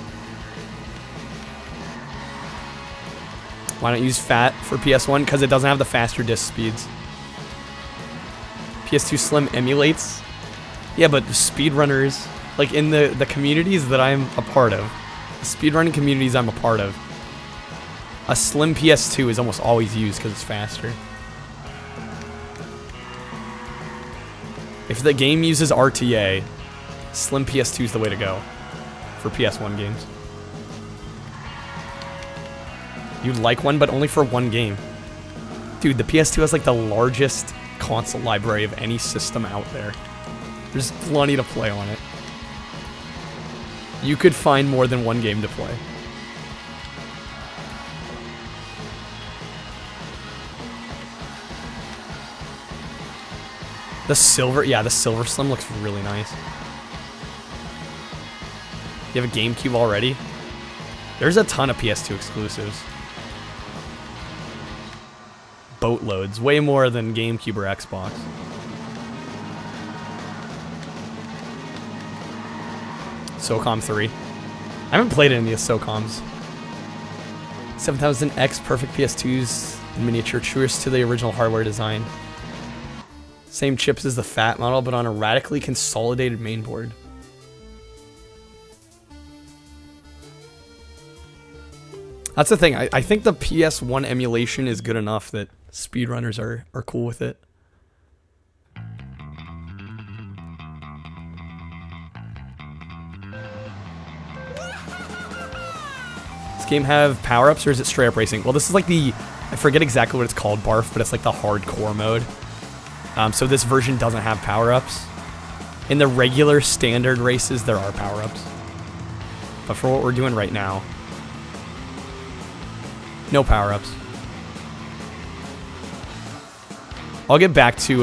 B: Why don't you use FAT for PS1? Because it doesn't have the faster disk speeds. PS2 Slim emulates. Yeah, but speedrunners, like in the communities that I'm a part of, the speedrunning communities I'm a part of, a Slim PS2 is almost always used because it's faster. If the game uses RTA, Slim PS2 is the way to go for PS1 games. You'd like one, but only for one game. Dude, the PS2 has like the largest console library of any system out there. There's plenty to play on it. You could find more than one game to play. The silver, yeah, the silver Slim looks really nice. You have a GameCube already? There's a ton of PS2 exclusives. boatloads, way more than GameCube or Xbox. SOCOM 3. I haven't played any of the SOCOMs. 7000X perfect PS2s in miniature, truest to the original hardware design. Same chips as the fat model, but on a radically consolidated mainboard. That's the thing. I think the PS1 emulation is good enough that speedrunners are cool with it. Does this game have power-ups or is it straight up racing? Well, this is like the, I forget exactly what it's called, Barf, but it's like the hardcore mode. So this version doesn't have power-ups. In the regular standard races, there are power-ups. But for what we're doing right now, no power-ups. I'll get back to,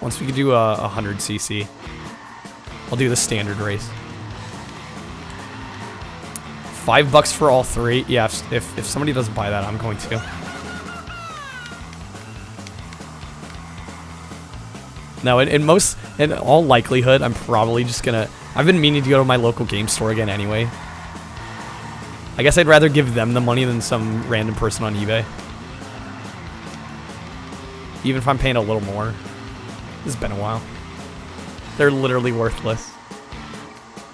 B: once we can do 100cc, I'll do the standard race. $5 for all three. Yeah, if somebody doesn't buy that, I'm going to. No, in all likelihood, I'm probably just gonna... I've been meaning to go to my local game store again anyway. I guess I'd rather give them the money than some random person on eBay. Even if I'm paying a little more. It's been a while. They're literally worthless.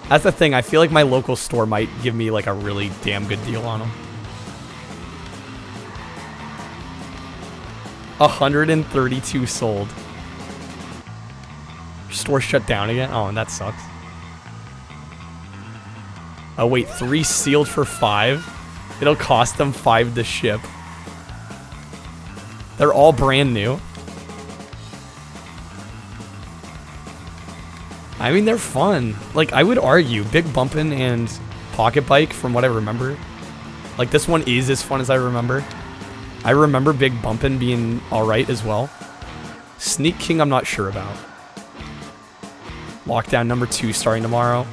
B: That's the thing, I feel like my local store might give me like a really damn good deal on them. 132 sold. Store shut down again? Oh, and that sucks. Oh wait, 3 sealed for 5? It'll cost them 5 to ship. They're all brand new. I mean, they're fun. Like, I would argue Big Bumpin' and PockeBike, from what I remember. Like, this one is as fun as I remember. I remember Big Bumpin' being alright as well. Sneak King, I'm not sure about. Lockdown number 2 starting tomorrow.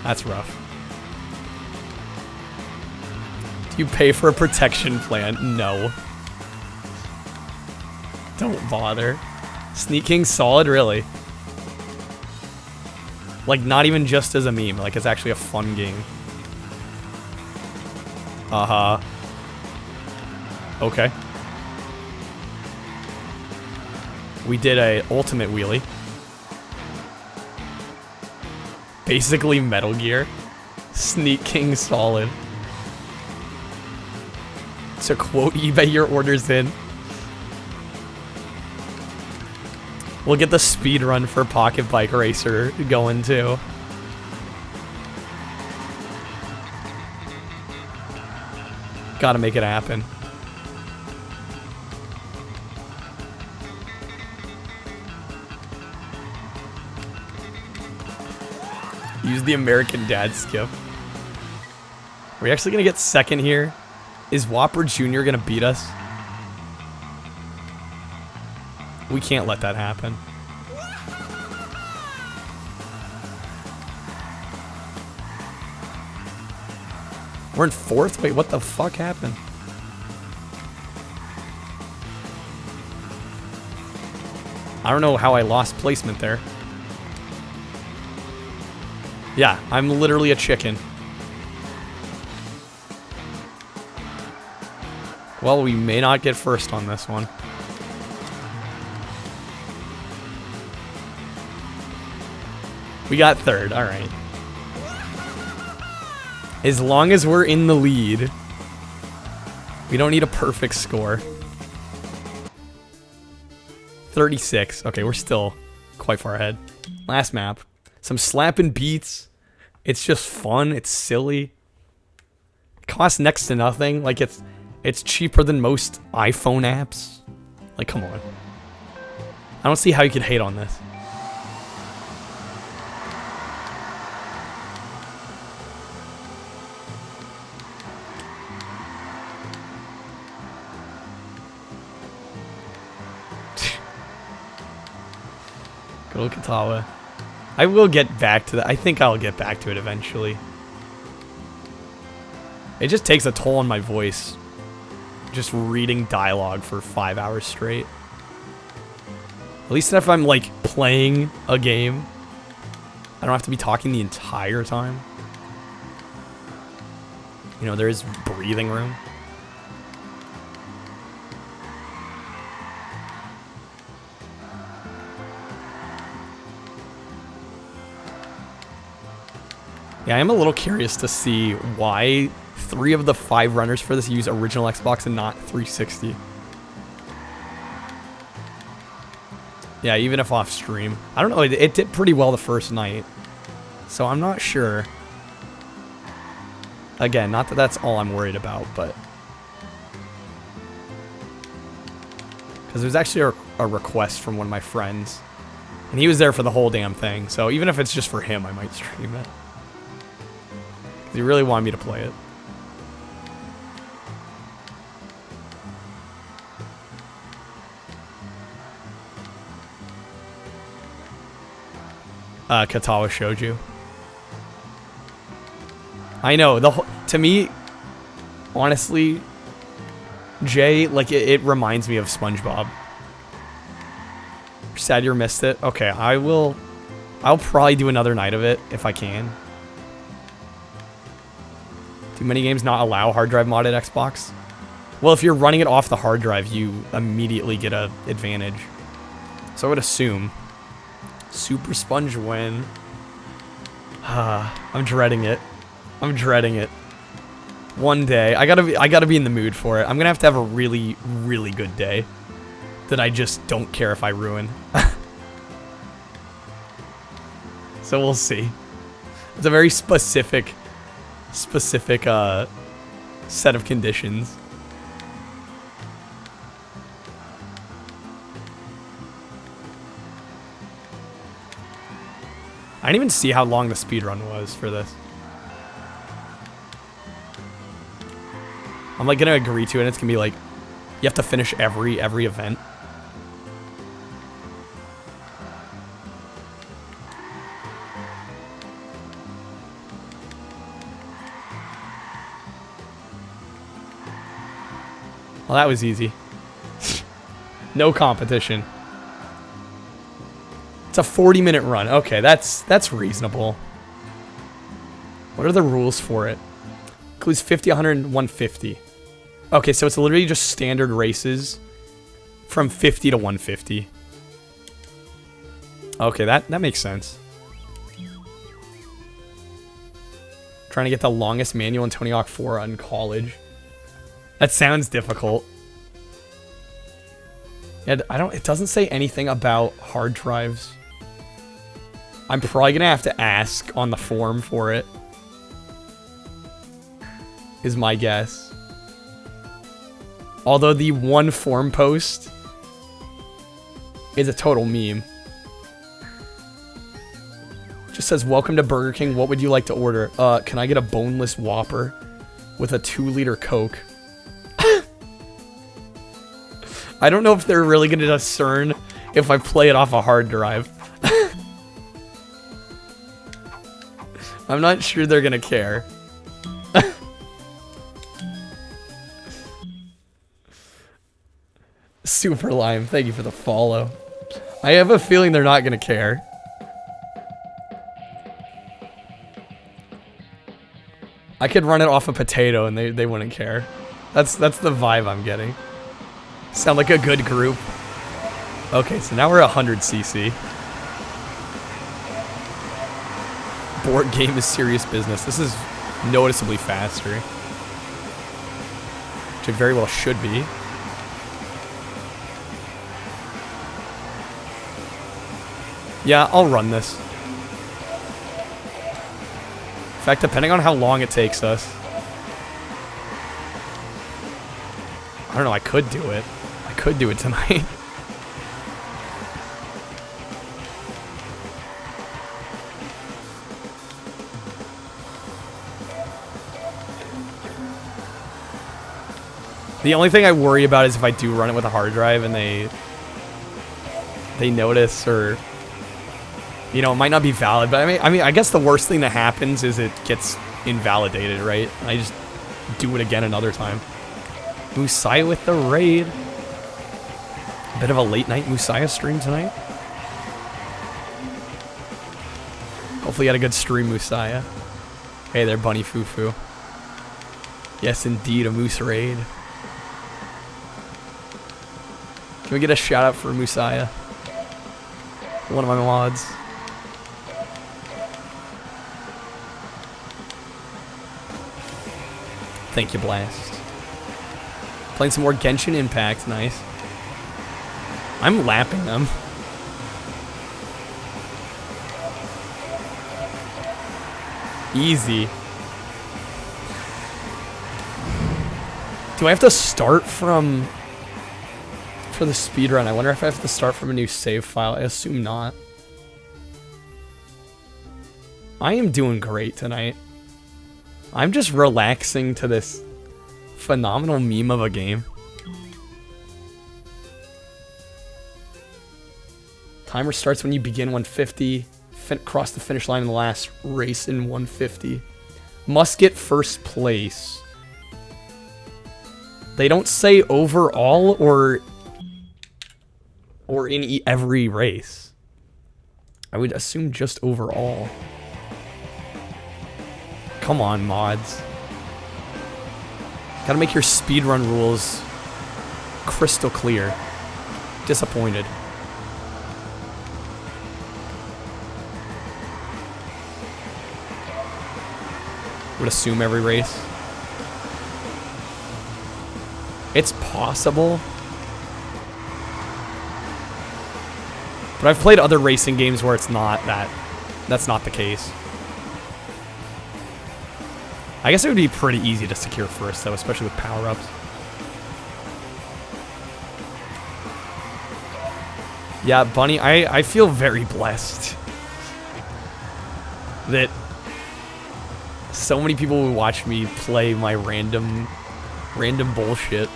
B: That's rough. Do you pay for a protection plan? No. Don't bother. Sneak King solid, really. Like, not even just as a meme. Like, it's actually a fun game. Uh-huh. Okay. We did a ultimate wheelie. Basically Metal Gear. Sneak King solid. To quote eBay your orders in. We'll get the speed run for PockeBike Racer going too. Gotta make it happen. Use the American Dad skip. Are we actually gonna get second here? Is Whopper Jr. gonna beat us? We can't let that happen. We're in 4th? Wait, what the fuck happened? I don't know how I lost placement there. Yeah, I'm literally a chicken. Well, we may not get first on this one. We got 3rd, alright. As long as we're in the lead, we don't need a perfect score. 36. Okay, we're still quite far ahead. Last map. Some slapping beats. It's just fun. It's silly. It costs next to nothing. Like, it's cheaper than most iPhone apps. Like, come on. I don't see how you could hate on this. Good old Katawa. I will get back to that. I think I'll get back to it eventually. It just takes a toll on my voice. just reading dialogue for 5 hours straight. At least if I'm like playing a game, I don't have to be talking the entire time. You know, there is breathing room. Yeah, I am a little curious to see why 3 of the 5 runners for this use original Xbox and not 360. Yeah, even if off stream. I don't know, it did pretty well the first night. So I'm not sure. Again, not that that's all I'm worried about, but... Because there's actually a request from one of my friends. And he was there for the whole damn thing, so even if it's just for him, I might stream it. He really wanted me to play it. Katawa showed you. I know, to me, honestly, Jay, like, it reminds me of SpongeBob. Sad you missed it. Okay, I'll probably do another night of it if I can. Do many games not allow hard drive modded Xbox? Well, if you're running it off the hard drive, you immediately get an advantage. So I would assume. Super Sponge win. I'm dreading it. I'm dreading it. One day, I gotta be in the mood for it. I'm gonna have to have a really, really good day that I just don't care if I ruin. So we'll see. It's a very specific set of conditions. I didn't even see how long the speedrun was for this. I'm like gonna agree to it, and it's gonna be like, you have to finish every event. Well, that was easy. No competition. It's a 40-minute run. Okay, that's reasonable. What are the rules for it? Includes 50, 100, and 150. Okay, so it's literally just standard races from 50 to 150. Okay, that makes sense. Trying to get the longest manual in Tony Hawk 4 on college. That sounds difficult. Yeah, it doesn't say anything about hard drives. I'm probably gonna have to ask on the form for it. Is my guess. Although the one forum post is a total meme. Just says, welcome to Burger King, what would you like to order? Can I get a boneless Whopper with a 2-liter Coke? I don't know if they're really gonna discern if I play it off a hard drive. I'm not sure they're gonna care. Super Lime, thank you for the follow. I have a feeling they're not gonna care. I could run it off a potato and they wouldn't care. That's the vibe I'm getting. Sound like a good group. Okay, so now we're 100cc. Board game is serious business. This is noticeably faster. Which it very well should be. Yeah, I'll run this. In fact, depending on how long it takes us. I don't know, I could do it. I could do it tonight. The only thing I worry about is if I do run it with a hard drive and they notice, or you know, it might not be valid, but I mean I guess the worst thing that happens is it gets invalidated, right? I just do it again another time. Musaya with the raid. Bit of a late night Musaya stream tonight. Hopefully you had a good stream, Musaya. Hey there, Bunny Fufu. Yes, indeed, a moose raid. Can we get a shout out for Musaya? One of my mods. Thank you, Blast. Playing some more Genshin Impact, nice. I'm lapping them. Easy. Do I have to start from... For the speedrun, I wonder if I have to start from a new save file. I assume not. I am doing great tonight. I'm just relaxing to this phenomenal meme of a game. Timer starts when you begin 150. Cross the finish line in the last race in 150. Must get first place. They don't say overall or in every race. I would assume just overall. Come on, mods. Gotta make your speedrun rules crystal clear. Disappointed. Would assume every race. It's possible. But I've played other racing games where it's not that. That's not the case. I guess it would be pretty easy to secure first, though, especially with power-ups. Yeah, Bunny, I feel very blessed that so many people will watch me play my random bullshit.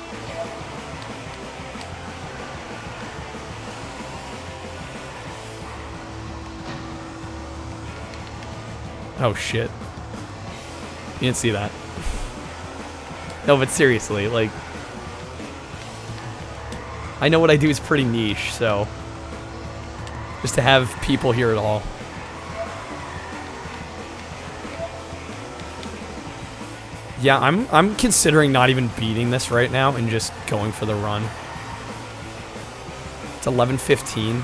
B: Oh shit. You didn't see that. No, but seriously, like, I know what I do is pretty niche, so just to have people hear it all. Yeah, I'm considering not even beating this right now and just going for the run. It's 11:15.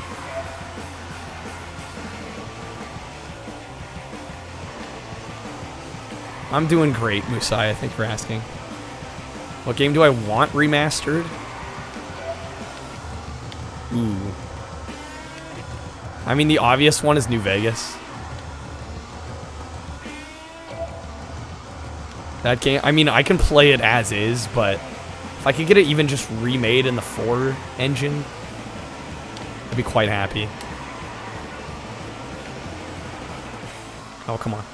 B: I'm doing great, Musai. Thanks for asking. What game do I want remastered? Ooh. I mean, the obvious one is New Vegas. That game, I mean, I can play it as is, but if I could get it even just remade in the 4 engine, I'd be quite happy. Oh, come on.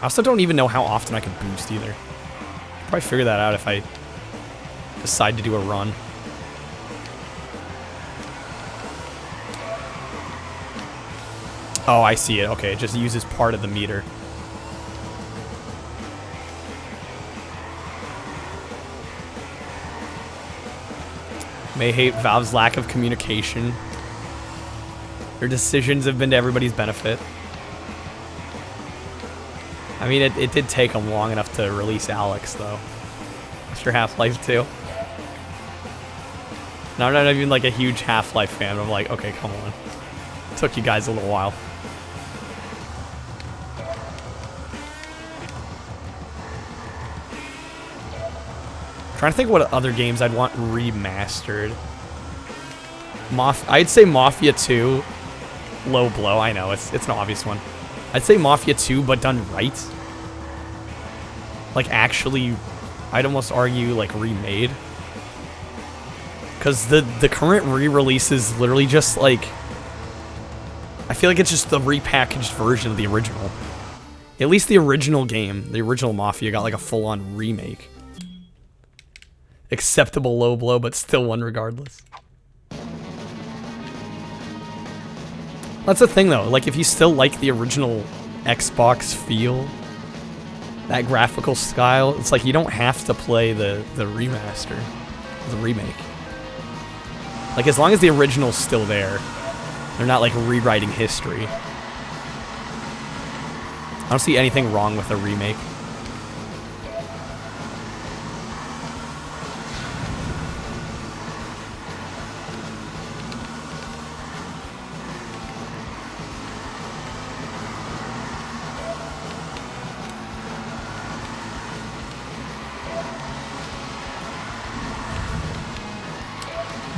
B: I also don't even know how often I can boost either. Probably figure that out if I decide to do a run. Oh, I see it. Okay, it just uses part of the meter. May hate Valve's lack of communication. Their decisions have been to everybody's benefit. I mean, it did take them long enough to release Alex, though. After Half-Life 2. Now, I'm not even, like, a huge Half-Life fan. I'm like, okay, come on. It took you guys a little while. I'm trying to think what other games I'd want remastered. I'd say Mafia 2. Low blow, I know, it's an obvious one. I'd say Mafia 2, but done right. Like, actually, I'd almost argue, like, remade. Because the current re-release is literally just, like... I feel like it's just the repackaged version of the original. At least the original game, the original Mafia, got, like, a full-on remake. Acceptable low blow, but still one regardless. That's the thing, though. Like, if you still like the original Xbox feel, that graphical style, it's like you don't have to play the remaster, the remake. Like, as long as the original's still there, they're not, like, rewriting history. I don't see anything wrong with a remake.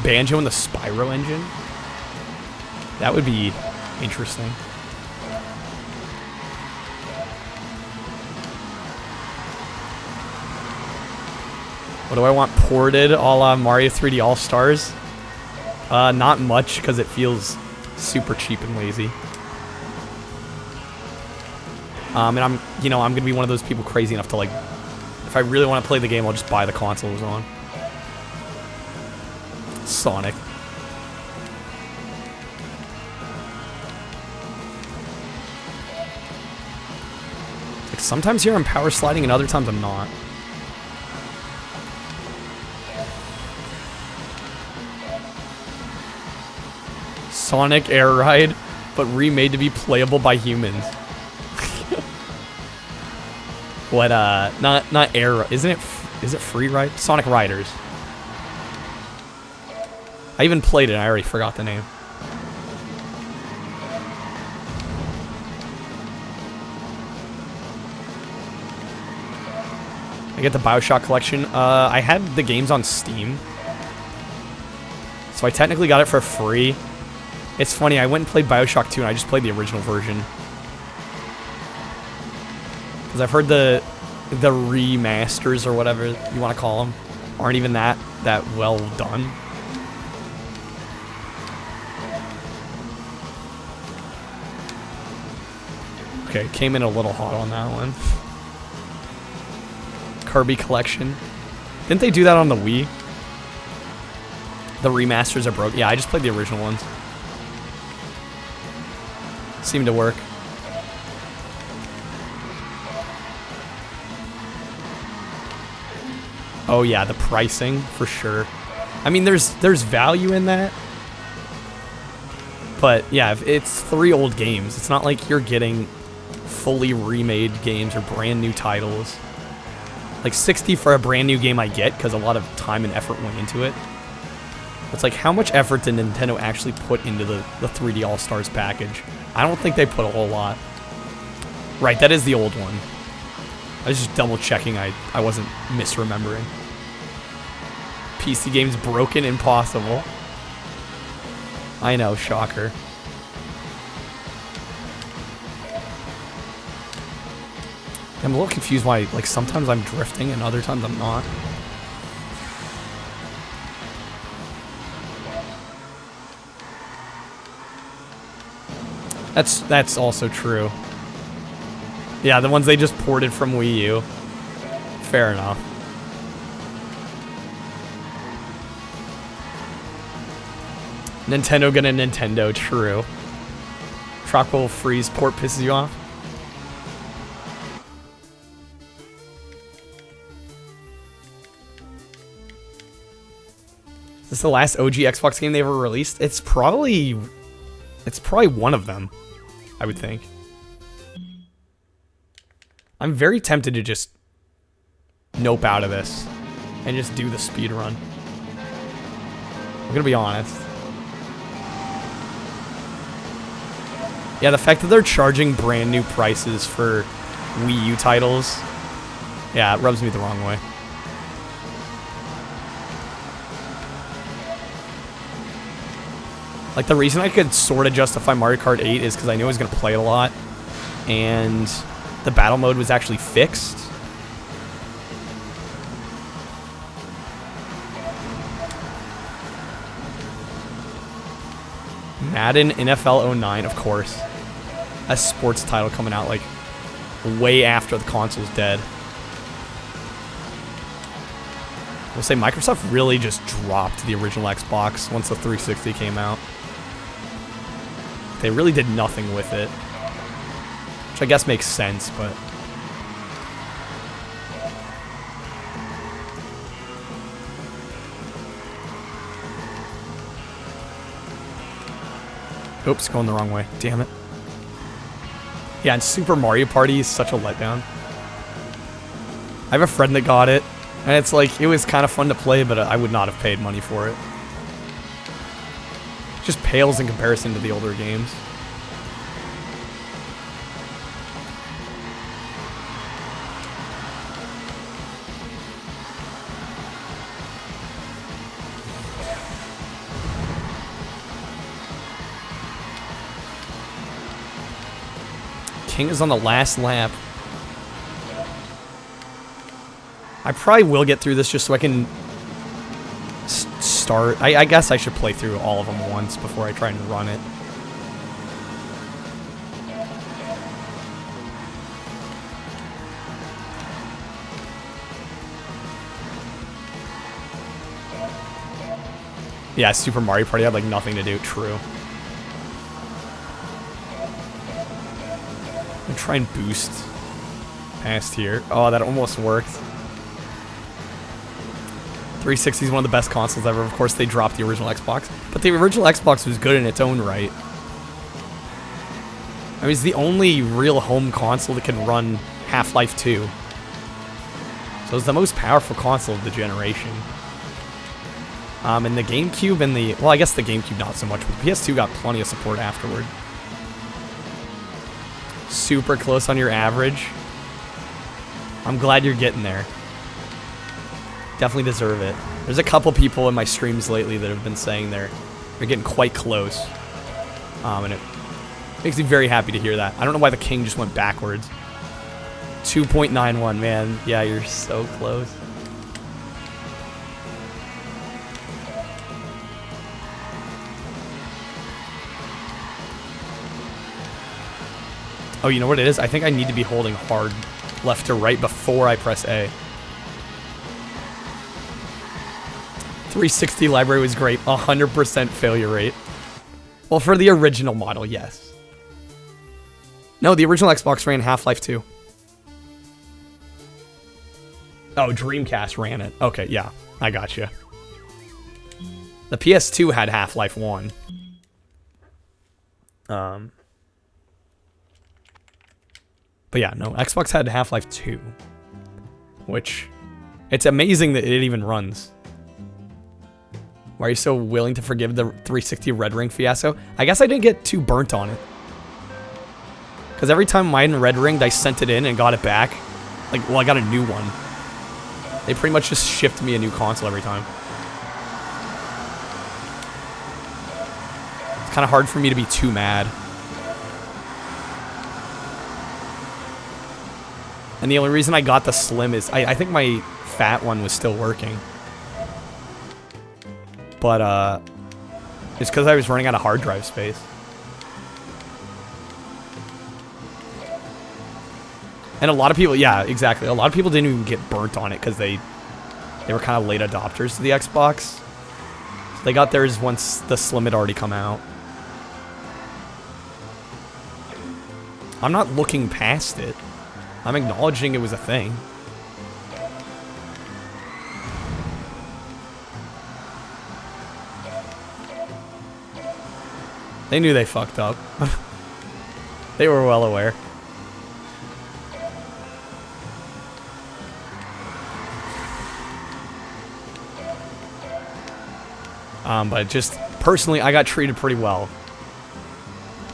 B: Banjo and the Spyro engine? That would be interesting. What do I want ported a la Mario 3D All-Stars? Not much, because it feels super cheap and lazy. And I'm gonna be one of those people crazy enough to, like, if I really want to play the game, I'll just buy the console it was on. Sonic. Like, sometimes here I'm power sliding and other times I'm not. Sonic Air Ride, but remade to be playable by humans. What, not Air, isn't it, is it Free Ride? Sonic Riders. I even played it, I already forgot the name. I get the BioShock collection. I had the games on Steam, so I technically got it for free. It's funny, I went and played BioShock 2 and I just played the original version. Because I've heard the remasters, or whatever you want to call them, aren't even that well done. Okay, came in a little hot on that one. Kirby collection. Didn't they do that on the Wii? The remasters are broke. Yeah, I just played the original ones. Seemed to work. Oh yeah, the pricing, for sure. I mean, there's value in that. But yeah, if it's 3 old games. It's not like you're getting fully remade games or brand new titles. Like, $60 for a brand new game I get, because a lot of time and effort went into it. It's like, how much effort did Nintendo actually put into the 3D All-Stars package? I don't think they put a whole lot. Right, that is the old one. I was just double checking I wasn't misremembering. PC games broken, impossible. I know, shocker. I'm a little confused why, like, sometimes I'm drifting and other times I'm not. That's also true. Yeah, the ones they just ported from Wii U. Fair enough. Nintendo gonna Nintendo, true. Tropical Freeze port pisses you off? Is this the last OG Xbox game they ever released? It's probably one of them, I would think. I'm very tempted to just nope out of this and just do the speed run. I'm gonna be honest. Yeah, the fact that they're charging brand new prices for Wii U titles, yeah, it rubs me the wrong way. Like, the reason I could sort of justify Mario Kart 8 is because I knew I was going to play it a lot, and the battle mode was actually fixed. Madden NFL 09, of course. A sports title coming out, like, way after the console's dead. We'll say Microsoft really just dropped the original Xbox once the 360 came out. They really did nothing with it. Which I guess makes sense, but... Oops, going the wrong way. Damn it. Yeah, and Super Mario Party is such a letdown. I have a friend that got it, and it's like, it was kind of fun to play, but I would not have paid money for it. It just pales in comparison to the older games. King is on the last lap. I probably will get through this just so I can start. I guess I should play through all of them once before I try and run it. Yeah, Super Mario Party had like nothing to do. True. I'm gonna try and boost past here. Oh, that almost worked. 360 is one of the best consoles ever. Of course, they dropped the original Xbox, but the original Xbox was good in its own right. I mean, it's the only real home console that can run Half-Life 2. So it's the most powerful console of the generation. And the GameCube and the... Well, I guess the GameCube not so much, but the PS2 got plenty of support afterward. Super close on your average. I'm glad you're getting there. Definitely deserve it. There's a couple people in my streams lately that have been saying they're getting quite close. And it makes me very happy to hear that. I don't know why the king just went backwards. 2.91, man. Yeah, you're so close. Oh, you know what it is? I think I need to be holding hard left to right before I press A. 360 library was great. 100% failure rate. Well, for the original model, yes. No, the original Xbox ran Half-Life 2. Oh, Dreamcast ran it. Okay, yeah. I got you. The PS2 had Half-Life 1. But yeah, no, Xbox had Half-Life 2. Which, it's amazing that it even runs. Why are you so willing to forgive the 360 Red Ring fiasco? I guess I didn't get too burnt on it. Because every time mine Red Ringed, I sent it in and got it back. Like, well, I got a new one. They pretty much just shipped me a new console every time. It's kind of hard for me to be too mad. And the only reason I got the Slim is, I think my fat one was still working. But, it's because I was running out of hard drive space. And a lot of people, yeah, exactly. A lot of people didn't even get burnt on it because they were kind of late adopters to the Xbox. So they got theirs once the Slim had already come out. I'm not looking past it. I'm acknowledging it was a thing. They knew they fucked up. They were well aware. But just, personally, I got treated pretty well.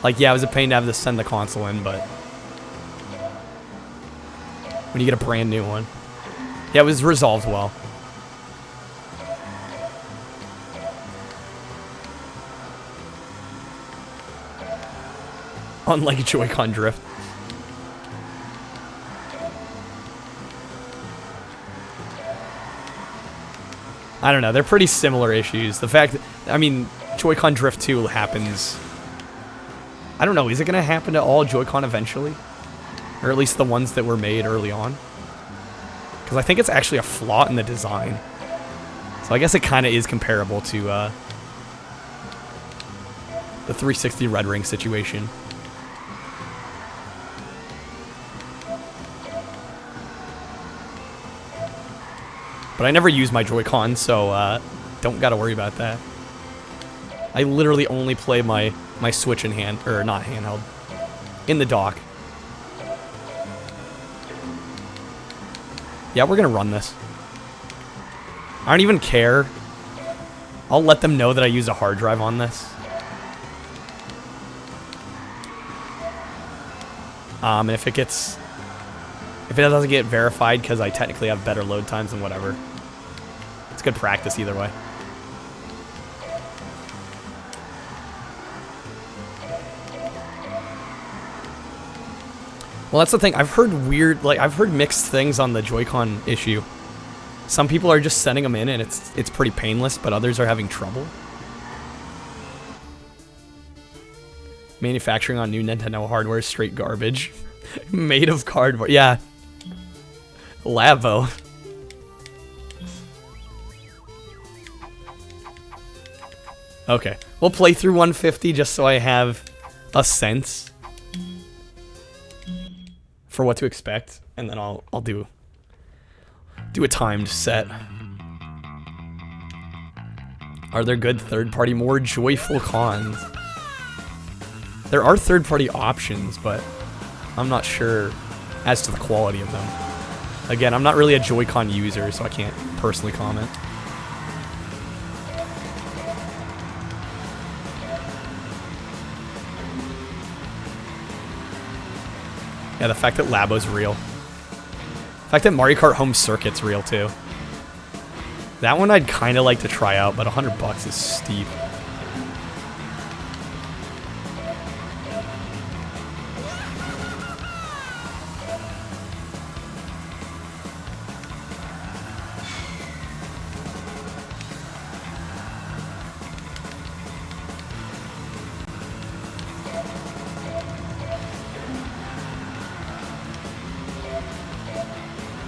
B: Like, yeah, it was a pain to have to send the console in, but... when you get a brand new one. Yeah, it was resolved well. Unlike Joy-Con drift. I don't know, they're pretty similar issues. The fact that, I mean, Joy-Con drift 2 happens... I don't know, is it going to happen to all Joy-Con eventually? Or at least the ones that were made early on? Because I think it's actually a flaw in the design. So I guess it kind of is comparable to the 360 Red Ring situation. But I never use my Joy-Con, so don't gotta worry about that. I literally only play my Switch in hand, or not handheld, in the dock. Yeah, we're gonna run this. I don't even care. I'll let them know that I use a hard drive on this. And if it doesn't get verified because I technically have better load times, then whatever. It's good practice either way. Well, that's the thing. I've heard mixed things on the Joy-Con issue. Some people are just sending them in and it's pretty painless, but others are having trouble. Manufacturing on new Nintendo hardware is straight garbage. Made of cardboard. Yeah. Labo. Okay. We'll play through 150 just so I have a sense for what to expect, and then I'll do a timed set. Are there good third-party, more joyful cons? There are third-party options, but I'm not sure as to the quality of them. Again, I'm not really a Joy-Con user, so I can't personally comment. Yeah, the fact that Labo's real. The fact that Mario Kart Home Circuit's real, too. That one I'd kind of like to try out, but $100 is steep.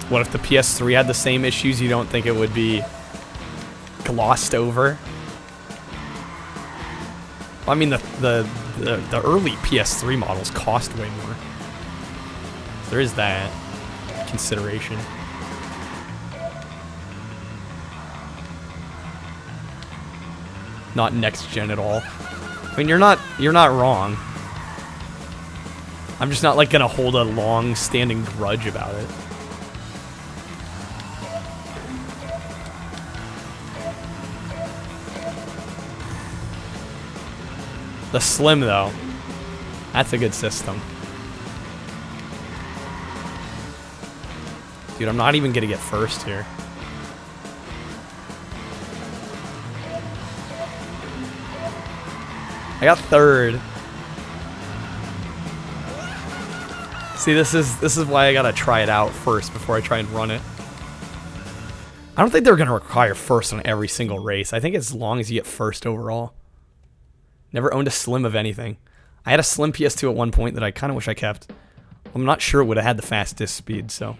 B: What if the PS3 had the same issues? You don't think it would be glossed over? I mean, the early PS3 models cost way more. There is that consideration. Not next gen at all. I mean, you're not wrong. I'm just not like gonna hold a long-standing grudge about it. The Slim, though, that's a good system. Dude, I'm not even gonna get first here. I got third. See, this is why I gotta try it out first before I try and run it. I don't think they're gonna require first on every single race. I think as long as you get first overall. Never owned a Slim of anything. I had a Slim PS2 at one point that I kind of wish I kept. I'm not sure it would have had the fast disc speed, so.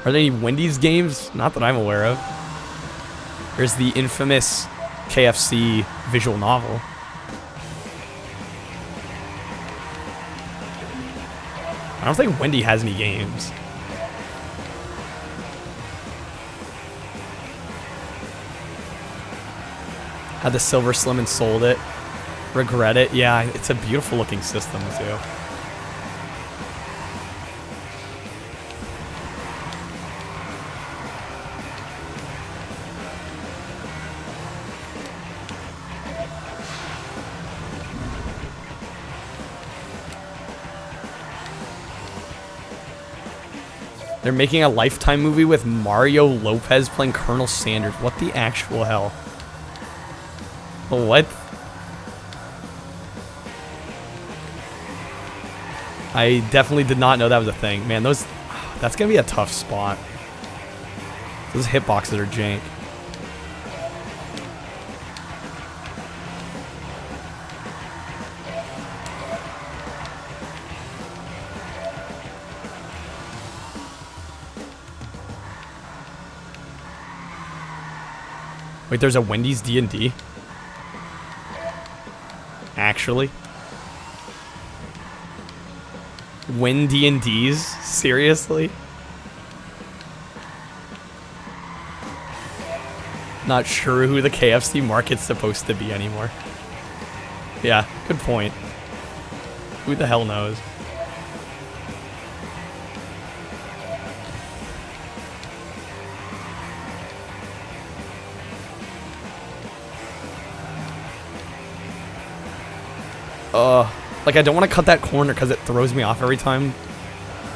B: Are there any Wendy's games? Not that I'm aware of. There's the infamous KFC visual novel. I don't think Wendy has any games. Had the Silver Slim and sold it. Regret it. Yeah, it's a beautiful looking system too. They're making a Lifetime movie with Mario Lopez playing Colonel Sanders. What the actual hell? What? I definitely did not know that was a thing. Man, that's gonna be a tough spot. Those hitboxes are jank. Wait, there's a Wendy's D&D? Actually? Win D&Ds? Seriously? Not sure who the KFC market's supposed to be anymore. Yeah, good point. Who the hell knows? Like I don't want to cut that corner because it throws me off every time,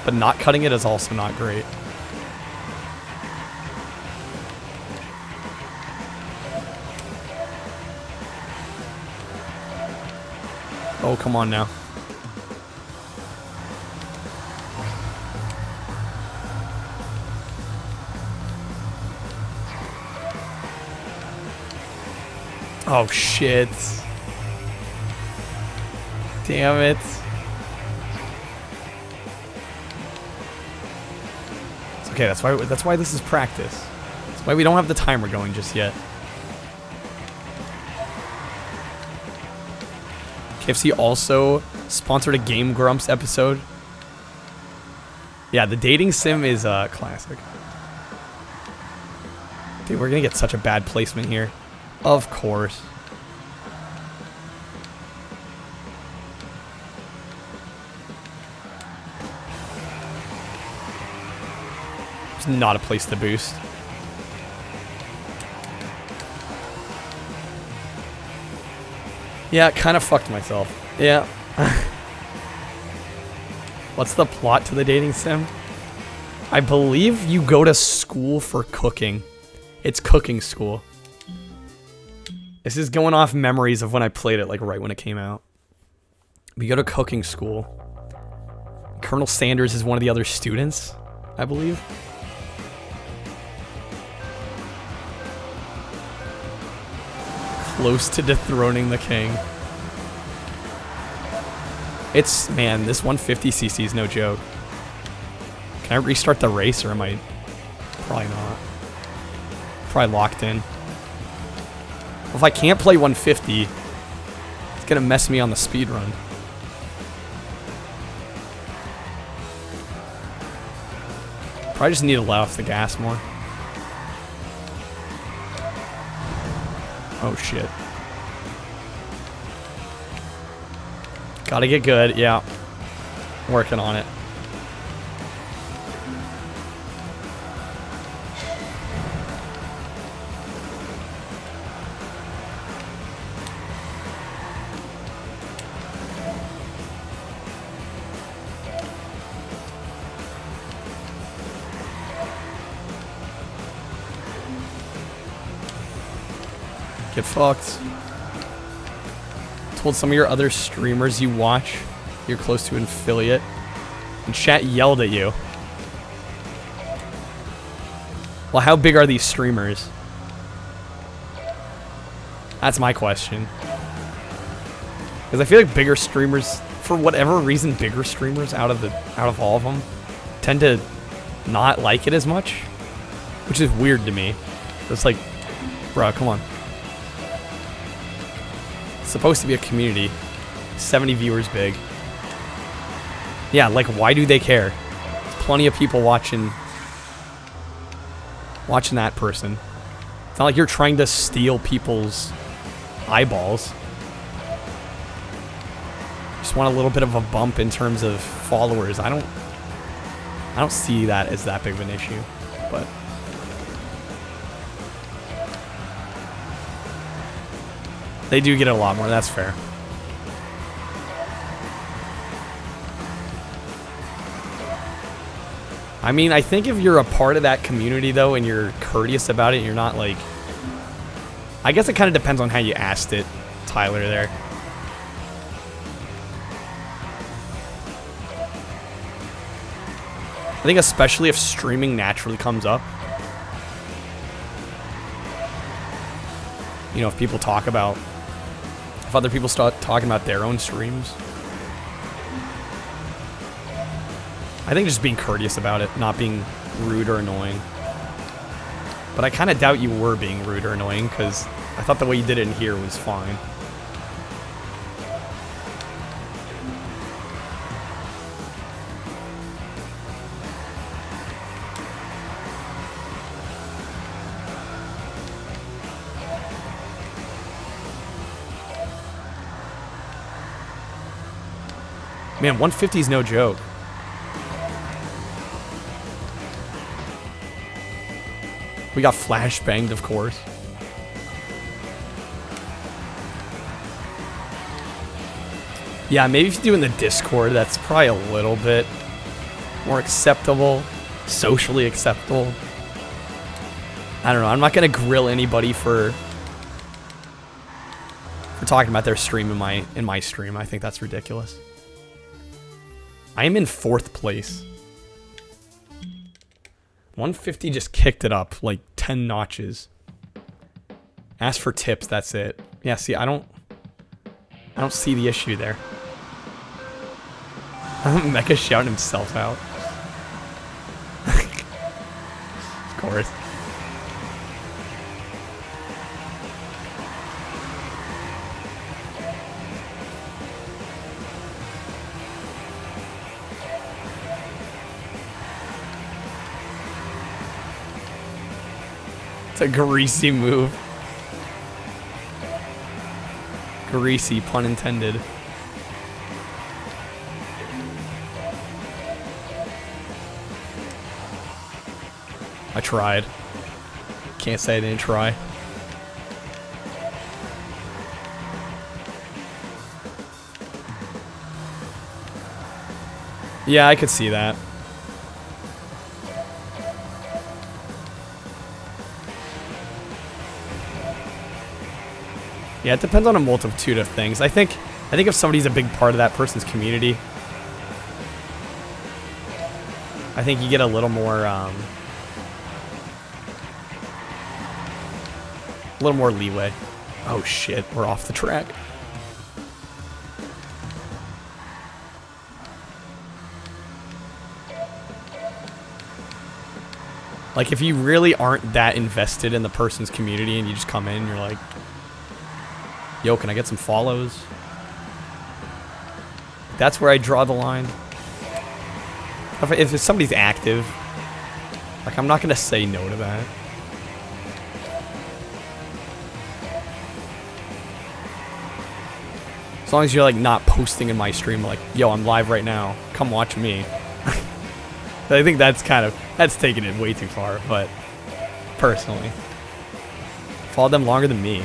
B: but not cutting it is also not great. Oh, come on now. Oh, shit. Damn it. It's okay, that's why this is practice. That's why we don't have the timer going just yet. KFC also sponsored a Game Grumps episode. Yeah, the dating sim is classic. Dude, we're gonna get such a bad placement here. Of course. It's not a place to boost. Yeah, kind of fucked myself. Yeah. What's the plot to the dating sim? I believe you go to school for cooking. It's cooking school. This is going off memories of when I played it, like right when it came out. We go to cooking school. Colonel Sanders is one of the other students, I believe. Close to dethroning the king. It's, man, this 150cc is no joke. Can I restart the race or am I... Probably not. Probably locked in. Well, if I can't play 150, it's gonna mess me on the speed run. Probably just need to let off the gas more. Oh shit. Gotta get good, yeah. Working on it. Get fucked. Told some of your other streamers you watch you're close to an affiliate, and chat yelled at you. Well, how big are these streamers? That's my question. Because I feel like bigger streamers, for whatever reason, bigger streamers out of all of them tend to not like it as much, which is weird to me. It's like, bro, come on. It's supposed to be a community. 70 viewers big. Yeah, like, why do they care? There's plenty of people watching that person. It's not like you're trying to steal people's eyeballs. Just want a little bit of a bump in terms of followers. I don't see that as that big of an issue, but they do get it a lot more, that's fair. I mean, I think if you're a part of that community, though, and you're courteous about it, you're not like... I guess it kind of depends on how you asked it, Tyler, there. I think especially if streaming naturally comes up. You know, if people talk about... If other people start talking about their own streams. I think just being courteous about it, not being rude or annoying. But I kind of doubt you were being rude or annoying, because I thought the way you did it in here was fine. Man, 150 is no joke. We got flashbanged, of course. Yeah, maybe if you do it in the Discord, that's probably a little bit more acceptable, socially acceptable. I don't know. I'm not gonna grill anybody for talking about their stream in my stream. I think that's ridiculous. I am in 4th place. 150 just kicked it up like 10 notches. Ask for tips, that's it. Yeah, see, I don't see the issue there. Mecha shouting himself out. Of course. It's a greasy move. Greasy, pun intended. I tried. Can't say I didn't try. Yeah, I could see that. Yeah, it depends on a multitude of things. I think if somebody's a big part of that person's community, I think you get a little more leeway. Oh shit, we're off the track. Like, if you really aren't that invested in the person's community and you just come in and you're like, yo, can I get some follows? That's where I draw the line. If somebody's active, like, I'm not gonna say no to that. As long as you're, like, not posting in my stream, like, yo, I'm live right now, come watch me. I think that's that's taking it way too far, but personally. Follow them longer than me.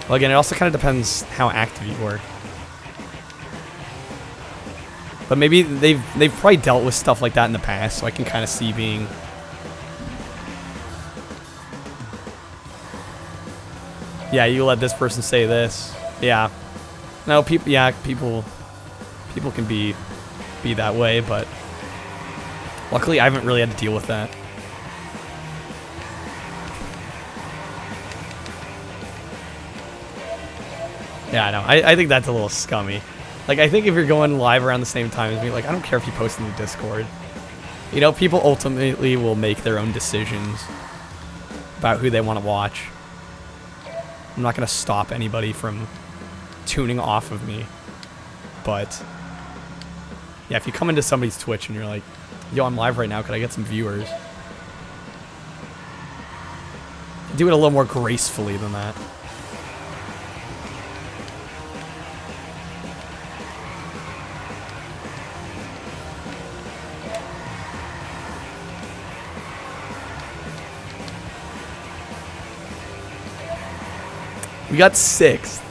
B: Well, again, it also kind of depends how active you were. But maybe they've probably dealt with stuff like that in the past, so I can kind of see being... Yeah, you let this person say this. Yeah. No, people can be that way, but luckily I haven't really had to deal with that. Yeah, I know. I think that's a little scummy. Like, I think if you're going live around the same time as me, like, I don't care if you post in the Discord. You know, people ultimately will make their own decisions about who they want to watch. I'm not going to stop anybody from tuning off of me. But, yeah, if you come into somebody's Twitch and you're like, yo, I'm live right now, could I get some viewers? Do it a little more gracefully than that. We got 6th.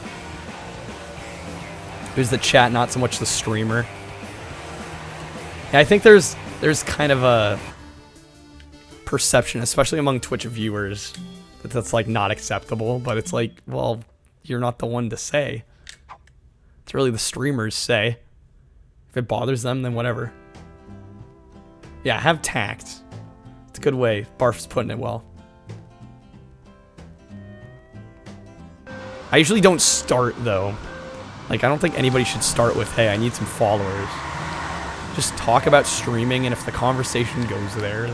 B: There's the chat, not so much the streamer. Yeah, I think there's kind of a perception, especially among Twitch viewers, that that's like not acceptable, but it's like, well, you're not the one to say. It's really the streamer's say. If it bothers them, then whatever. Yeah, have tact. It's a good way. Barf's putting it well. I usually don't start, though. Like, I don't think anybody should start with, hey, I need some followers. Just talk about streaming, and if the conversation goes there,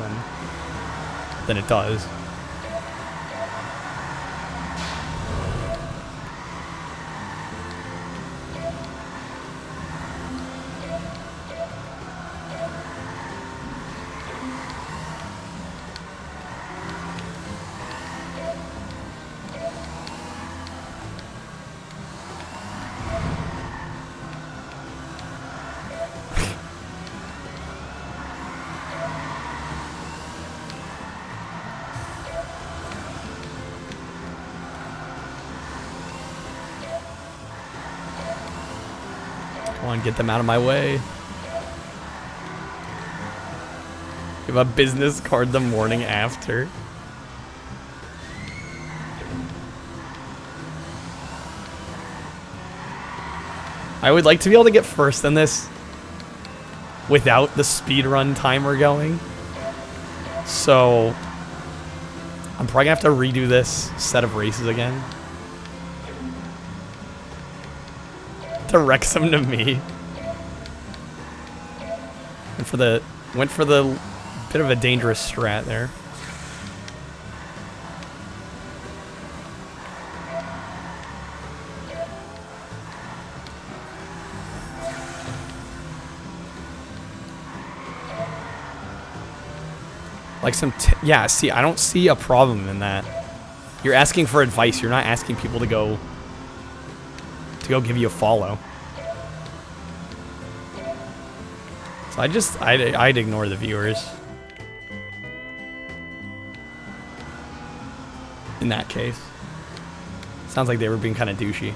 B: then it does. Come on, get them out of my way. Give a business card the morning after. I would like to be able to get first in this without the speedrun timer going. So I'm probably gonna have to redo this set of races again. Directs them to me. Went for the bit of a dangerous strat there. Like some, yeah, see, I don't see a problem in that. You're asking for advice. You're not asking people to go give you a follow. So I'd ignore the viewers. In that case. Sounds like they were being kind of douchey.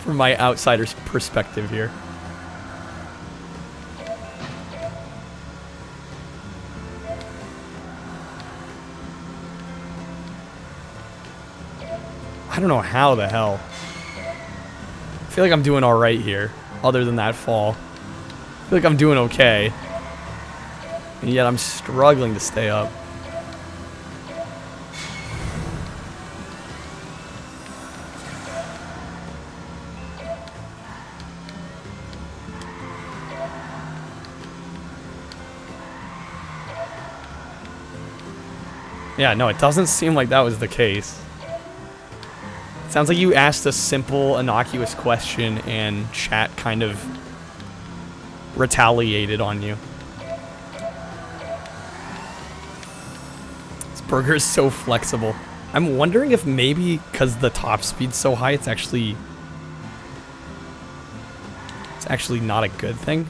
B: From my outsider's perspective here. I don't know how the hell. I feel like I'm doing alright here, other than that fall. I feel like I'm doing okay. And yet I'm struggling to stay up. Yeah, no, it doesn't seem like that was the case. Sounds like you asked a simple, innocuous question and chat kind of retaliated on you. This burger is so flexible. I'm wondering if maybe because the top speed's so high, it's actually not a good thing.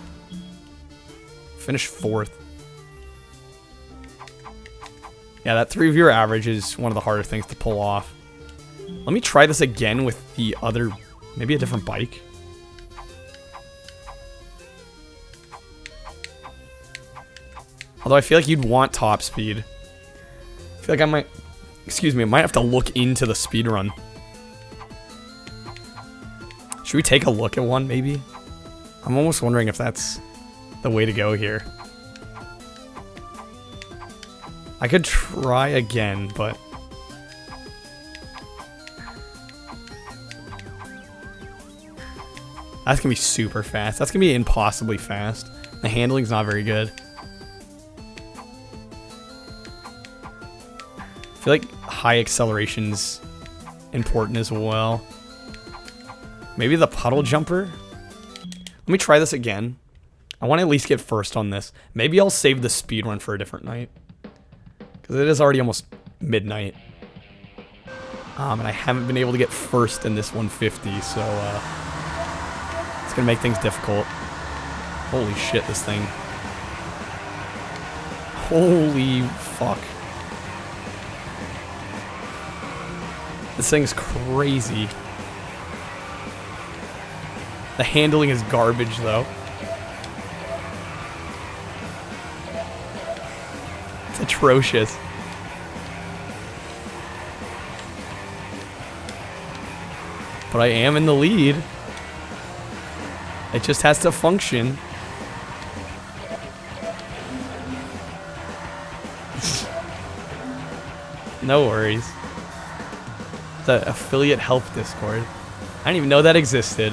B: Finish 4th. Yeah, that 3 viewer average is one of the harder things to pull off. Let me try this again with the other, maybe a different bike. Although I feel like you'd want top speed. I feel like I might, excuse me, I might have to look into the speed run. Should we take a look at one, maybe? I'm almost wondering if that's the way to go here. I could try again, but... That's gonna be super fast. That's gonna be impossibly fast. The handling's not very good. I feel like high acceleration's important as well. Maybe the puddle jumper? Let me try this again. I want to at least get first on this. Maybe I'll save the speed run for a different night. Because it is already almost midnight. And I haven't been able to get first in this 150, so it's going to make things difficult. Holy shit, this thing. Holy fuck. This thing's crazy. The handling is garbage, though. It's atrocious. But I am in the lead. It just has to function. No worries. The affiliate help Discord. I didn't even know that existed.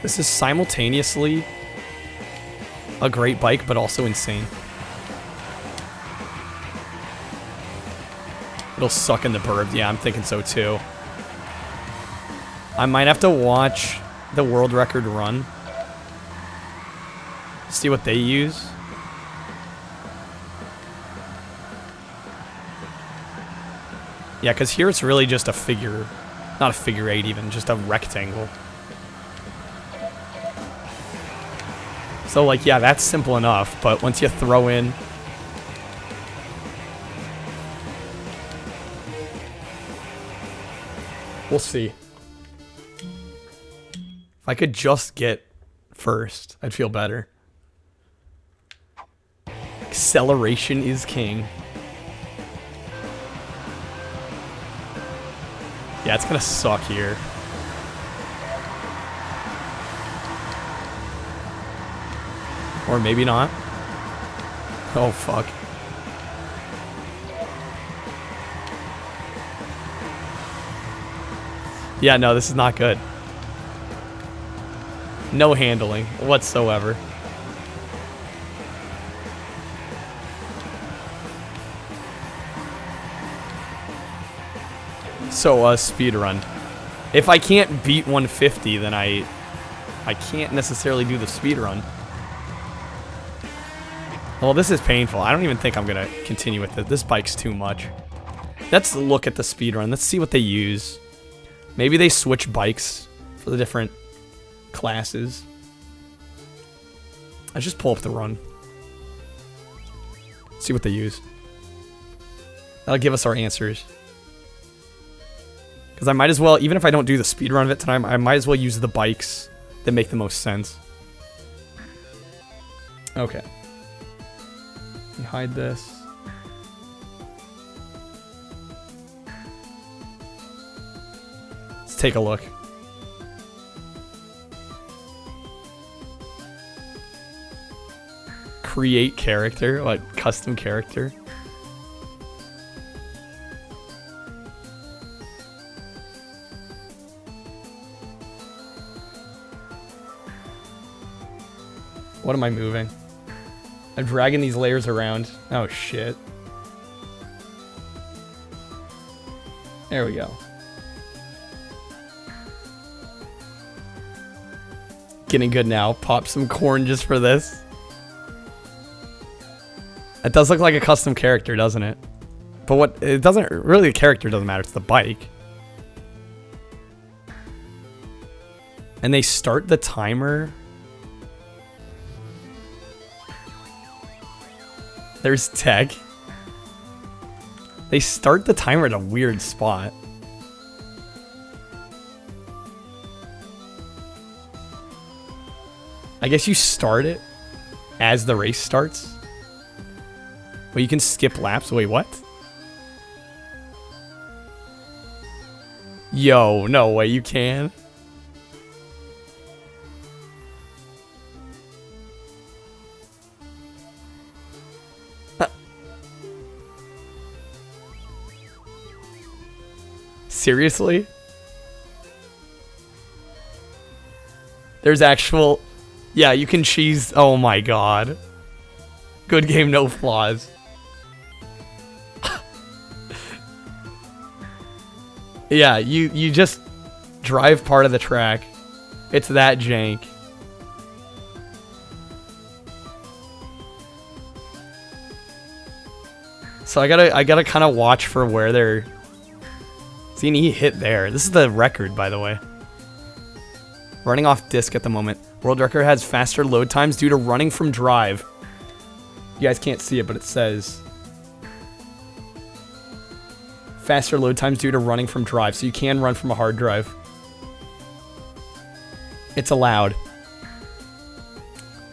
B: This is simultaneously a great bike, but also insane. It'll suck in the burb. Yeah, I'm thinking so too. I might have to watch the world record run. See what they use. Yeah, because here it's really just a figure, not a figure eight even, just a rectangle. So, like, yeah, that's simple enough, but once you throw in... We'll see. If I could just get first, I'd feel better. Acceleration is king. Yeah, it's gonna suck here. Or maybe not. Oh, fuck. Yeah, no, this is not good. No handling whatsoever. So, speed run. If I can't beat 150, then I can't necessarily do the speed run. Well, this is painful. I don't even think I'm gonna continue with it. This bike's too much. Let's look at the speed run. Let's see what they use. Maybe they switch bikes for the different classes. Let's just pull up the run. See what they use. That'll give us our answers. Because I might as well, even if I don't do the speed run of it tonight, I might as well use the bikes that make the most sense. Okay. Let me hide this. Let's take a look. Create character? What? Custom character? What am I moving? I'm dragging these layers around. Oh, shit. There we go. Getting good now. Pop some corn just for this. It does look like a custom character, doesn't it? But what... It doesn't... Really, the character doesn't matter. It's the bike. And they start the timer... There's tech. They start the timer at a weird spot. I guess you start it as the race starts. Well, you can skip laps. Wait, what? Yo, no way you can. Seriously? There's actual... Yeah, you can cheese... Oh my god. Good game, no flaws. Yeah, you just drive part of the track. It's that jank. So I gotta kind of watch for where they're... See, and he hit there. This is the record, by the way. Running off disc at the moment. World record has faster load times due to running from drive. You guys can't see it, but it says... Faster load times due to running from drive. So you can run from a hard drive. It's allowed.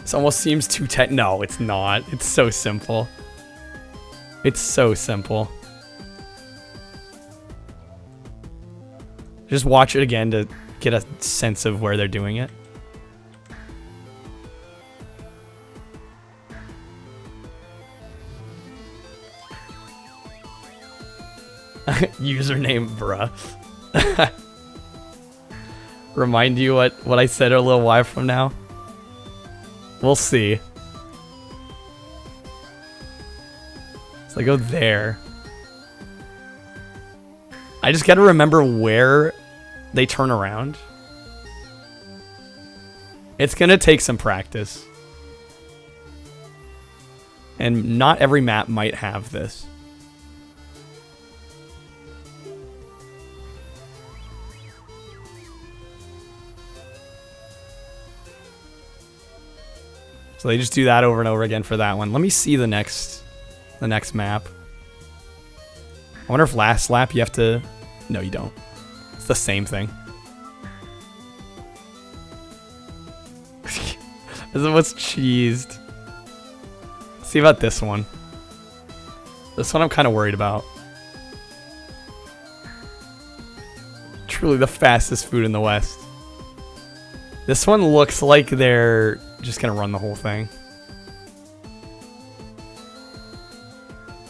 B: This almost seems too No, it's not. It's so simple. It's so simple. Just watch it again to get a sense of where they're doing it. Username, bruh. Remind you what I said a little while from now? We'll see. So I go there. I just gotta remember where they turn around. It's gonna take some practice. And not every map might have this. So they just do that over and over again for that one. Let me see the next map. I wonder if last lap you have to... No, you don't. It's the same thing. This is what's cheesed. Let's see about this one. This one I'm kind of worried about. Truly the fastest food in the West. This one looks like they're just gonna run the whole thing.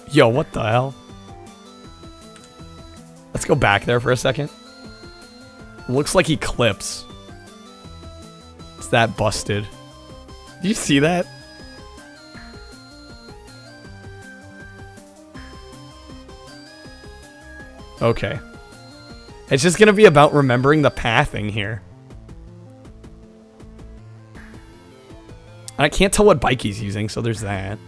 B: Yo, what the hell? Let's go back there for a second. Looks like he clips. It's that busted. Do you see that? Okay. It's just gonna be about remembering the pathing here. And I can't tell what bike he's using, so there's that.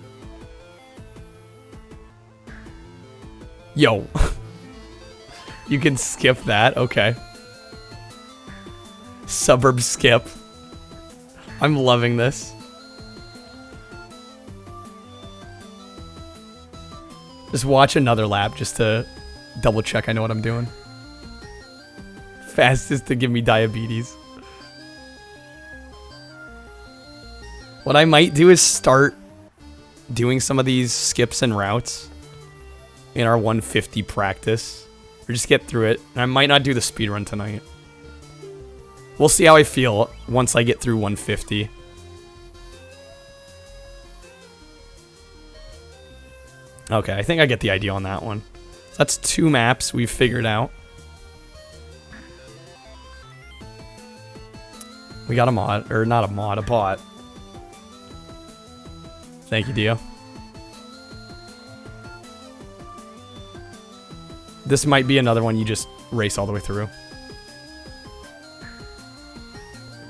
B: Yo. You can skip that, okay. Suburb skip. I'm loving this. Just watch another lap just to double check I know what I'm doing. Fastest to give me diabetes. What I might do is start doing some of these skips and routes in our 150 practice. Or just get through it. And I might not do the speedrun tonight. We'll see how I feel once I get through 150. Okay, I think I get the idea on that one. So that's 2 maps we've figured out. We got a mod, or not a mod, a bot. Thank you, Dio. This might be another one you just race all the way through.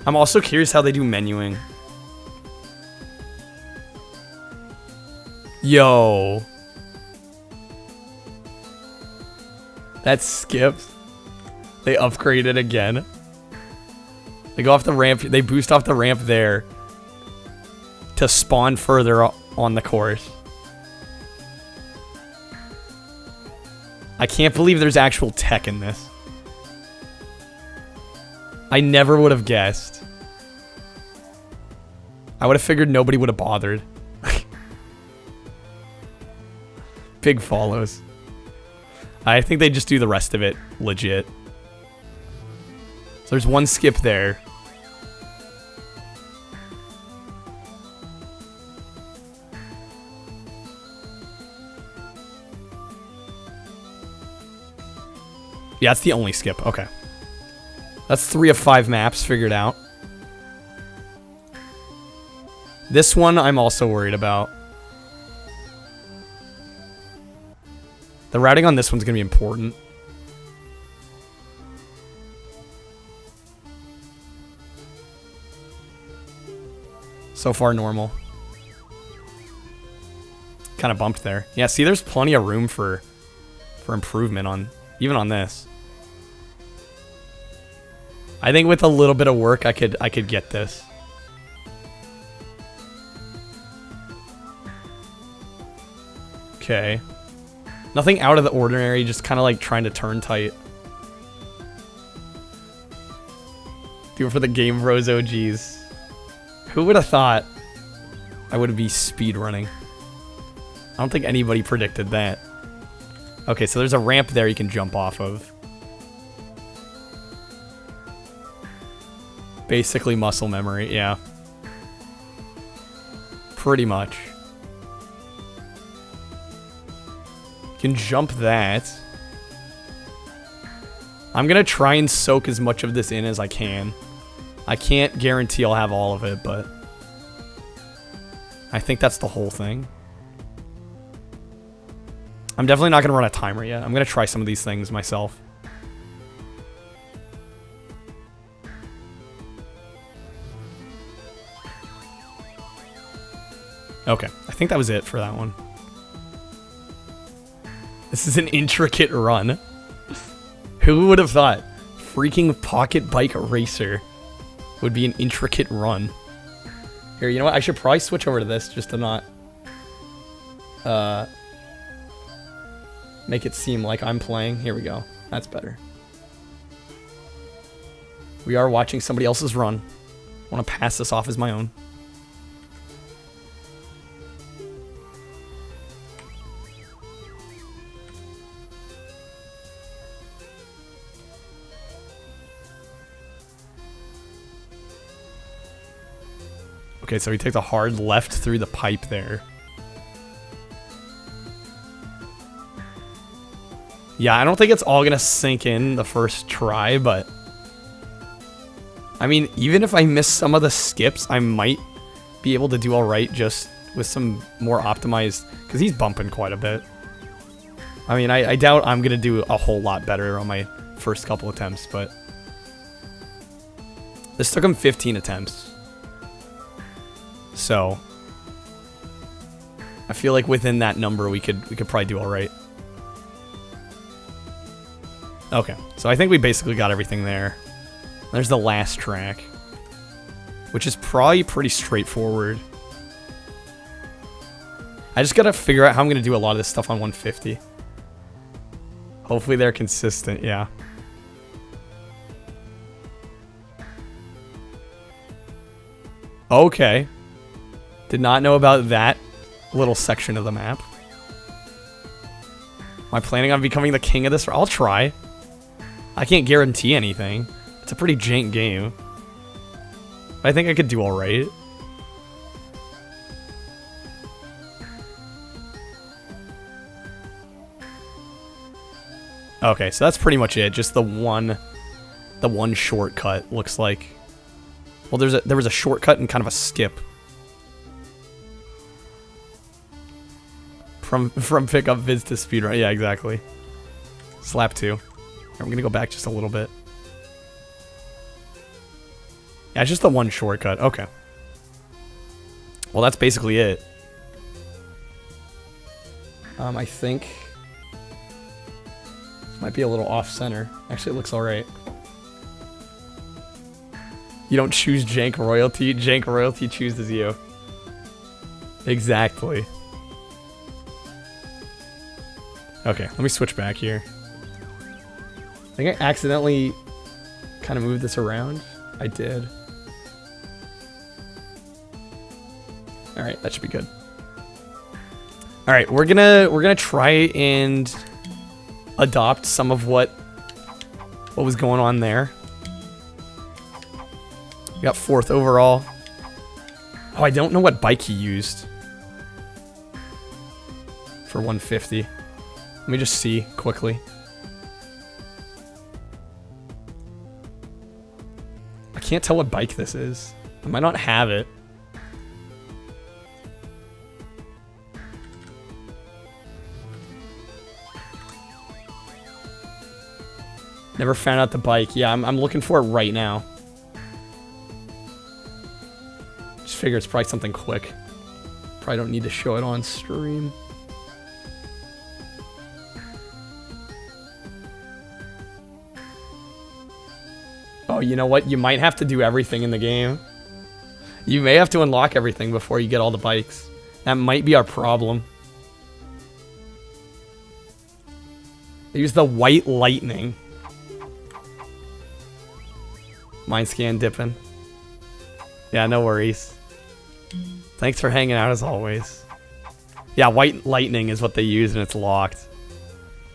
B: I'm also curious how they do menuing. Yo. That skipped. They upgraded again. They go off the ramp. They boost off the ramp there to spawn further on the course. I can't believe there's actual tech in this. I never would have guessed. I would have figured nobody would have bothered. Big follows. I think they just do the rest of it legit. So there's one skip there. Yeah, that's the only skip. Okay. That's 3 of 5 maps figured out. This one I'm also worried about. The routing on this one's going to be important. So far, normal. Kind of bumped there. Yeah, see, there's plenty of room for improvement on even on this. I think with a little bit of work, I could get this. Okay. Nothing out of the ordinary, just kind of like trying to turn tight. Do it for the Game Bros OGs. Who would have thought I would be speedrunning? I don't think anybody predicted that. Okay, so there's a ramp there you can jump off of. Basically muscle memory, yeah. Pretty much. You can jump that. I'm gonna try and soak as much of this in as I can. I can't guarantee I'll have all of it, but I think that's the whole thing. I'm definitely not gonna run a timer yet. I'm gonna try some of these things myself. Okay, I think that was it for that one. This is an intricate run. Who would have thought freaking PockeBike Racer would be an intricate run? Here, you know what? I should probably switch over to this just to not make it seem like I'm playing. Here we go. That's better. We are watching somebody else's run. I want to pass this off as my own. Okay, so he takes a hard left through the pipe there. Yeah, I don't think it's all gonna sink in the first try, but I mean, even if I miss some of the skips, I might be able to do alright just with some more optimized, because he's bumping quite a bit. I mean, I doubt I'm gonna do a whole lot better on my first couple attempts, but this took him 15 attempts. So I feel like within that number we could probably do all right. Okay, so I think we basically got everything there. There's the last track, which is probably pretty straightforward. I just gotta figure out how I'm gonna do a lot of this stuff on 150. Hopefully they're consistent, yeah. Okay. Did not know about that little section of the map. Am I planning on becoming the king of this? I'll try. I can't guarantee anything. It's a pretty jank game. I think I could do alright. Okay, so that's pretty much it. Just the one shortcut looks like. Well, there was a shortcut and kind of a skip. From pickup vids to speedrun. Yeah, exactly. Slap 2. I'm gonna go back just a little bit. Yeah, it's just the one shortcut. Okay. Well, that's basically it. I think might be a little off center. Actually, it looks alright. You don't choose jank royalty. Jank royalty chooses you. Exactly. Okay, let me switch back here. I think I accidentally kind of moved this around. I did. Alright, that should be good. Alright, we're gonna try and adopt some of what was going on there. We got 4th overall. Oh, I don't know what bike he used for 150. Let me just see quickly. I can't tell what bike this is. I might not have it. Never found out the bike. Yeah, I'm looking for it right now. Just figure it's probably something quick. Probably don't need to show it on stream. Oh, you know what? You might have to do everything in the game. You may have to unlock everything before you get all the bikes. That might be our problem. Use the white lightning. Mind scan dipping. Yeah, no worries. Thanks for hanging out as always. Yeah, white lightning is what they use and it's locked.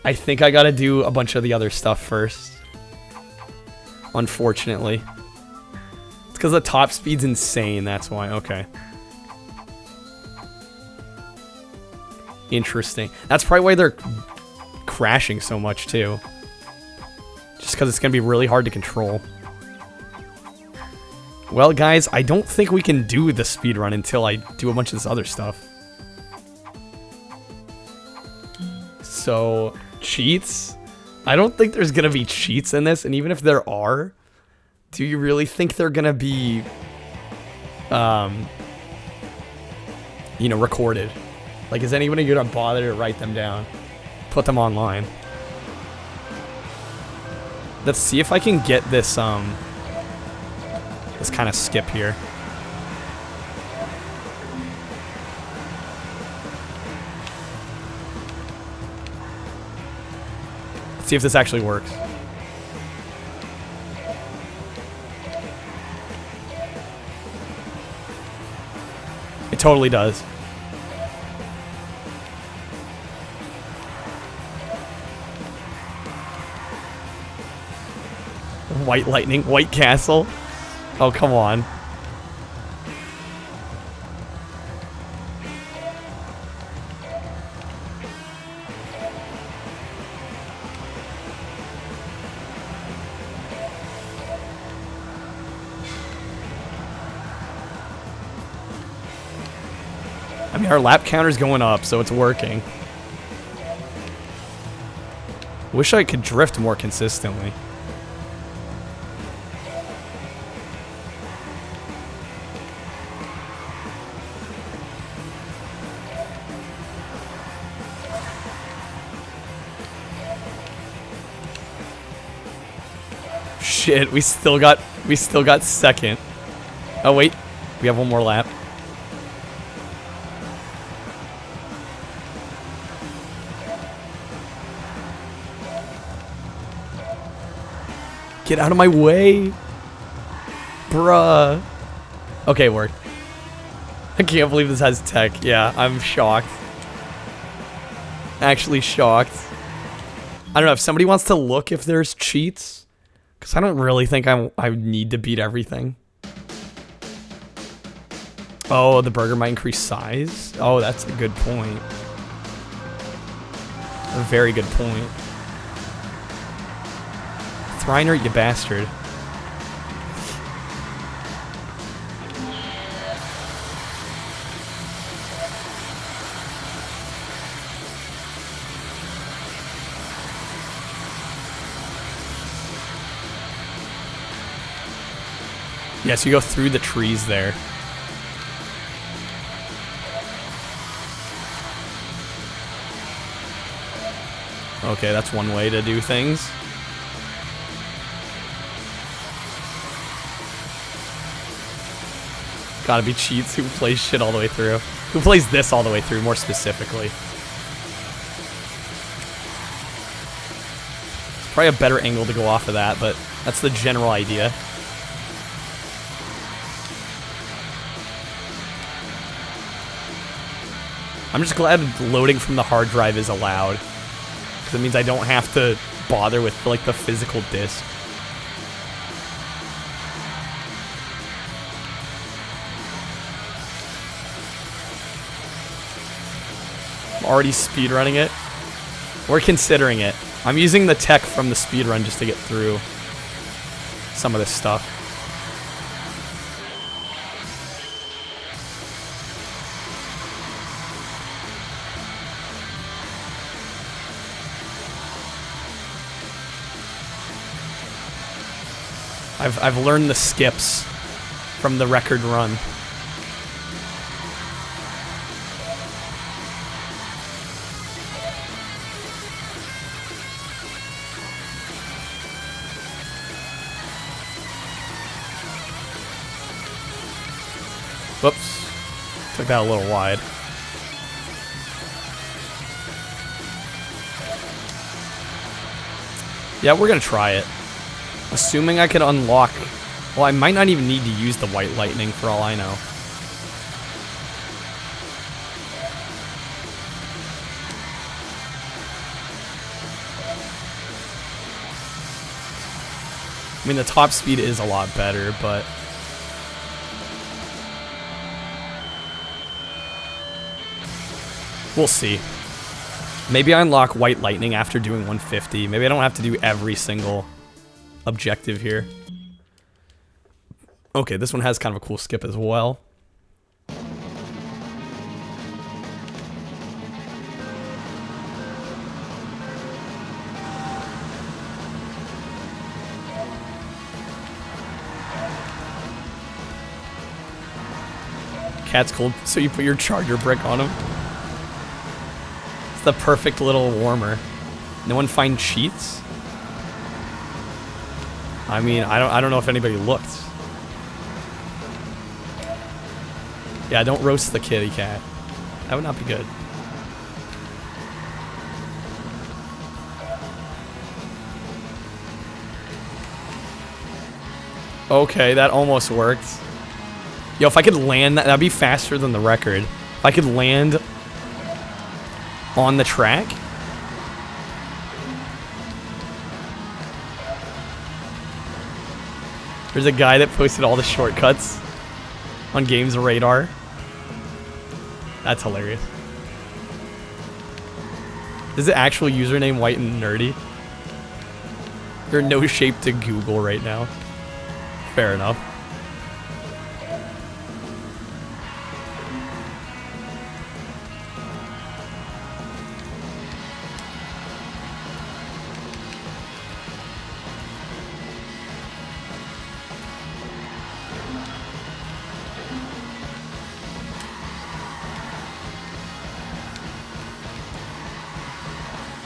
B: I think I gotta do a bunch of the other stuff first. Unfortunately. It's because the top speed's insane, that's why. Okay. Interesting. That's probably why they're crashing so much, too. Just because it's going to be really hard to control. Well, guys, I don't think we can do the speedrun until I do a bunch of this other stuff. So, cheats? I don't think there's going to be cheats in this, and even if there are, do you really think they're going to be, you know, recorded? Like, is anybody going to bother to write them down? Put them online? Let's see if I can get this, this kind of skip here. See if this actually works. It totally does. White lightning, white castle. Oh, come on. I mean, our lap counter's going up, so it's working. Wish I could drift more consistently. Shit, we still got second. Oh wait, we have one more lap. Get out of my way. Bruh. Okay, it worked. I can't believe this has tech. Yeah, I'm shocked. Actually shocked. I don't know if somebody wants to look if there's cheats. Because I don't really think I need to beat everything. Oh, the burger might increase size? Oh, that's a good point. A very good point. Thriner, you bastard. Yes, you go through the trees there. Okay, that's one way to do things. Gotta be cheats. Who plays shit all the way through? Who plays this all the way through, more specifically? It's probably a better angle to go off of that, but that's the general idea. I'm just glad loading from the hard drive is allowed. Because it means I don't have to bother with, like, the physical disc. I'm already speedrunning it. We're considering it. I'm using the tech from the speedrun just to get through some of this stuff. I've learned the skips from the record run. Whoops. Took that a little wide. Yeah, we're gonna try it. Assuming I can unlock... Well, I might not even need to use the white lightning for all I know. I mean, the top speed is a lot better, but... we'll see. Maybe I unlock white lightning after doing 150. Maybe I don't have to do every single objective here. Okay, this one has kind of a cool skip as well. Cat's cold, so you put your charger brick on him. It's the perfect little warmer. No one find cheats? I mean, I don't know if anybody looked. Yeah, don't roast the kitty cat. That would not be good. Okay, that almost worked. Yo, if I could land that, that'd be faster than the record. If I could land on the track. There's a guy that posted all the shortcuts on Games Radar. That's hilarious. Is the actual username White and Nerdy? There's no shape to Google right now. Fair enough.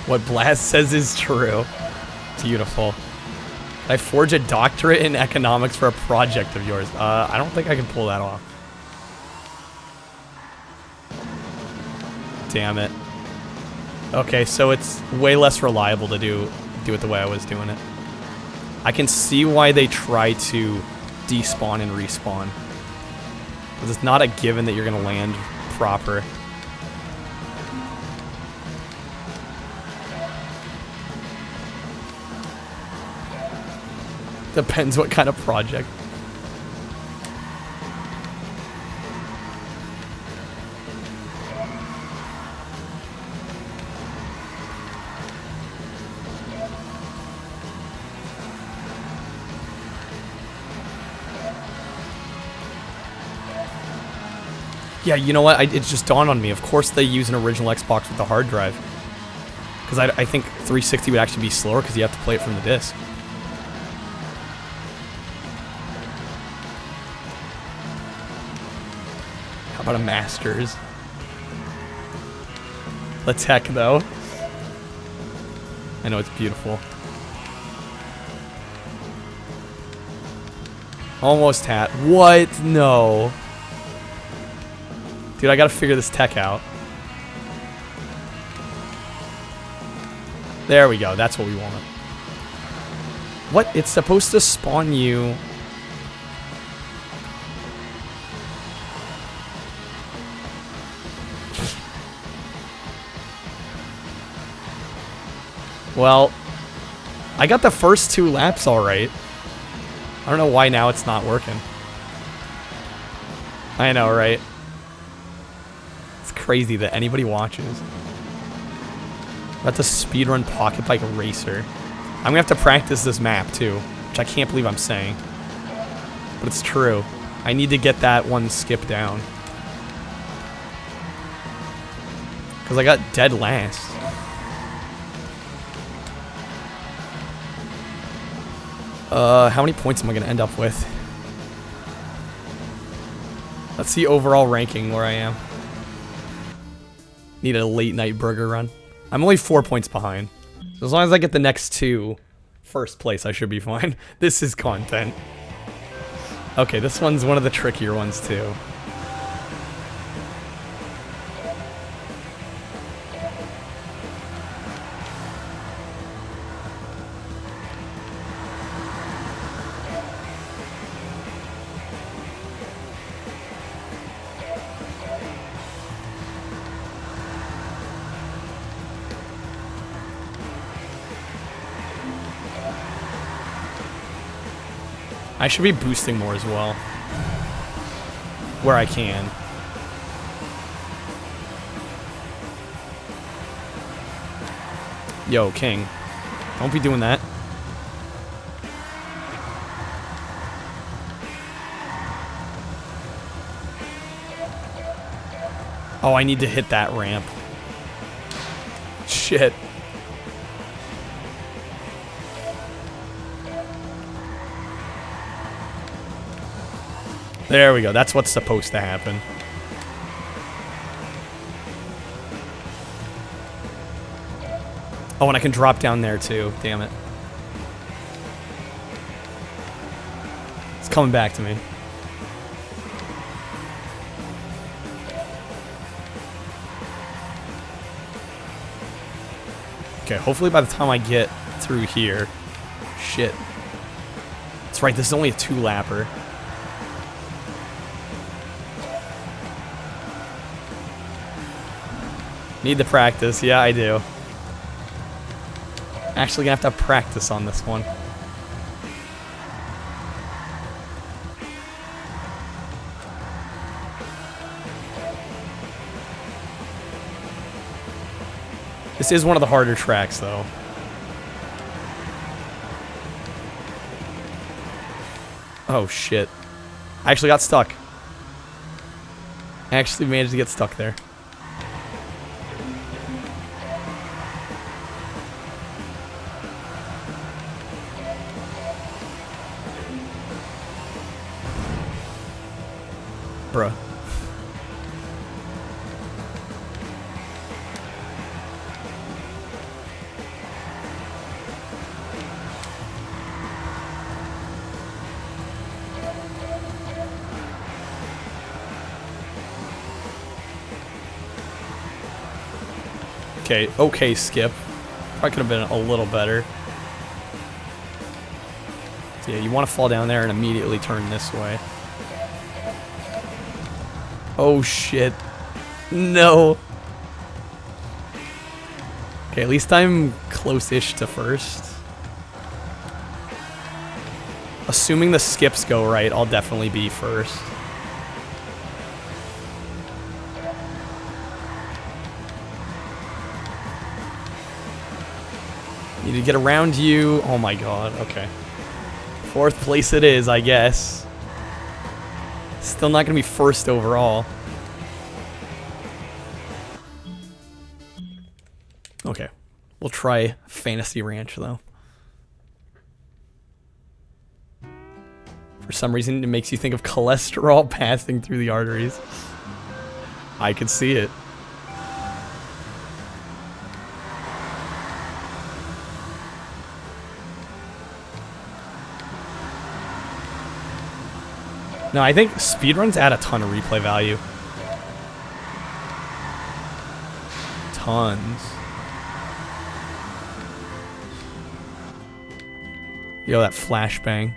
B: What Blast says is true. Beautiful. I forge a doctorate in economics for a project of yours. I don't think I can pull that off. Damn it. Okay, so it's way less reliable to do it the way I was doing it. I can see why they try to despawn and respawn. Because it's not a given that you're going to land proper. Depends what kind of project. Yeah, you know what? It just dawned on me. Of course they use an original Xbox with the hard drive. Because I think 360 would actually be slower because you have to play it from the disc. How about a Masters? The tech, though. I know it's beautiful. Almost hat. What? No. Dude, I gotta figure this tech out. There we go. That's what we want. What? It's supposed to spawn you. Well, I got the first 2 laps alright. I don't know why now it's not working. I know, right? It's crazy that anybody watches. About to speedrun PockeBike Racer. I'm gonna have to practice this map too, which I can't believe I'm saying. But it's true. I need to get that one skip down. Because I got dead last. How many points am I going to end up with? Let's see overall ranking where I am. Need a late night burger run. I'm only 4 points behind. So as long as I get the next 2 first place, I should be fine. This is content. Okay, this one's one of the trickier ones too. I should be boosting more as well. Where I can. Yo, King. Don't be doing that. Oh, I need to hit that ramp. Shit. There we go. That's what's supposed to happen. Oh, and I can drop down there too. Damn it. It's coming back to me. Okay, hopefully by the time I get through here... Shit. It's right, this is only a 2-lapper. Need the practice. Yeah, I do. Actually gonna have to practice on this one. This is one of the harder tracks, though. Oh, shit. I actually got stuck. I actually managed to get stuck there. Bruh. Okay, Skip. Probably could have been a little better. So yeah, you want to fall down there and immediately turn this way. Oh shit. No. Okay, at least I'm close-ish to first. Assuming the skips go right, I'll definitely be first. Need to get around you. Oh my god, okay. 4th place it is, I guess. Still not gonna be first overall. Okay. We'll try Fantasy Ranch, though. For some reason, it makes you think of cholesterol passing through the arteries. I could see it. No, I think speedruns add a ton of replay value. Tons. Yo, that flashbang.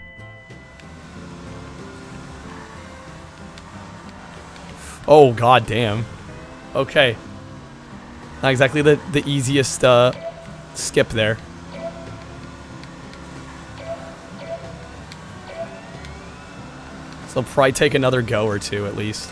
B: Oh, god damn. Okay. Not exactly the easiest skip there. So it'll probably take another go or two at least.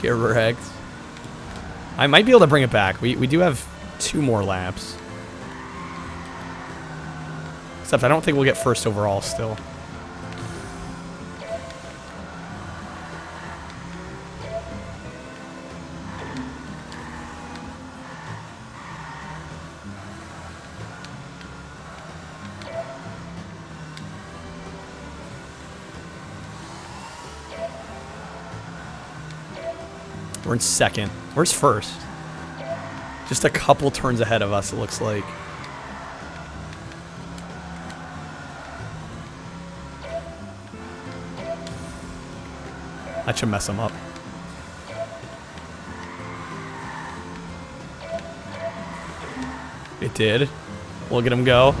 B: Get wrecked. I might be able to bring it back. We do have 2 more laps. Except I don't think we'll get first overall still. We're in 2nd. Where's first? Just a couple turns ahead of us, it looks like. That should mess him up. It did. Look at him go.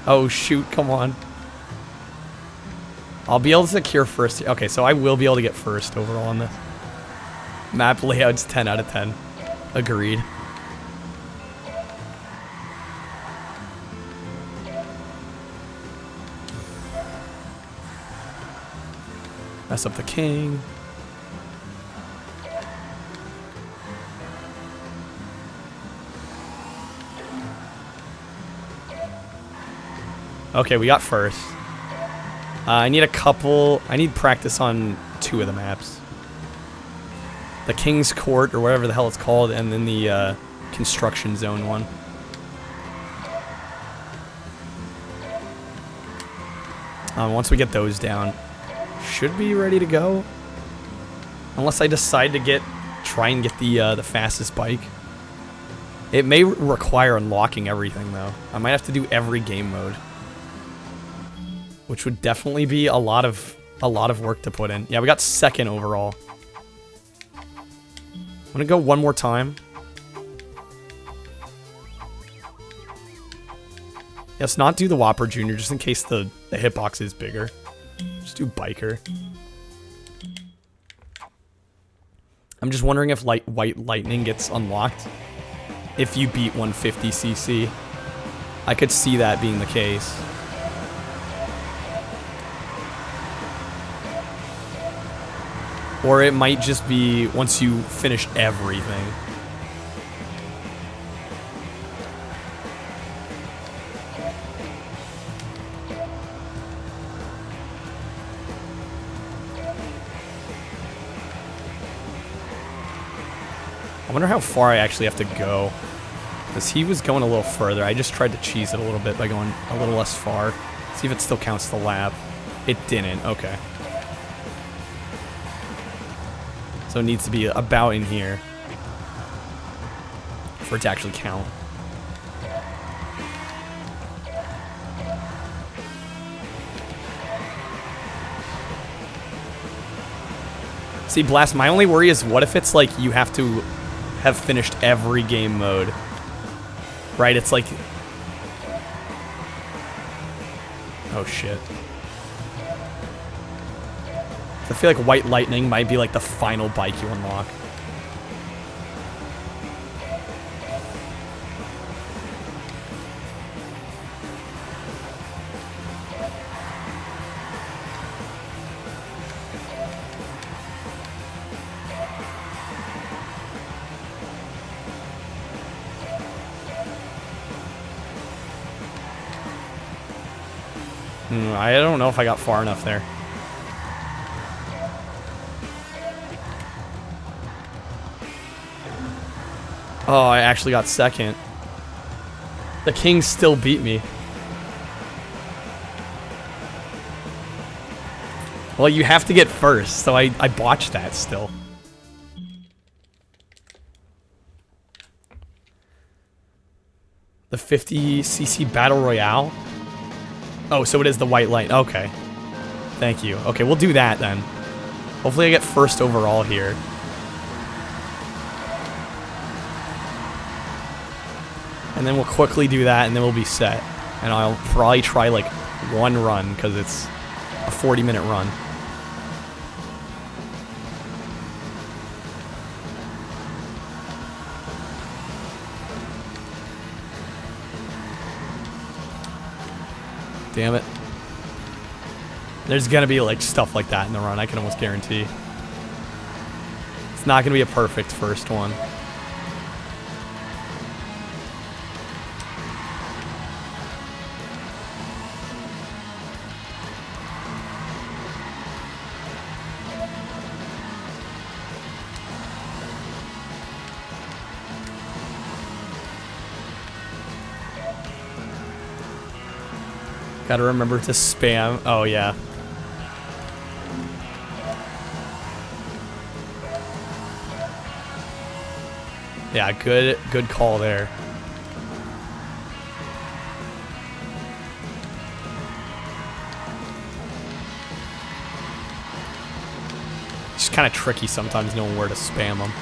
B: Oh shoot, come on. I'll be able to secure first. Okay, so I will be able to get first overall on this. Map layout's 10 out of 10. Agreed. Mess up the king. Okay, we got first. I need practice on 2 of the maps. The King's Court, or whatever the hell it's called, and then the construction zone one. Once we get those down, should be ready to go. Unless I decide to try and get the fastest bike. It may require unlocking everything, though. I might have to do every game mode. Which would definitely be a lot of work to put in. Yeah, we got second overall. I'm gonna go one more time. Let's not do the Whopper Jr. just in case the hitbox is bigger. Just do Biker. I'm just wondering if White Lightning gets unlocked if you beat 150cc. I could see that being the case. Or it might just be once you finish everything. I wonder how far I actually have to go. Because he was going a little further. I just tried to cheese it a little bit by going a little less far. See if it still counts the lap. It didn't. Okay. So it needs to be about in here for it to actually count. See, Blast, my only worry is what if it's like you have to have finished every game mode, right? It's like, oh shit. I feel like White Lightning might be like the final bike you unlock. I don't know if I got far enough there. Oh, I actually got second. The Kings still beat me. Well, you have to get first, so I botched that still. The 50cc Battle Royale? Oh, so it is the White Light. Okay. Thank you. Okay, we'll do that then. Hopefully I get first overall here. And then we'll quickly do that, and then we'll be set. And I'll probably try, like, one run, because it's a 40-minute run. Damn it. There's gonna be, like, stuff like that in the run, I can almost guarantee. It's not gonna be a perfect first one. Gotta remember to spam. Oh, yeah. Yeah, good call there. It's kind of tricky sometimes knowing where to spam them.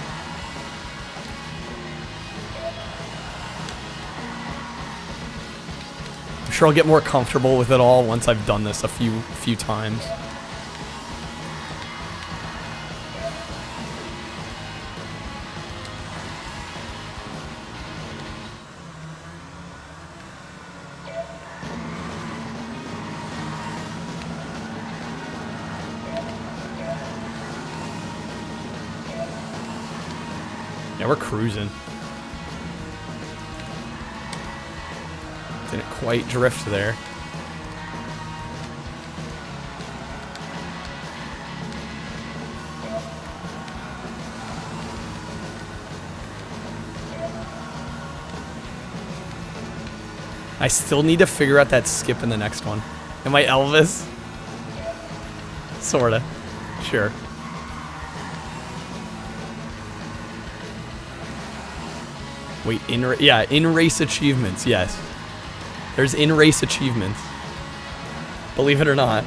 B: I'm sure I'll get more comfortable with it all once I've done this a few times. Yeah, we're cruising. Didn't quite drift there. I still need to figure out that skip in the next one. Am I Elvis? Sorta. Sure. Wait, in-race achievements, yes. There's in-race achievements. Believe it or not.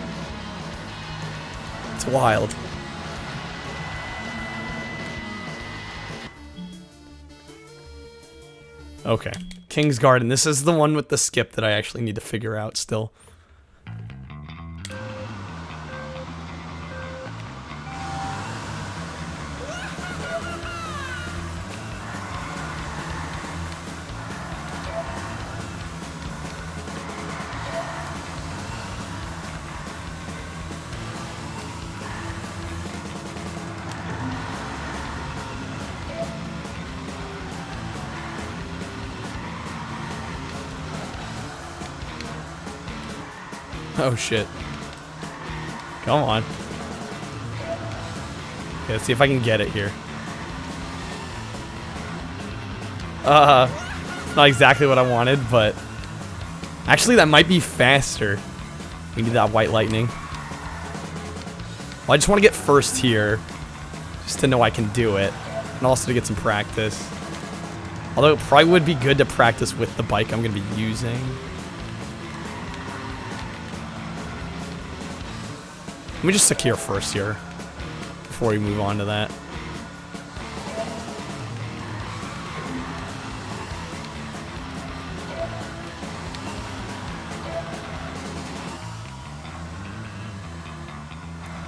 B: It's wild. Okay. King's Garden. This is the one with the skip that I actually need to figure out still. Oh shit. Come on. Okay, let's see if I can get it here. Not exactly what I wanted, but actually that might be faster. We need that white lightning. Well, I just want to get first here, just to know I can do it, and also to get some practice. Although it probably would be good to practice with the bike I'm going to be using. Let me just secure first here before we move on to that.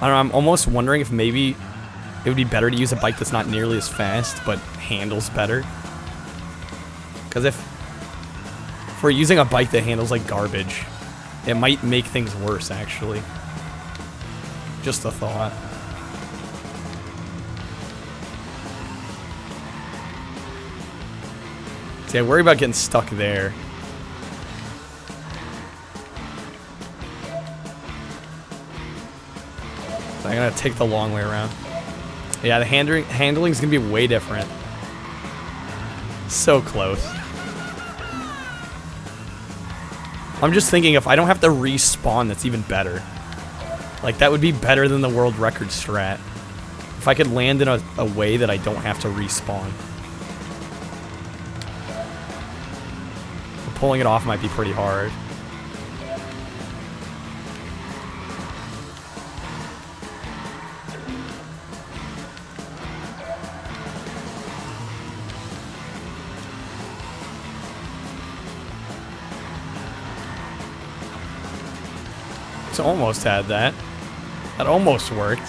B: I don't know, I'm almost wondering if maybe it would be better to use a bike that's not nearly as fast but handles better. Because if we're using a bike that handles like garbage, it might make things worse actually. Just a thought. See, I worry about getting stuck there. So I'm gonna take the long way around. Yeah, the handling's gonna be way different. So close. I'm just thinking if I don't have to respawn, that's even better. Like, that would be better than the world record strat. If I could land in a way that I don't have to respawn. But pulling it off might be pretty hard. It's almost had that. That almost worked.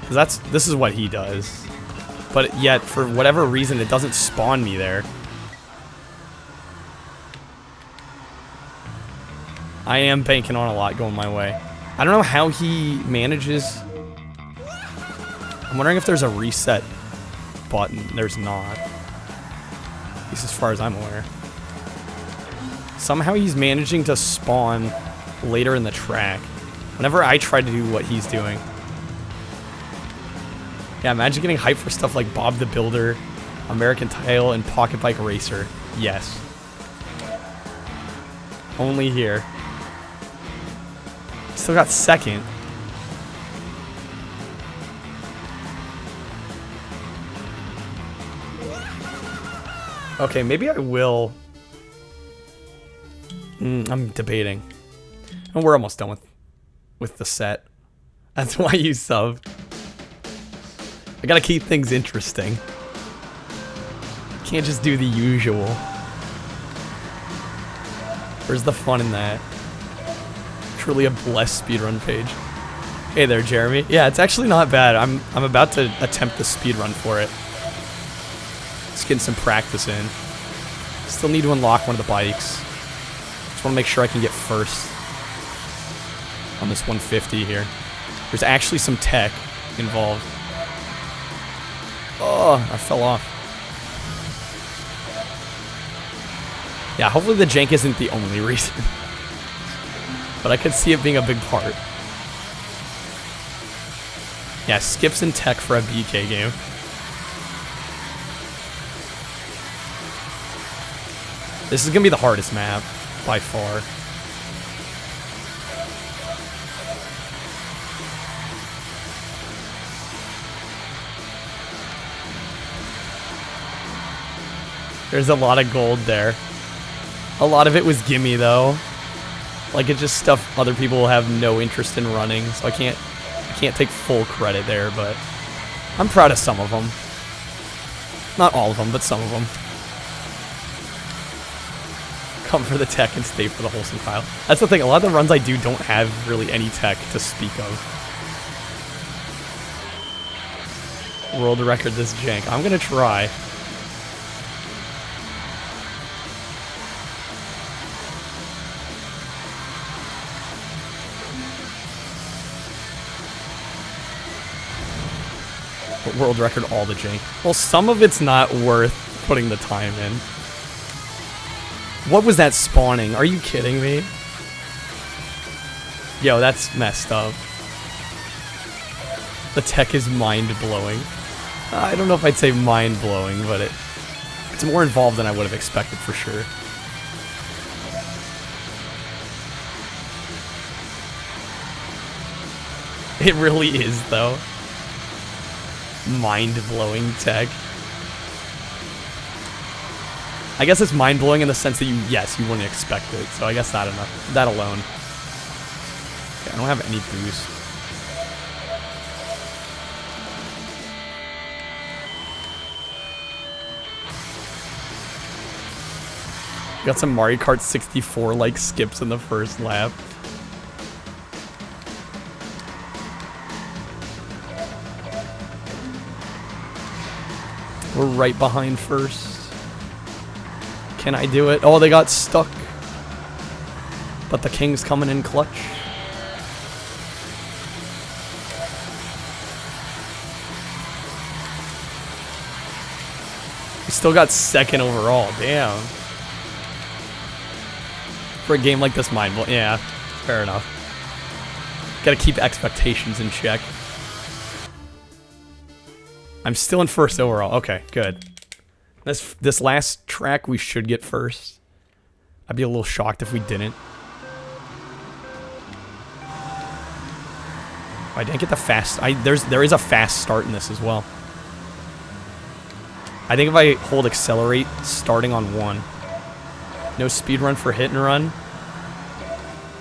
B: Because this is what he does. But yet, for whatever reason, it doesn't spawn me there. I am banking on a lot going my way. I don't know how he manages. I'm wondering if there's a reset button. There's not. At least as far as I'm aware. Somehow he's managing to spawn later in the track. Whenever I try to do what he's doing. Yeah, imagine getting hyped for stuff like Bob the Builder, American Tail, and PockeBike Racer. Yes. Only here. Still got second. Okay, maybe I will. I'm debating. And we're almost done with the set. That's why you subbed. I gotta keep things interesting. Can't just do the usual. Where's the fun in that? Truly a blessed speedrun page. Hey there, Jeremy. Yeah, it's actually not bad. I'm about to attempt the speedrun for it. Just getting some practice in. Still need to unlock one of the bikes. Just want to make sure I can get first on this 150 here. There's actually some tech involved. Oh, I fell off. Yeah, hopefully the jank isn't the only reason. But I could see it being a big part. Yeah, skips and tech for a BK game. This is gonna be the hardest map, by far. There's a lot of gold there. A lot of it was gimme though. Like it's just stuff other people will have no interest in running, so I can't take full credit there, but I'm proud of some of them. Not all of them, but some of them. Come for the tech and stay for the wholesome Kyle. That's the thing, a lot of the runs I do don't have really any tech to speak of. World record this jank. I'm gonna try. But world record all the jank. Well, some of it's not worth putting the time in. What was that spawning? Are you kidding me? Yo, that's messed up. The tech is mind-blowing. I don't know if I'd say mind-blowing, but it's more involved than I would have expected for sure. It really is, though. Mind-blowing tech. I guess it's mind-blowing in the sense that you wouldn't expect it. So I guess that enough. That alone. Okay, I don't have any boost. Got some Mario Kart 64 like skips in the first lap. We're right behind first. Can I do it? Oh, they got stuck. But the King's coming in clutch. We still got second overall. Damn. For a game like this, mind-blowing. Yeah, fair enough. Gotta keep expectations in check. I'm still in first overall. Okay, good. This last track we should get first. I'd be a little shocked if we didn't. I didn't get the fast. There is a fast start in this as well. I think if I hold accelerate starting on 1. No speedrun for hit and run.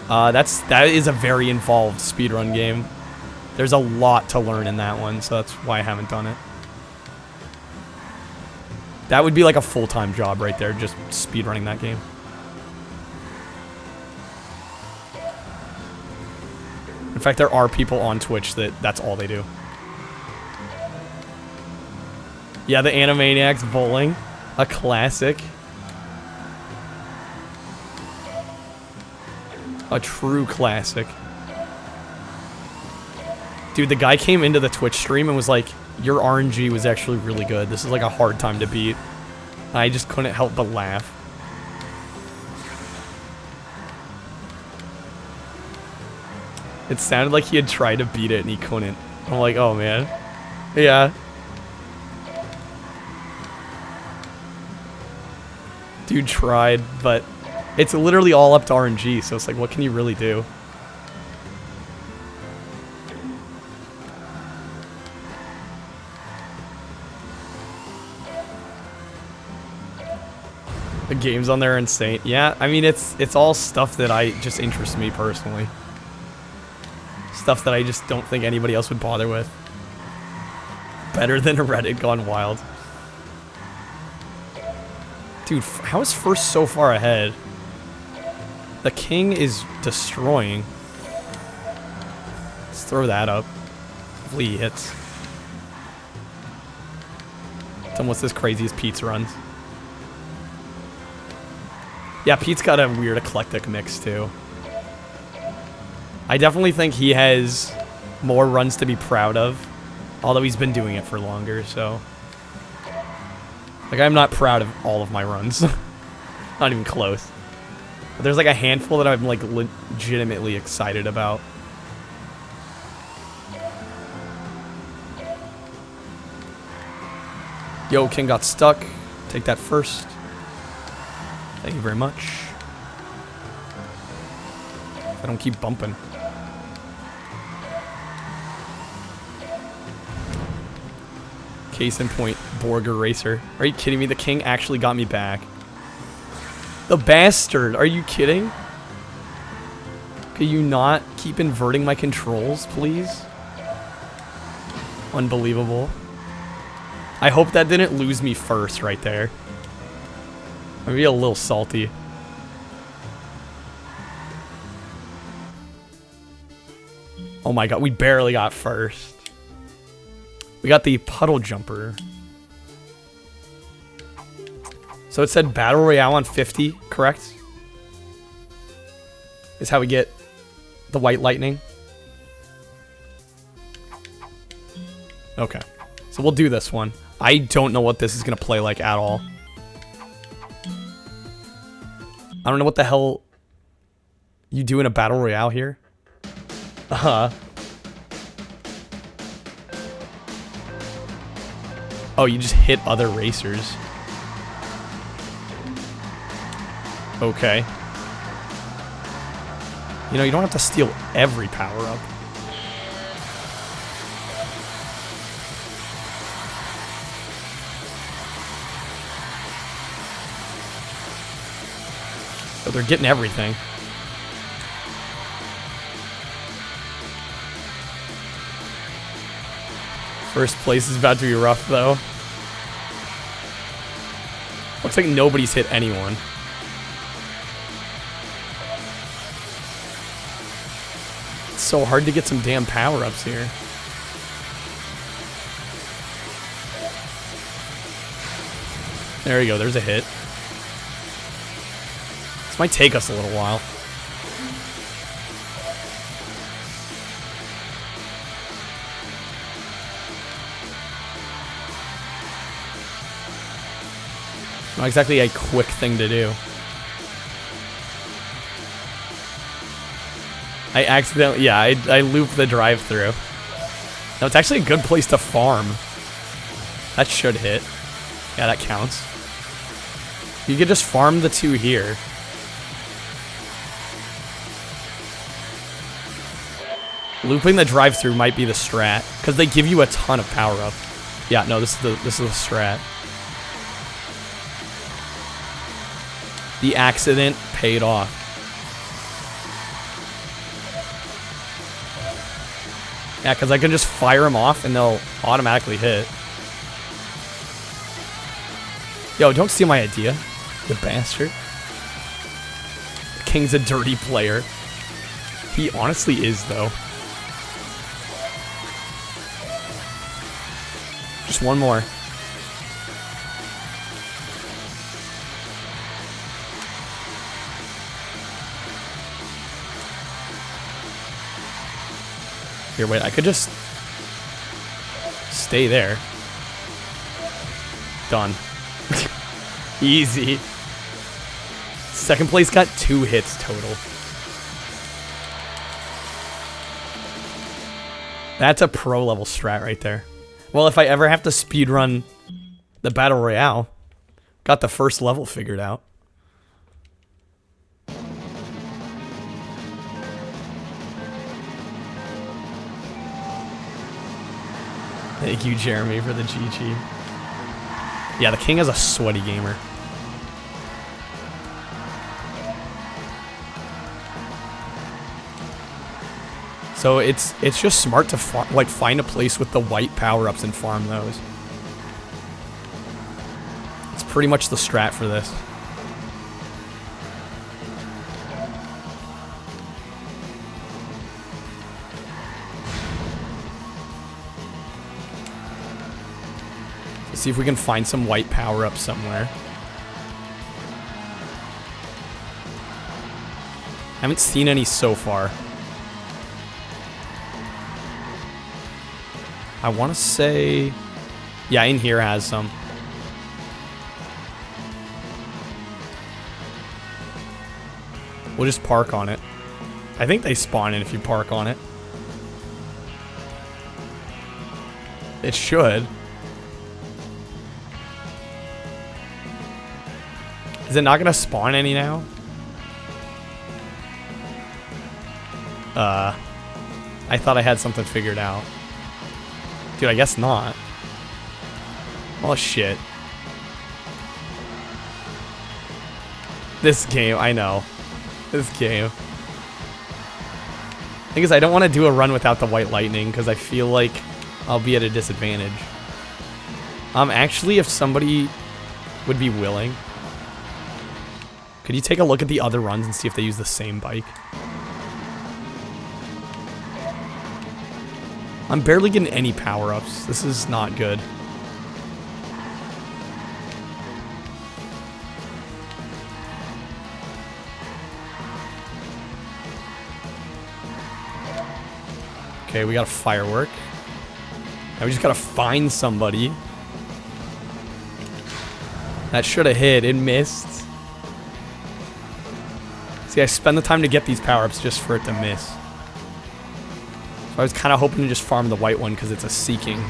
B: That is a very involved speedrun game. There's a lot to learn in that one, so that's why I haven't done it. That would be like a full-time job right there, just speedrunning that game. In fact, there are people on Twitch that's all they do. Yeah, the Animaniacs bowling. A classic. A true classic. Dude, the guy came into the Twitch stream and was like, your RNG was actually really good. This is like a hard time to beat. I just couldn't help but laugh. It sounded like he had tried to beat it and he couldn't. I'm like, oh man. Yeah. Dude tried, but it's literally all up to RNG, so it's like, what can you really do? The games on there are insane. Yeah, I mean, it's all stuff that just interests me personally. Stuff that I just don't think anybody else would bother with. Better than a Reddit gone wild. Dude, how is first so far ahead? The King is destroying. Let's throw that up. Hopefully he hits. It's almost as crazy as Pete's runs. Yeah, Pete's got a weird eclectic mix too. I definitely think he has more runs to be proud of, although he's been doing it for longer, so. Like, I'm not proud of all of my runs. Not even close. But there's like a handful that I'm like legitimately excited about. Yo, King got stuck. Take that first. Thank you very much. I don't keep bumping. Case in point, PockeBike Racer. Are you kidding me? The king actually got me back. The bastard! Are you kidding? Could you not keep inverting my controls, please? Unbelievable. I hope that didn't lose me first right there. I'd be a little salty. Oh my god, we barely got first. We got the puddle jumper. So it said Battle Royale on 50, correct? Is how we get the white lightning. Okay. So we'll do this one. I don't know what this is going to play like at all. I don't know what the hell you do in a Battle Royale here. Oh, you just hit other racers. Okay. You know, you don't have to steal every power-up. Oh, they're getting everything. First place is about to be rough, though. Looks like nobody's hit anyone. It's so hard to get some damn power-ups here. There we go, there's a hit. This might take us a little while. Not exactly a quick thing to do. I accidentally, yeah, I looped the drive-thru. No, it's actually a good place to farm. That should hit. Yeah, that counts. You could just farm the two here. Looping the drive-thru might be the strat, because they give you a ton of power-up. Yeah, no, this is the strat. The accident paid off. Yeah, because I can just fire them off and they'll automatically hit. Yo, don't steal my idea, you bastard. The king's a dirty player. He honestly is, though. Just one more. Here, wait, I could just stay there. Done. Easy. Second place got 2 hits total. That's a pro level strat right there. Well, if I ever have to speedrun the Battle Royale, got the first level figured out. Thank you, Jeremy, for the GG. Yeah, the king is a sweaty gamer. So it's just smart to find a place with the white power-ups and farm those. It's pretty much the strat for this. See if we can find some white power-up somewhere. Haven't seen any so far. I want to say... Yeah, in here has some. We'll just park on it. I think they spawn in if you park on it. It should. Is it not gonna spawn any now? I thought I had something figured out. Dude, I guess not. Oh shit. This game, I know. This game. Thing is, I don't want to do a run without the white lightning because I feel like I'll be at a disadvantage. Actually, if somebody would be willing, could you take a look at the other runs and see if they use the same bike? I'm barely getting any power-ups. This is not good. Okay, we got a firework. Now we just gotta find somebody. That should have hit. It missed. See, I spend the time to get these power-ups just for it to miss. So I was kind of hoping to just farm the white one because it's a seeking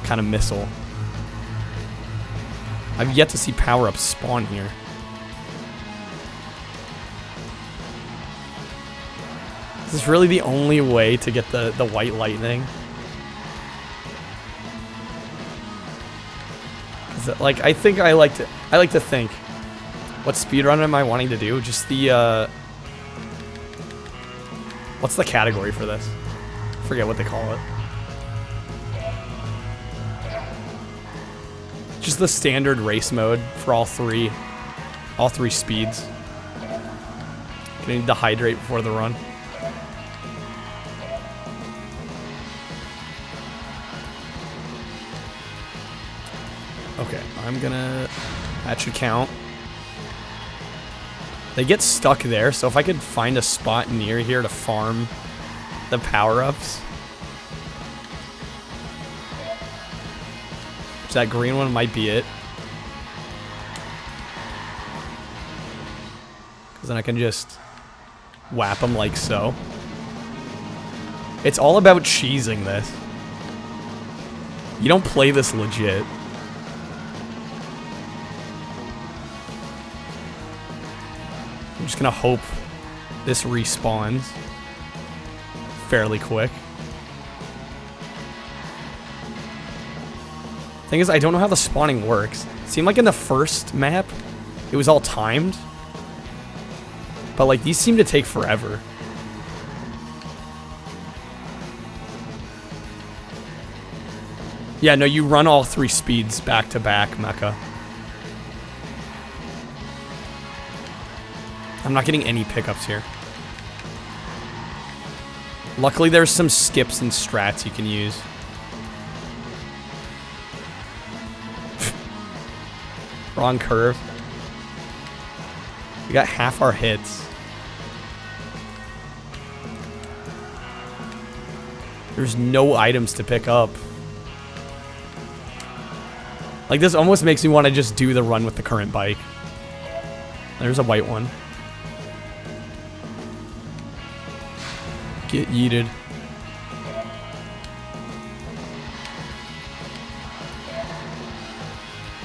B: kind of missile. I've yet to see power-ups spawn here. Is this really the only way to get the white lightning? Is it, like, I think I like to think. What speedrun am I wanting to do? Just the what's the category for this? I forget what they call it. Just the standard race mode for all three speeds. Gonna need to hydrate before the run. Okay, I'm gonna... That should count. They get stuck there, so if I could find a spot near here to farm the power-ups. That green one might be it. Because then I can just whap them like so. It's all about cheesing this. You don't play this legit. I'm just gonna hope this respawns fairly quick. Thing is, I don't know how the spawning works. It seemed like in the first map, it was all timed. But like, these seem to take forever. Yeah, no, you run all three speeds back to back, Mecha. I'm not getting any pickups here. Luckily, there's some skips and strats you can use. Wrong curve. We got half our hits. There's no items to pick up. Like, this almost makes me want to just do the run with the current bike. There's a white one. Get yeeted.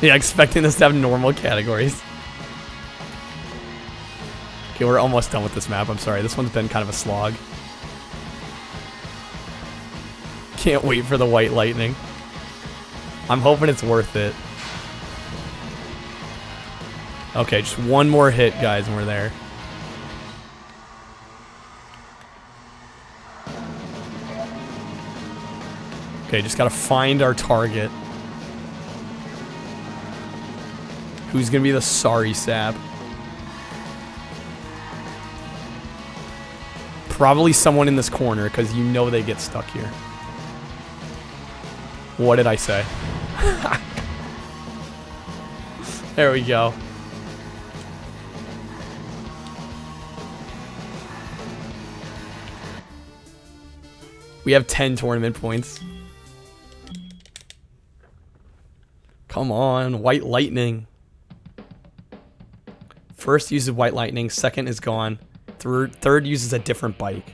B: Yeah, expecting this to have normal categories. Okay, we're almost done with this map. I'm sorry. This one's been kind of a slog. Can't wait for the white lightning. I'm hoping it's worth it. Okay, just one more hit, guys, and we're there. Okay, just gotta find our target. Who's gonna be the sorry sap? Probably someone in this corner, because you know they get stuck here. What did I say? There we go. We have 10 tournament points. Come on, white lightning. First uses white lightning, second is gone. Third uses a different bike.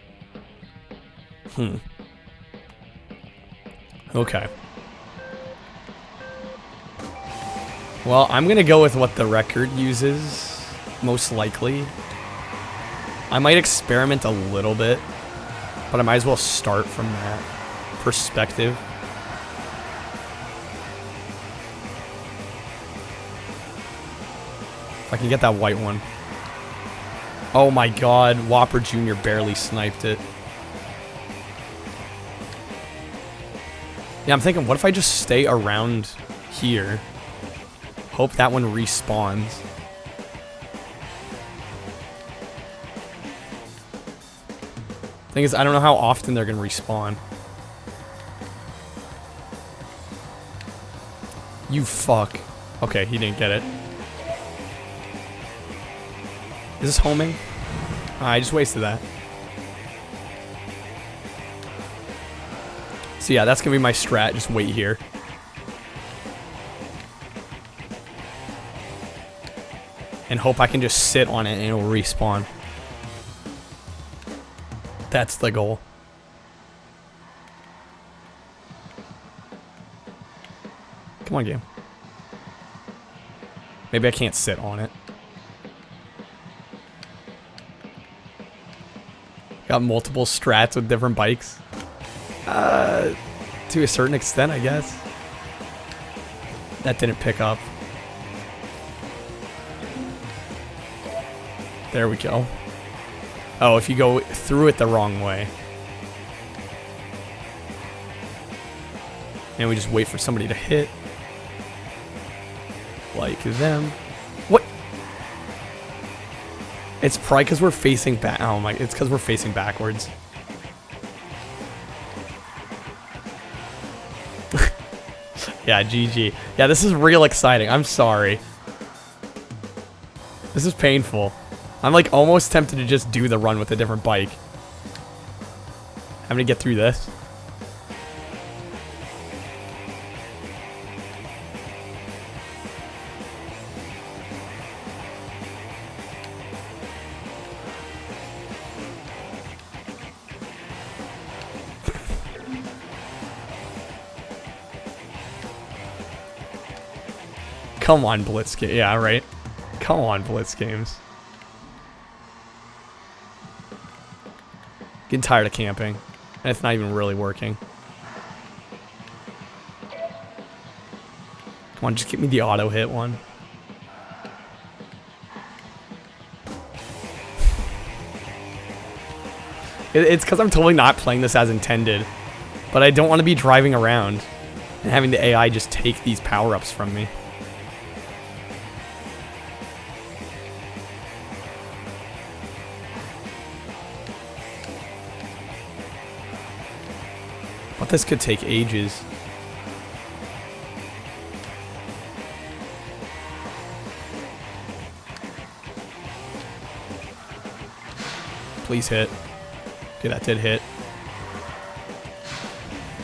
B: Okay. Well, I'm gonna go with what the record uses, most likely. I might experiment a little bit, but I might as well start from that perspective. If I can get that white one. Oh my god, Whopper Jr. barely sniped it. Yeah, I'm thinking, what if I just stay around here? Hope that one respawns. Thing is, I don't know how often they're gonna respawn. You fuck. Okay, he didn't get it. Is this homing? I just wasted that. So yeah, that's gonna be my strat. Just wait here. And hope I can just sit on it and it'll respawn. That's the goal. Come on, game. Maybe I can't sit on it. Got multiple strats with different bikes. To a certain extent, I guess. That didn't pick up. There we go. Oh, if you go through it the wrong way. And we just wait for somebody to hit. Like them. What? It's probably because we're facing back. Oh my, it's because we're facing backwards. Yeah, GG. Yeah, this is real exciting. I'm sorry. This is painful. I'm like almost tempted to just do the run with a different bike. Having to get through this. Come on, Blitz game. Yeah, right. Come on, Blitz games. Getting tired of camping. And it's not even really working. Come on, just give me the auto hit one. It's because I'm totally not playing this as intended. But I don't want to be driving around and having the AI just take these power-ups from me. But this could take ages. Please hit. Okay, that did hit.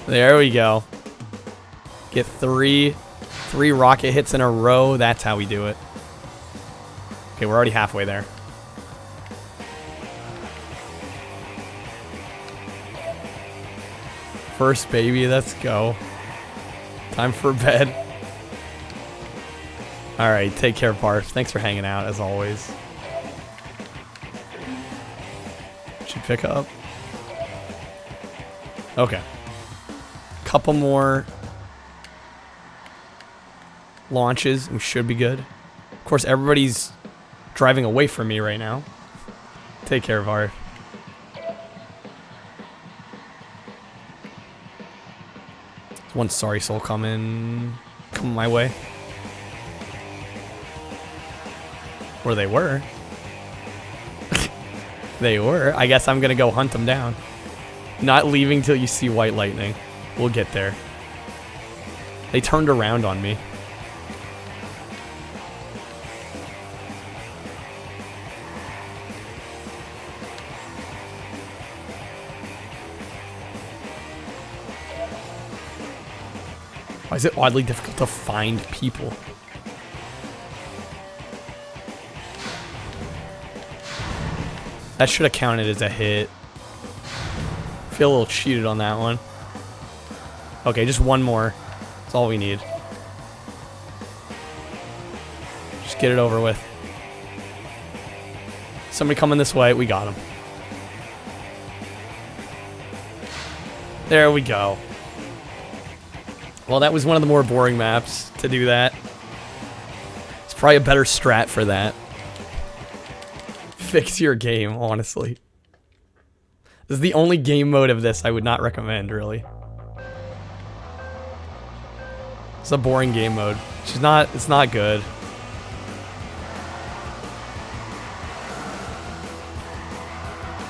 B: There we go. Get three rocket hits in a row. That's how we do it. Okay, we're already halfway there. First, baby, let's go. Time for bed. Alright, take care, Barf. Thanks for hanging out, as always. Should pick up. Okay. Couple more launches. We should be good. Of course, everybody's driving away from me right now. Take care, Barf. One sorry soul coming my way. Or they were. They were. I guess I'm gonna go hunt them down. Not leaving till you see white lightning. We'll get there. They turned around on me. Why is it oddly difficult to find people? That should have counted as a hit. Feel a little cheated on that one. Okay, just one more. That's all we need. get it over with. Somebody coming this way. We got him. There we go. Well, that was one of the more boring maps to do that. It's probably a better strat for that. Fix your game, honestly. This is the only game mode of this I would not recommend, really. It's a boring game mode. It's not good.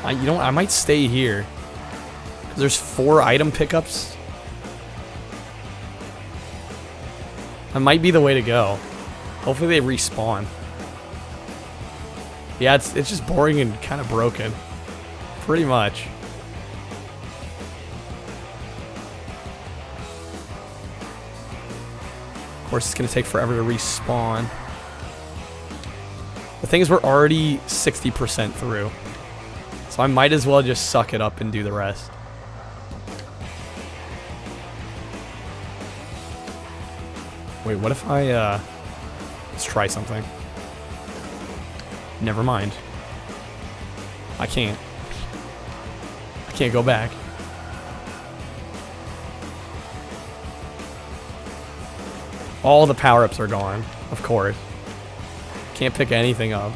B: You know what? I might stay here. There's 4 item pickups. That might be the way to go. Hopefully they respawn. Yeah, it's just boring and kind of broken. Pretty much. Of course, it's going to take forever to respawn. The thing is, we're already 60% through. So I might as well just suck it up and do the rest. Wait, what if I, let's try something. Never mind. I can't go back. All the power-ups are gone, of course. Can't pick anything up.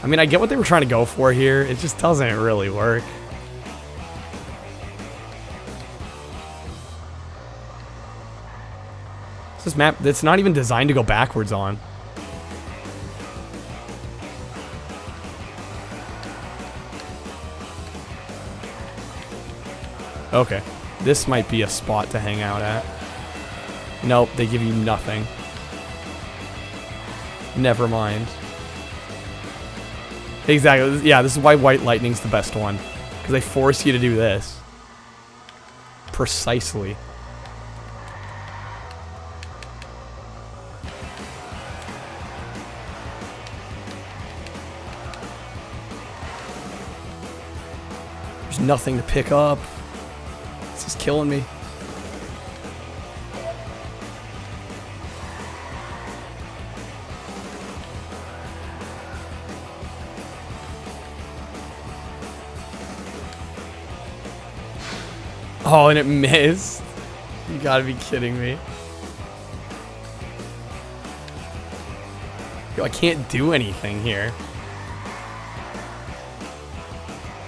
B: I mean, I get what they were trying to go for here. It just doesn't really work. This map, it's not even designed to go backwards on. Okay, this might be a spot to hang out at. Nope, they give you nothing. Never mind. Exactly, yeah, this is why White Lightning's the best one. Because they force you to do this. Precisely. There's nothing to pick up. This is killing me. Oh, and it missed. You gotta be kidding me. Yo, I can't do anything here.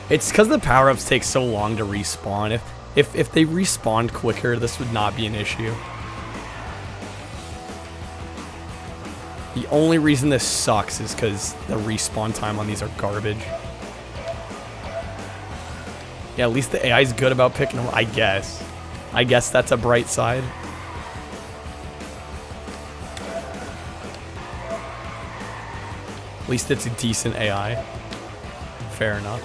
B: It's because the power-ups take so long to respawn. If they respawned quicker, this would not be an issue. The only reason this sucks is because the respawn time on these are garbage. Yeah, at least the AI is good about picking them, I guess. I guess that's a bright side. At least it's a decent AI. Fair enough.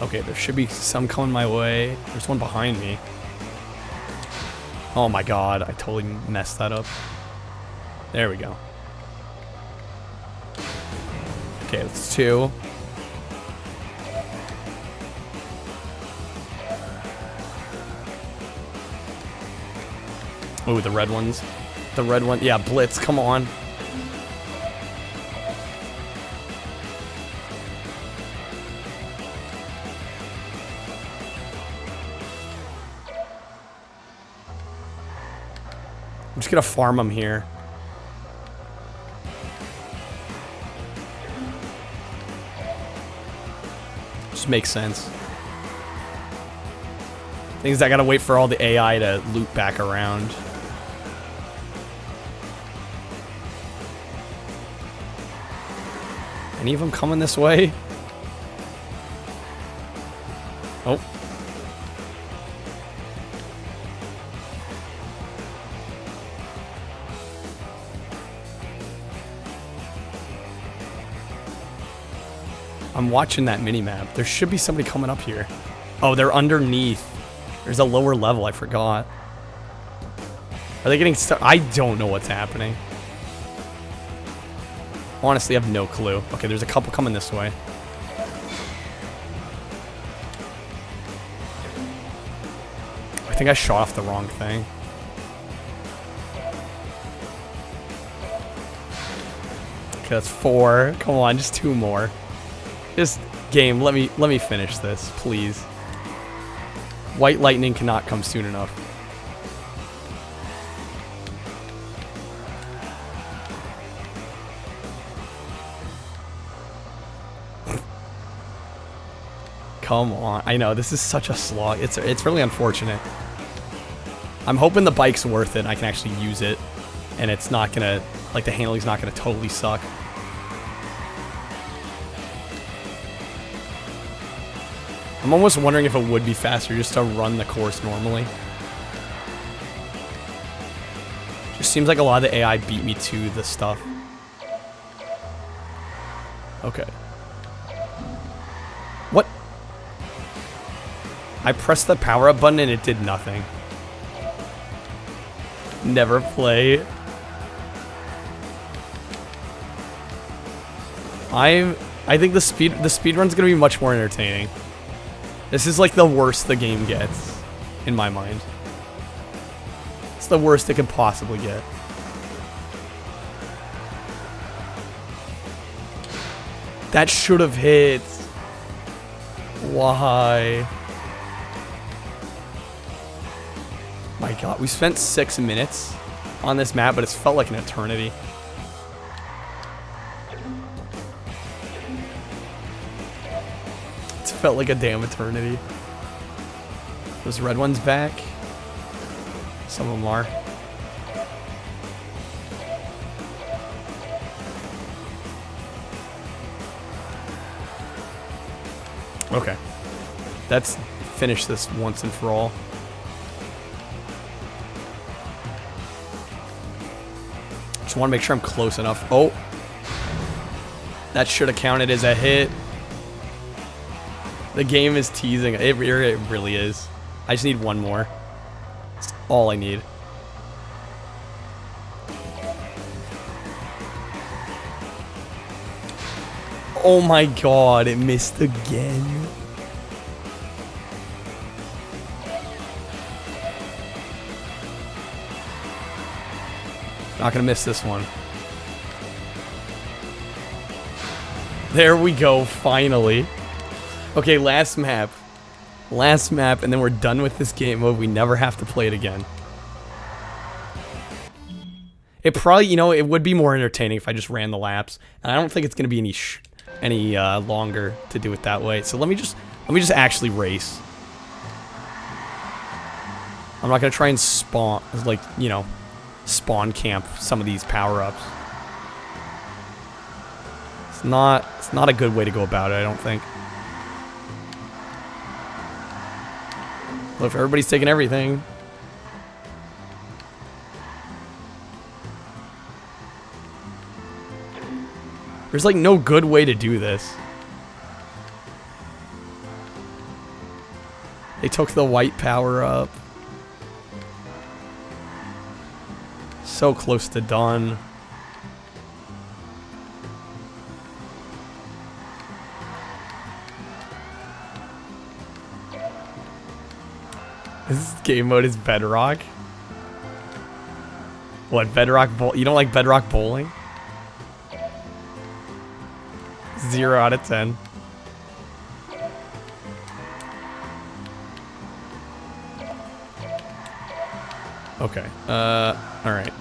B: Okay, there should be some coming my way. There's one behind me. Oh my god, I totally messed that up. There we go. Okay, that's 2. Oh, the red ones. The red one. Yeah, Blitz, come on. I'm just gonna farm them here. Just makes sense. Thing is, I gotta wait for all the AI to loop back around. Any of them coming this way? Oh. I'm watching that mini-map. There should be somebody coming up here. Oh, they're underneath. There's a lower level, I forgot. Are they getting stuck? I don't know what's happening. Honestly, I have no clue. Okay, there's a couple coming this way. I think I shot off the wrong thing. Okay, that's 4. Come on, just 2 more. Just game, let me finish this, please. White lightning cannot come soon enough. Come on. I know, this is such a slog. It's really unfortunate. I'm hoping the bike's worth it and I can actually use it. And it's not gonna, like, the handling's not gonna totally suck. I'm almost wondering if it would be faster just to run the course normally. Just seems like a lot of the AI beat me to the stuff. Okay. What? I pressed the power up button and it did nothing. Never play. I think the speedrun's gonna be much more entertaining. This is like the worst the game gets, in my mind. It's the worst it could possibly get. That should have hit. Why? My god, we spent 6 minutes on this map, but it's felt like an eternity. It's felt like a damn eternity. Those red ones back. Some of them are. Okay. Let's finish this once and for all. Just want to make sure I'm close enough. Oh. That should have counted as a hit. The game is teasing. It really is. I just need one more. That's all I need. Oh my god, it missed again. Not gonna miss this one. There we go, finally. Okay, last map. Last map, and then we're done with this game mode. We never have to play it again. It probably, you know, it would be more entertaining if I just ran the laps. And I don't think it's gonna be any longer to do it that way. So let me just actually race. I'm not gonna try and spawn, like, you know, spawn camp some of these power-ups. It's not a good way to go about it, I don't think. Well, if everybody's taking everything. There's like no good way to do this. They took the white power up. So close to done. This game mode is Bedrock. What, Bedrock bowl? You don't like Bedrock bowling? 0 out of 10. Okay. Alright.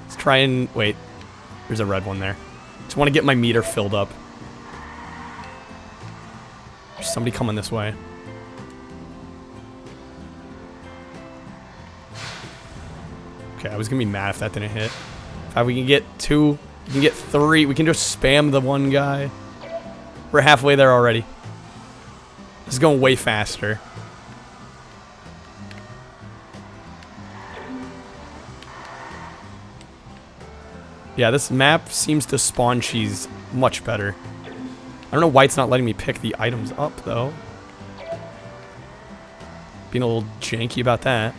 B: Let's try and... Wait. There's a red one there. Just want to get my meter filled up. There's somebody coming this way. Okay, I was gonna be mad if that didn't hit. We can get 2, we can get 3, we can just spam the one guy. We're halfway there already. This is going way faster. Yeah, this map seems to spawn cheese much better. I don't know why it's not letting me pick the items up, though. Being a little janky about that.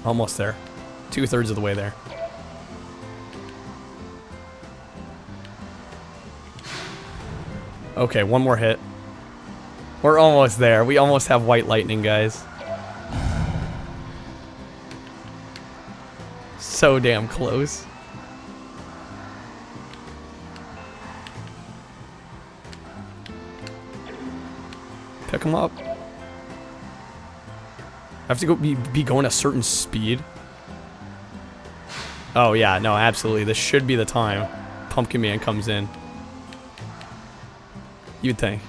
B: Almost there. 2/3 of the way there. Okay, one more hit. We're almost there. We almost have white lightning, guys. So damn close. Pick him up. I have to go be going a certain speed. Oh yeah, no, absolutely. This should be the time Pumpkin Man comes in. You'd think.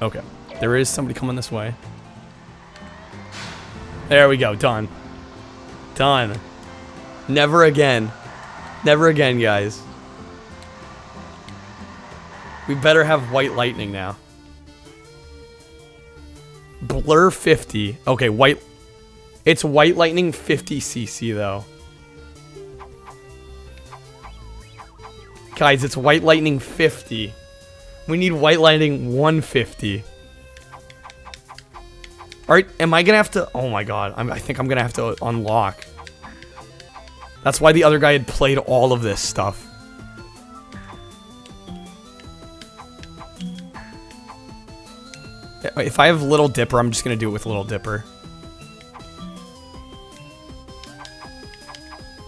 B: Okay. There is somebody coming this way. There we go. Done. Done. Never again. Never again, guys. We better have white lightning now. Blur 50. Okay, white. It's white lightning 50 cc though. Guys, it's white lightning 50. We need white lightning 150. Alright, am I gonna have to... Oh my god, I think I'm gonna have to unlock. That's why the other guy had played all of this stuff. If I have Little Dipper, I'm just gonna do it with Little Dipper.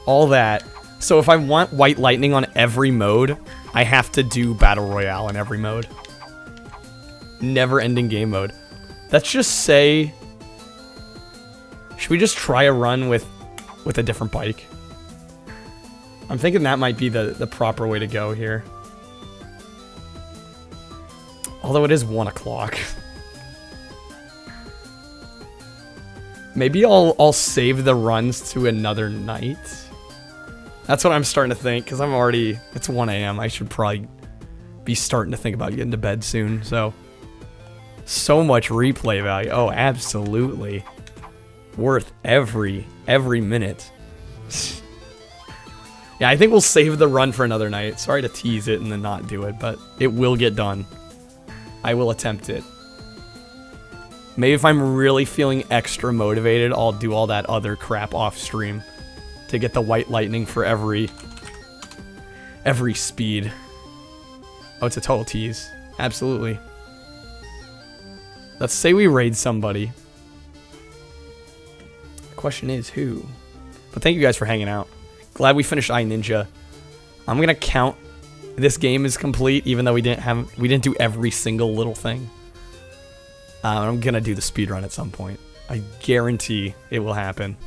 B: All that. So if I want white lightning on every mode, I have to do Battle Royale in every mode. Never-ending game mode. Let's just say... Should we just try a run with a different bike? I'm thinking that might be the proper way to go here. Although it is 1 o'clock. Maybe I'll save the runs to another night. That's what I'm starting to think, because I'm already... It's 1 a.m. I should probably be starting to think about getting to bed soon, so... So much replay value. Oh, absolutely. Worth every minute. Yeah, I think we'll save the run for another night. Sorry to tease it and then not do it, but it will get done. I will attempt it. Maybe if I'm really feeling extra motivated, I'll do all that other crap off stream to get the white lightning for every speed. Oh, it's a total tease. Absolutely. Let's say we raid somebody. The question is who? But thank you guys for hanging out. Glad we finished iNinja. I'm gonna count this game is complete, even though we didn't do every single little thing. I'm gonna do the speedrun at some point. I guarantee it will happen.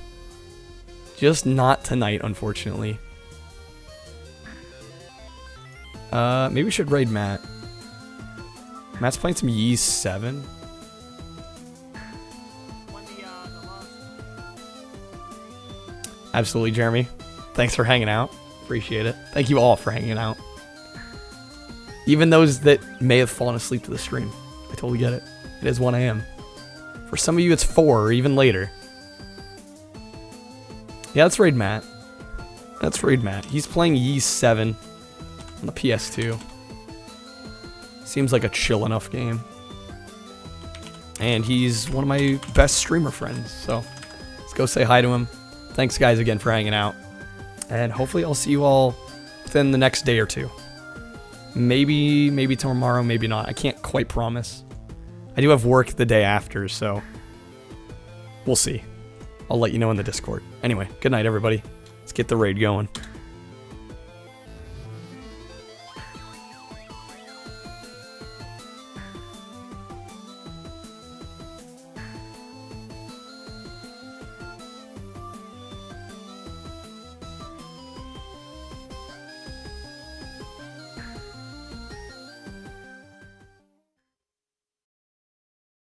B: Just not tonight, unfortunately. Maybe we should raid Matt. Matt's playing some Yeez 7. Absolutely, Jeremy. Thanks for hanging out. Appreciate it. Thank you all for hanging out. Even those that may have fallen asleep to the stream. I totally get it. It is 1 a.m. For some of you, it's 4 or even later. Yeah, let's raid Matt. Let's raid Matt. He's playing Yeez 7 on the PS2. Seems like a chill enough game. And he's one of my best streamer friends, so let's go say hi to him. Thanks, guys, again for hanging out. And hopefully I'll see you all within the next day or two. Maybe tomorrow, maybe not. I can't quite promise. I do have work the day after, so we'll see. I'll let you know in the Discord. Anyway, good night, everybody. Let's get the raid going.